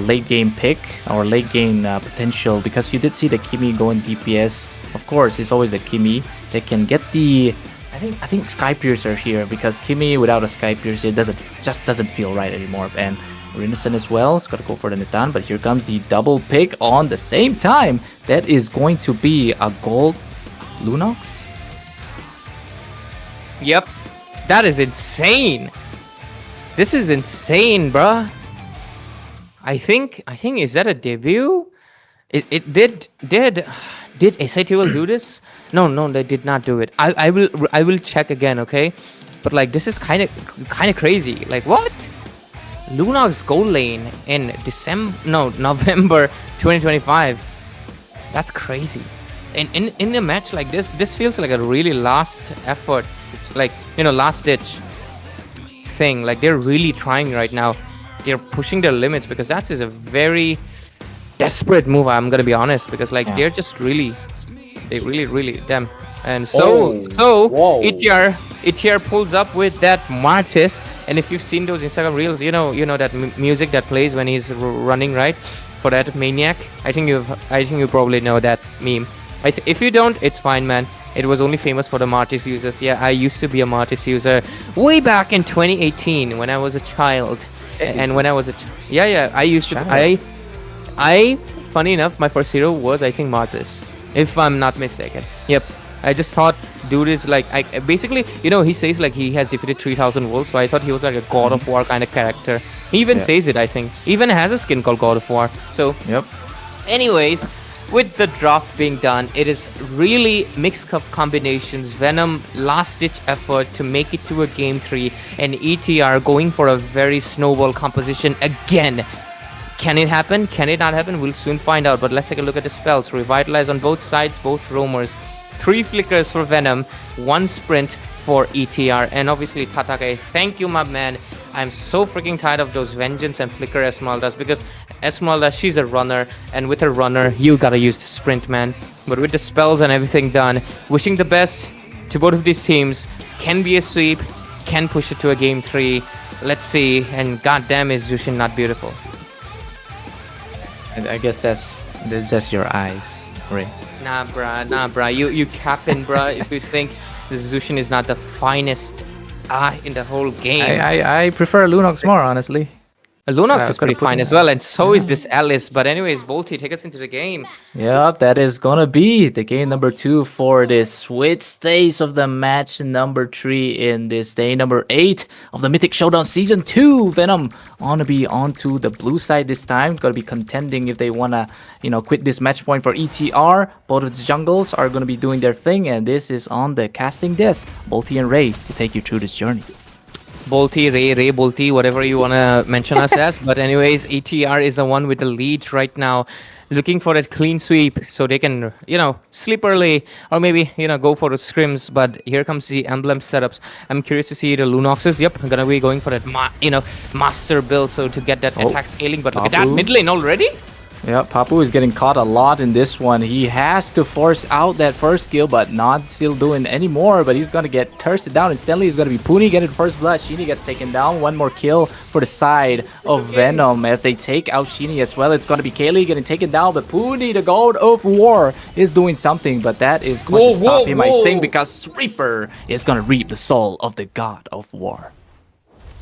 late game pick or late game potential, because you did see the Kimi going DPS. Of course, it's always the Kimi. They can get the, I think Sky Piercer here, because Kimi without a Sky Piercer, it doesn't feel right anymore. And Renaissance as well, it's gotta go for the Nitan, but here comes the double pick on the same time. That is going to be a gold Lunox. Yep. That is insane. This is insane, bruh. I think is that a debut? It did SATL do this? No, they did not do it. I will check again, okay? But like, this is kind of crazy. Like, what? Lunox gold lane in November 2025. That's crazy. In a match like this feels like a really last effort, like, last ditch thing. Like, they're really trying right now. They're pushing their limits, because that is a very desperate move, I'm gonna be honest, because like they're just really damn. And so ETR pulls up with that Martis, and if you've seen those Instagram reels, you know that music that plays when he's running, right, for that maniac. I think you probably know that meme. If you don't, it's fine, man. It was only famous for the Martis users. Yeah, I used to be a Martis user way back in 2018 when I was a child. And when I was I used to. I funny enough, my first hero was, I think, Martis, if I'm not mistaken. Yep. I just thought dude is like, basically, he says like he has defeated 3000 wolves, so I thought he was like a God of War kind of character. He even says it, I think. He even has a skin called God of War. So, anyways, with the draft being done, it is really mixed of combinations. Venom, last-ditch effort to make it to a game 3, and ETR going for a very snowball composition again. Can it happen? Can it not happen? We'll soon find out. But let's take a look at the spells. Revitalize on both sides, both roamers. 3 flickers for Venom, 1 sprint for ETR, and obviously Tatake. Thank you, my man. I'm so freaking tired of those Vengeance and Flicker Esmeraldas, because Esmeralda, she's a runner, and with a runner, you gotta use the sprint, man. But with the spells and everything done, wishing the best to both of these teams. Can be a sweep, can push it to a game 3. Let's see, and goddamn is Zushin not beautiful. And I guess that's just your eyes, right? Nah, bruh. You capping, bruh, if you think the Zushin is not the finest in the whole game. I prefer Lunox more, honestly. Lunox is pretty fine as well, and so is this Alice. But anyways, Bolty, take us into the game. Yep, that is gonna be the game number 2 for this switch stage of the match number 3 in this day number 8 of the Mythic Showdown Season 2. Venom wanna be onto the blue side this time. Gonna be contending if they wanna, quit this match point for ETR. Both of the jungles are gonna be doing their thing, and this is on the casting desk. Bolty and Ray to take you through this journey. Bolty, Ray Bolty, whatever you want to mention us as. But anyways, ETR is the one with the lead right now, looking for that clean sweep so they can, sleep early, or maybe, go for the scrims. But here comes the emblem setups. I'm curious to see the Lunoxes. Yep, I'm going to be going for that, master build, so to get that attack scaling. But look at that, mid lane already? Yeah, Papu is getting caught a lot in this one. He has to force out that first kill, but not still doing any more. But he's going to get thirsted down. Instantly, it's going to be Puni getting first blood. Sheenie gets taken down. One more kill for the side of Venom as they take out Sheenie as well. It's going to be Kaylee getting taken down, but Puni, the God of War, is doing something. But that is going to stop him, I think, because Reaper is going to reap the soul of the God of War.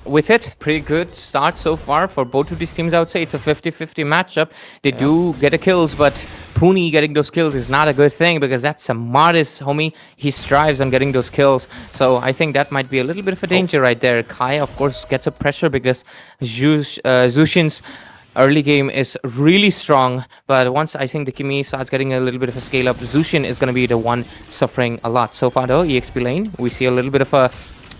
With it, pretty good start so far for both of these teams. I would say it's a 50-50 matchup. They do get the kills, but Puni getting those kills is not a good thing because that's a modest homie. He strives on getting those kills. So I think that might be a little bit of a danger right there. Kai, of course, gets a pressure because Zushin's early game is really strong, but once I think the Kimi starts getting a little bit of a scale up, Zushin is going to be the one suffering a lot. So far though, EXP lane, we see a little bit of a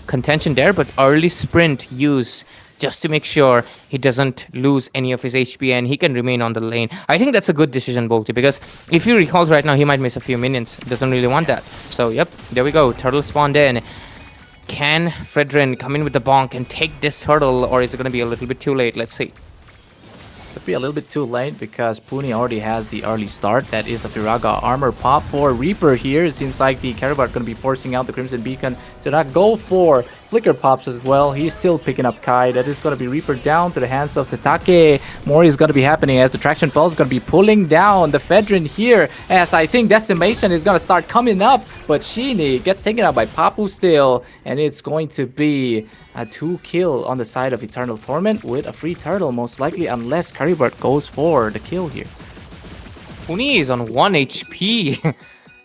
contention there, but early sprint use just to make sure he doesn't lose any of his HP and he can remain on the lane. I think that's a good decision, Bolty, because if he recalls right now, he might miss a few minions. Doesn't really want that. So, yep, there we go. Turtle spawned in. Can Fredrin come in with the bonk and take this turtle, or is it going to be a little bit too late? Let's see. Could be a little bit too late because Puni already has the early start. That is a Firaga armor pop for Reaper here. It seems like the Caribou going to be forcing out the Crimson Beacon to not go for Flicker pops as well. He's still picking up Kai. That is going to be Reaper down to the hands of Tatake. More is going to be happening as the Traction Pulse is going to be pulling down the Fedrin here, as I think Decimation is going to start coming up. But Sheenie gets taken out by Papu still, and it's going to be a 2-kill on the side of Eternal Torment with a free turtle, most likely, unless Caribert goes for the kill here. Puni is on 1 HP.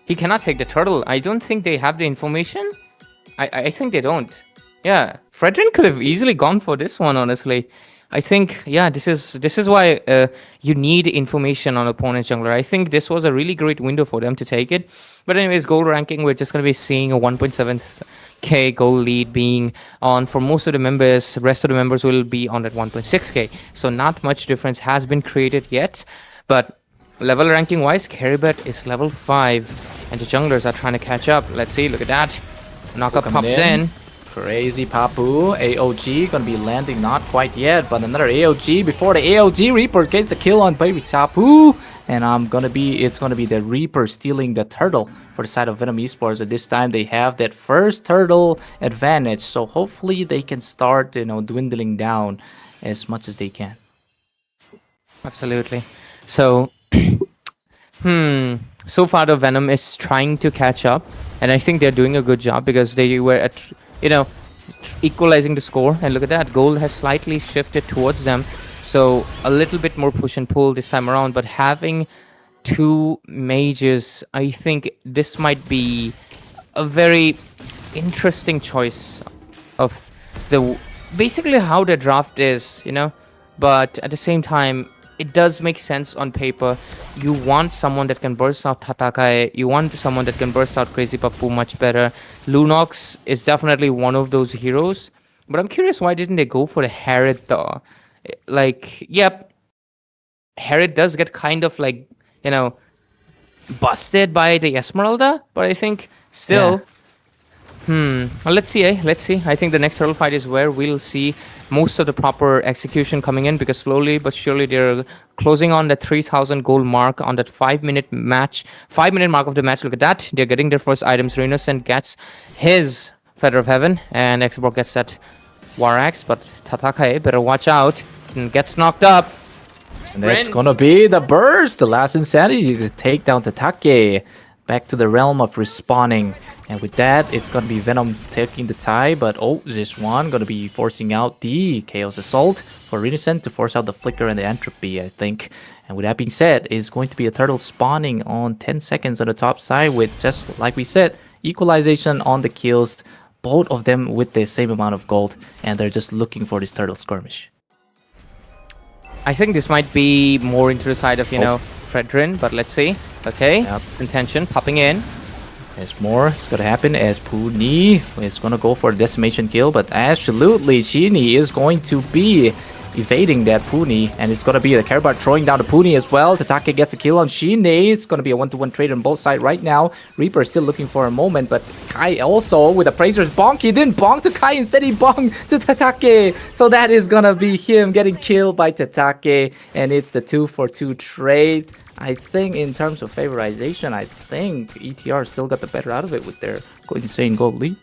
He cannot take the turtle. I don't think they have the information. I think they don't. Yeah, Fredrin could have easily gone for this one, honestly. I think, yeah, this is why you need information on opponent jungler. I think this was a really great window for them to take it. But anyways, gold ranking, we're just going to be seeing a 1.7k gold lead being on for most of the members. Rest of the members will be on that 1.6k. So not much difference has been created yet. But level ranking wise, Caribet is level 5. And the junglers are trying to catch up. Let's see, look at that. Knockup pops in. Crazy Papu. AOG gonna be landing, not quite yet, but another AOG before the AOG. Reaper gets the kill on baby Tapu. And it's gonna be the Reaper stealing the turtle for the side of Venom Esports. At this time they have that first turtle advantage. So hopefully they can start, dwindling down as much as they can. Absolutely. So so far the Venom is trying to catch up, and I think they're doing a good job because they were at equalizing the score. And look at that, gold has slightly shifted towards them, so a little bit more push and pull this time around. But having 2 mages, I think this might be a very interesting choice of basically how the draft is, but at the same time it does make sense on paper. You want someone that can burst out Tatakai. You want someone that can burst out Crazy Papu much better. Lunox is definitely one of those heroes. But I'm curious, why didn't they go for the Herod though? Yep, Herod does get kind of busted by the Esmeralda. But I think still... Well, let's see, Let's see. I think the next turtle fight is where we'll see most of the proper execution coming in, because slowly but surely they're closing on the 3,000 gold mark on that 5-minute match. 5-minute mark of the match. Look at that. They're getting their first items. Renocent gets his Feather of Heaven, and Xborg gets that War Axe, but Tatakai better watch out and gets knocked up. And that's gonna be the burst, the last insanity to take down Tatake. Back to the realm of respawning. And with that, it's gonna be Venom taking the tie, but this one gonna be forcing out the Chaos Assault for Renocent to force out the Flicker and the Entropy, I think. And with that being said, it's going to be a turtle spawning on 10 seconds on the top side with, just like we said, equalization on the kills, both of them with the same amount of gold, and they're just looking for this turtle skirmish. I think this might be more into the side of, Fredrin, but let's see. Okay, Intention popping in. There's more. It's gonna happen as Puni is gonna go for a decimation kill, but absolutely Sheenie is going to be evading that Puni, and it's gonna be the Karabar throwing down the Puni as well. Tatake gets a kill on Shine. It's gonna be a 1-to-1 trade on both sides right now. Reaper is still looking for a moment, but Kai also with a Praisers bonk. He didn't bonk to Kai, instead he bonked to Tatake. So that is gonna be him getting killed by Tatake, and it's the 2-for-2 trade. I think in terms of favorization, I think ETR still got the better out of it with their insane gold lead.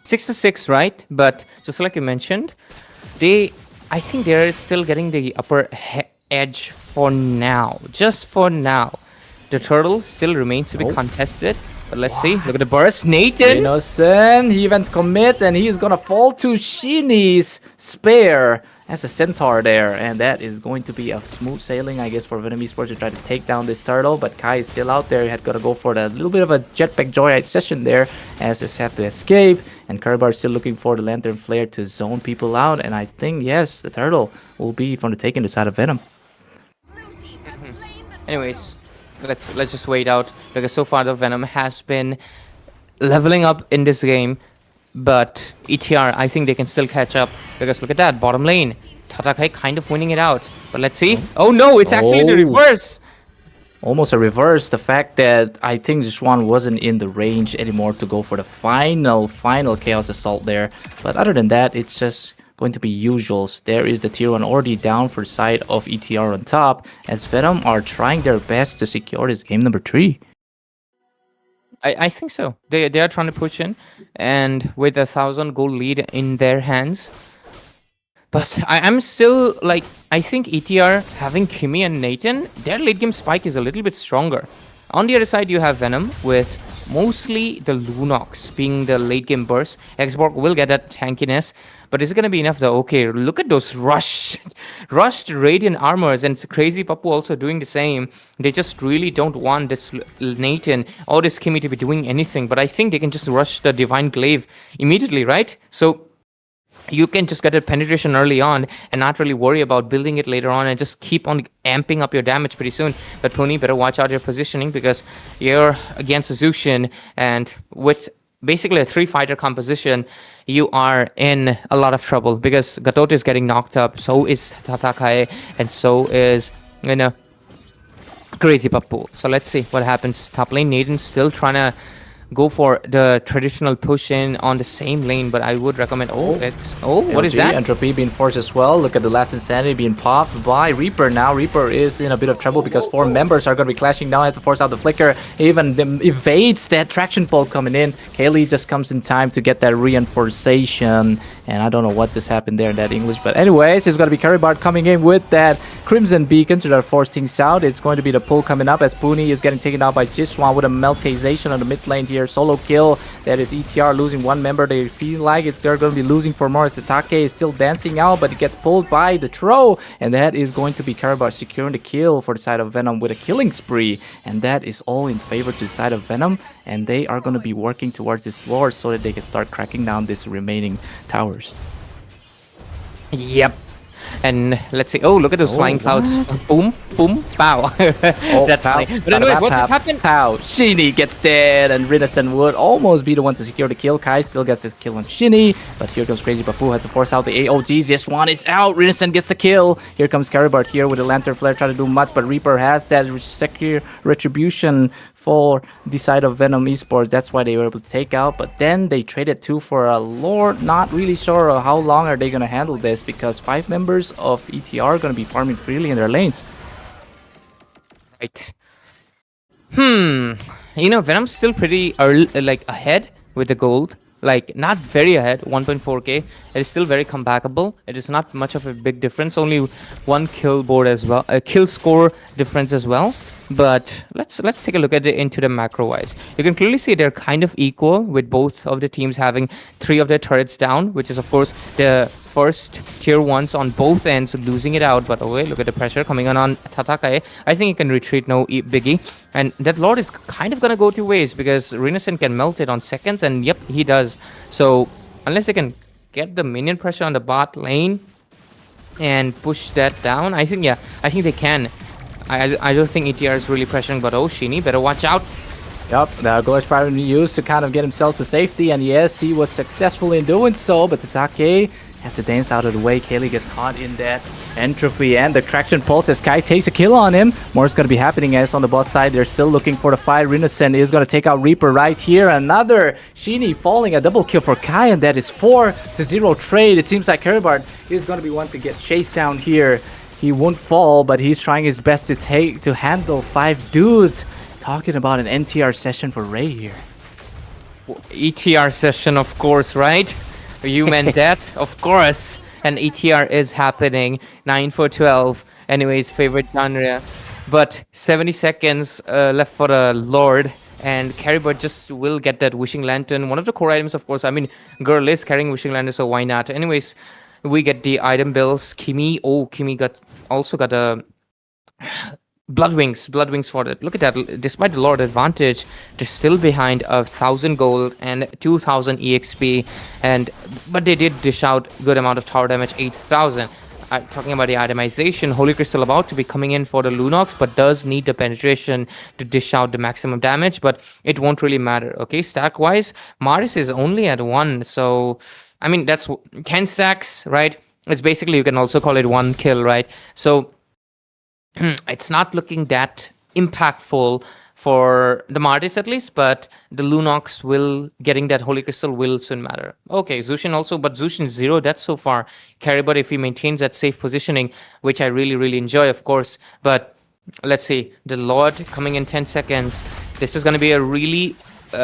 6-6, right? But just like you mentioned, I think they're still getting the upper edge for now. Just for now. The turtle still remains to be contested. But let's see. Look at the burst. Nathan. Innocent. He events commit, and he is gonna fall to Shini's spare as a centaur there. And that is going to be a smooth sailing, I guess, for Venom Esports to try to take down this turtle. But Kai is still out there. He had got to go for a little bit of a jetpack joyride session there, as just have to escape. And Karabar is still looking for the lantern flare to zone people out. And I think, yes, the turtle will be from the taking the side of Venom. Anyways, let's just wait out, because so far the Venom has been leveling up in this game, but ETR, I think they can still catch up, because look at that bottom lane. Tatake kind of winning it out, but let's see. Oh no, it's actually the reverse. Almost a reverse. The fact that I think Zhuan wasn't in the range anymore to go for the final Chaos Assault there. But other than that, it's just going to be usuals. There is the tier 1 already down for the side of ETR on top, as Venom are trying their best to secure this game number 3. I think so. They are trying to push in, and with a 1,000 gold lead in their hands. But I'm still like, I think ETR having Kimi and Nathan, their late game spike is a little bit stronger. On the other side, you have Venom with mostly the Lunox being the late game burst. Xborg will get that tankiness, but is it going to be enough though? Okay, look at those rushed Radiant armors, and it's crazy Papu also doing the same. They just really don't want this Nathan or this Kimi to be doing anything, but I think they can just rush the Divine Glaive immediately, right? So you can just get a penetration early on and not really worry about building it later on, and just keep on amping up your damage pretty soon. But Pony, better watch out your positioning, because you're against Zushin, and with basically a 3-fighter composition, you are in a lot of trouble, because Gatot is getting knocked up, so is Tatake, and so is, Crazy Papu. So let's see what happens. Top lane, Nathan still trying to go for the traditional push in on the same lane, but I would recommend. What is that? Entropy being forced as well. Look at the last insanity being popped by Reaper. Now Reaper is in a bit of trouble, because 4 members are going to be clashing down. Have to force out the flicker. Even evades that traction pole coming in. Kaylee just comes in time to get that reinforcement, and I don't know what just happened there in that English, but anyways, it's going to be Karibart coming in with that Crimson Beacon to force things out. It's going to be the pull coming up, as Puni is getting taken out by Jiswan with a meltization on the mid lane here. Solo kill. That is ETR losing 1 member. They feel like they're going to be losing for more, as Tatake is still dancing out, but it gets pulled by the throw, and that is going to be Karabar securing the kill for the side of Venom with a killing spree, and that is all in favor to the side of Venom, and they are going to be working towards this lore so that they can start cracking down these remaining towers. Yep. And let's see. Oh, look at those flying clouds. Boom, boom, pow. That's funny. But anyways, what just happened? Pow. Shinny gets dead, and Rinesen would almost be the one to secure the kill. Kai still gets the kill on Shinny, but here comes Crazy Papu, has to force out the AOGs. Yes, one is out. Rinesen gets the kill. Here comes Karibart here with the Lantern Flare, trying to do much, but Reaper has that secure retribution for the side of Venom Esports. That's why they were able to take out, but then they traded 2 for a Lord. Not really sure how long are they going to handle this, because 5 members of ETR are going to be farming freely in their lanes. Right. Venom's still pretty early, like ahead with the gold. Like not very ahead, 1.4k. It is still very comebackable. It is not much of a big difference. Only 1 kill board as well, a kill score difference as well. But let's take a look at it into the macro wise. You can clearly see they're kind of equal, with both of the teams having 3 of their turrets down, which is of course the first tier 1s on both ends losing it out. But okay, look at the pressure coming on Tatake. I think he can retreat, no biggie. And that Lord is kind of gonna go 2 ways, because Rinesen can melt it on seconds, and yep, he does. So unless they can get the minion pressure on the bot lane and push that down, I think they can. I don't think ETR is really pressuring, but oh, Shini, better watch out. Yep, the Glorious Private used to kind of get himself to safety, and yes, he was successful in doing so, but Tatake has to dance out of the way. Kaylee gets caught in that entropy and the traction pulse as Kai takes a kill on him. More is going to be happening as on the bot side. They're still looking for the fight. Rinocent is going to take out Reaper right here. Another Sheeny falling, a double kill for Kai, and that is 4-0 trade. It seems like Karabart is going to be one to get chased down here. He won't fall, but he's trying his best to handle 5 dudes. Talking about an NTR session for Ray here. ETR session, of course, right? You meant that? Of course. And ETR is happening. 9 for 12. Anyways, favorite genre. But 70 seconds left for the Lord. And Caribert just will get that Wishing Lantern. One of the core items, of course. I mean, Girl is carrying Wishing Lantern, so why not? Anyways, we get the item bills. Kimi. Oh, Kimi also got a... Blood wings for it. Look at that. Despite the Lord advantage, they're still behind 1,000 gold and 2,000 exp. But they did dish out good amount of tower damage, 8,000. Talking about the itemization, Holy Crystal about to be coming in for the Lunox, but does need the penetration to dish out the maximum damage. But it won't really matter. Okay, stack wise, Maris is only at 1. So I mean that's 10 stacks, right? It's basically, you can also call it 1 kill, right? So it's not looking that impactful for the Martis at least, but the Lunox getting that Holy Crystal will soon matter. Okay, Zushin also, but Zushin 0 deaths so far. Caribert, if he maintains that safe positioning, which I really, really enjoy, of course. But let's see, the Lord coming in 10 seconds. This is going to be a really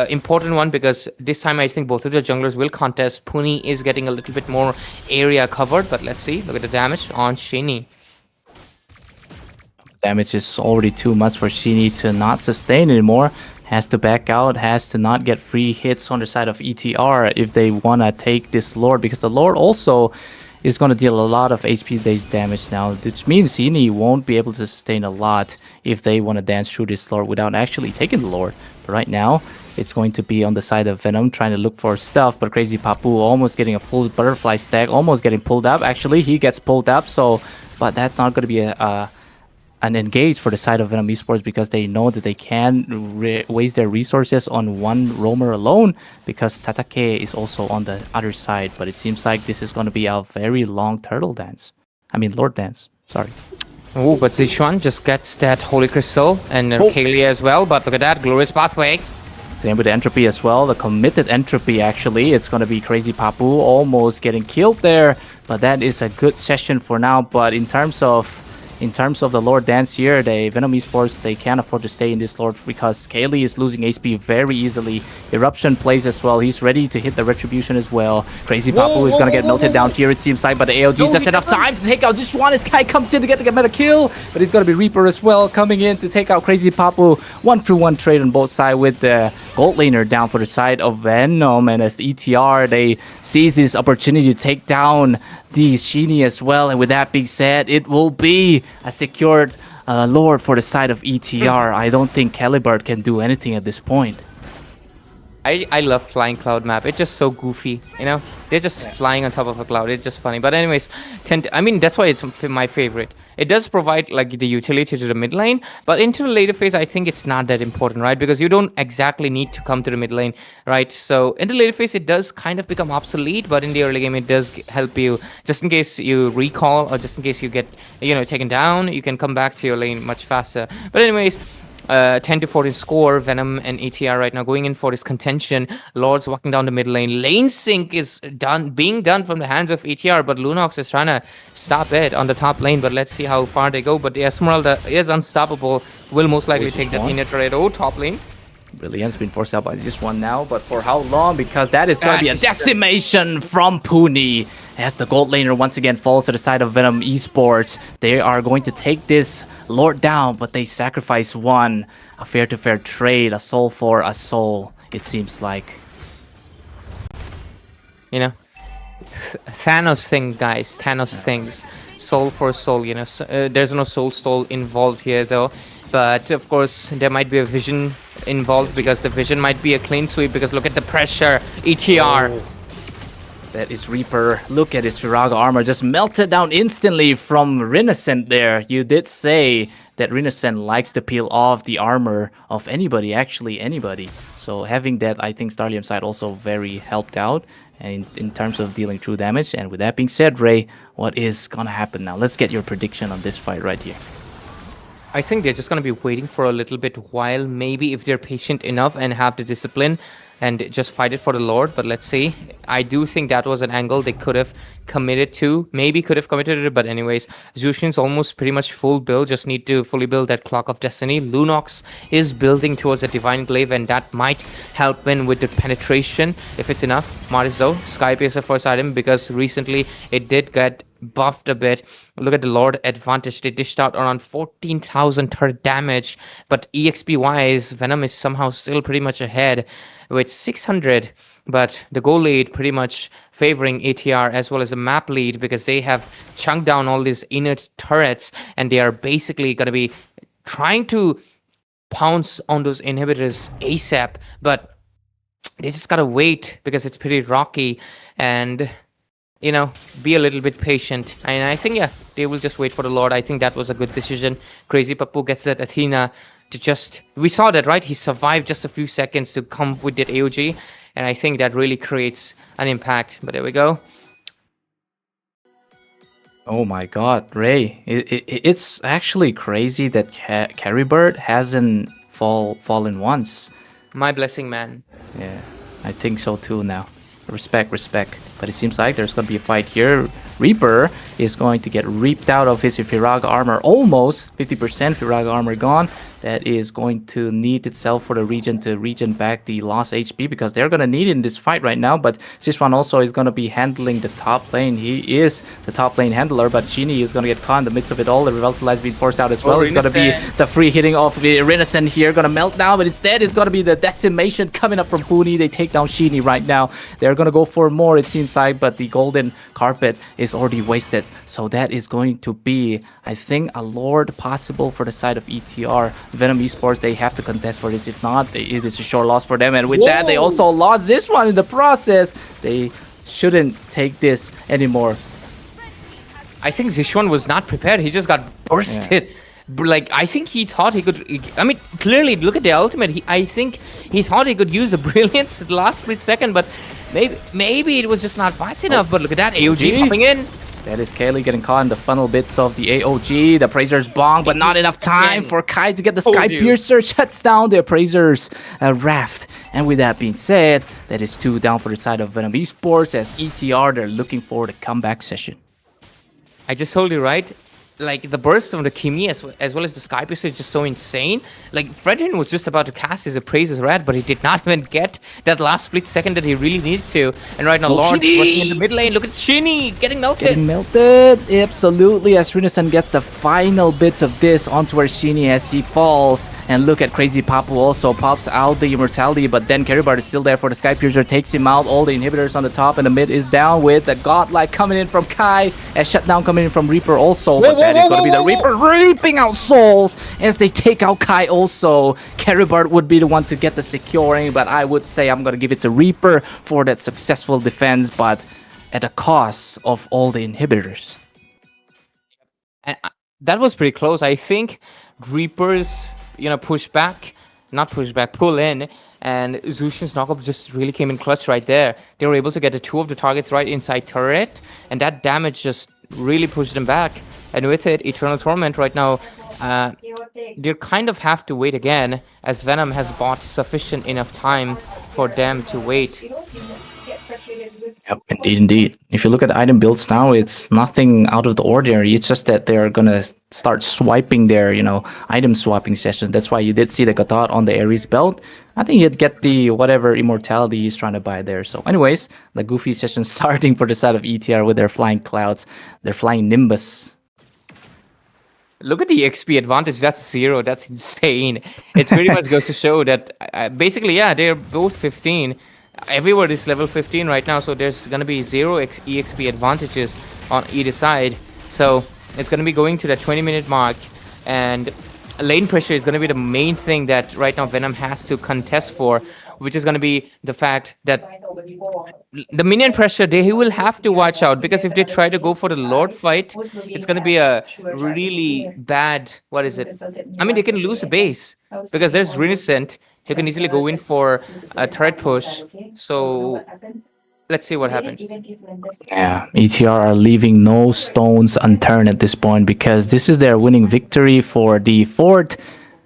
important one because this time I think both of the junglers will contest. Puni is getting a little bit more area covered, but let's see. Look at the damage on Shiny. Damage is already too much for Sheeny to not sustain anymore. Has to back out, has to not get free hits on the side of ETR if they want to take this Lord, because the Lord also is going to deal a lot of HP-based damage now, which means Sheeny won't be able to sustain a lot if they want to dance through this Lord without actually taking the Lord. But right now, it's going to be on the side of Venom trying to look for stuff, but Crazy Papu almost getting a full butterfly stack, almost getting pulled up. Actually, he gets pulled up, but that's not going to be an engage for the side of Venom Esports because they know that they can waste their resources on one roamer alone because Tatake is also on the other side. But it seems like this is going to be a very long turtle dance. I mean, Lord dance. Sorry. Oh, but Zishuan just gets that Holy Crystal and Kalia as well. But look at that, Glorious Pathway. Same with the Entropy as well. The committed Entropy, actually. It's going to be Crazy Papu almost getting killed there. But that is a good session for now. But in terms of the Lord dance here, Venom Esports, they can't afford to stay in this Lord because Kaylee is losing HP very easily. Eruption plays as well. He's ready to hit the Retribution as well. Crazy Papu is going to get melted down here, it seems like, but the AOG just enough time to take out Zishuan. This guy comes in to get the meta kill, but he's going to be Reaper as well coming in to take out Crazy Papu. 1-1 trade on both sides with the Gold Laner down for the side of Venom, and as ETR, they seize this opportunity to take down the Sheeny as well. And with that being said, it will be a secured Lord for the side of ETR. I don't think Calibert can do anything at this point. I love Flying Cloud map. It's just so goofy, you know? They're just flying on top of a cloud. It's just funny. But anyways, I mean, that's why it's my favorite. It does provide like the utility to the mid lane, but into the later phase, I think it's not that important, right? Because you don't exactly need to come to the mid lane, right? So in the later phase, it does kind of become obsolete, but in the early game, it does help you. Just in case you recall or just in case you get, taken down, you can come back to your lane much faster. But anyways, 10-14 score. Venom and ETR right now going in for this contention. Lord's walking down the mid lane. Lane sync is being done from the hands of ETR, but Lunox is trying to stop it on the top lane. But let's see how far they go. But the Esmeralda is unstoppable. Will most likely take that inner turret. Oh, top lane. Brilliant's been forced out by just one now, but for how long? Because that is going to be a decimation from Puni. As the gold laner once again falls to the side of Venom Esports. They are going to take this Lord down, but they sacrifice one. A fair-to-fair trade, a soul for a soul, it seems like. Thanos thing, guys. Thanos things. Soul for soul, there's no soul stole involved here, though. But, of course, there might be a vision involved because the vision might be a clean sweep because look at the pressure. ETR. Oh. That is Reaper. Look at his Firaga armor just melted down instantly from Rinocent there. You did say that Rinocent likes to peel off the armor of anybody, actually anybody. So having that, I think Starlium side also very helped out and in terms of dealing true damage. And with that being said, Ray, what is gonna happen now? Let's get your prediction on this fight right here. I think they're just going to be waiting for a little bit while, maybe if they're patient enough and have the discipline and just fight it for the Lord. But let's see. I do think that was an angle they could have committed to. Maybe could have committed to it. But anyways, Zushin's almost pretty much full build. Just need to fully build that Clock of Destiny. Lunox is building towards a Divine Glaive, and that might help win with the penetration if it's enough. Maris though, Sky Piercer first item, because recently it did get buffed a bit. Look at the Lord advantage. They dished out around 14,000 turret damage, but EXP wise, Venom is somehow still pretty much ahead with 600. But the goal lead pretty much favoring ATR as well as the map lead, because they have chunked down all these inner turrets and they are basically going to be trying to pounce on those inhibitors ASAP. But they just gotta wait because it's pretty rocky, and be a little bit patient. And I think, yeah, they will just wait for the Lord. I think that was a good decision. Crazy Papu gets that Athena to just... We saw that, right? He survived just a few seconds to come with that AOG. And I think that really creates an impact. But there we go. Oh my god, Ray. It's actually crazy that Carrybird hasn't fallen once. My blessing, man. Yeah, I think so too now. Respect. But it seems like there's going to be a fight here. Reaper is going to get reaped out of his Firaga armor. Almost 50% Firaga armor gone. That is going to need itself for the region to regen back the lost HP, because they're going to need it in this fight right now. But Siswan also is going to be handling the top lane. He is the top lane handler, but Shini is going to get caught in the midst of it all. The Revitalize being forced out as well. It's going to be the free hitting of the Renaissance here. Going to melt down, but instead it's going to be the decimation coming up from Puni. They take down Shini right now. They're going to go for more, it seems like, but the golden carpet is already wasted. So that is going to be, I think, a Lord possible for the side of ETR. Venom Esports, they have to contest for this. If not, it is a sure loss for them. And with that, they also lost this one in the process. They shouldn't take this anymore. I think Zishuan was not prepared. He just got bursted. Yeah. Like, I think he thought he could... I mean, clearly, look at the ultimate. I think he thought he could use a brilliance at the last split second, but maybe it was just not fast enough. But look at that, AOG popping in. That is Kaylee getting caught in the funnel bits of the AOG. The Appraiser's bong, but not enough time for Kai to get the Sky Piercer. Shuts down the Appraiser's raft. And with that being said, that is 2 down for the side of Venom Esports, as ETR, they're looking for the comeback session. I just told you, right? Like, the burst from the Kimi as well as the Sky Piercer is just so insane. Like, Fredrin was just about to cast his Appraiser's Rat, but he did not even get that last split second that he really needed to. And right now, Lord rushing in the mid lane. Look at Shini getting melted. Getting melted, absolutely, as Renaissance gets the final bits of this onto where Shini as he falls. And look at Crazy Papu also pops out the Immortality, but then Carrybird is still there for the Sky Piercer, takes him out. All the inhibitors on the top, and the mid is down with the Godlike coming in from Kai, as Shutdown coming in from Reaper also. But that is going to be the Reaper reaping out souls as they take out Kai also. Carrybird would be the one to get the securing, but I would say I'm going to give it to Reaper for that successful defense, but at the cost of all the inhibitors. And that was pretty close. I think Reaper's pull in, and Zushin's knockup just really came in clutch right there. They were able to get the 2 of the targets right inside turret, and that damage just really pushed them back. And with it, Eternal Torment right now, they kind of have to wait again, as Venom has bought sufficient enough time for them to wait. Yep, indeed. If you look at item builds now, it's nothing out of the ordinary. It's just that they're gonna start swiping their, item swapping sessions. That's why you did see the Gatot on the Ares belt. I think he'd get the whatever immortality he's trying to buy there. So anyways, the Goofy session starting for the side of ETR with their flying clouds. They're flying Nimbus. Look at the XP advantage. That's 0. That's insane. It pretty much goes to show that basically, yeah, they're both 15. Everyone is level 15 right now, so there's going to be 0 EXP advantages on either side. So it's going to be going to that 20-minute mark, and lane pressure is going to be the main thing that right now Venom has to contest for, which is going to be the fact that the minion pressure, they will have to watch out, because if they try to go for the Lord fight, it's going to be a really bad, I mean, they can lose a base, because there's Renaissance, he can easily go in for a threat push. So let's see what happens. Yeah, ETR are leaving no stones unturned at this point because this is their winning victory for the fourth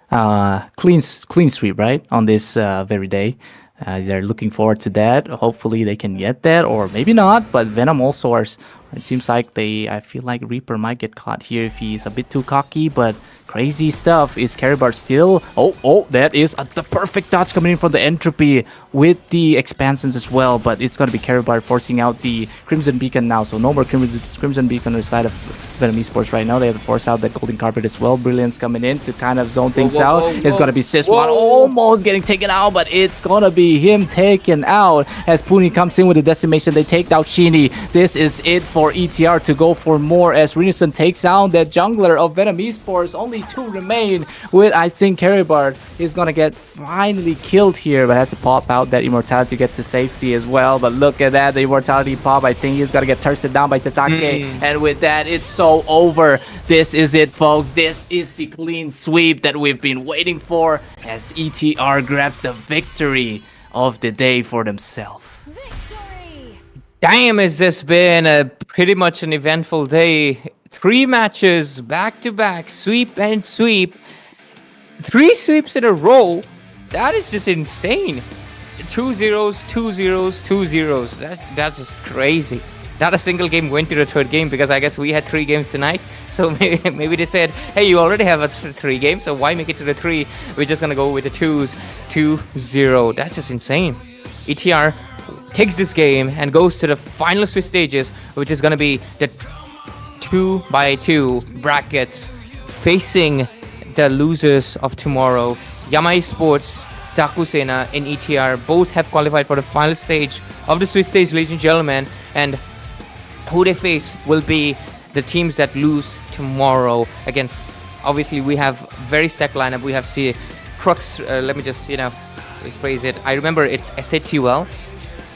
clean sweep, right? On this very day. They're looking forward to that. Hopefully they can get that, or maybe not. But Venom also are. It seems like I feel like Reaper might get caught here if he's a bit too cocky. But crazy stuff. Is Caribart still? Oh, that is the perfect dodge coming in from the Entropy with the expansions as well. But it's gonna be Caribart forcing out the Crimson Beacon now. So no more Crimson Beacon on the side of Venom Esports right now. They have to force out that Golden Carpet as well. Brilliance coming in to kind of zone things out. It's gonna be Sis1 almost getting taken out, but it's gonna be him taken out as Puni comes in with the decimation. They take out Shini. This is it for ETR to go for more as Renison takes down that jungler of Venom Esports. Only 2 remain with, I think, Caribart is gonna get finally killed here, but has to pop out that immortality to get to safety as well. But look at that, the immortality pop. I think he's gonna get thirsted down by Tatake, and with that, it's so over. This is it, folks. This is the clean sweep that we've been waiting for as ETR grabs the victory of the day for themselves. Damn, has this been a pretty much an eventful day. 3 matches back to back, sweep and sweep. 3 sweeps in a row. That is just insane. 2 zeros, 2 zeros, 2 zeros. That's just crazy. Not a single game went to the 3rd game because I guess we had 3 games tonight. So maybe they said, hey, you already have a 3 games, so why make it to the 3? We're just gonna go with the 2s. 2-0. That's just insane. ETR takes this game and goes to the final Swiss stages, which is gonna be the 2x2 brackets facing the losers of tomorrow. Yama Esports, Takusena, and ETR both have qualified for the final stage of the Swiss stage, ladies and gentlemen, and who they face will be the teams that lose tomorrow against. Obviously, we have very stacked lineup. We have Crux. Let me just rephrase it. I remember it's SATUL,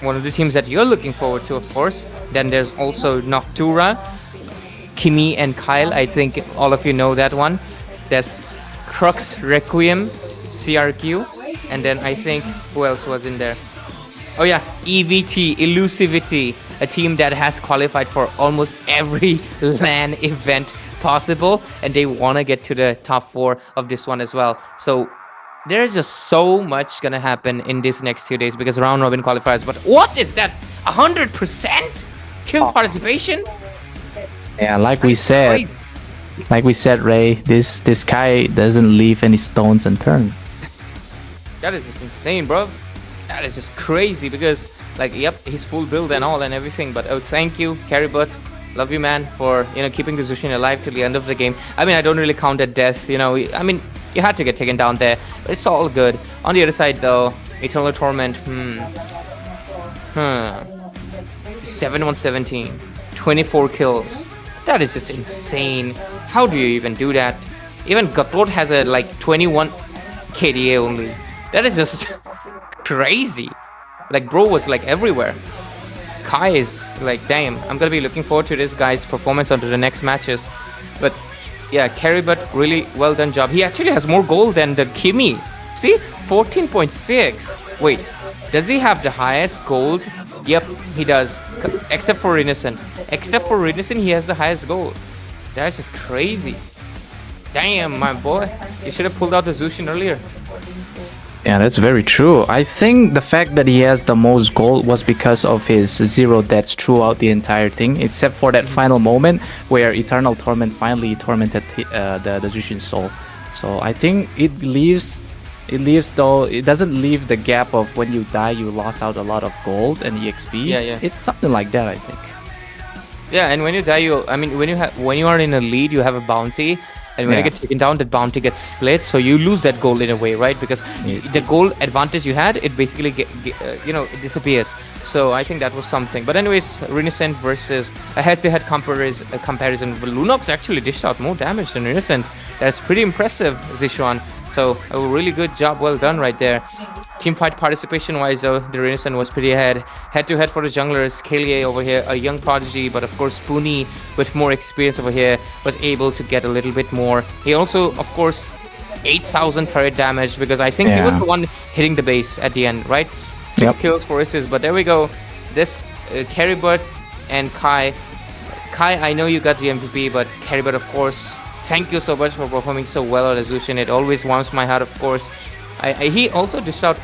one of the teams that you're looking forward to, of course. Then there's also Noctura, Kimi and Kyle. I think all of you know that one. There's Crux, Requiem, CRQ, and then I think who else was in there? Oh yeah, EVT, Elusivity, a team that has qualified for almost every LAN event possible, and they want to get to the top 4 of this one as well. So there's just so much gonna happen in this next few days because round robin qualifiers. But what is that? 100% kill participation? Yeah, like we said, Ray, this guy doesn't leave any stones unturned. That is just insane, bro. That is just crazy because, like, yep, he's full build and all and everything. But thank you, Caribut. Love you, man, for keeping the Zushin alive till the end of the game. I mean, I don't really count that death. I mean, you had to get taken down there, but it's all good. On the other side, though, Eternal Torment. 7-1-17, 24 kills. That is just insane. How do you even do that? Even Gutboard has a 21 KDA only. That is just crazy. Bro was everywhere. Kai is damn. I'm gonna be looking forward to this guy's performance onto the next matches. But yeah, Caribut, really well done job. He actually has more gold than the Kimi. See, 14.6. Wait, does he have the highest gold? Yep, he does. Except for Renison. He has the highest gold. That's just crazy. Damn, my boy. You should have pulled out the Zushin earlier. Yeah, that's very true. I think the fact that he has the most gold was because of his 0 deaths throughout the entire thing, except for that final moment where Eternal Torment finally tormented the Zushin soul. So I think it leaves though, it doesn't leave the gap of when you die you lost out a lot of gold and EXP. Yeah. It's something like that, I think. Yeah, and when you die, when you are in a lead, you have a bounty. And when you get taken down, that bounty gets split, so you lose that gold in a way, right? Because the gold advantage you had, it basically it disappears. So I think that was something. But anyways, Renascent versus a head-to-head comparison. Lunox actually dished out more damage than Renascent. That's pretty impressive, Zishuan. So a really good job, well done right there. Teamfight participation-wise, though, the Renascent was pretty ahead. Head-to-head for the junglers, Kalie over here, a young prodigy, but of course Puni, with more experience over here, was able to get a little bit more. He also, of course, 8,000 turret damage because I think he was Yeah. the one hitting the base at the end, right? 6 Yep. kills, 4 assists. But there we go. This Caribert and Kai. Kai, I know you got the MVP, but Caribert, of course, thank you so much for performing so well on Azushin. It always warms my heart, of course. He also dished out.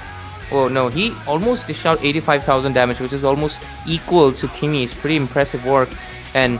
Oh no, he almost dished out 85,000 damage, which is almost equal to Kimi's. Pretty impressive work. And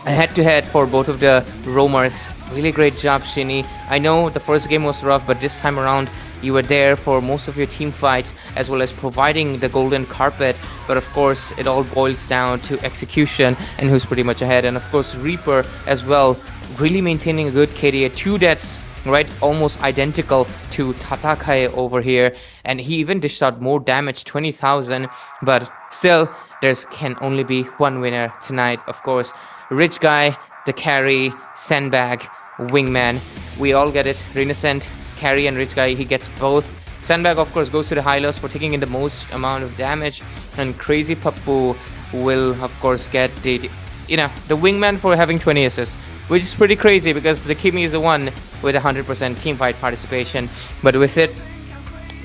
head-to-head for both of the roamers. Really great job, Shinny. I know the first game was rough, but this time around you were there for most of your team fights as well as providing the golden carpet. But of course, it all boils down to execution and who's pretty much ahead. And of course, Reaper as well, really maintaining a good KDA. 2 deaths, right? Almost identical to Tatakai over here. And he even dished out more damage, 20,000. But still, there's can only be one winner tonight, of course. Rich Guy, the carry, Sandbag, Wingman. We all get it. Renaissance, carry, and Rich Guy, he gets both. Sandbag, of course, goes to the Hylos for taking in the most amount of damage. And Crazy Pappu will, of course, get the Wingman for having 20 assists. Which is pretty crazy because the Kimi is the one with 100% team fight participation. But with it,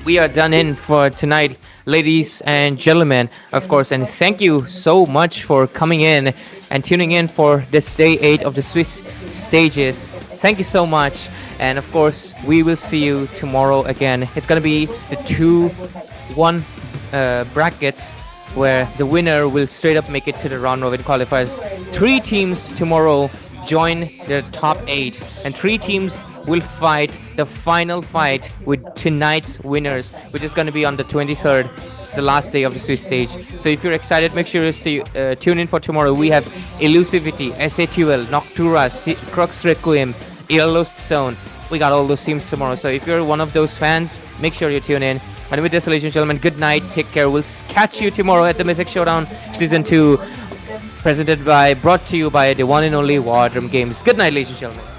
we are done in for tonight, ladies and gentlemen, of course. And thank you so much for coming in and tuning in for this day 8 of the Swiss stages. Thank you so much. And of course, we will see you tomorrow again. It's going to be the 2-1 brackets where the winner will straight up make it to the round robin qualifiers. 3 teams tomorrow join the top 8, and 3 teams will fight the final fight with tonight's winners, which is going to be on the 23rd, the last day of the Swiss stage. So if you're excited, make sure to tune in for tomorrow. We have Elusivity, SATUL, Noctura, Crux Requiem, Yellowstone. We got all those teams tomorrow. So if you're one of those fans, make sure you tune in. And with this, ladies and gentlemen, good night, take care. We'll catch you tomorrow at the Mythic Showdown Season 2, brought to you by the one and only War Drum Games. Good night, ladies and gentlemen.